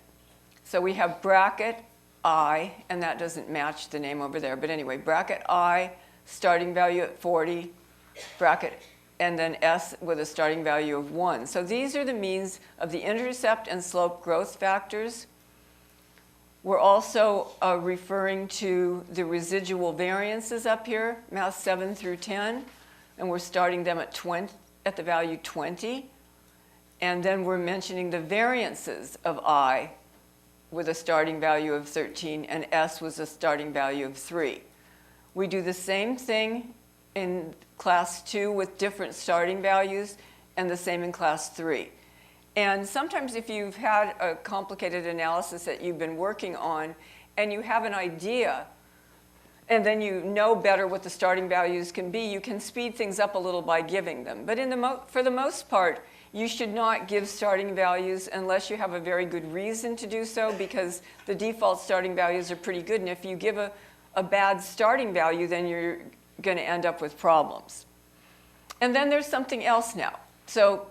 So we have bracket I, and that doesn't match the name over there, but anyway, bracket I, starting value at 40, bracket, and then S with a starting value of 1. So these are the means of the intercept and slope growth factors. We're also referring to the residual variances up here, math 7 through 10, and we're starting them at the value 20. And then we're mentioning the variances of I with a starting value of 13, and S was a starting value of 3. We do the same thing in class 2 with different starting values, and the same in class 3. And sometimes if you've had a complicated analysis that you've been working on, and you have an idea, and then you know better what the starting values can be, you can speed things up a little by giving them. But for the most part, you should not give starting values unless you have a very good reason to do so, because the default starting values are pretty good. And if you give a bad starting value, then you're going to end up with problems. And then there's something else now. So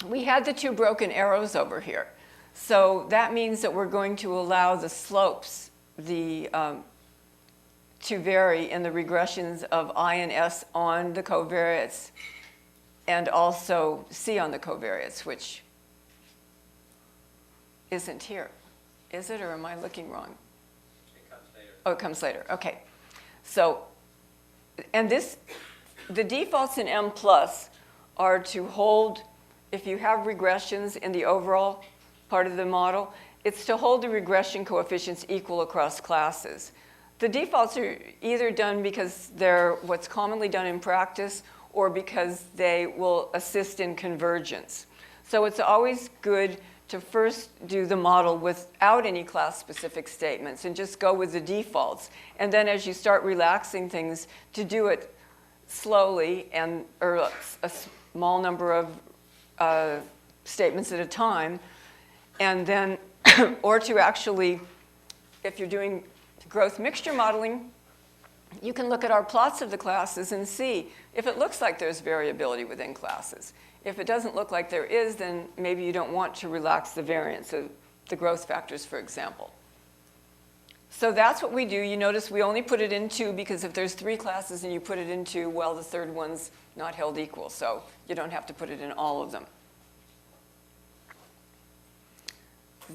we had the 2 broken arrows over here. So that means that we're going to allow the slopes to vary in the regressions of I and S on the covariates, and also C on the covariates, which isn't here. Is it, or am I looking wrong? It comes later. Oh, it comes later. Okay. So, and the defaults in Mplus are to hold, if you have regressions in the overall part of the model, it's to hold the regression coefficients equal across classes. The defaults are either done because they're what's commonly done in practice, or because they will assist in convergence. So it's always good to first do the model without any class-specific statements and just go with the defaults. And then as you start relaxing things, to do it slowly or a small number of statements at a time. And then, or to actually, if you're doing growth mixture modeling, you can look at our plots of the classes and see if it looks like there's variability within classes. If it doesn't look like there is, then maybe you don't want to relax the variance of the growth factors, for example. So that's what we do. You notice we only put it in 2 because if there's 3 classes and you put it in 2, well, the third one's not held equal, so you don't have to put it in all of them.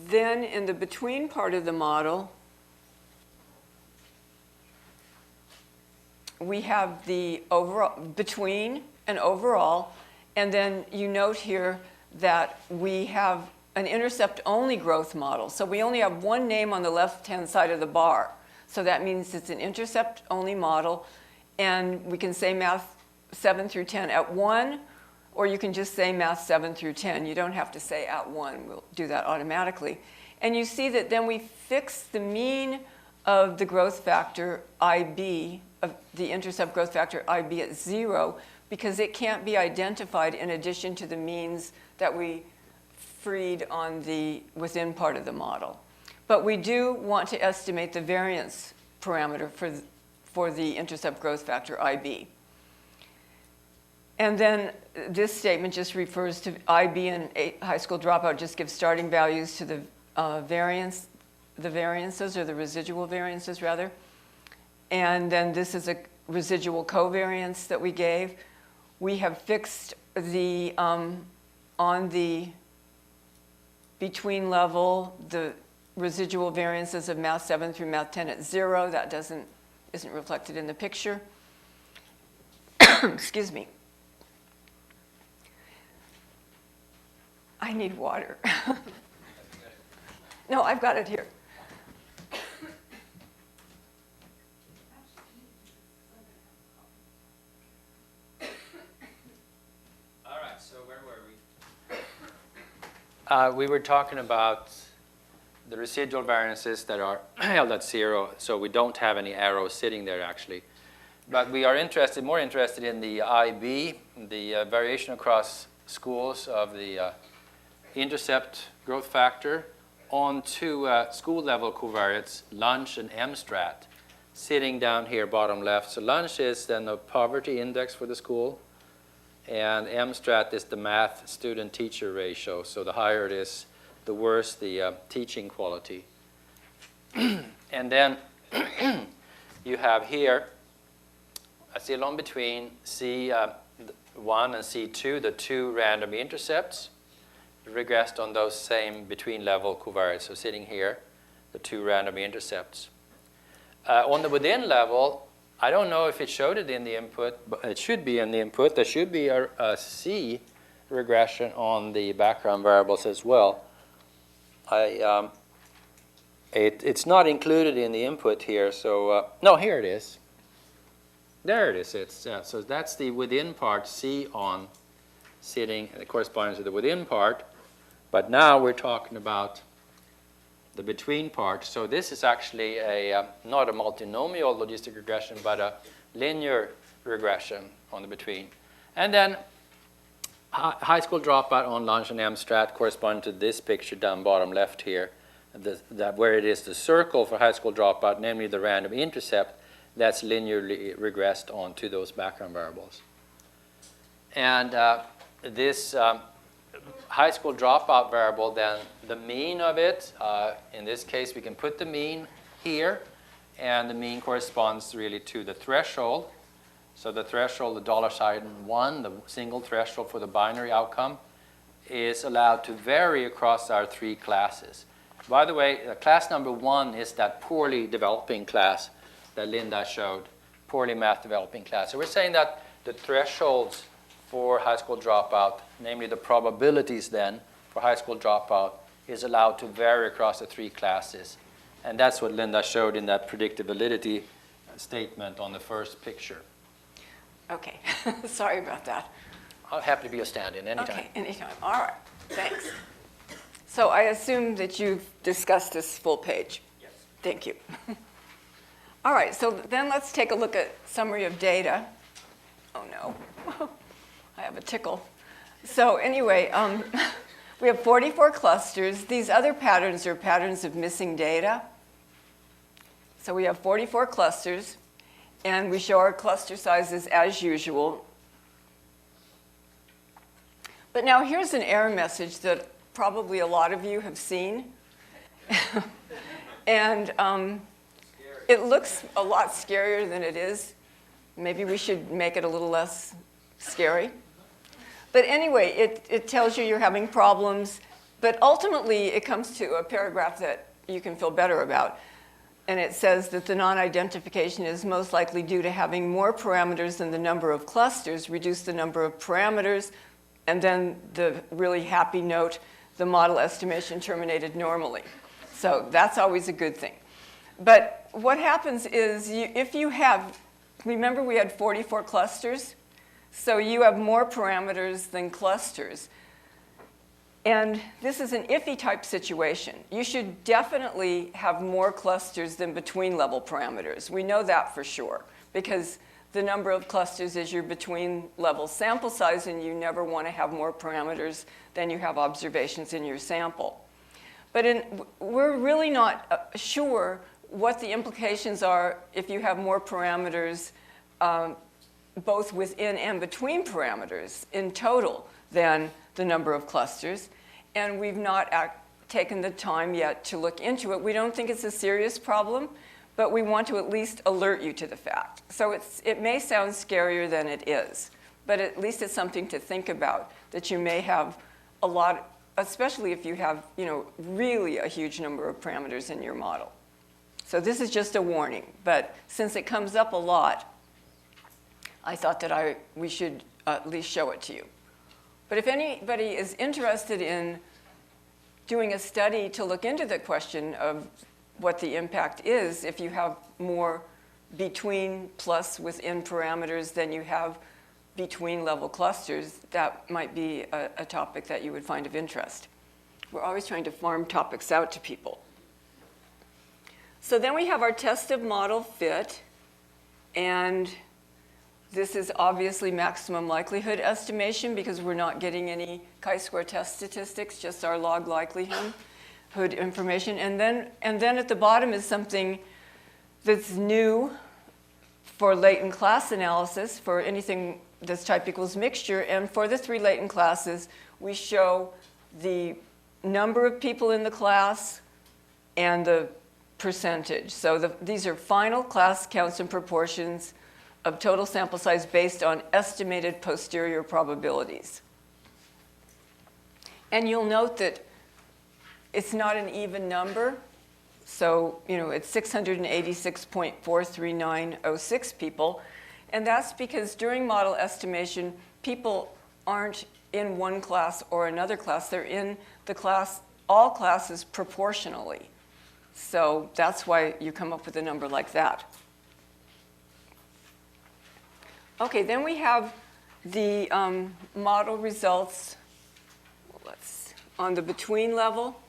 Then in the between part of the model, we have the overall, between and overall, and then you note here that we have an intercept-only growth model. So we only have one name on the left-hand side of the bar. So that means it's an intercept-only model, And we can say math 7 through 10 at 1, or you can just say math 7 through 10. You don't have to say at 1. We'll do that automatically. And you see that then we fix the mean of the growth factor IB, of the intercept growth factor IB at 0, because it can't be identified in addition to the means that we freed on the within part of the model. But we do want to estimate the variance parameter for the intercept growth factor IB. And then this statement just refers to IB and high school dropout, just gives starting values to the variances, or the residual variances rather. And then this is a residual covariance that we gave. We have fixed the, on the between level, the residual variances of math 7 through math 10 at 0. That isn't reflected in the picture. Excuse me. I need water. No, I've got it here. All right, so where were we? We were talking about the residual variances that are held at 0, so we don't have any arrows sitting there actually. But we are more interested in the IB, the variation across schools of the intercept growth factor onto school level covariates, lunch and MSTRAT, sitting down here bottom left. So lunch is then the poverty index for the school, and MSTRAT is the math student-teacher ratio. So the higher it is, the worse the teaching quality. And then you have here still on between C1 and C2, the 2 random intercepts, regressed on those same between level covariates. So sitting here, the 2 random intercepts. On the within level, I don't know if it showed it in the input, but it should be in the input. There should be a C regression on the background variables as well. It's not included in the input here, so no, here it is. There it is. So that's the within part, C on sitting, and it corresponds to the within part. But now we're talking about the between part. So this is actually not a multinomial logistic regression, but a linear regression on the between. And then high school dropout on lunch and MSTRAT correspond to this picture down bottom left here, where it is the circle for high school dropout, namely the random intercept, that's linearly regressed onto those background variables. And this high school dropout variable, then the mean of it, in this case we can put the mean here, and the mean corresponds really to the threshold. So the threshold, the $1, the single threshold for the binary outcome, is allowed to vary across our 3 classes. By the way, class number 1 is that poorly developing class that Linda showed, poorly math developing class. So we're saying that the thresholds for high school dropout, namely the probabilities then for high school dropout, is allowed to vary across the 3 classes. And that's what Linda showed in that predictive validity statement on the first picture. Okay, sorry about that. I'll happy to be a stand-in anytime. Okay, anytime. All right, thanks. So I assume that you've discussed this full page. Yes. Thank you. All right, so then let's take a look at summary of data. Oh no, I have a tickle. So anyway, we have 44 clusters. These other patterns are patterns of missing data. So we have 44 clusters, and we show our cluster sizes as usual. But now here's an error message that probably a lot of you have seen. And it looks a lot scarier than it is. Maybe we should make it a little less scary. But anyway, it tells you you're having problems, but ultimately it comes to a paragraph that you can feel better about. And it says that the non-identification is most likely due to having more parameters than the number of clusters, reduce the number of parameters, and then the really happy note, the model estimation terminated normally. So that's always a good thing. But what happens is if you have remember we had 44 clusters? So you have more parameters than clusters. And this is an iffy type situation. You should definitely have more clusters than between level parameters. We know that for sure, because the number of clusters is your between level sample size, and you never want to have more parameters than you have observations in your sample. But we're really not sure what the implications are if you have more parameters both within and between parameters in total than the number of clusters. And we've not taken the time yet to look into it. We don't think it's a serious problem, but we want to at least alert you to the fact. So it may sound scarier than it is, but at least it's something to think about, that you may have a lot, especially if you have, really a huge number of parameters in your model. So this is just a warning, but since it comes up a lot, I thought that we should at least show it to you. But if anybody is interested in doing a study to look into the question of what the impact is if you have more between plus within parameters than you have between level clusters, that might be a topic that you would find of interest. We're always trying to farm topics out to people. So then we have our tested model fit, and this is obviously maximum likelihood estimation because we're not getting any chi-square test statistics, just our log likelihood information. And then at the bottom is something that's new for latent class analysis for anything that's type equals mixture. And for the 3 latent classes, we show the number of people in the class and the percentage. So these are final class counts and proportions of total sample size based on estimated posterior probabilities. And you'll note that it's not an even number. So, it's 686.43906 people. And that's because during model estimation, people aren't in one class or another class. They're in the class, all classes proportionally. So that's why you come up with a number like that. Okay, then we have the model results on the between level.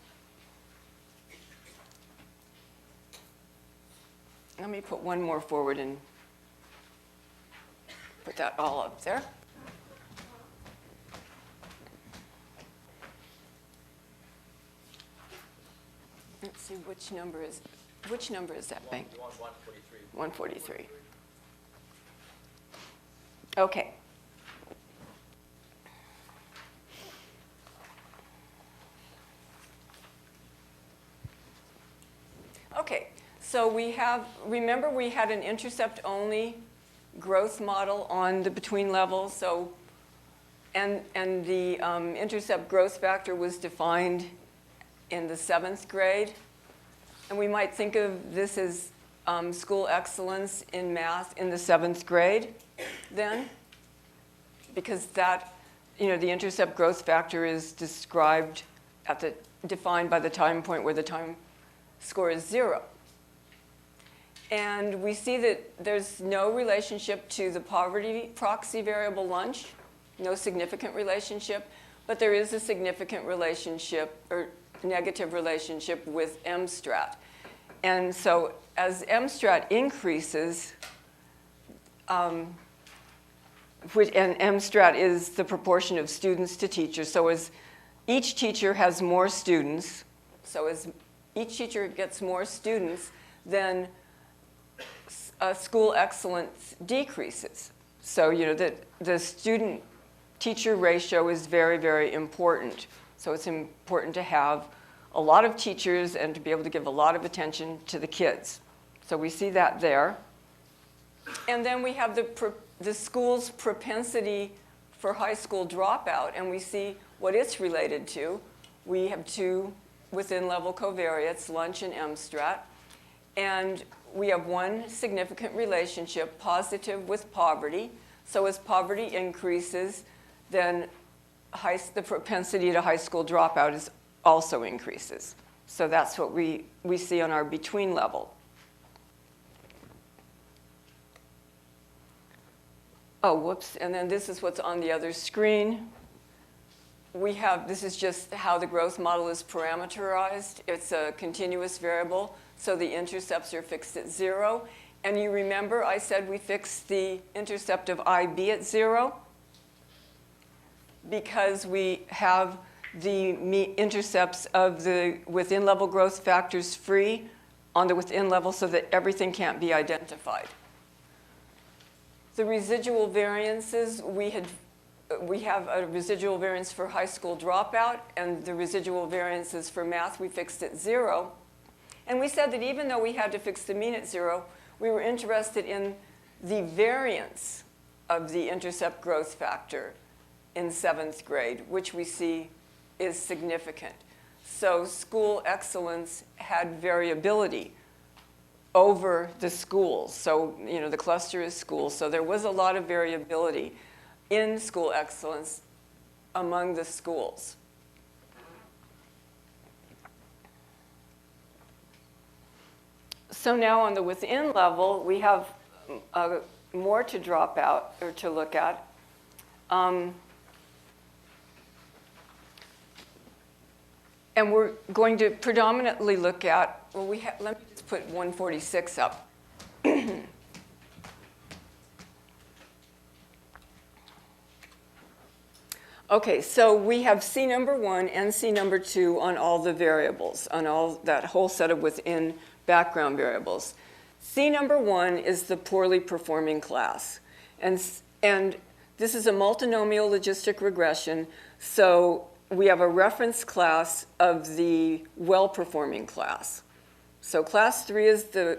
Let me put one more forward and put that all up there. Let's see, which number is that, Bank? 143. 143. Okay. Okay, so remember we had an intercept-only growth model on the between levels, so, and the intercept growth factor was defined in the 7th grade. And we might think of this as school excellence in math in the 7th grade then, because that, the intercept growth factor is described defined by the time point where the time score is 0. And we see that there's no relationship to the poverty proxy variable lunch, no significant relationship, but there is a significant relationship or negative relationship with MSTRAT. And so as MSTRAT increases, and MSTRAT is the proportion of students to teachers, so as each teacher has more students, so as each teacher gets more students, then school excellence decreases. So, the student-teacher ratio is very, very important. So it's important to have a lot of teachers and to be able to give a lot of attention to the kids. So we see that there. And then we have the school's propensity for high school dropout, and we see what it's related to. We have 2 within-level covariates, lunch and MSTRAT, and we have 1 significant relationship, positive with poverty. So as poverty increases, then the propensity to high school dropout also increases. So that's what we see on our between level. Oh, whoops, and then this is what's on the other screen. This is just how the growth model is parameterized. It's a continuous variable, so the intercepts are fixed at 0. And you remember I said we fixed the intercept of IB at 0 because we have the intercepts of the within level growth factors free on the within level so that everything can't be identified. The residual variances, we have a residual variance for high school dropout, and the residual variances for math we fixed at 0. And we said that even though we had to fix the mean at 0, we were interested in the variance of the intercept growth factor in 7th grade, which we see is significant. So school excellence had variability over the schools. So, the cluster is schools. So there was a lot of variability in school excellence among the schools. So now on the within level, we have more to drop out or to look at. And we're going to predominantly look at, well, let me just put 146 up. Okay, so we have C number 1 and C number 2 on all the variables, on all that whole set of within background variables. C number 1 is the poorly performing class. And this is a multinomial logistic regression, so we have a reference class of the well-performing class. So class 3 is the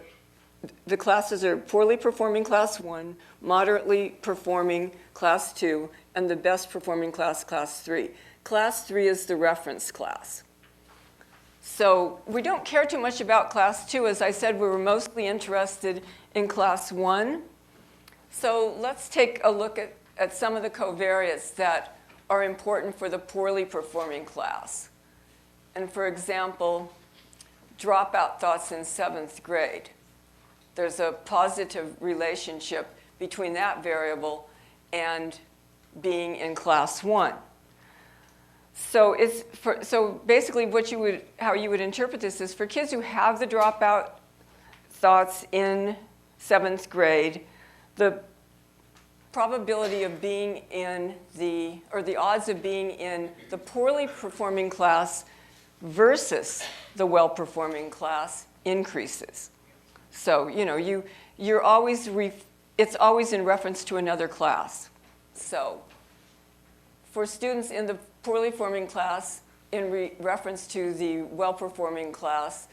classes are poorly performing class 1, moderately performing class 2, and the best performing class 3. Class 3 is the reference class. So we don't care too much about class 2. As I said, we were mostly interested in class 1. So let's take a look at some of the covariates that are important for the poorly performing class. And for example, dropout thoughts in 7th grade. There's a positive relationship between that variable and being in class 1. So basically how you would interpret this is for kids who have the dropout thoughts in 7th grade, the probability of being in the odds of being in the poorly performing class versus the well-performing class increases. So, you're always, it's always in reference to another class. So for students in the poorly performing class, in reference to the well-performing class,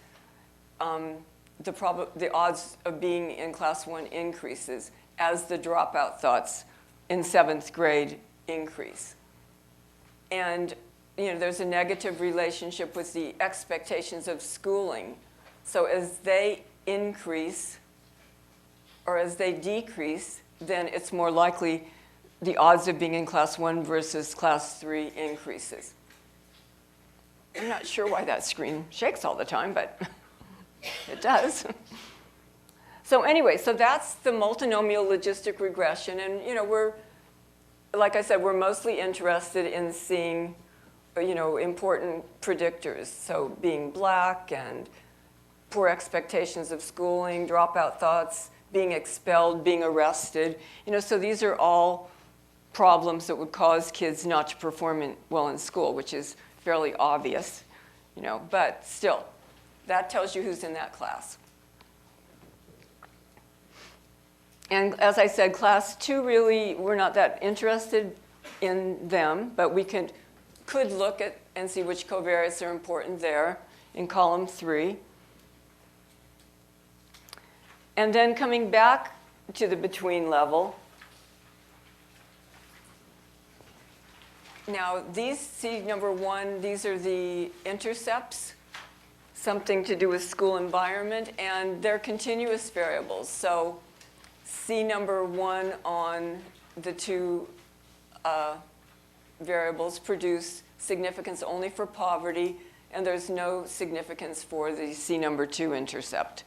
the odds of being in class 1 increases as the dropout thoughts in 7th grade increase. And there's a negative relationship with the expectations of schooling. So as they increase or as they decrease, then it's more likely the odds of being in class 1 versus class 3 increases. I'm not sure why that screen shakes all the time, but it does. So anyway, so that's the multinomial logistic regression. And like I said, we're mostly interested in seeing important predictors. So being black and poor expectations of schooling, dropout thoughts, being expelled, being arrested. So these are all problems that would cause kids not to perform well in school, which is fairly obvious, but still, that tells you who's in that class. And as I said, class 2 really, we're not that interested in them, but we could look at and see which covariates are important there in column 3. And then coming back to the between level, now these, see number 1, these are the intercepts, something to do with school environment, and they're continuous variables. So C number 1 on the 2 variables produce significance only for poverty, and there's no significance for the C number 2 intercept.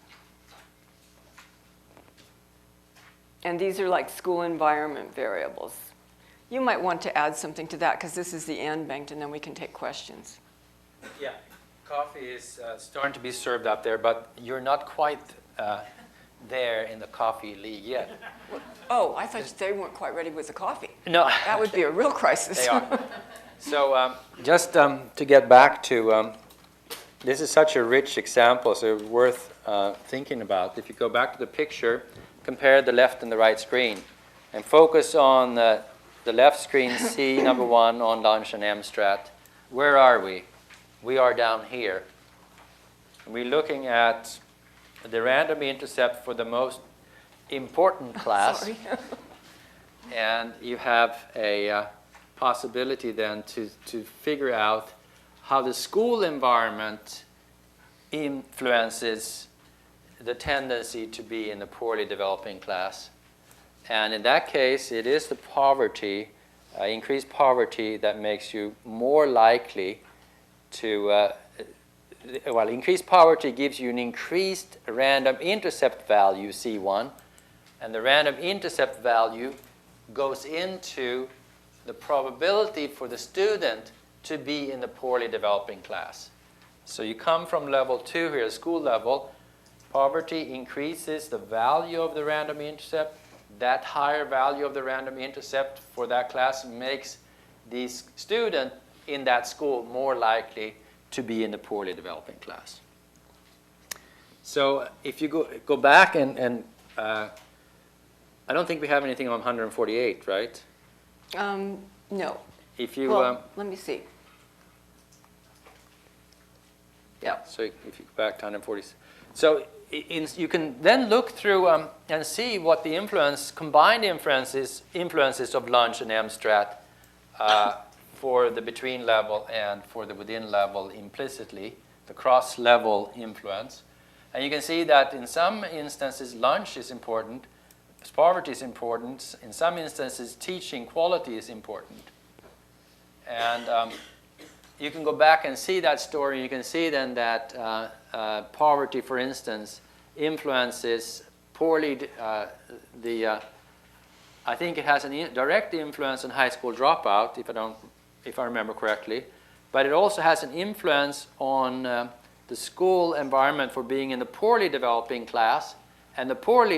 And these are like school environment variables. You might want to add something to that because this is the end banked, and then we can take questions. Yeah, coffee is starting to be served up there, but you're not quite there in the coffee league yet. Oh, I thought they weren't quite ready with the coffee. No. That would be a real crisis. They are. So just to get back to, this is such a rich example, so worth thinking about. If you go back to the picture, compare the left and the right screen, and focus on the left screen, C number 1 on lunch and MStrat. Where are we? We are down here. We're looking at the random intercept for the most important class. Sorry. And you have a possibility then to figure out how the school environment influences the tendency to be in the poorly developing class. And in that case, it is the poverty, increased poverty, that makes you more likely to, well, increased poverty gives you an increased random intercept value, C1, and the random intercept value goes into the probability for the student to be in the poorly developing class. So you come from level 2 here, school level, poverty increases the value of the random intercept. That higher value of the random intercept for that class makes the student in that school more likely to be in the poorly developing class. So if you go back and I don't think we have anything on 148, right? No. If you Well, let me see. Yeah. So if you go back to 140, so you can then look through and see what the combined influences of lunch and MStrat for the between level and for the within level implicitly, the cross-level influence. And you can see that in some instances lunch is important, poverty is important, in some instances teaching quality is important. And you can go back and see that story. You can see then that poverty, for instance, influences poorly I think it has a direct influence on high school dropout, if I remember correctly, but it also has an influence on the school environment for being in the poorly developing class, and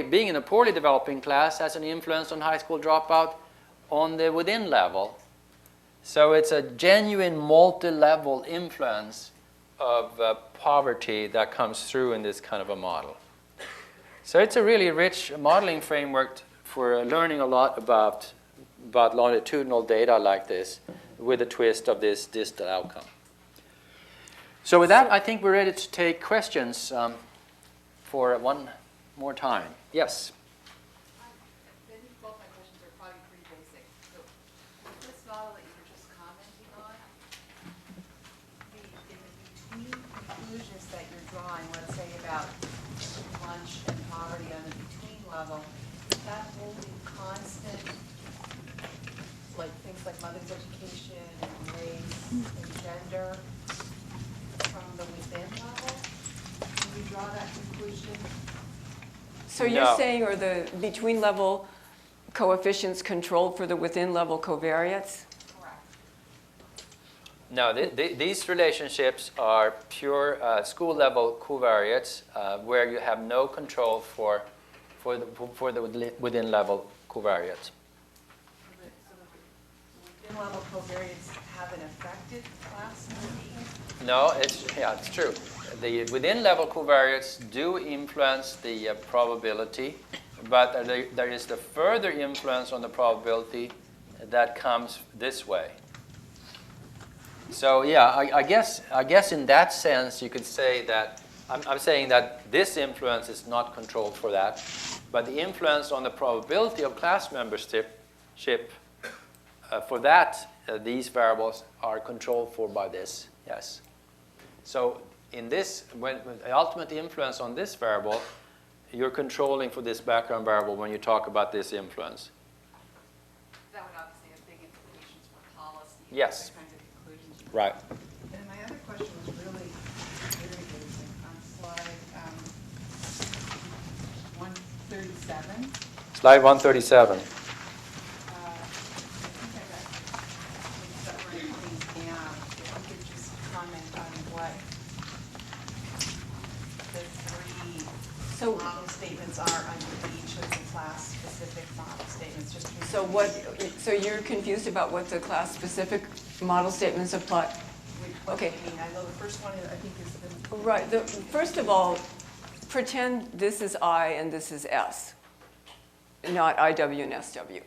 being in the poorly developing class has an influence on high school dropout on the within level. So it's a genuine multi-level influence of poverty that comes through in this kind of a model. So it's a really rich modeling framework for learning a lot about longitudinal data like this with a twist of this distal outcome. So with that, I think we're ready to take questions for one more time. Yes? I think both my questions are probably pretty basic. So with this model that you were just commenting on, in the between conclusions that you're drawing, let's say about lunch and poverty on the between level, is that holding constant, like things like mother's education and race and gender from the within level? Can you draw that conclusion? So you're saying, are the between level coefficients controlled for the within level covariates? Correct. No, these relationships are pure school level covariates where you have no control for the within level covariates. So the within level covariates haven't affected class movement? No, it's true. The within level covariates do influence the probability, but there is the further influence on the probability that comes this way. So yeah, I guess in that sense you could say that I'm saying that this influence is not controlled for that, but the influence on the probability of class membership for that these variables are controlled for by this. Yes. So in this, when the ultimate influence on this variable, you're controlling for this background variable when you talk about this influence. That would obviously have big implications for policy. Yes. What kinds of conclusions. Right. And my other question was really very basic. On slide 137, Slide 137. I think I got mixed up writing things down. If you could just comment on what the three model statements are under each of the class-specific model statements. Just So you're confused about what the class-specific model statements apply? Okay. I mean, I know the first one, I think, is the... Right. First of all, pretend this is I and this is S, not IW and SW.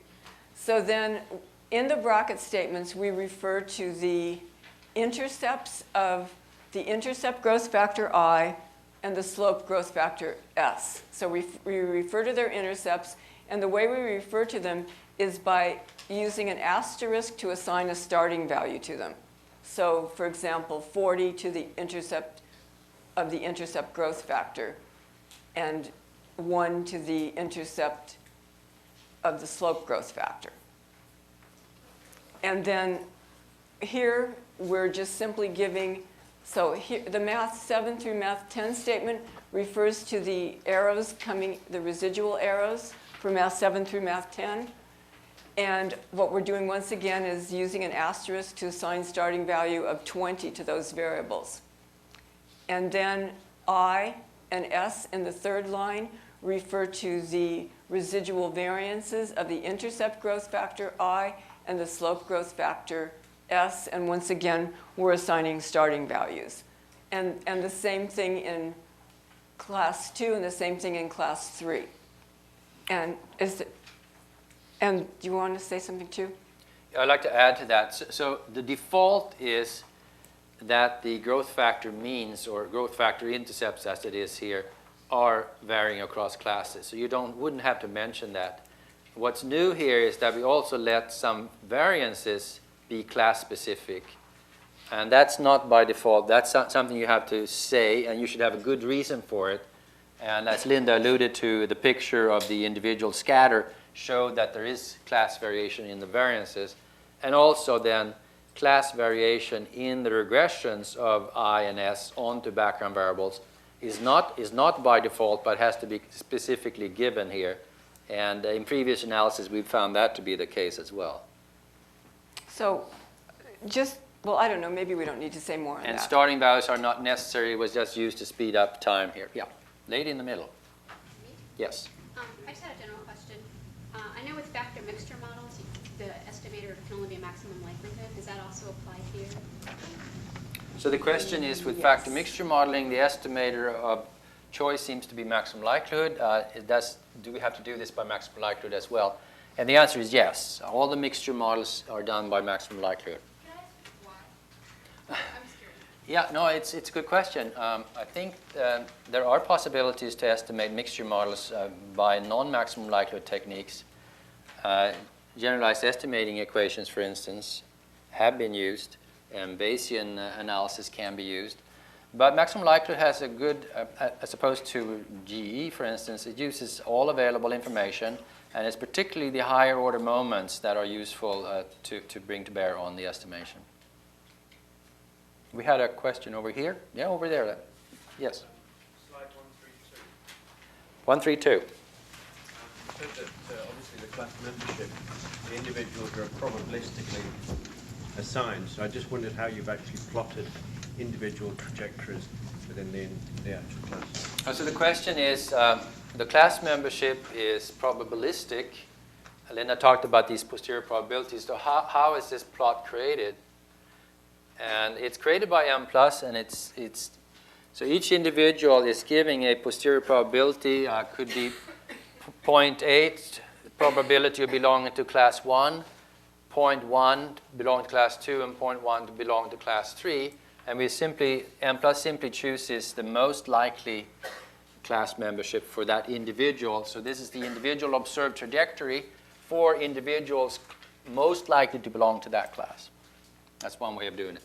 So then in the bracket statements, we refer to the intercepts of the intercept growth factor I and the slope growth factor S. So we refer to their intercepts, and the way we refer to them is by using an asterisk to assign a starting value to them. So for example, 40 to the intercept of the intercept growth factor and 1 to the intercept of the slope growth factor. And then here we're just simply giving, so here, the math 7 through math 10 statement refers to the arrows coming, the residual arrows for math 7 through math 10. And what we're doing once again is using an asterisk to assign starting value of 20 to those variables. And then I and S in the third line refer to the residual variances of the intercept growth factor I and the slope growth factor S. And once again, we're assigning starting values. And the same thing in class 2 and the same thing in class 3. And do you want to say something too? I'd like to add to that. So the default is that the growth factor means, or growth factor intercepts as it is here, are varying across classes. So you wouldn't have to mention that. What's new here is that we also let some variances be class specific. And that's not by default. That's something you have to say, and you should have a good reason for it. And as Linda alluded to, the picture of the individual scatter showed that there is class variation in the variances, and also then class variation in the regressions of I and S onto background variables is not by default, but has to be specifically given here. And in previous analysis, we've found that to be the case as well. So well, I don't know, maybe we don't need to say more on that. And starting values are not necessary. It was just used to speed up time here. Yeah, lady in the middle. Yes. I just had a general question. I know with factor mixture models, the estimator can only be a maximum likelihood. Does that also apply here? So the question is, with Yes. factor mixture modeling, the estimator of choice seems to be maximum likelihood. Do we have to do this by maximum likelihood as well? And the answer is yes. All the mixture models are done by maximum likelihood. Can I ask why? I'm just curious. Yeah, no, it's a good question. I think there are possibilities to estimate mixture models by non-maximum likelihood techniques. Generalized estimating equations, for instance, have been used, and Bayesian analysis can be used. But maximum likelihood has a good, as opposed to GE, for instance, it uses all available information, and it's particularly the higher order moments that are useful to bring to bear on the estimation. We had a question over here. Yeah, over there. Yes. Slide 132. 132. You said that obviously the class membership, the individuals are probabilistically assigned. So I just wondered how you've actually plotted individual trajectories within the actual class. So the question is, the class membership is probabilistic. Linda talked about these posterior probabilities. So how is this plot created? And it's created by Mplus, and so each individual is giving a posterior probability, could be 0.8 probability of belonging to class 1, 0.1 belong to class 2, and 0.1 to belong to class 3. And Mplus simply chooses the most likely class membership for that individual. So this is the individual observed trajectory for individuals most likely to belong to that class. That's one way of doing it.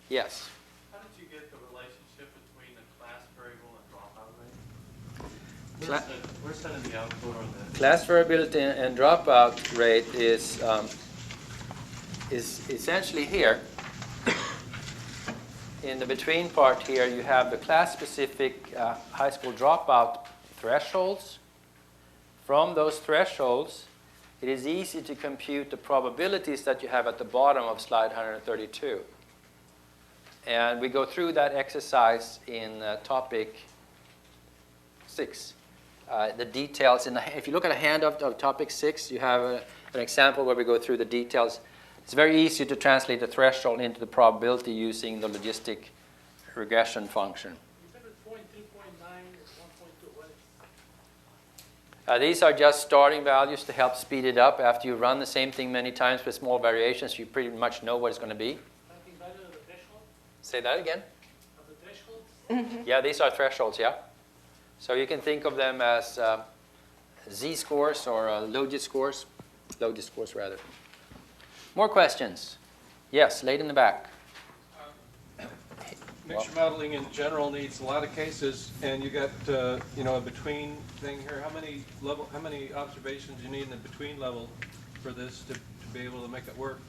Yes? How did you get the relationship between the class variable and dropout rate? Where's that in the output or the... Class variability and dropout rate is essentially here. In the between part here, you have the class-specific high school dropout thresholds from those thresholds, it is easy to compute the probabilities that you have at the bottom of slide 132. And we go through that exercise in topic 6. The details, if you look at a handout of topic 6, you have an example where we go through the details. It's very easy to translate the threshold into the probability using the logistic regression function. You said it's 0.2, 0.9, or 1.2. What is These are just starting values to help speed it up. After you run the same thing many times with small variations, you pretty much know what it's going to be. something value of the threshold? Say that again. Of the thresholds? Yeah, these are thresholds, yeah. So you can think of them as z-scores or logit scores. Logit scores, rather. More questions? Yes, late in the back. Mixture modeling in general needs a lot of cases, and you got you know, a between thing here. How many observations you need in the between level for this to be able to make it work?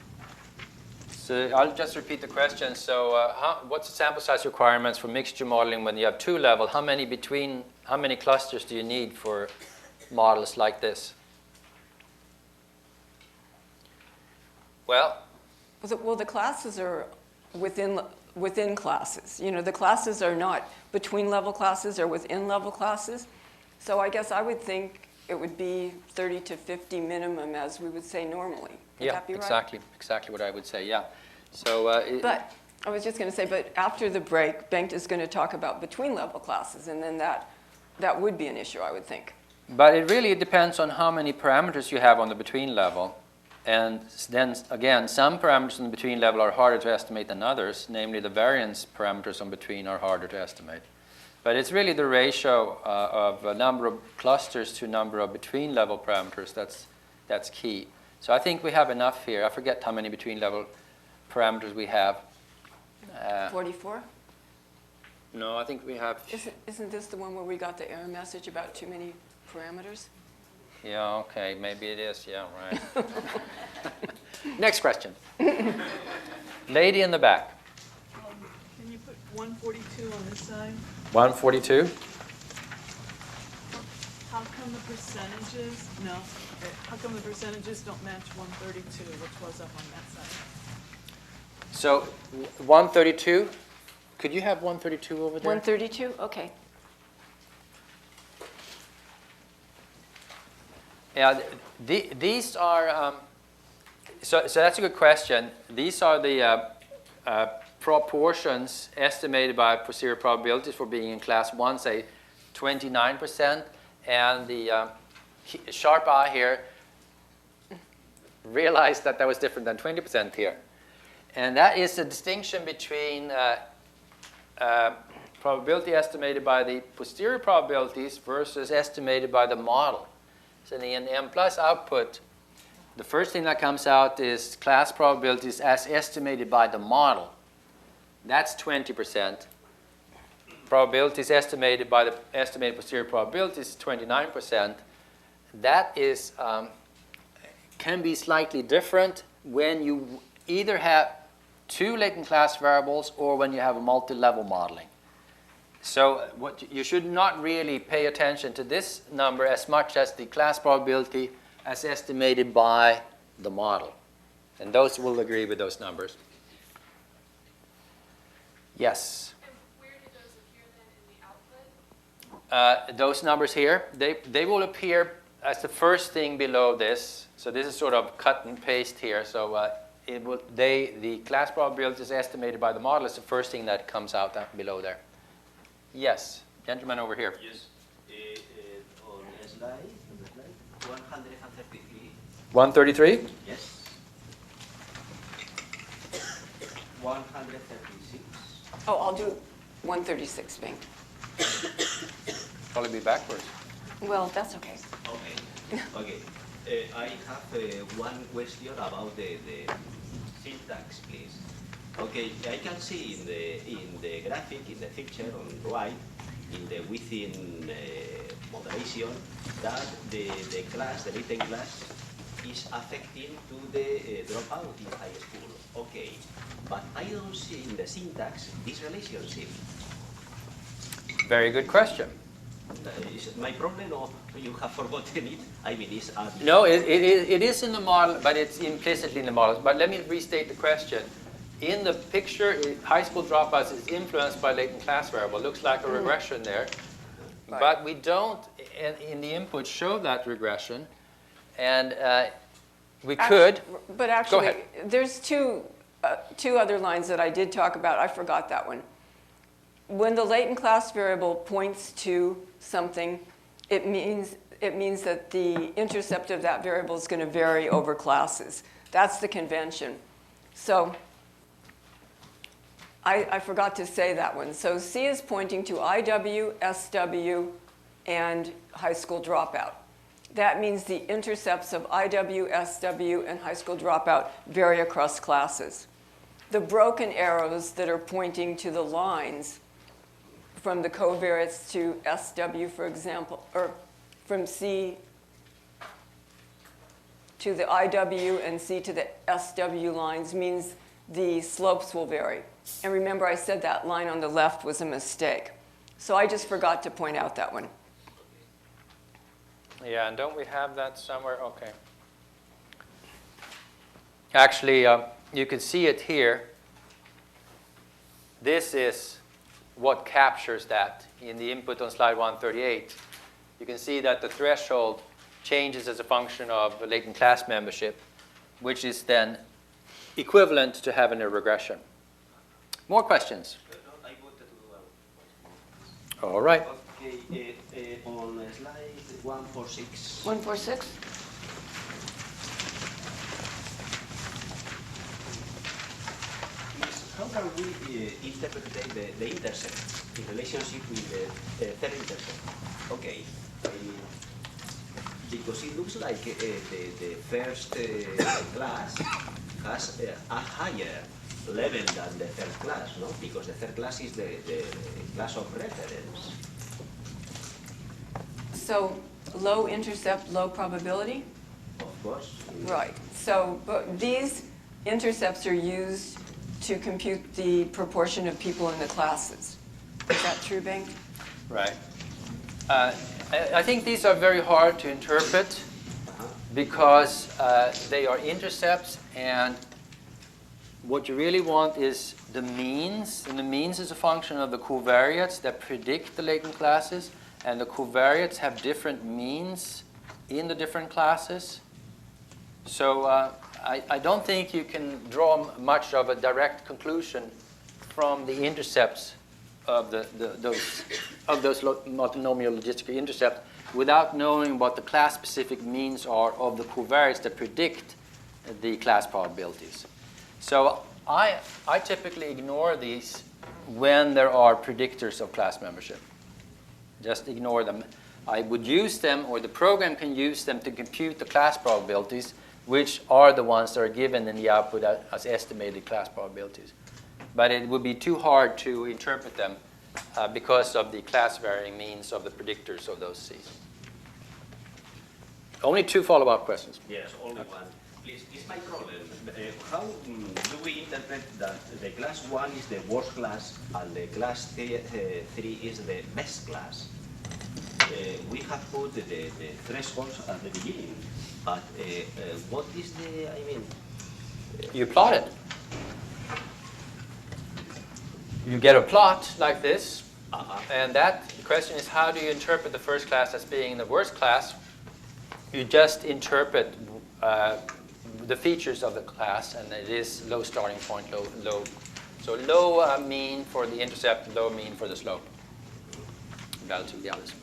So I'll just repeat the question. So what's the sample size requirements for mixture modeling when you have 2 level? How many clusters do you need for models like this? Well, The classes are within classes. You know, the classes are not between level classes or within level classes. So I guess I would think it would be 30 to 50 minimum, as we would say normally. Would that be right? Exactly what I would say, yeah. So, but I was just going to say, but after the break, Bengt is going to talk about between level classes, and then that would be an issue, I would think. But it really depends on how many parameters you have on the between level. And then, again, some parameters on the between level are harder to estimate than others, namely the variance parameters on between are harder to estimate. But it's really the ratio of a number of clusters to number of between level parameters that's key. So I think we have enough here. I forget how many between level parameters we have. 44? No, I think we have... Isn't this the one where we got the error message about too many parameters? Yeah, okay, maybe it is. Yeah, right. Next question. Lady in the back. Can you put 142 on this side? 142? How come the percentages, no, how come the percentages don't match 132, which was up on that side? So 132, could you have 132 over there? 132? Okay. Yeah, these are, so that's a good question. These are the proportions estimated by posterior probabilities for being in class 1, say 29%, and the sharp eye here realized that was different than 20% here. And that is the distinction between probability estimated by the posterior probabilities versus estimated by the model. So in the Mplus output, the first thing that comes out is class probabilities as estimated by the model. That's 20%. Probabilities estimated by the estimated posterior probabilities, 29%. That is, can be slightly different when you either have 2 latent class variables or when you have a multi-level modeling. So you should not really pay attention to this number as much as the class probability as estimated by the model. And those will agree with those numbers. Yes? And where do those appear then in the output? Those numbers here, they will appear as the first thing below this. So this is sort of cut and paste here. So the class probability is estimated by the model is the first thing that comes out below there. Yes, gentleman over here. Yes, on the slide, 133. 133? Yes. 136. Oh, I'll do 136, Bengt. Probably be backwards. Well, that's okay. Okay. Okay. I have one question about the syntax, please. Okay, I can see in the graphic, in the picture on the right, in the within moderation, that the class, the written class, is affecting to the dropout in high school. Okay, but I don't see in the syntax this relationship. Very good question. Is my problem or you have forgotten it? I mean, it's No, it is in the model, but it's implicitly in the model. But let me restate the question. In the picture, high school dropouts is influenced by latent class variable. Looks like a regression there. Right. But we don't, in the input, show that regression. And we could. But actually, ahead. there's two other lines that I did talk about. I forgot that one. When the latent class variable points to something, it means that the intercept of that variable is going to vary over classes. That's the convention. So I forgot to say that one. So C is pointing to IW, SW, and high school dropout. That means the intercepts of IW, SW, and high school dropout vary across classes. The broken arrows that are pointing to the lines from the covariates to SW, for example, or from C to the IW and C to the SW lines means the slopes will vary. And remember, I said that line on the left was a mistake. So I just forgot to point out that one. Yeah, and don't we have that somewhere? Okay. Actually, you can see it here. This is what captures that in the input on slide 138. You can see that the threshold changes as a function of latent class membership, which is then equivalent to having a regression. More questions? I wanted to do All right. Okay, on slide 146. 146? How can we interpret the intercept in relationship with the third intercept? Okay, because it looks like the first class has a higher level than the third class, no? Because the third class is the class of reference. So low intercept, low probability? Of course. Right. So but these intercepts are used to compute the proportion of people in the classes. Is that true, Bengt? Right. I think these are very hard to interpret because they are intercepts, and what you really want is the means, and the means is a function of the covariates that predict the latent classes, and the covariates have different means in the different classes. So I don't think you can draw much of a direct conclusion from the intercepts of those multinomial logistic intercepts without knowing what the class-specific means are of the covariates that predict the class probabilities. So I typically ignore these when there are predictors of class membership. Just ignore them. I would use them, or the program can use them to compute the class probabilities, which are the ones that are given in the output as estimated class probabilities. But it would be too hard to interpret them because of the class-varying means of the predictors of those Cs. Only two follow-up questions. Yes, only one. Please, it's my problem. How do we interpret that the class 1 is the worst class and the class 3 is the best class? We have put the thresholds at the beginning, but what is the, I mean... You plot it. You get a plot like this, and that question is, how do you interpret the first class as being the worst class? You just interpret the features of the class, and it is low starting point, low. So low mean for the intercept, low mean for the slope, relative to the others.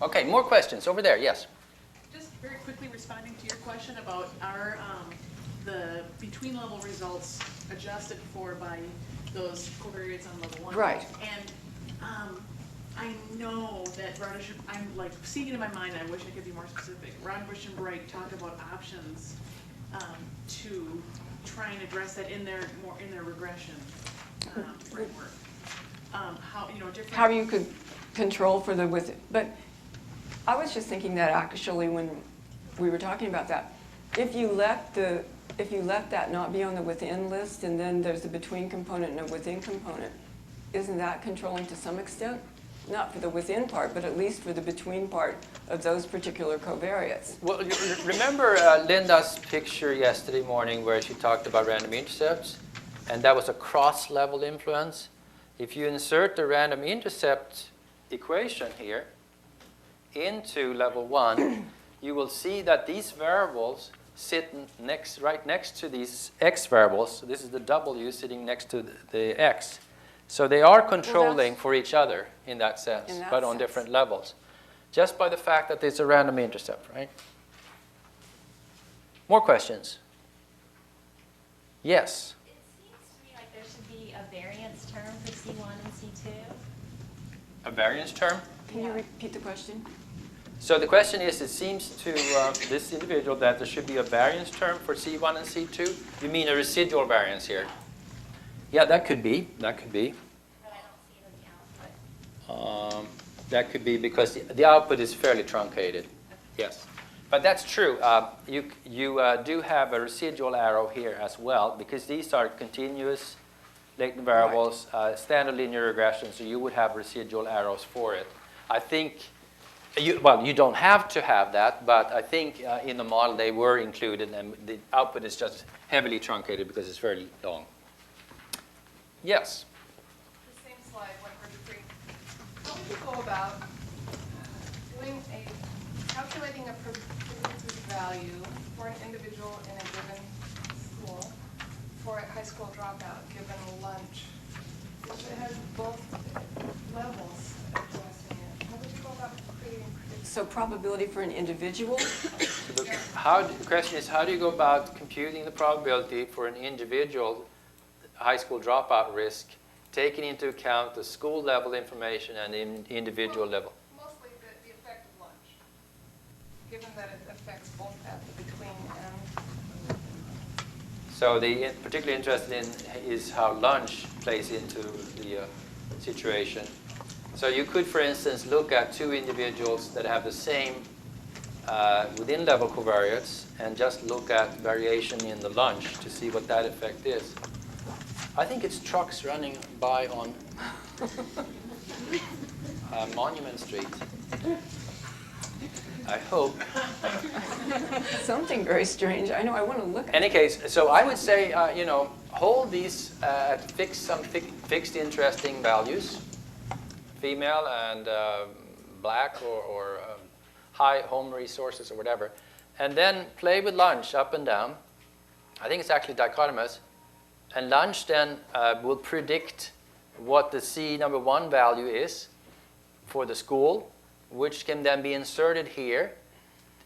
Okay, more questions over there. Yes. Just very quickly responding to your question about our the between level results adjusted for by those covariates on level 1. Right. And I know that Radish, I'm like seeing it in my mind. I wish I could be more specific. Rodbush and Bright talk about options to try and address that in their regression framework. How different. How you could control for the with, but I was just thinking that actually when we were talking about that, if you let that not be on the within list, and then there's a between component and a within component, isn't that controlling to some extent? not for the within part, but at least for the between part of those particular covariates. Well, remember Linda's picture yesterday morning where she talked about random intercepts? And that was a cross-level influence. If you insert the random intercept equation here into level 1, you will see that these variables sit right next to these x variables. So this is the W sitting next to the x. So they are controlling for each other in that sense, but on different levels. Just by the fact that it's a random intercept, right? More questions? Yes? It seems to me like there should be a variance term for C1 and C2. A variance term? Can you repeat the question? So the question is, it seems to this individual that there should be a variance term for C1 and C2. You mean a residual variance here? Yeah, that could be. That could be. But I don't see it in the output. That could be because the output is fairly truncated. Yes. But that's true. You do have a residual arrow here as well because these are continuous latent variables, standard linear regression, so you would have residual arrows for it. I think, you don't have to have that, but I think in the model they were included, and the output is just heavily truncated because it's very long. Yes? The same slide, 133. How would you go about calculating a predicted value for an individual in a given school for a high school dropout given lunch? Which it has both levels addressing it. How would you go about creating predicted? So probability for an individual? So the question is, how do you go about computing the probability for an individual high school dropout risk, taking into account the school level information and the individual level? Mostly the effect of lunch, given that it affects both at the between and. So the particularly interested in is how lunch plays into the situation. So you could, for instance, look at two individuals that have the same within level covariates and just look at variation in the lunch to see what that effect is. I think it's trucks running by on Monument Street. I hope. Something very strange. I know, I want to look at it. In any case, so I would say, hold these at some fixed interesting values, female and black or high home resources or whatever, and then play with lunch up and down. I think it's actually dichotomous. And lunch then will predict what the C1 value is for the school, which can then be inserted here,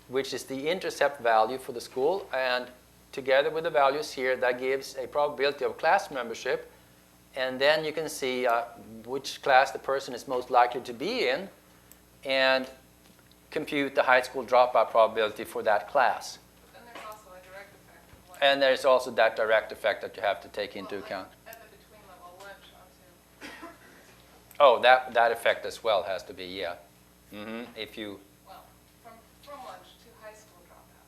which is the intercept value for the school. And together with the values here, that gives a probability of class membership. And then you can see which class the person is most likely to be in and compute the high school dropout probability for that class. And there's also that direct effect that you have to take into account. At the between level lunch onto. Oh, that effect as well has to be, yeah. If you. Well, from lunch to high school dropout.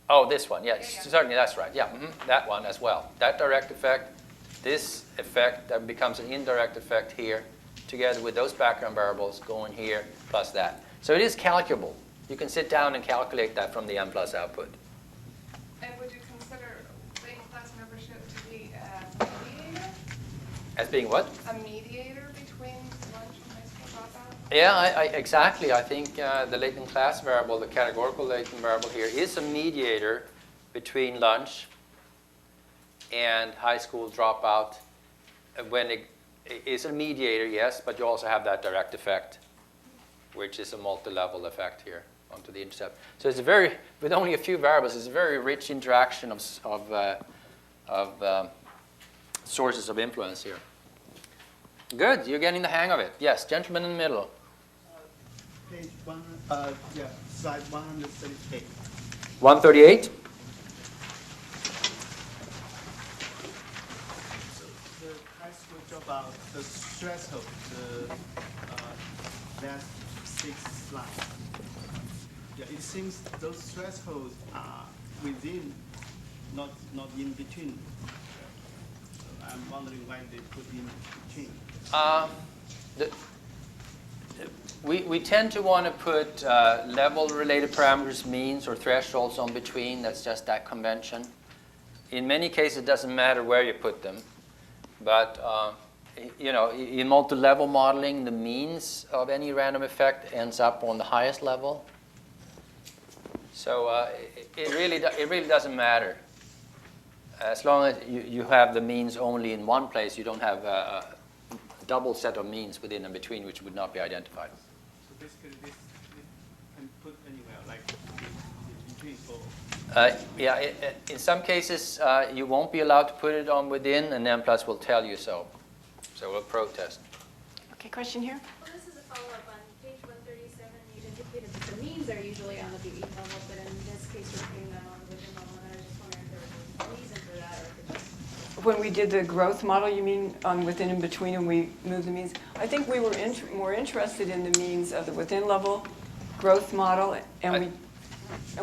Oh, this one, yes, certainly that's right. Yeah, that one as well. That direct effect, this effect that becomes an indirect effect here, together with those background variables going here plus that. So it is calculable. You can sit down and calculate that from the Mplus output. And would you consider latent class membership to be a mediator? As being what? A mediator between lunch and high school dropout? Yeah, exactly. I think the latent class variable, the categorical latent variable here, is a mediator between lunch and high school dropout. When it is a mediator, yes, but you also have that direct effect, which is a multi-level effect here onto the intercept. So it's a very, with only a few variables, it's a very rich interaction of sources of influence here. Good, you're getting the hang of it. Yes, gentleman in the middle. Page 1, slide 138. 138? So the high school dropout, the threshold, the last 6 lines. Yeah, it seems those thresholds are within, not in between. So I'm wondering why they put in between. we tend to want to put level-related parameters, means, or thresholds on between. That's just that convention. In many cases, it doesn't matter where you put them. But you know, in multi-level modeling, the means of any random effect ends up on the highest level. So it really doesn't matter. As long as you have the means only in one place, you don't have a double set of means within and between, which would not be identified. So basically, this can put anywhere, like between both. Yeah, in some cases, you won't be allowed to put it on within, and Mplus will tell you so. So we'll protest. Okay, question here? Well, this is a follow-up on page 137. You indicated that the means are usually on the BE level, but in this case, you're putting them on the within level, and I was just wondering if there was a reason for that, or if it just... When we did the growth model, you mean on within and between, and we moved the means? I think we were more interested in the means of the within level growth model, and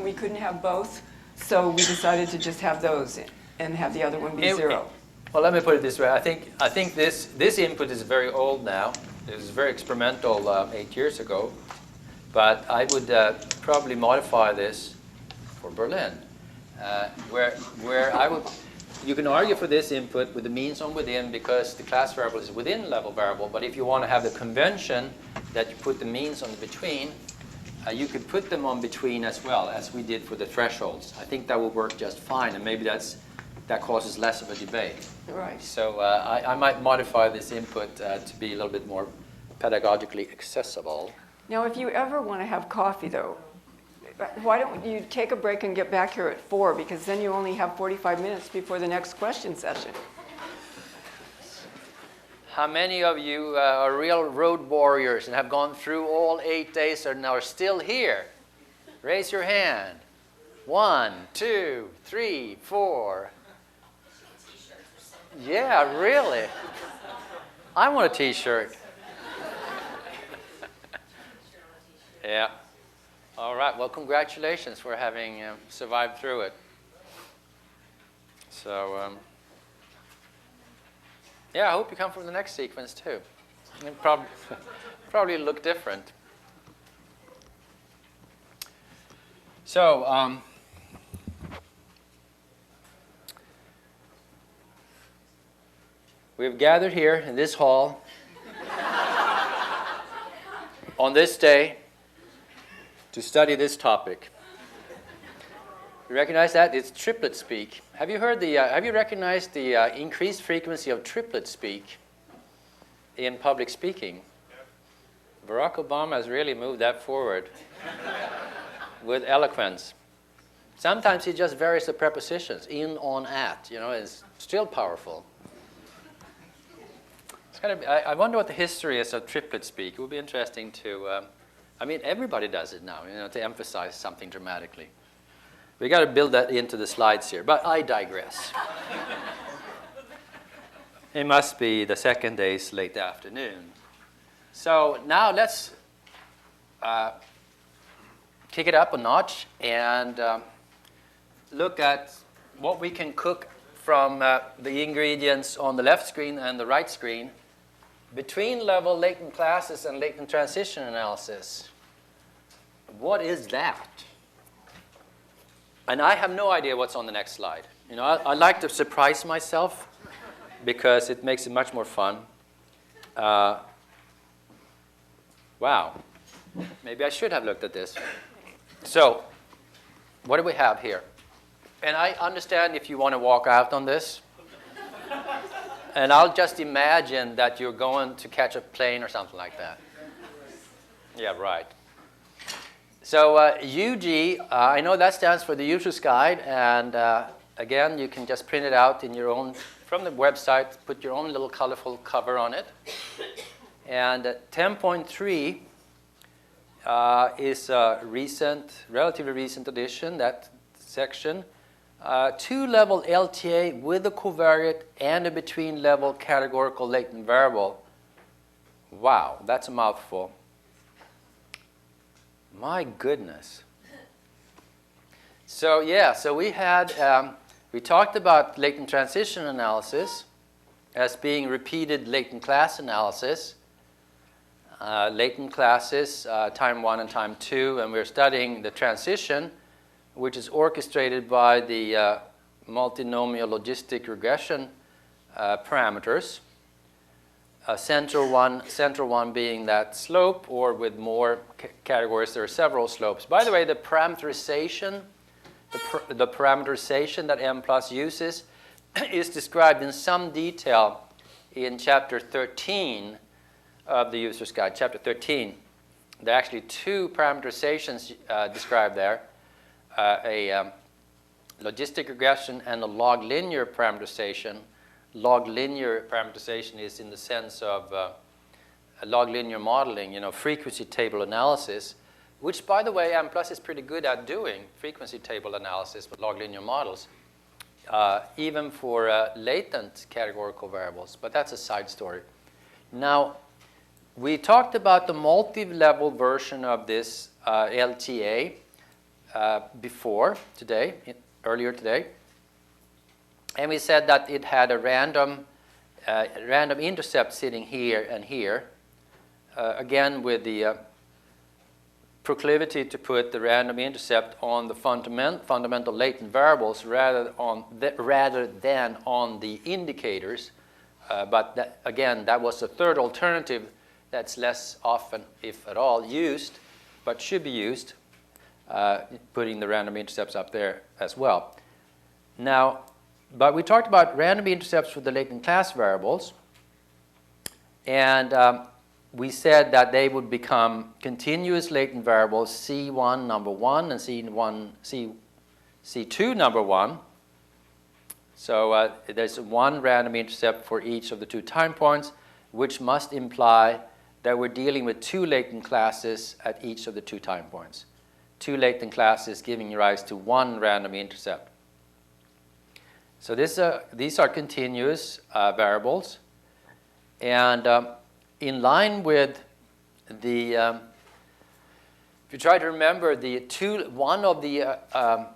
we couldn't have both, so we decided to just have those and have the other one be 0. Well, let me put it this way. I think this input is very old now. It was very experimental 8 years ago. But I would probably modify this for Berlin, where I would. You can argue for this input with the means on within because the class variable is within level variable. But if you want to have the convention that you put the means on the between, you could put them on between as well, as we did for the thresholds. I think that would work just fine, and maybe that causes less of a debate. Right. So I might modify this input to be a little bit more pedagogically accessible. Now, if you ever want to have coffee, though, why don't you take a break and get back here at 4, because then you only have 45 minutes before the next question session. How many of you are real road warriors and have gone through all 8 days and are still here? Raise your hand. 1, 2, 3, 4. Yeah, really. I want a T-shirt. Yeah. All right. Well, congratulations for having survived through it. So, yeah, I hope you come from the next sequence too. It'll probably look different. So, we've gathered here in this hall on this day to study this topic. You recognize that? It's triplet speak. Have you recognized the increased frequency of triplet speak in public speaking? Barack Obama has really moved that forward with eloquence. Sometimes he just varies the prepositions, in, on, at. You know, it's still powerful. It's kind of, I wonder what the history is of triplet speak. It would be interesting to, I mean, everybody does it now, you know, to emphasize something dramatically. We got to build that into the slides here, but I digress. It must be the second day's late afternoon. So now let's kick it up a notch and look at what we can cook from the ingredients on the left screen and the right screen between level latent classes and latent transition analysis. What is that? And I have no idea what's on the next slide. You know, I like to surprise myself because it makes it much more fun. Wow. Maybe I should have looked at this. So, what do we have here? And I understand if you want to walk out on this. And I'll just imagine that you're going to catch a plane or something like that. Yeah, right. So UG, I know that stands for the user's guide. And again, you can just print it out in your own, from the website, put your own little colorful cover on it. And 10.3 is a relatively recent addition, that section. 2-level LTA with a covariate and a between-level categorical latent variable. Wow, that's a mouthful. My goodness. So yeah, so we had, we talked about latent transition analysis as being repeated latent class analysis. latent classes, time 1 and time 2, and we're studying the transition, which is orchestrated by the multinomial logistic regression parameters. Central one being that slope, or with more categories, there are several slopes. By the way, the parameterization, the parameterization that Mplus uses is described in some detail in chapter 13 of the user's guide. Chapter 13, there are actually two parameterizations described there, a logistic regression and a log linear parameterization. Log linear parameterization is in the sense of log linear modeling, frequency table analysis, which, by the way, Mplus is pretty good at doing, frequency table analysis with log linear models, even for latent categorical variables, but that's a side story. Now, we talked about the multi-level version of this LTA earlier today. And we said that it had a random intercept sitting here and here, again with the proclivity to put the random intercept on the fundamental latent variables rather than on the indicators. But again, that was a third alternative that's less often, if at all, used, but should be used, putting the random intercepts up there as well. Now, but we talked about random intercepts for the latent class variables, and we said that they would become continuous latent variables C1 number 1 and C2 number 1. So there's one random intercept for each of the 2 time points, which must imply that we're dealing with 2 latent classes at each of the 2 time points. 2 latent classes giving rise to 1 random intercept. So these are continuous variables, and in line with the, if you try to remember one of the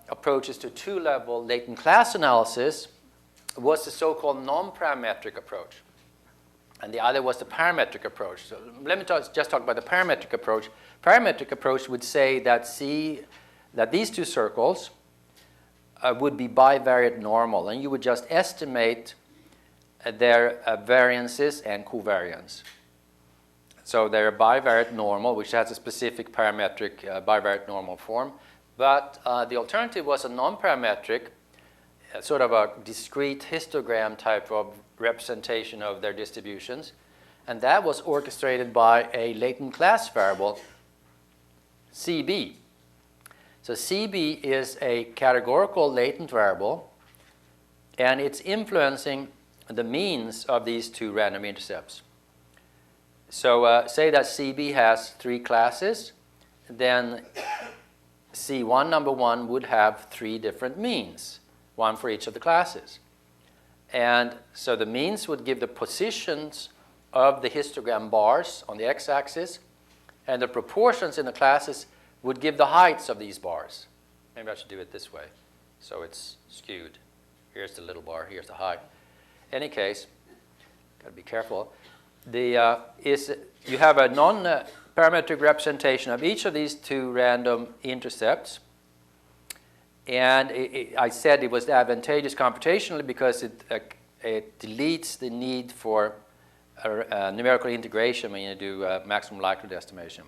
approaches to 2-level latent class analysis was the so-called non-parametric approach, and the other was the parametric approach. So let me just talk about the parametric approach. Parametric approach would say that these 2 circles would be bivariate normal, and you would just estimate their variances and covariance. So they're bivariate normal, which has a specific parametric bivariate normal form. But the alternative was a non-parametric, sort of a discrete histogram type of representation of their distributions. And that was orchestrated by a latent class variable, CB. So CB is a categorical latent variable, and it's influencing the means of these 2 random intercepts. So say that CB has 3 classes, then C1 number 1 would have 3 different means, 1 for each of the classes. And so the means would give the positions of the histogram bars on the x-axis, and the proportions in the classes would give the heights of these bars. Maybe I should do it this way, so it's skewed. Here's the little bar, here's the height. In any case, got to be careful. You have a non-parametric representation of each of these 2 random intercepts, and I said it was advantageous computationally because it deletes the need for numerical integration when you do maximum likelihood estimation.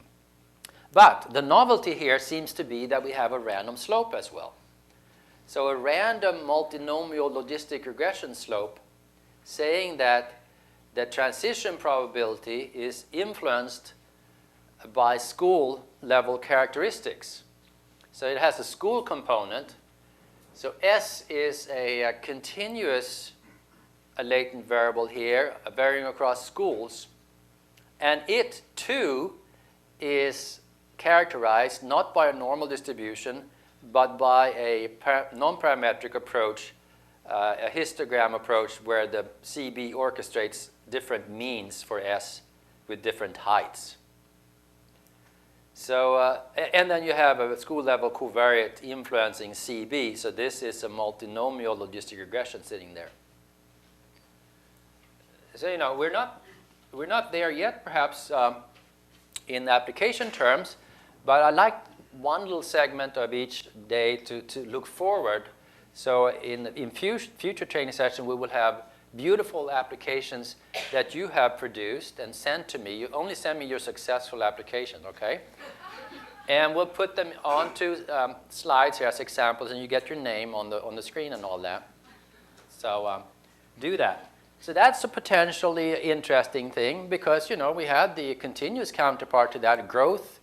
But the novelty here seems to be that we have a random slope as well. So a random multinomial logistic regression slope saying that the transition probability is influenced by school level characteristics. So it has a school component. So S is a continuous latent variable here, varying across schools. And it, too, is characterized not by a normal distribution, but by a non-parametric approach, a histogram approach where the CB orchestrates different means for S with different heights. So, and then you have a school-level covariate influencing CB. So this is a multinomial logistic regression sitting there. So we're not there yet, perhaps. in application terms, but I like one little segment of each day to look forward. So in future training sessions, we will have beautiful applications that you have produced and sent to me. You only send me your successful applications, okay? And we'll put them onto slides here as examples, and you get your name on the screen and all that. So do that. So that's a potentially interesting thing because, you know, we had the continuous counterpart to that, growth,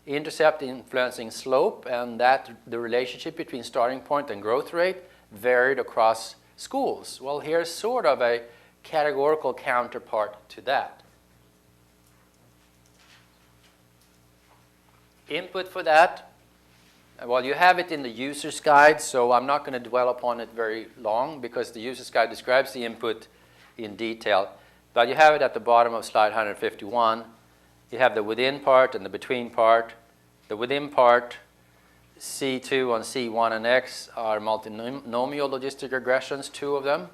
intercept influencing slope, and that the relationship between starting point and growth rate varied across schools. Well, here's sort of a categorical counterpart to that. Input for that, well, you have it in the user's guide, so I'm not going to dwell upon it very long because the user's guide describes the input in detail. But you have it at the bottom of slide 151. You have the within part and the between part. The within part, C2 on C1 and X are multinomial logistic regressions, 2 of them,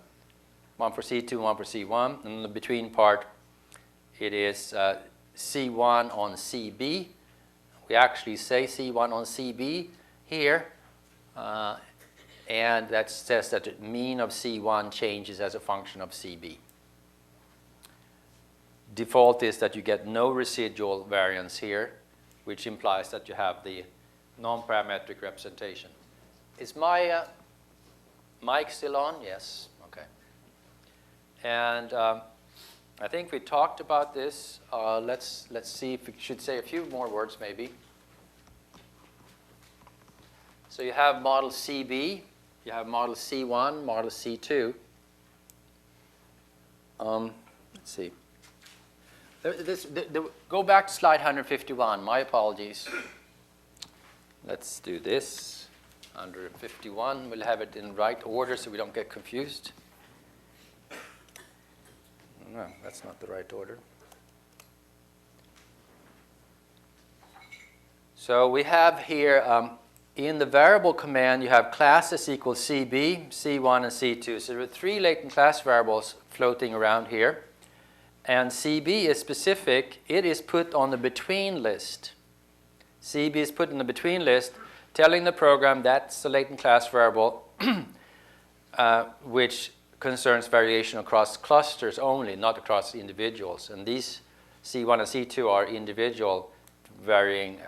one for C2, one for C1. And the between part, it is C1 on CB. We actually say C1 on CB here, and that says that the mean of C1 changes as a function of CB. Default is that you get no residual variance here, which implies that you have the non-parametric representation. Is my mic still on? Yes. Okay. And I think we talked about this. Let's see if we should say a few more words maybe. So you have model CB, you have model C1, model C2. Let's see. Go back to slide 151. My apologies. Let's do this. 151. We'll have it in right order so we don't get confused. No, that's not the right order. So we have here, in the variable command, you have classes equals CB, C1, and C2. So there are 3 latent class variables floating around here. And CB is specific. It is put on the between list. CB is put in the between list, telling the program that's the latent class variable, which concerns variation across clusters only, not across individuals. And these C1 and C2 are individual varying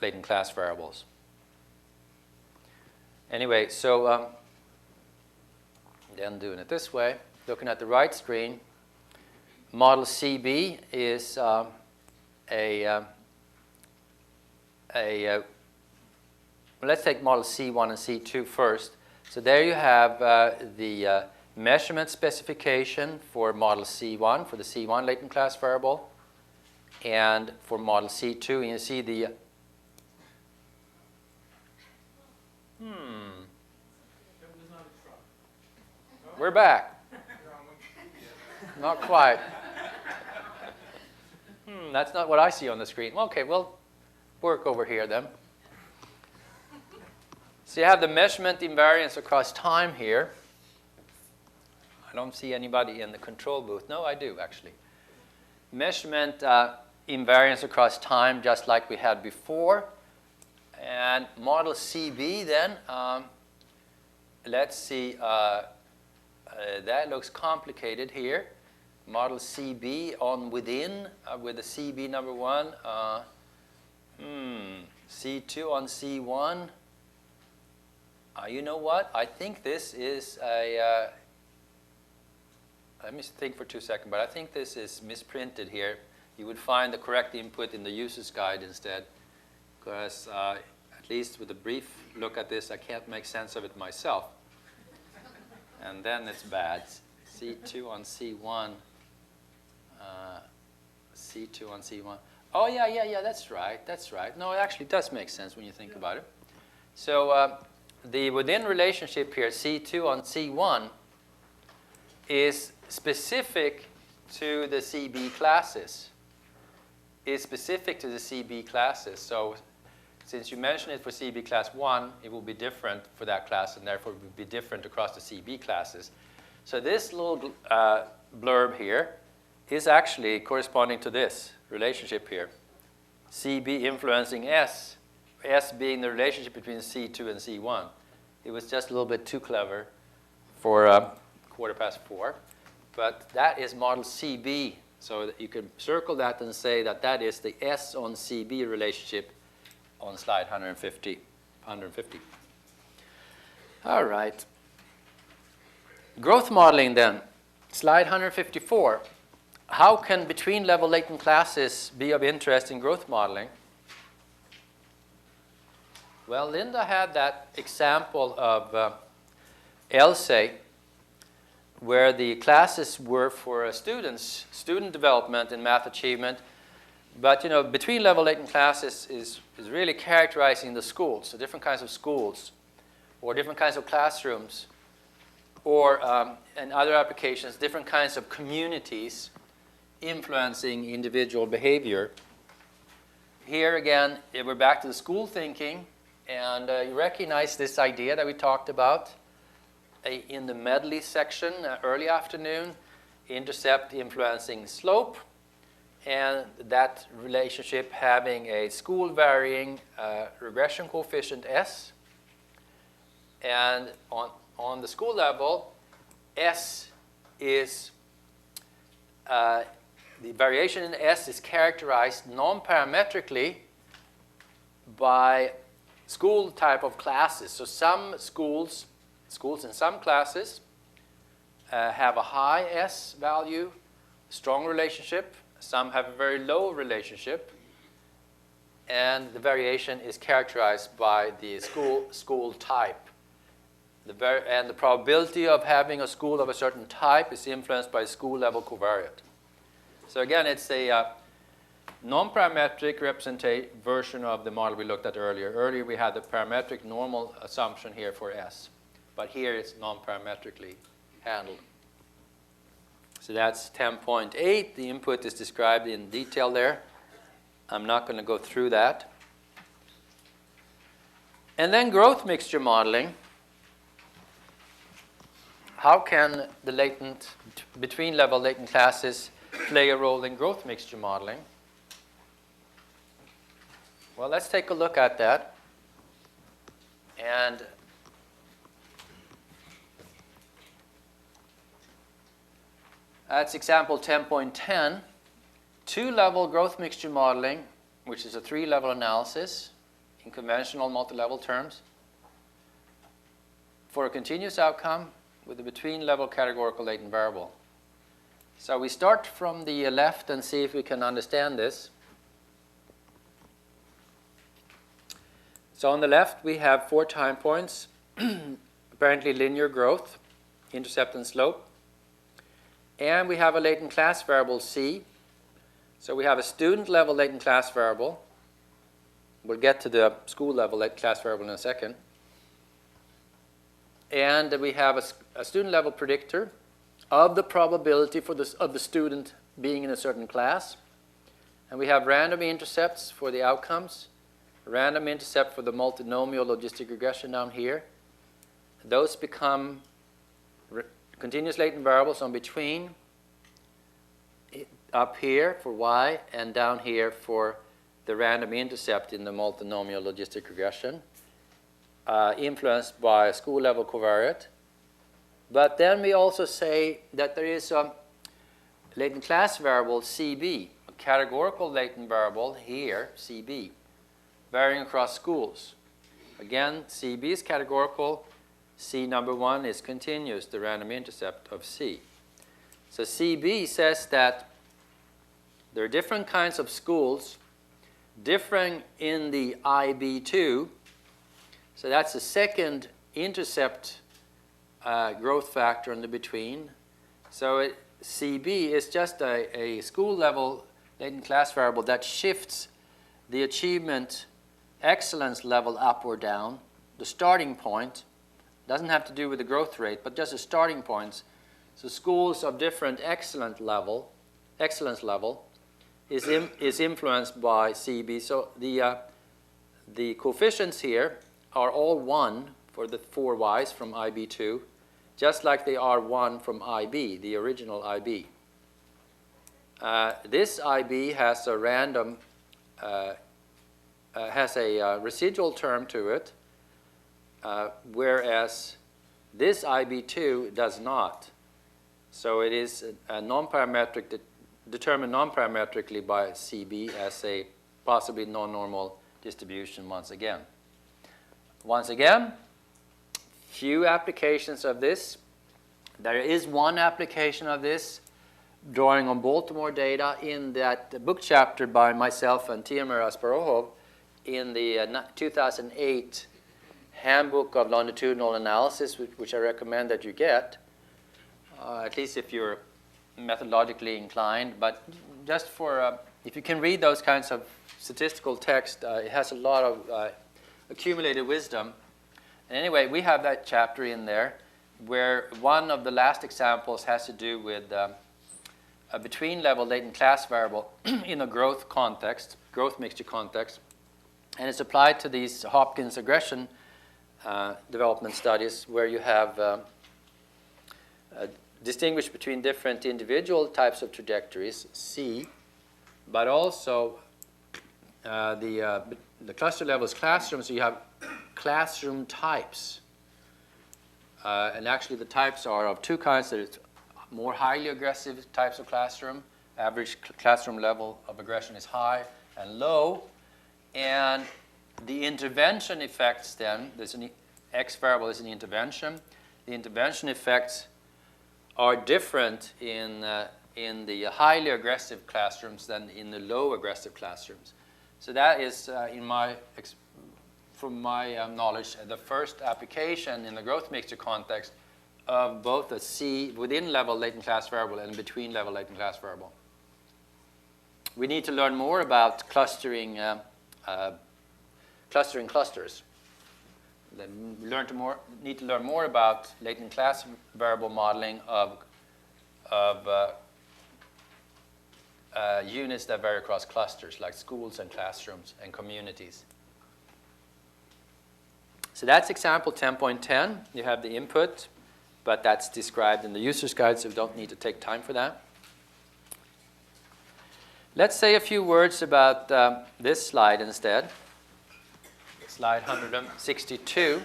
latent class variables. Anyway, so then doing it this way, looking at the right screen, model CB is let's take model C1 and C2 first. So there you have the measurement specification for model C1, for the C1 latent class variable, and for model C2, and you see the We're back. Not quite. That's not what I see on the screen. Okay, we'll work over here then. So you have the measurement invariance across time here. I don't see anybody in the control booth. No, I do, actually. Measurement invariance across time, just like we had before. And model CB then, let's see, that looks complicated here. Model CB on within with the CB number 1. C2 on C1. You know what? I think this is a, let me think for 2 seconds, but I think this is misprinted here. You would find the correct input in the user's guide instead, because at least with a brief look at this, I can't make sense of it myself. And then it's bad. C2 on C1. C2 on C1. Oh, yeah, that's right. That's right. No, it actually does make sense when you think about it. So the within relationship here, C2 on C1, is specific to the CB classes. Is specific to the CB classes. So since you mentioned it for CB class 1, it will be different for that class, and therefore it will be different across the CB classes. So this little blurb here is actually corresponding to this relationship here. CB influencing S, S being the relationship between C2 and C1. It was just a little bit too clever for 4:15. But that is model CB. So that you can circle that and say that that is the S on CB relationship on slide 150. All right. Growth modeling then. Slide 154. How can between-level latent classes be of interest in growth modeling? Well, Linda had that example of ELSE, where the classes were for students, student development and math achievement. But between-level latent classes is really characterizing the schools, so different kinds of schools, or different kinds of classrooms, or in other applications, different kinds of communities influencing individual behavior. Here again, we're back to the school thinking, and you recognize this idea that we talked about in the medley section early afternoon, intercept influencing slope, and that relationship having a school varying regression coefficient S. And on the school level, S is the variation in S is characterized non-parametrically by school type of classes. So some schools in some classes have a high S value, strong relationship. Some have a very low relationship. And the variation is characterized by the school type. And the probability of having a school of a certain type is influenced by school-level covariate. So again, it's a non-parametric representation version of the model we looked at earlier. Earlier, we had the parametric normal assumption here for S. But here, it's non-parametrically handled. So that's 10.8. The input is described in detail there. I'm not going to go through that. And then growth mixture modeling. How can the between-level latent classes play a role in growth mixture modeling? Well, let's take a look at that. And that's example 10.10. Two-level growth mixture modeling, which is a three-level analysis in conventional multi-level terms, for a continuous outcome with a between-level categorical latent variable. So we start from the left and see if we can understand this. So on the left, we have 4 time points, apparently linear growth, intercept and slope. And we have a latent class variable C. So we have a student-level latent class variable. We'll get to the school-level latent class variable in a second. And we have a student-level predictor of the probability of the student being in a certain class. And we have random intercepts for the outcomes, random intercept for the multinomial logistic regression down here. Those become continuous latent variables on between, up here for Y, and down here for the random intercept in the multinomial logistic regression, influenced by a school-level covariate. But then we also say that there is a latent class variable, CB, a categorical latent variable here, CB, varying across schools. Again, CB is categorical. C number 1 is continuous, the random intercept of C. So CB says that there are different kinds of schools differing in the IB2. So that's the second intercept growth factor in the between. So CB is just a school-level latent class variable that shifts the achievement excellence level up or down, the starting point. Doesn't have to do with the growth rate, but just the starting points. So schools of different excellence level is influenced by CB. So the coefficients here are all 1 for the 4 Ys from IB2, just like they are 1 from IB, the original IB. This IB has a random has a residual term to it, whereas this IB2 does not. So it is a non-parametric, determined non-parametrically by CB as a possibly non-normal distribution once again. Once again, few applications of this. There is one application of this drawing on Baltimore data in that book chapter by myself and Tiamer Asparohov in the 2008 Handbook of Longitudinal Analysis, which I recommend that you get, at least if you're methodologically inclined. But just for, if you can read those kinds of statistical text, it has a lot of accumulated wisdom. And anyway, we have that chapter in there where one of the last examples has to do with a between-level latent class variable in a growth context, growth mixture context. And it's applied to these Hopkins aggression development studies where you have distinguished between different individual types of trajectories, C, but also the cluster level is classroom, so you have classroom types. And actually the types are of two kinds. There's more highly aggressive types of classroom. Average classroom level of aggression is high and low. And the intervention effects then, there's an X variable is an intervention. The intervention effects are different in the highly aggressive classrooms than in the low aggressive classrooms. So that is, from my knowledge, the first application in the growth mixture context of both a C within level latent class variable and between level latent class variable. We need to learn more about clustering clusters. Then need to learn more about latent class variable modeling of units that vary across clusters, like schools and classrooms and communities. So that's example 10.10. You have the input, but that's described in the user's guide, so we don't need to take time for that. Let's say a few words about this slide instead. Slide 162.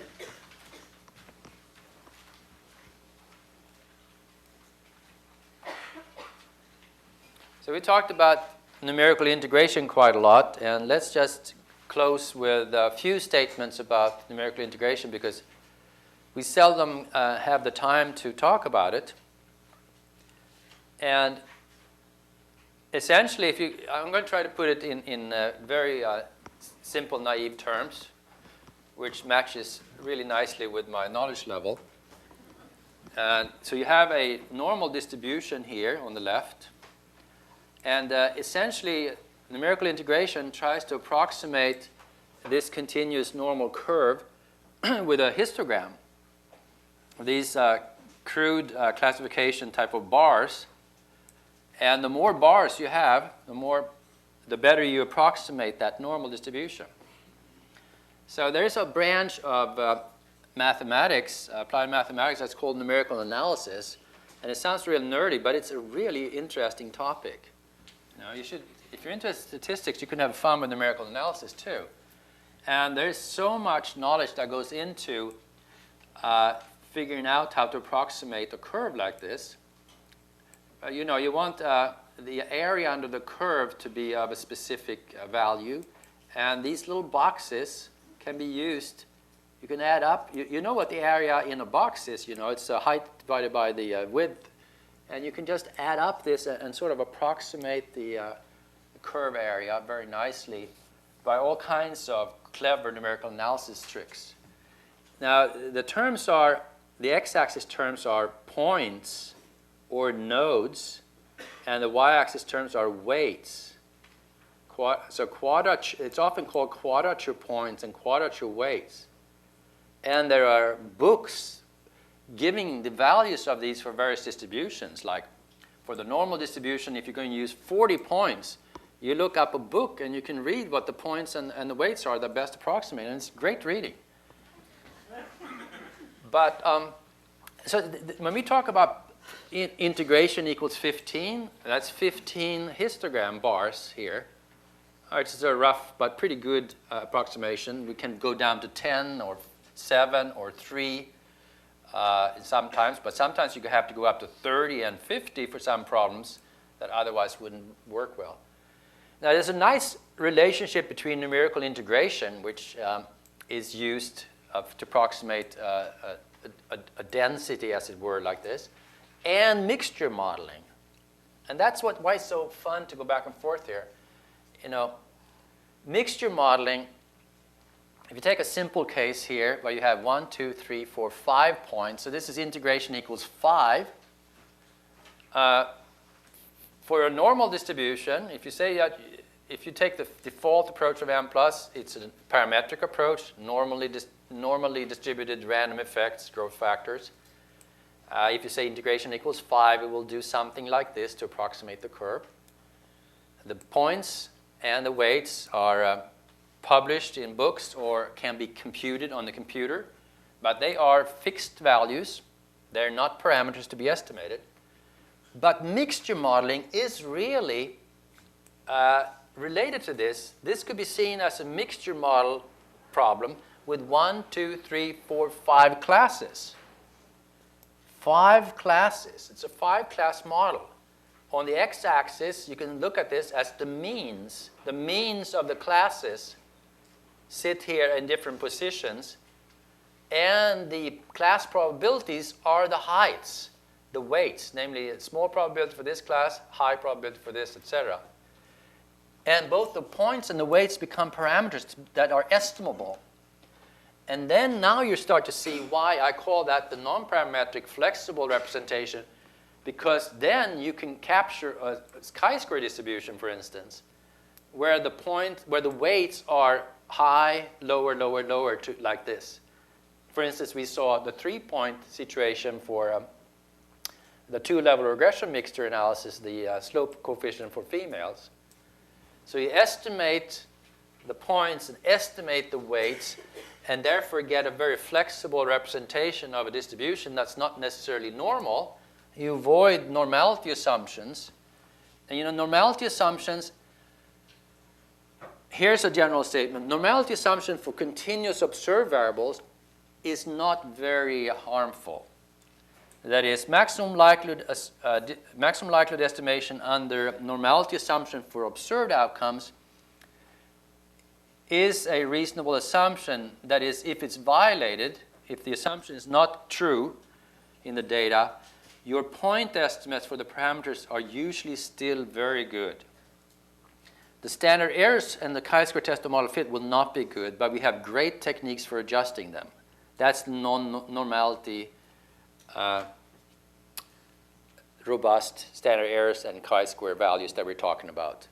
So we talked about numerical integration quite a lot, and let's just close with a few statements about numerical integration because we seldom have the time to talk about it. And essentially, I'm going to try to put it in very simple, naive terms, which matches really nicely with my knowledge level. And so you have a normal distribution here on the left. And essentially, numerical integration tries to approximate this continuous normal curve with a histogram. These crude classification type of bars. And the more bars you have, the better you approximate that normal distribution. So there's a branch of mathematics, applied mathematics, that's called numerical analysis. And it sounds real nerdy, but it's a really interesting topic. You know, if you're into statistics, you can have fun with numerical analysis too. And there's so much knowledge that goes into figuring out how to approximate a curve like this. You know, you want the area under the curve to be of a specific value. And these little boxes can be used. You can add up. You know what the area in a box is. You know, it's the height divided by the width. And you can just add up this and sort of approximate the curve area very nicely by all kinds of clever numerical analysis tricks. Now, the x-axis terms are points or nodes, and the y-axis terms are weights. So it's often called quadrature points and quadrature weights. And there are books giving the values of these for various distributions. Like for the normal distribution, if you're going to use 40 points, you look up a book and you can read what the points and the weights are that best approximate. And it's great reading. But so when we talk about integration equals 15, that's 15 histogram bars here. All right, this is a rough but pretty good approximation. We can go down to 10 or 7 or 3 sometimes, but sometimes you have to go up to 30 and 50 for some problems that otherwise wouldn't work well. Now, there's a nice relationship between numerical integration, which is used to approximate a density, as it were, like this, and mixture modeling. And that's why it's so fun to go back and forth here. You know, mixture modeling, if you take a simple case here where you have 1, 2, 3, 4, 5 points, so this is integration equals 5. For a normal distribution, if you say that, if you take the default approach of Mplus, it's a parametric approach, normally distributed random effects, growth factors. If you say integration equals 5, it will do something like this to approximate the curve. The points and the weights are published in books or can be computed on the computer, but they are fixed values. They're not parameters to be estimated. But mixture modeling is really related to this. This could be seen as a mixture model problem with 1, 2, 3, 4, 5 classes. 5 classes. It's a 5-class model. On the x-axis, you can look at this as the means. The means of the classes sit here in different positions, and the class probabilities are the heights, the weights, namely a small probability for this class, high probability for this, etc. And both the points and the weights become parameters that are estimable. And then now you start to see why I call that the non-parametric flexible representation, because then you can capture a chi-square distribution, for instance, where the weights are high, lower, lower, lower, to like this. For instance, we saw the 3-point situation for the 2-level regression mixture analysis, the slope coefficient for females. So you estimate the points and estimate the weights, and therefore get a very flexible representation of a distribution that's not necessarily normal. You avoid normality assumptions. And you know, normality assumptions, here's a general statement. Normality assumption for continuous observed variables is not very harmful. That is, maximum likelihood estimation under normality assumption for observed outcomes is a reasonable assumption. That is, if it's violated, if the assumption is not true in the data, your point estimates for the parameters are usually still very good. The standard errors and the chi-square test of model fit will not be good, but we have great techniques for adjusting them. That's the non-normality robust standard errors and chi-square values that we're talking about.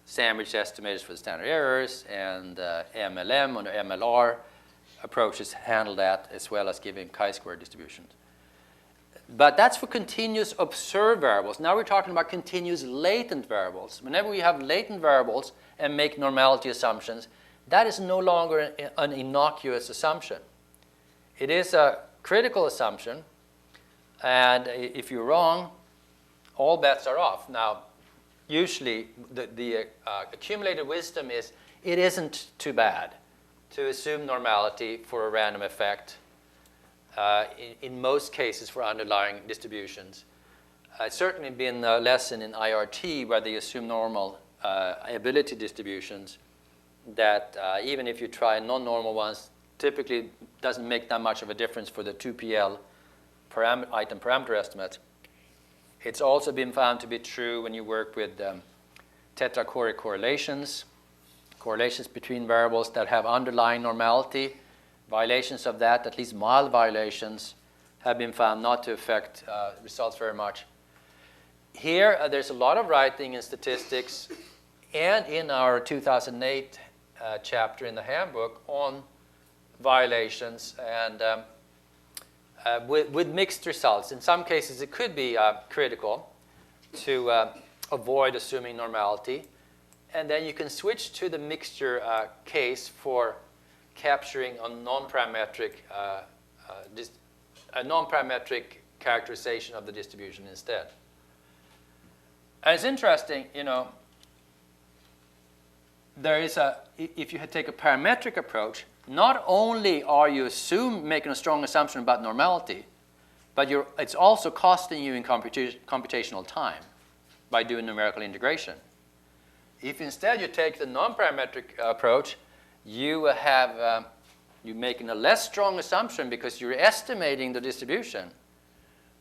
Sandwich estimators for the standard errors, and MLM or MLR approaches handle that, as well as giving chi-square distributions. But that's for continuous observed variables. Now we're talking about continuous latent variables. Whenever we have latent variables and make normality assumptions, that is no longer an innocuous assumption. It is a critical assumption, and if you're wrong, all bets are off. Now, usually the accumulated wisdom is it isn't too bad to assume normality for a random effect in most cases for underlying distributions. It's certainly been a lesson in IRT where they assume normal ability distributions that even if you try non-normal ones, typically doesn't make that much of a difference for the 2PL item parameter estimates. It's also been found to be true when you work with tetrachoric correlations between variables that have underlying normality. Violations of that, at least mild violations, have been found not to affect results very much. Here, there's a lot of writing in statistics and in our 2008 chapter in the handbook on violations and with mixed results. In some cases, it could be critical to avoid assuming normality. And then you can switch to the mixture case for capturing a non-parametric characterization of the distribution instead. And it's interesting, you know, there is if you take a parametric approach, not only are you making a strong assumption about normality, but it's also costing you in computational time by doing numerical integration. If instead you take the non-parametric approach, you're making a less strong assumption because you're estimating the distribution,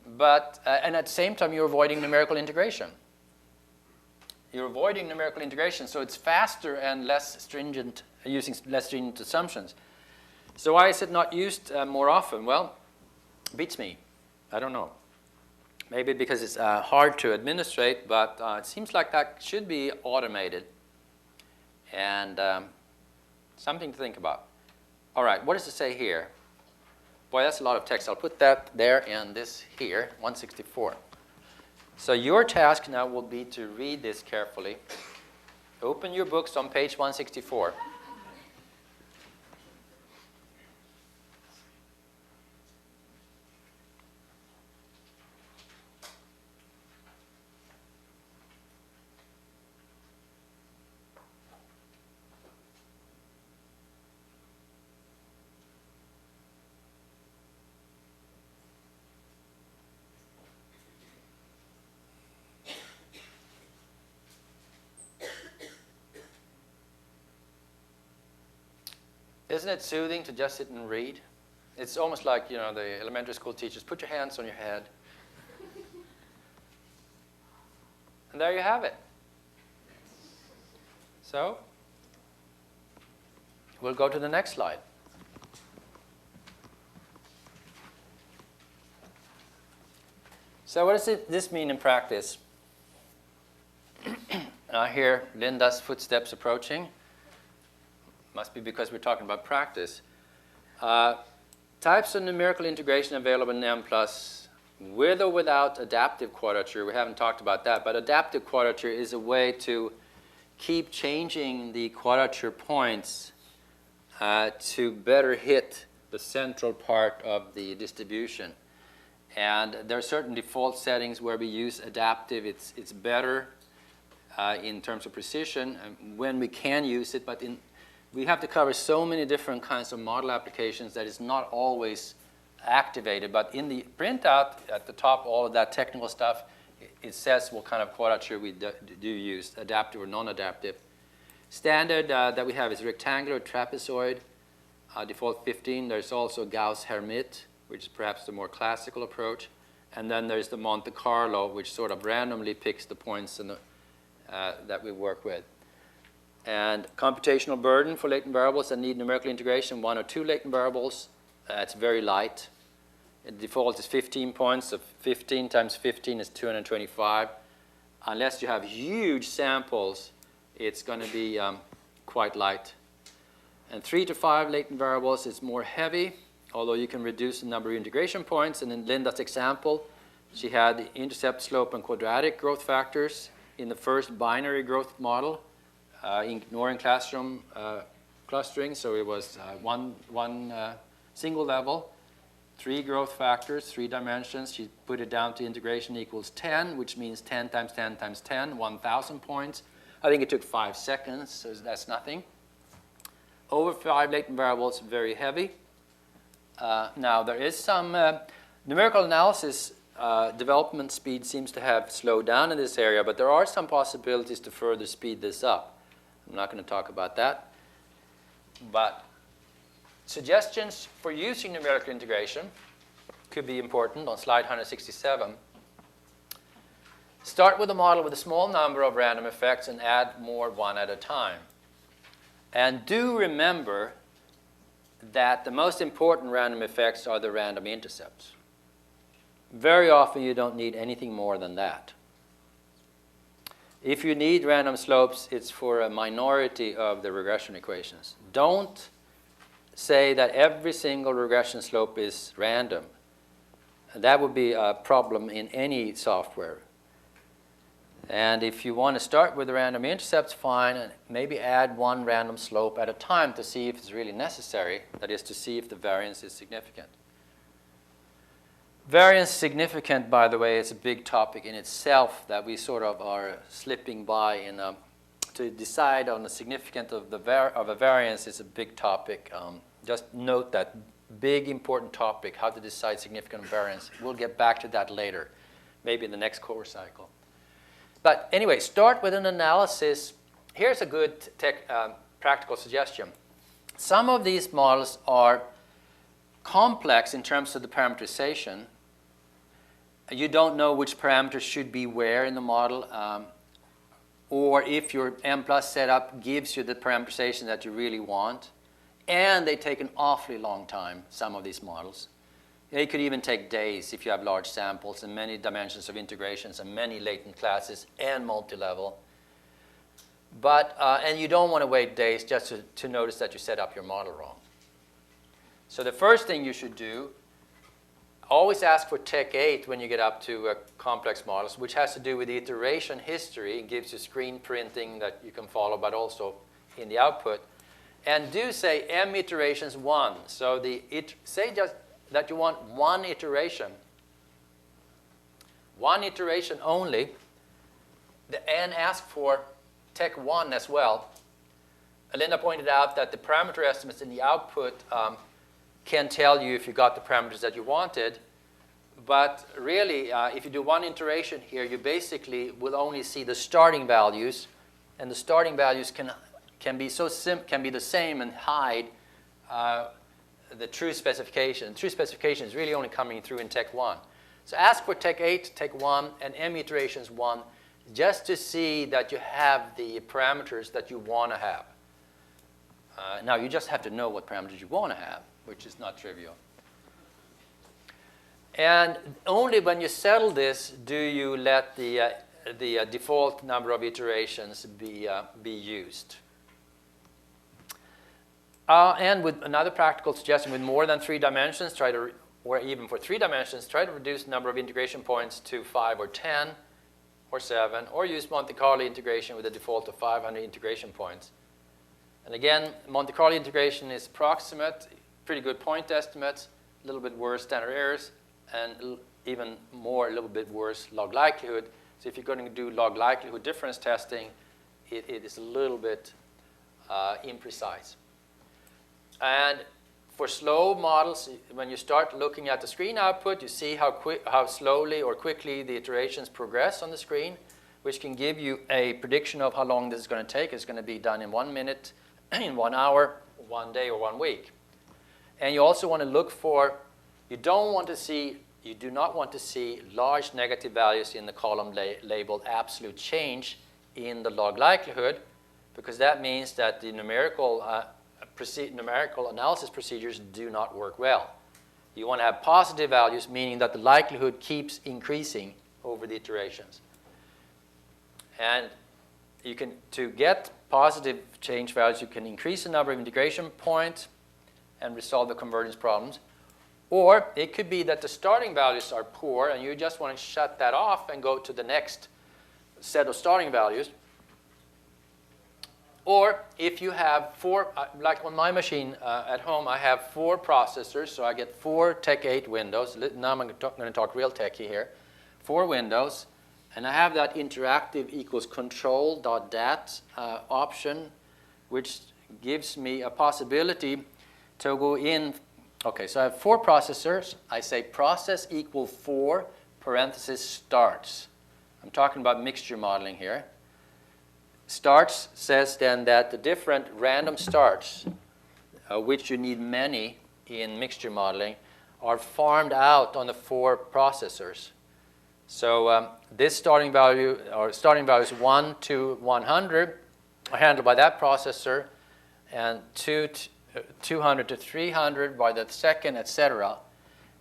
and at the same time you're avoiding numerical integration. You're avoiding numerical integration, so it's faster and less stringent, using less stringent assumptions. So why is it not used more often? Well, beats me. I don't know. Maybe because it's hard to administrate, but it seems like that should be automated. And something to think about. All right, what does it say here? Boy, that's a lot of text. I'll put that there and this here, 164. So your task now will be to read this carefully. Open your books on page 164. Isn't it soothing to just sit and read? It's almost like, the elementary school teachers, put your hands on your head. And there you have it. So, we'll go to the next slide. So what does this mean in practice? I hear Linda's footsteps approaching. Must be because we're talking about practice. Types of numerical integration available in Mplus, with or without adaptive quadrature. We haven't talked about that, but adaptive quadrature is a way to keep changing the quadrature points to better hit the central part of the distribution. And there are certain default settings where we use adaptive. It's better in terms of precision when we can use it, but we have to cover so many different kinds of model applications that it's not always activated. But in the printout at the top, all of that technical stuff, it says what kind of quadrature we do use, adaptive or non-adaptive. Standard that we have is rectangular trapezoid, default 15. There's also Gauss-Hermite, which is perhaps the more classical approach. And then there's the Monte Carlo, which sort of randomly picks the points that we work with. And computational burden for latent variables that need numerical integration, 1 or 2 latent variables, it's very light. The default is 15 points, so 15 times 15 is 225. Unless you have huge samples, it's going to be quite light. And 3 to 5 latent variables is more heavy, although you can reduce the number of integration points. And in Linda's example, she had the intercept, slope, and quadratic growth factors in the first binary growth model. Ignoring classroom clustering, so it was one single level, 3 growth factors, 3 dimensions. She put it down to integration equals 10, which means 10 times 10 times 10, 1,000 points. I think it took 5 seconds, so that's nothing. Over 5 latent variables, very heavy. Now, there is some numerical analysis. Development speed seems to have slowed down in this area, but there are some possibilities to further speed this up. I'm not going to talk about that. But suggestions for using numerical integration could be important on slide 167. Start with a model with a small number of random effects and add more one at a time. And do remember that the most important random effects are the random intercepts. Very often you don't need anything more than that. If you need random slopes, it's for a minority of the regression equations. Don't say that every single regression slope is random. That would be a problem in any software. And if you want to start with the random intercepts, fine, and maybe add 1 random slope at a time to see if it's really necessary. That is, to see if the variance is significant. Variance significant, by the way, is a big topic in itself that we sort of are slipping by in a to decide on the significance of a variance is a big topic. Just note that big important topic, how to decide significant variance. We'll get back to that later, maybe in the next course cycle. But anyway, start with an analysis. Here's a good practical suggestion. Some of these models are complex in terms of the parameterization. You don't know which parameters should be where in the model, or if your Mplus setup gives you the parameterization that you really want. And they take an awfully long time, some of these models. They could even take days if you have large samples and many dimensions of integrations and many latent classes and multi-level. But, and you don't want to wait days just to notice that you set up your model wrong. So the first thing you should do, always ask for Tech 8 when you get up to complex models, which has to do with the iteration history. It gives you screen printing that you can follow, but also in the output. And do say M iterations 1. So say just that you want one iteration only, and ask for Tech 1 as well. Linda pointed out that the parameter estimates in the output can tell you if you got the parameters that you wanted. But really, if you do one iteration here, you basically will only see the starting values. And the starting values can be the same and hide the true specification. True specification is really only coming through in Tech 1. So ask for Tech 8, Tech 1, and M iterations 1, just to see that you have the parameters that you want to have. Now, you just have to know what parameters you want to have, which is not trivial. And only when you settle this do you let the default number of iterations be used. And with another practical suggestion, with more than 3 dimensions, or even for 3 dimensions, try to reduce the number of integration points to 5 or 10 or 7, or use Monte Carlo integration with a default of 500 integration points. And again, Monte Carlo integration is approximate, pretty good point estimates, a little bit worse standard errors, and even more, a little bit worse log likelihood. So if you're going to do log likelihood difference testing, it is a little bit imprecise. And for slow models, when you start looking at the screen output, you see how slowly or quickly the iterations progress on the screen, which can give you a prediction of how long this is going to take. It's going to be done in 1 minute, in 1 hour, 1 day, or 1 week. And you also want to look for, you do not want to see large negative values in the column labeled absolute change in the log likelihood, because that means that the numerical analysis procedures do not work well. You want to have positive values, meaning that the likelihood keeps increasing over the iterations. And to get positive change values, you can increase the number of integration points and resolve the convergence problems. Or it could be that the starting values are poor and you just want to shut that off and go to the next set of starting values. Or if you have 4, like on my machine at home, I have 4 processors, so I get 4 Tech 8 windows. Now I'm going to talk real techy here. 4 windows, and I have that interactive equals control.dat option, which gives me a possibility to go in. Okay, so I have 4 processors. I say process equal 4 parenthesis starts. I'm talking about mixture modeling here. Starts says then that the different random starts, which you need many in mixture modeling, are farmed out on the 4 processors. So this starting value, or starting values 1 to 100, are handled by that processor, and 200 to 300 by the second, etc.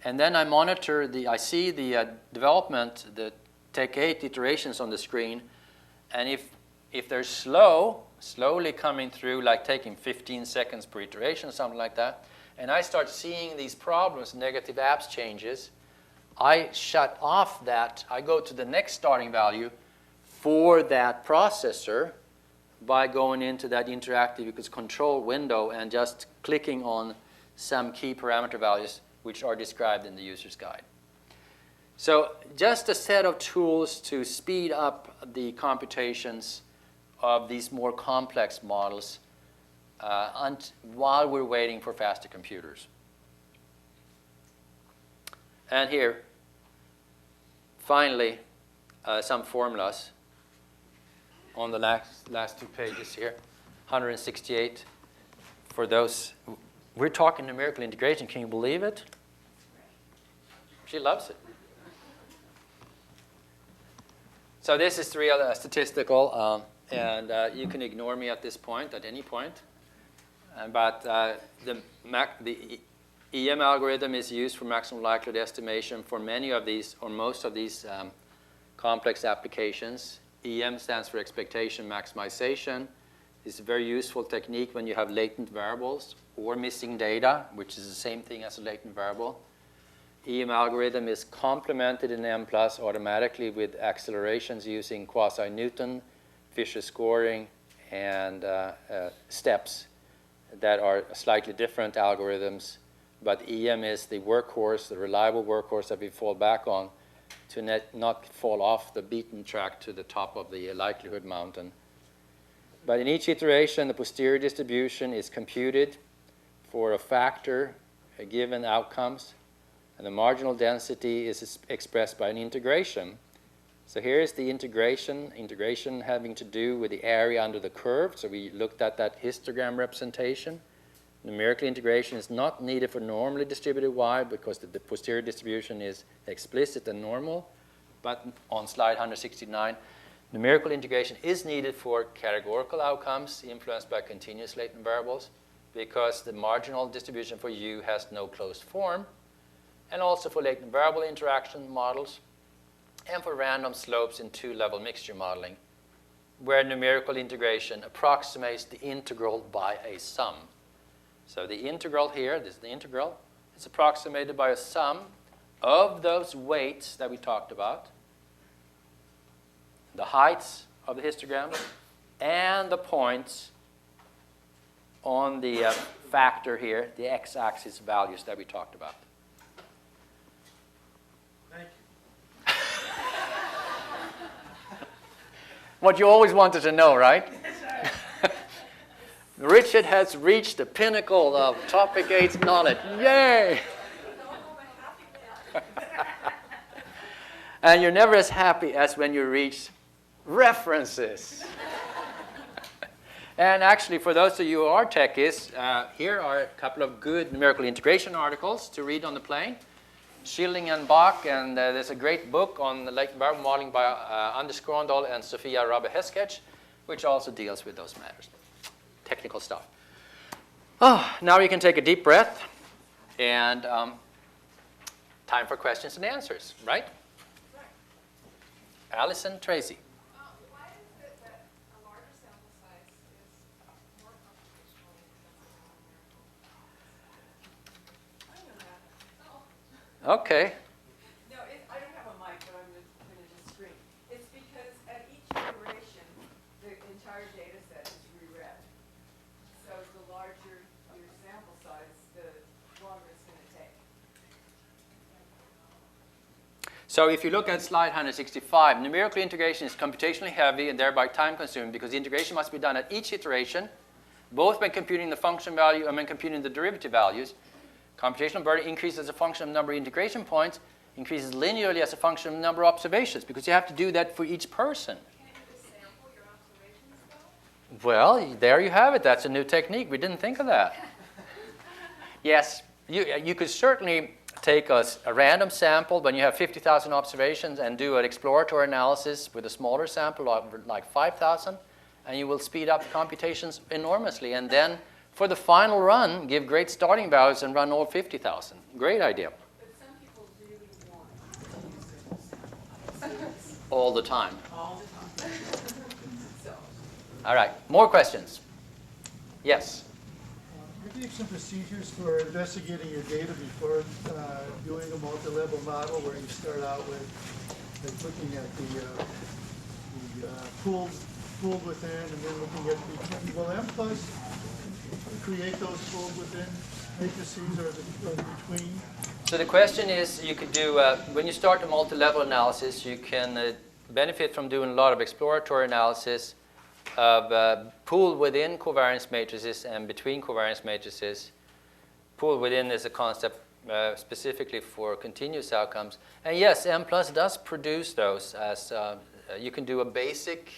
And then I monitor I see the development, the Tech 8 iterations on the screen, and if they're slowly coming through, like taking 15 seconds per iteration, something like that, and I start seeing these problems, negative apps changes, I shut off that. I go to the next starting value for that processor by going into that interactive equals control window and just clicking on some key parameter values which are described in the user's guide. So just a set of tools to speed up the computations of these more complex models while we're waiting for faster computers. And here, finally, some formulas on the last 2 pages here, 168 for those. We're talking numerical integration. Can you believe it? She loves it. So this is statistical, and you can ignore me at this point, at any point. But the EM algorithm is used for maximum likelihood estimation for many of these, or most of these complex applications. EM stands for expectation maximization. It's a very useful technique when you have latent variables or missing data, which is the same thing as a latent variable. EM algorithm is complemented in Mplus automatically with accelerations using quasi-Newton, Fisher scoring, and steps that are slightly different algorithms. But EM is the workhorse, the reliable workhorse that we fall back on to not fall off the beaten track to the top of the likelihood mountain. But in each iteration, the posterior distribution is computed for a factor, a given outcomes, and the marginal density is expressed by an integration. So here is the integration having to do with the area under the curve. So we looked at that histogram representation. Numerical integration is not needed for normally distributed y because the posterior distribution is explicit and normal. But on slide 169, numerical integration is needed for categorical outcomes influenced by continuous latent variables because the marginal distribution for u has no closed form, and also for latent variable interaction models, and for random slopes in two-level mixture modeling, where numerical integration approximates the integral by a sum. So the integral here, this is the integral, is approximated by a sum of those weights that we talked about, the heights of the histogram, and the points on the factor here, the x-axis values that we talked about. Thank you. What you always wanted to know, right? Richard has reached the pinnacle of topic 8's knowledge. Yay! And you're never as happy as when you reach references. And actually, for those of you who are techies, here are a couple of good numerical integration articles to read on the plane. Schilling and Bach, and there's a great book on the latent variable modeling by Anders Grondal and Sofia Rabbe-Heskech, which also deals with those matters. Technical stuff. Oh, now you can take a deep breath, and time for questions and answers, right? Allison Tracy. Why is it that a larger sample size is more computationally intensive than numerical? I know that. Oh. Okay. No, I don't have a mic, but I'm going to just scream. It's because at each iteration, the entire data set is reread. So the larger your sample size, the longer it's going to take. So if you look at slide 165, numerical integration is computationally heavy and thereby time-consuming because the integration must be done at each iteration, both when computing the function value and when computing the derivative values. Computational burden increases as a function of number of integration points, increases linearly as a function of number of observations because you have to do that for each person. Can't you just sample your observations, though? Well, there you have it. That's a new technique. We didn't think of that. Yes, you could certainly take a random sample when you have 50,000 observations and do an exploratory analysis with a smaller sample of like 5,000, and you will speed up computations enormously. And then for the final run, give great starting values and run all 50,000. Great idea. But some people really want to use it. All the time. All the time. So. All right, more questions? Yes. You gave some procedures for investigating your data before doing a multi-level model where you start out with looking at the pooled within and then looking at the will Mplus create those pooled within matrices or the between? So the question is, you could do, when you start a multi-level analysis, you can benefit from doing a lot of exploratory analysis of pool within covariance matrices and between covariance matrices. Pool within is a concept specifically for continuous outcomes. And yes, Mplus does produce those as you can do a basic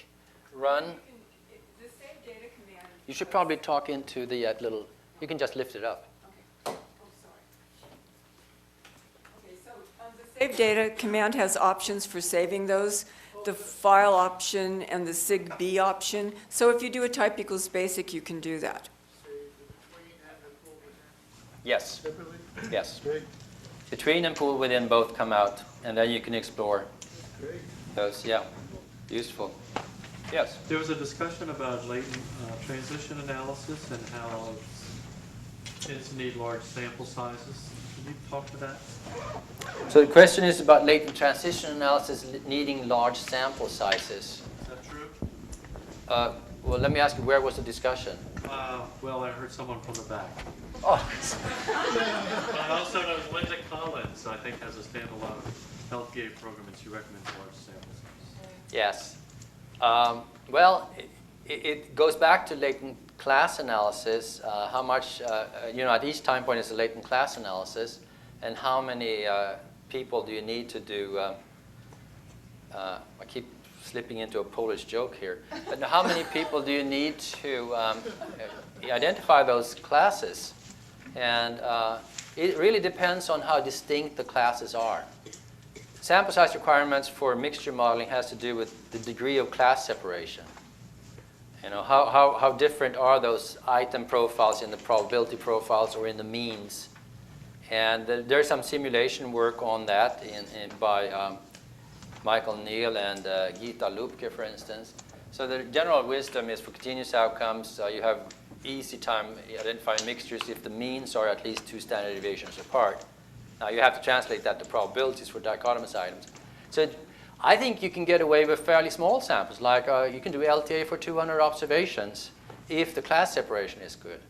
run. The save data command. You should probably talk into the little, you can just lift it up. Okay. Oh, sorry. Okay, so the save data command has options for saving those, the file option and the SIG-B option. So if you do a type equals basic, you can do that. Yes. Separately? Yes. Great, Between and pool within both come out, and then you can explore great. those. Yeah, useful. Yes. There was a discussion about latent transition analysis and how it tends to need large sample sizes. Can you talk to that? So the question is about latent transition analysis needing large sample sizes. Is that true? Well, let me ask you, where was the discussion? Well, I heard someone from the back. Oh. But also knows Linda Collins, I think, has a standalone health GA program, and she recommends large sample sizes. Yes. Well, it goes back to latent class analysis. How much, at each time point is a latent class analysis, and how many people do you need to do, I keep slipping into a Polish joke here, but how many people do you need to identify those classes? And it really depends on how distinct the classes are. Sample size requirements for mixture modeling has to do with the degree of class separation. How different are those item profiles in the probability profiles or in the means? And there's some simulation work on that by Michael Neal and Gita Lupke, for instance. So the general wisdom is for continuous outcomes, you have easy time identifying mixtures if the means are at least 2 standard deviations apart. Now you have to translate that to probabilities for dichotomous items. So I think you can get away with fairly small samples, like you can do LTA for 200 observations if the class separation is good.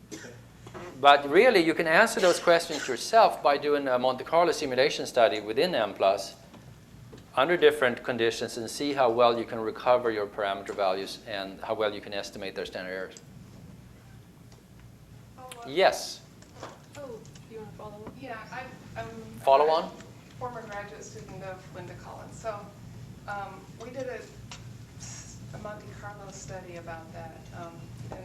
But really, you can answer those questions yourself by doing a Monte Carlo simulation study within Mplus under different conditions and see how well you can recover your parameter values and how well you can estimate their standard errors. Yes. Oh, do you want to follow up? Yeah, I'm Follow on? former graduate student of Linda Collins. So we did a Monte Carlo study about that. And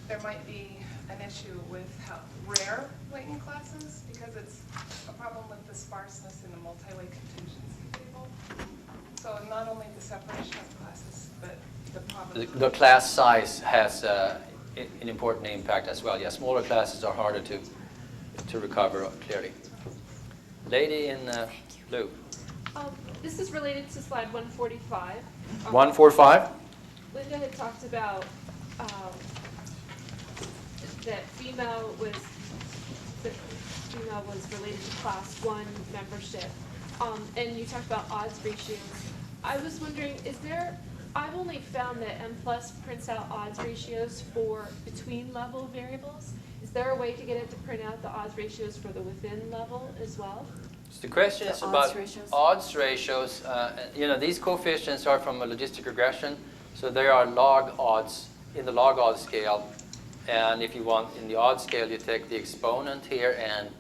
there might be an issue with how rare latent classes, because it's a problem with the sparseness in the multi-way contingency table. So not only the separation of classes, but the probability. The class size has an important impact as well. Yeah, smaller classes are harder to recover clearly. Lady in blue. This is related to slide 145. 145? Linda had talked about that female was related to class 1 membership. And you talked about odds ratios. I was wondering, I've only found that Mplus prints out odds ratios for between level variables. Is there a way to get it to print out the odds ratios for the within level as well? So the question is about odds ratios. These coefficients are from a logistic regression, so they are log odds in the log odds scale. And if you want in the odds scale, you take the exponent here, and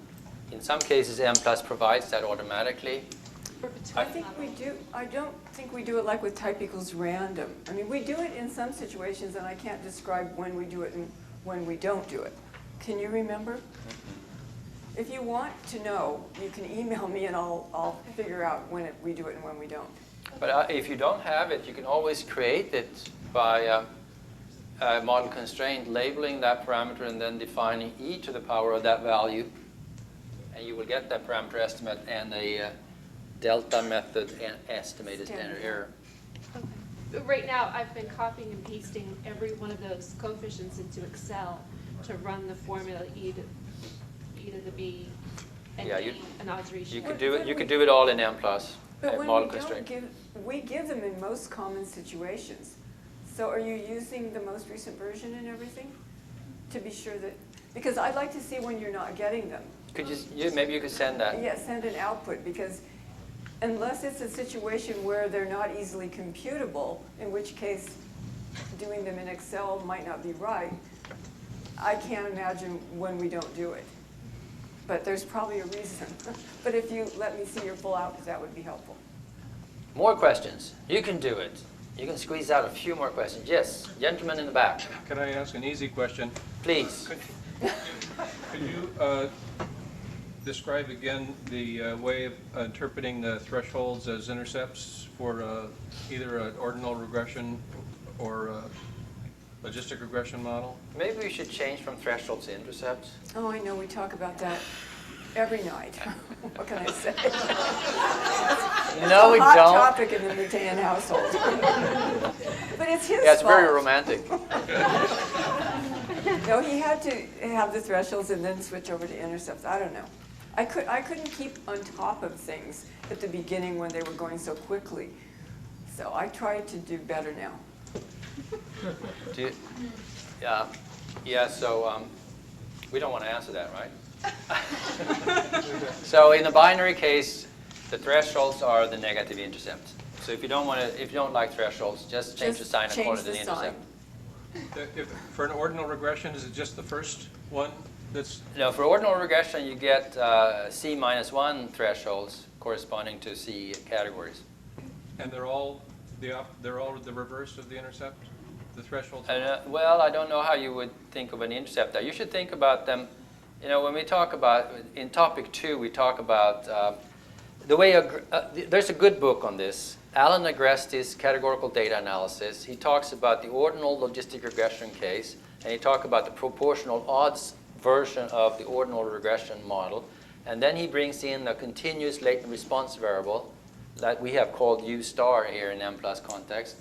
in some cases, Mplus provides that automatically. I think we do. I don't think we do it like with type equals random. I mean, we do it in some situations, and I can't describe when we do it and when we don't do it. Can you remember? If you want to know, you can email me, and I'll figure out when we do it and when we don't. But if you don't have it, you can always create it by model constraint, labeling that parameter, and then defining e to the power of that value. And you will get that parameter estimate and a delta method and estimated standard error. Okay. But right now, I've been copying and pasting every one of those coefficients into Excel to run the formula e to the b and an odds ratio. You could do it. You could do it all in Mplus. But when model we don't constraint. we give them in most common situations. So are you using the most recent version and everything to be sure that? Because I'd like to see when you're not getting them. Could maybe you could send that? Yeah, send an output, because unless it's a situation where they're not easily computable, in which case doing them in Excel might not be right, I can't imagine when we don't do it. But there's probably a reason. But if you let me see your full output, that would be helpful. More questions? You can do it. You can squeeze out a few more questions. Yes, gentleman in the back. Can I ask an easy question? Please. Could you describe again the way of interpreting the thresholds as intercepts for either an ordinal regression or a logistic regression model? Maybe we should change from thresholds to intercepts. Oh, I know, we talk about that every night. What can I say? No, we It's a hot don't. topic in the Mutan household. But it's his Yeah, it's very fault. romantic. No, he had to have the thresholds and then switch over to intercepts. I don't know. I couldn't keep on top of things at the beginning when they were going so quickly. So I try to do better now. So we don't want to answer that, right? So in the binary case, the thresholds are the negative intercepts. So if you don't like thresholds, just change the sign according to the intercept. For an ordinal regression, is it just the first one that's... No, for ordinal regression, you get C-1 thresholds corresponding to C categories. And they're all the reverse of the intercept? The thresholds? Well, I don't know how you would think of an interceptor. You should think about them, when we talk about, in topic 2, we talk about the way, there's a good book on this, Alan Agresti's Categorical Data Analysis. He talks about the ordinal logistic regression case, and he talks about the proportional odds version of the ordinal regression model. And then he brings in the continuous latent response variable that we have called U star here in Mplus context.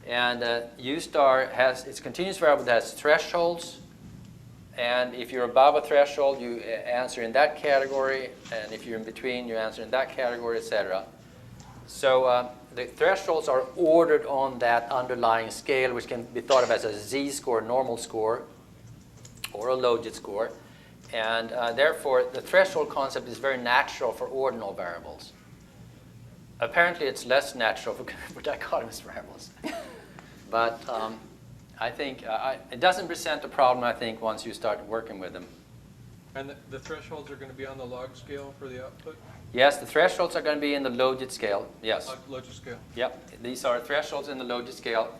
And U star has its continuous variable that has thresholds. And if you're above a threshold, you answer in that category. And if you're in between, you answer in that category, etc. So the thresholds are ordered on that underlying scale, which can be thought of as a z-score, normal score, or a logit score. And therefore, the threshold concept is very natural for ordinal variables. Apparently, it's less natural for dichotomous variables. But I think it doesn't present a problem, I think, once you start working with them. And the thresholds are going to be on the log scale for the output? Yes, the thresholds are going to be in the logit scale, yes. Logit scale. Yep, these are thresholds in the logit scale,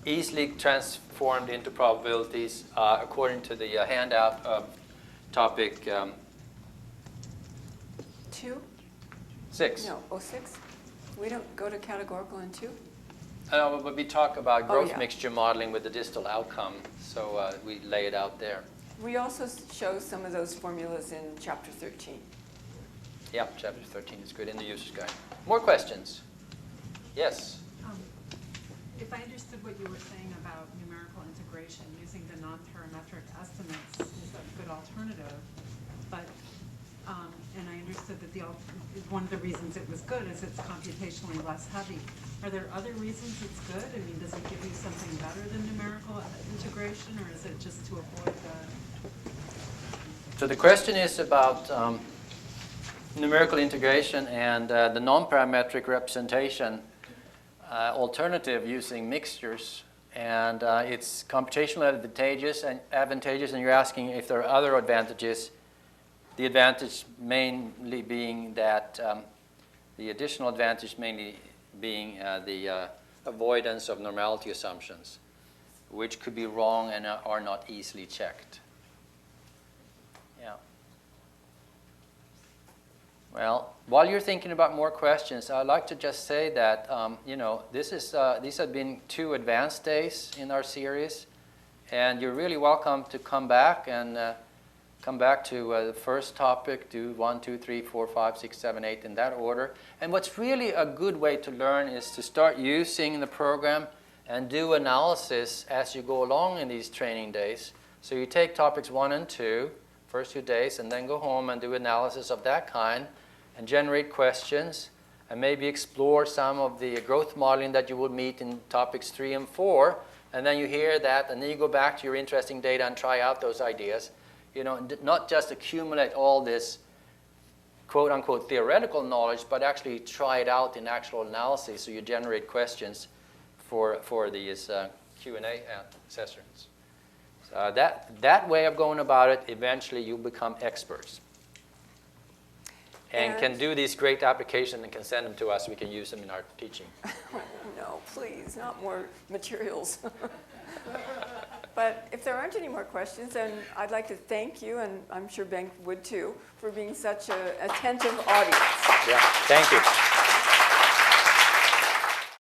easily transformed into probabilities according to the handout of topic 2? 6. No, 06? We don't go to categorical in 2? But we talk about growth yeah. mixture modeling with the distal outcome, so we lay it out there. We also show some of those formulas in chapter 13. Yep, chapter 13 is good in the user's guide. More questions? Yes? If I understood what you were saying about numerical integration, using the non-parametric estimates is a good alternative, but, and I understood that one of the reasons it was good is it's computationally less heavy. Are there other reasons it's good? I mean, does it give you something better than numerical integration, or is it just to avoid the... So the question is about numerical integration and the non-parametric representation alternative using mixtures, and it's computationally advantageous, and you're asking if there are other advantages. The advantage mainly being that the additional advantage mainly being the avoidance of normality assumptions, which could be wrong and are not easily checked. Yeah. Well, while you're thinking about more questions, I'd like to just say that these have been 2 advanced days in our series, and you're really welcome to come back and come back to the first topic, do 1, 2, 3, 4, 5, 6, 7, 8 in that order. And what's really a good way to learn is to start using the program and do analysis as you go along in these training days. So you take topics 1 and 2, first 2 days, and then go home and do analysis of that kind and generate questions and maybe explore some of the growth modeling that you will meet in topics 3 and 4. And then you hear that, and then you go back to your interesting data and try out those ideas. Not just accumulate all this quote-unquote theoretical knowledge, but actually try it out in actual analysis so you generate questions for these Q&A sessions. So that way of going about it, eventually you become experts. And can do these great applications and can send them to us. We can use them in our teaching. No, please, not more materials. But if there aren't any more questions, then I'd like to thank you, and I'm sure Bengt would too, for being such an attentive audience. Yeah, thank you.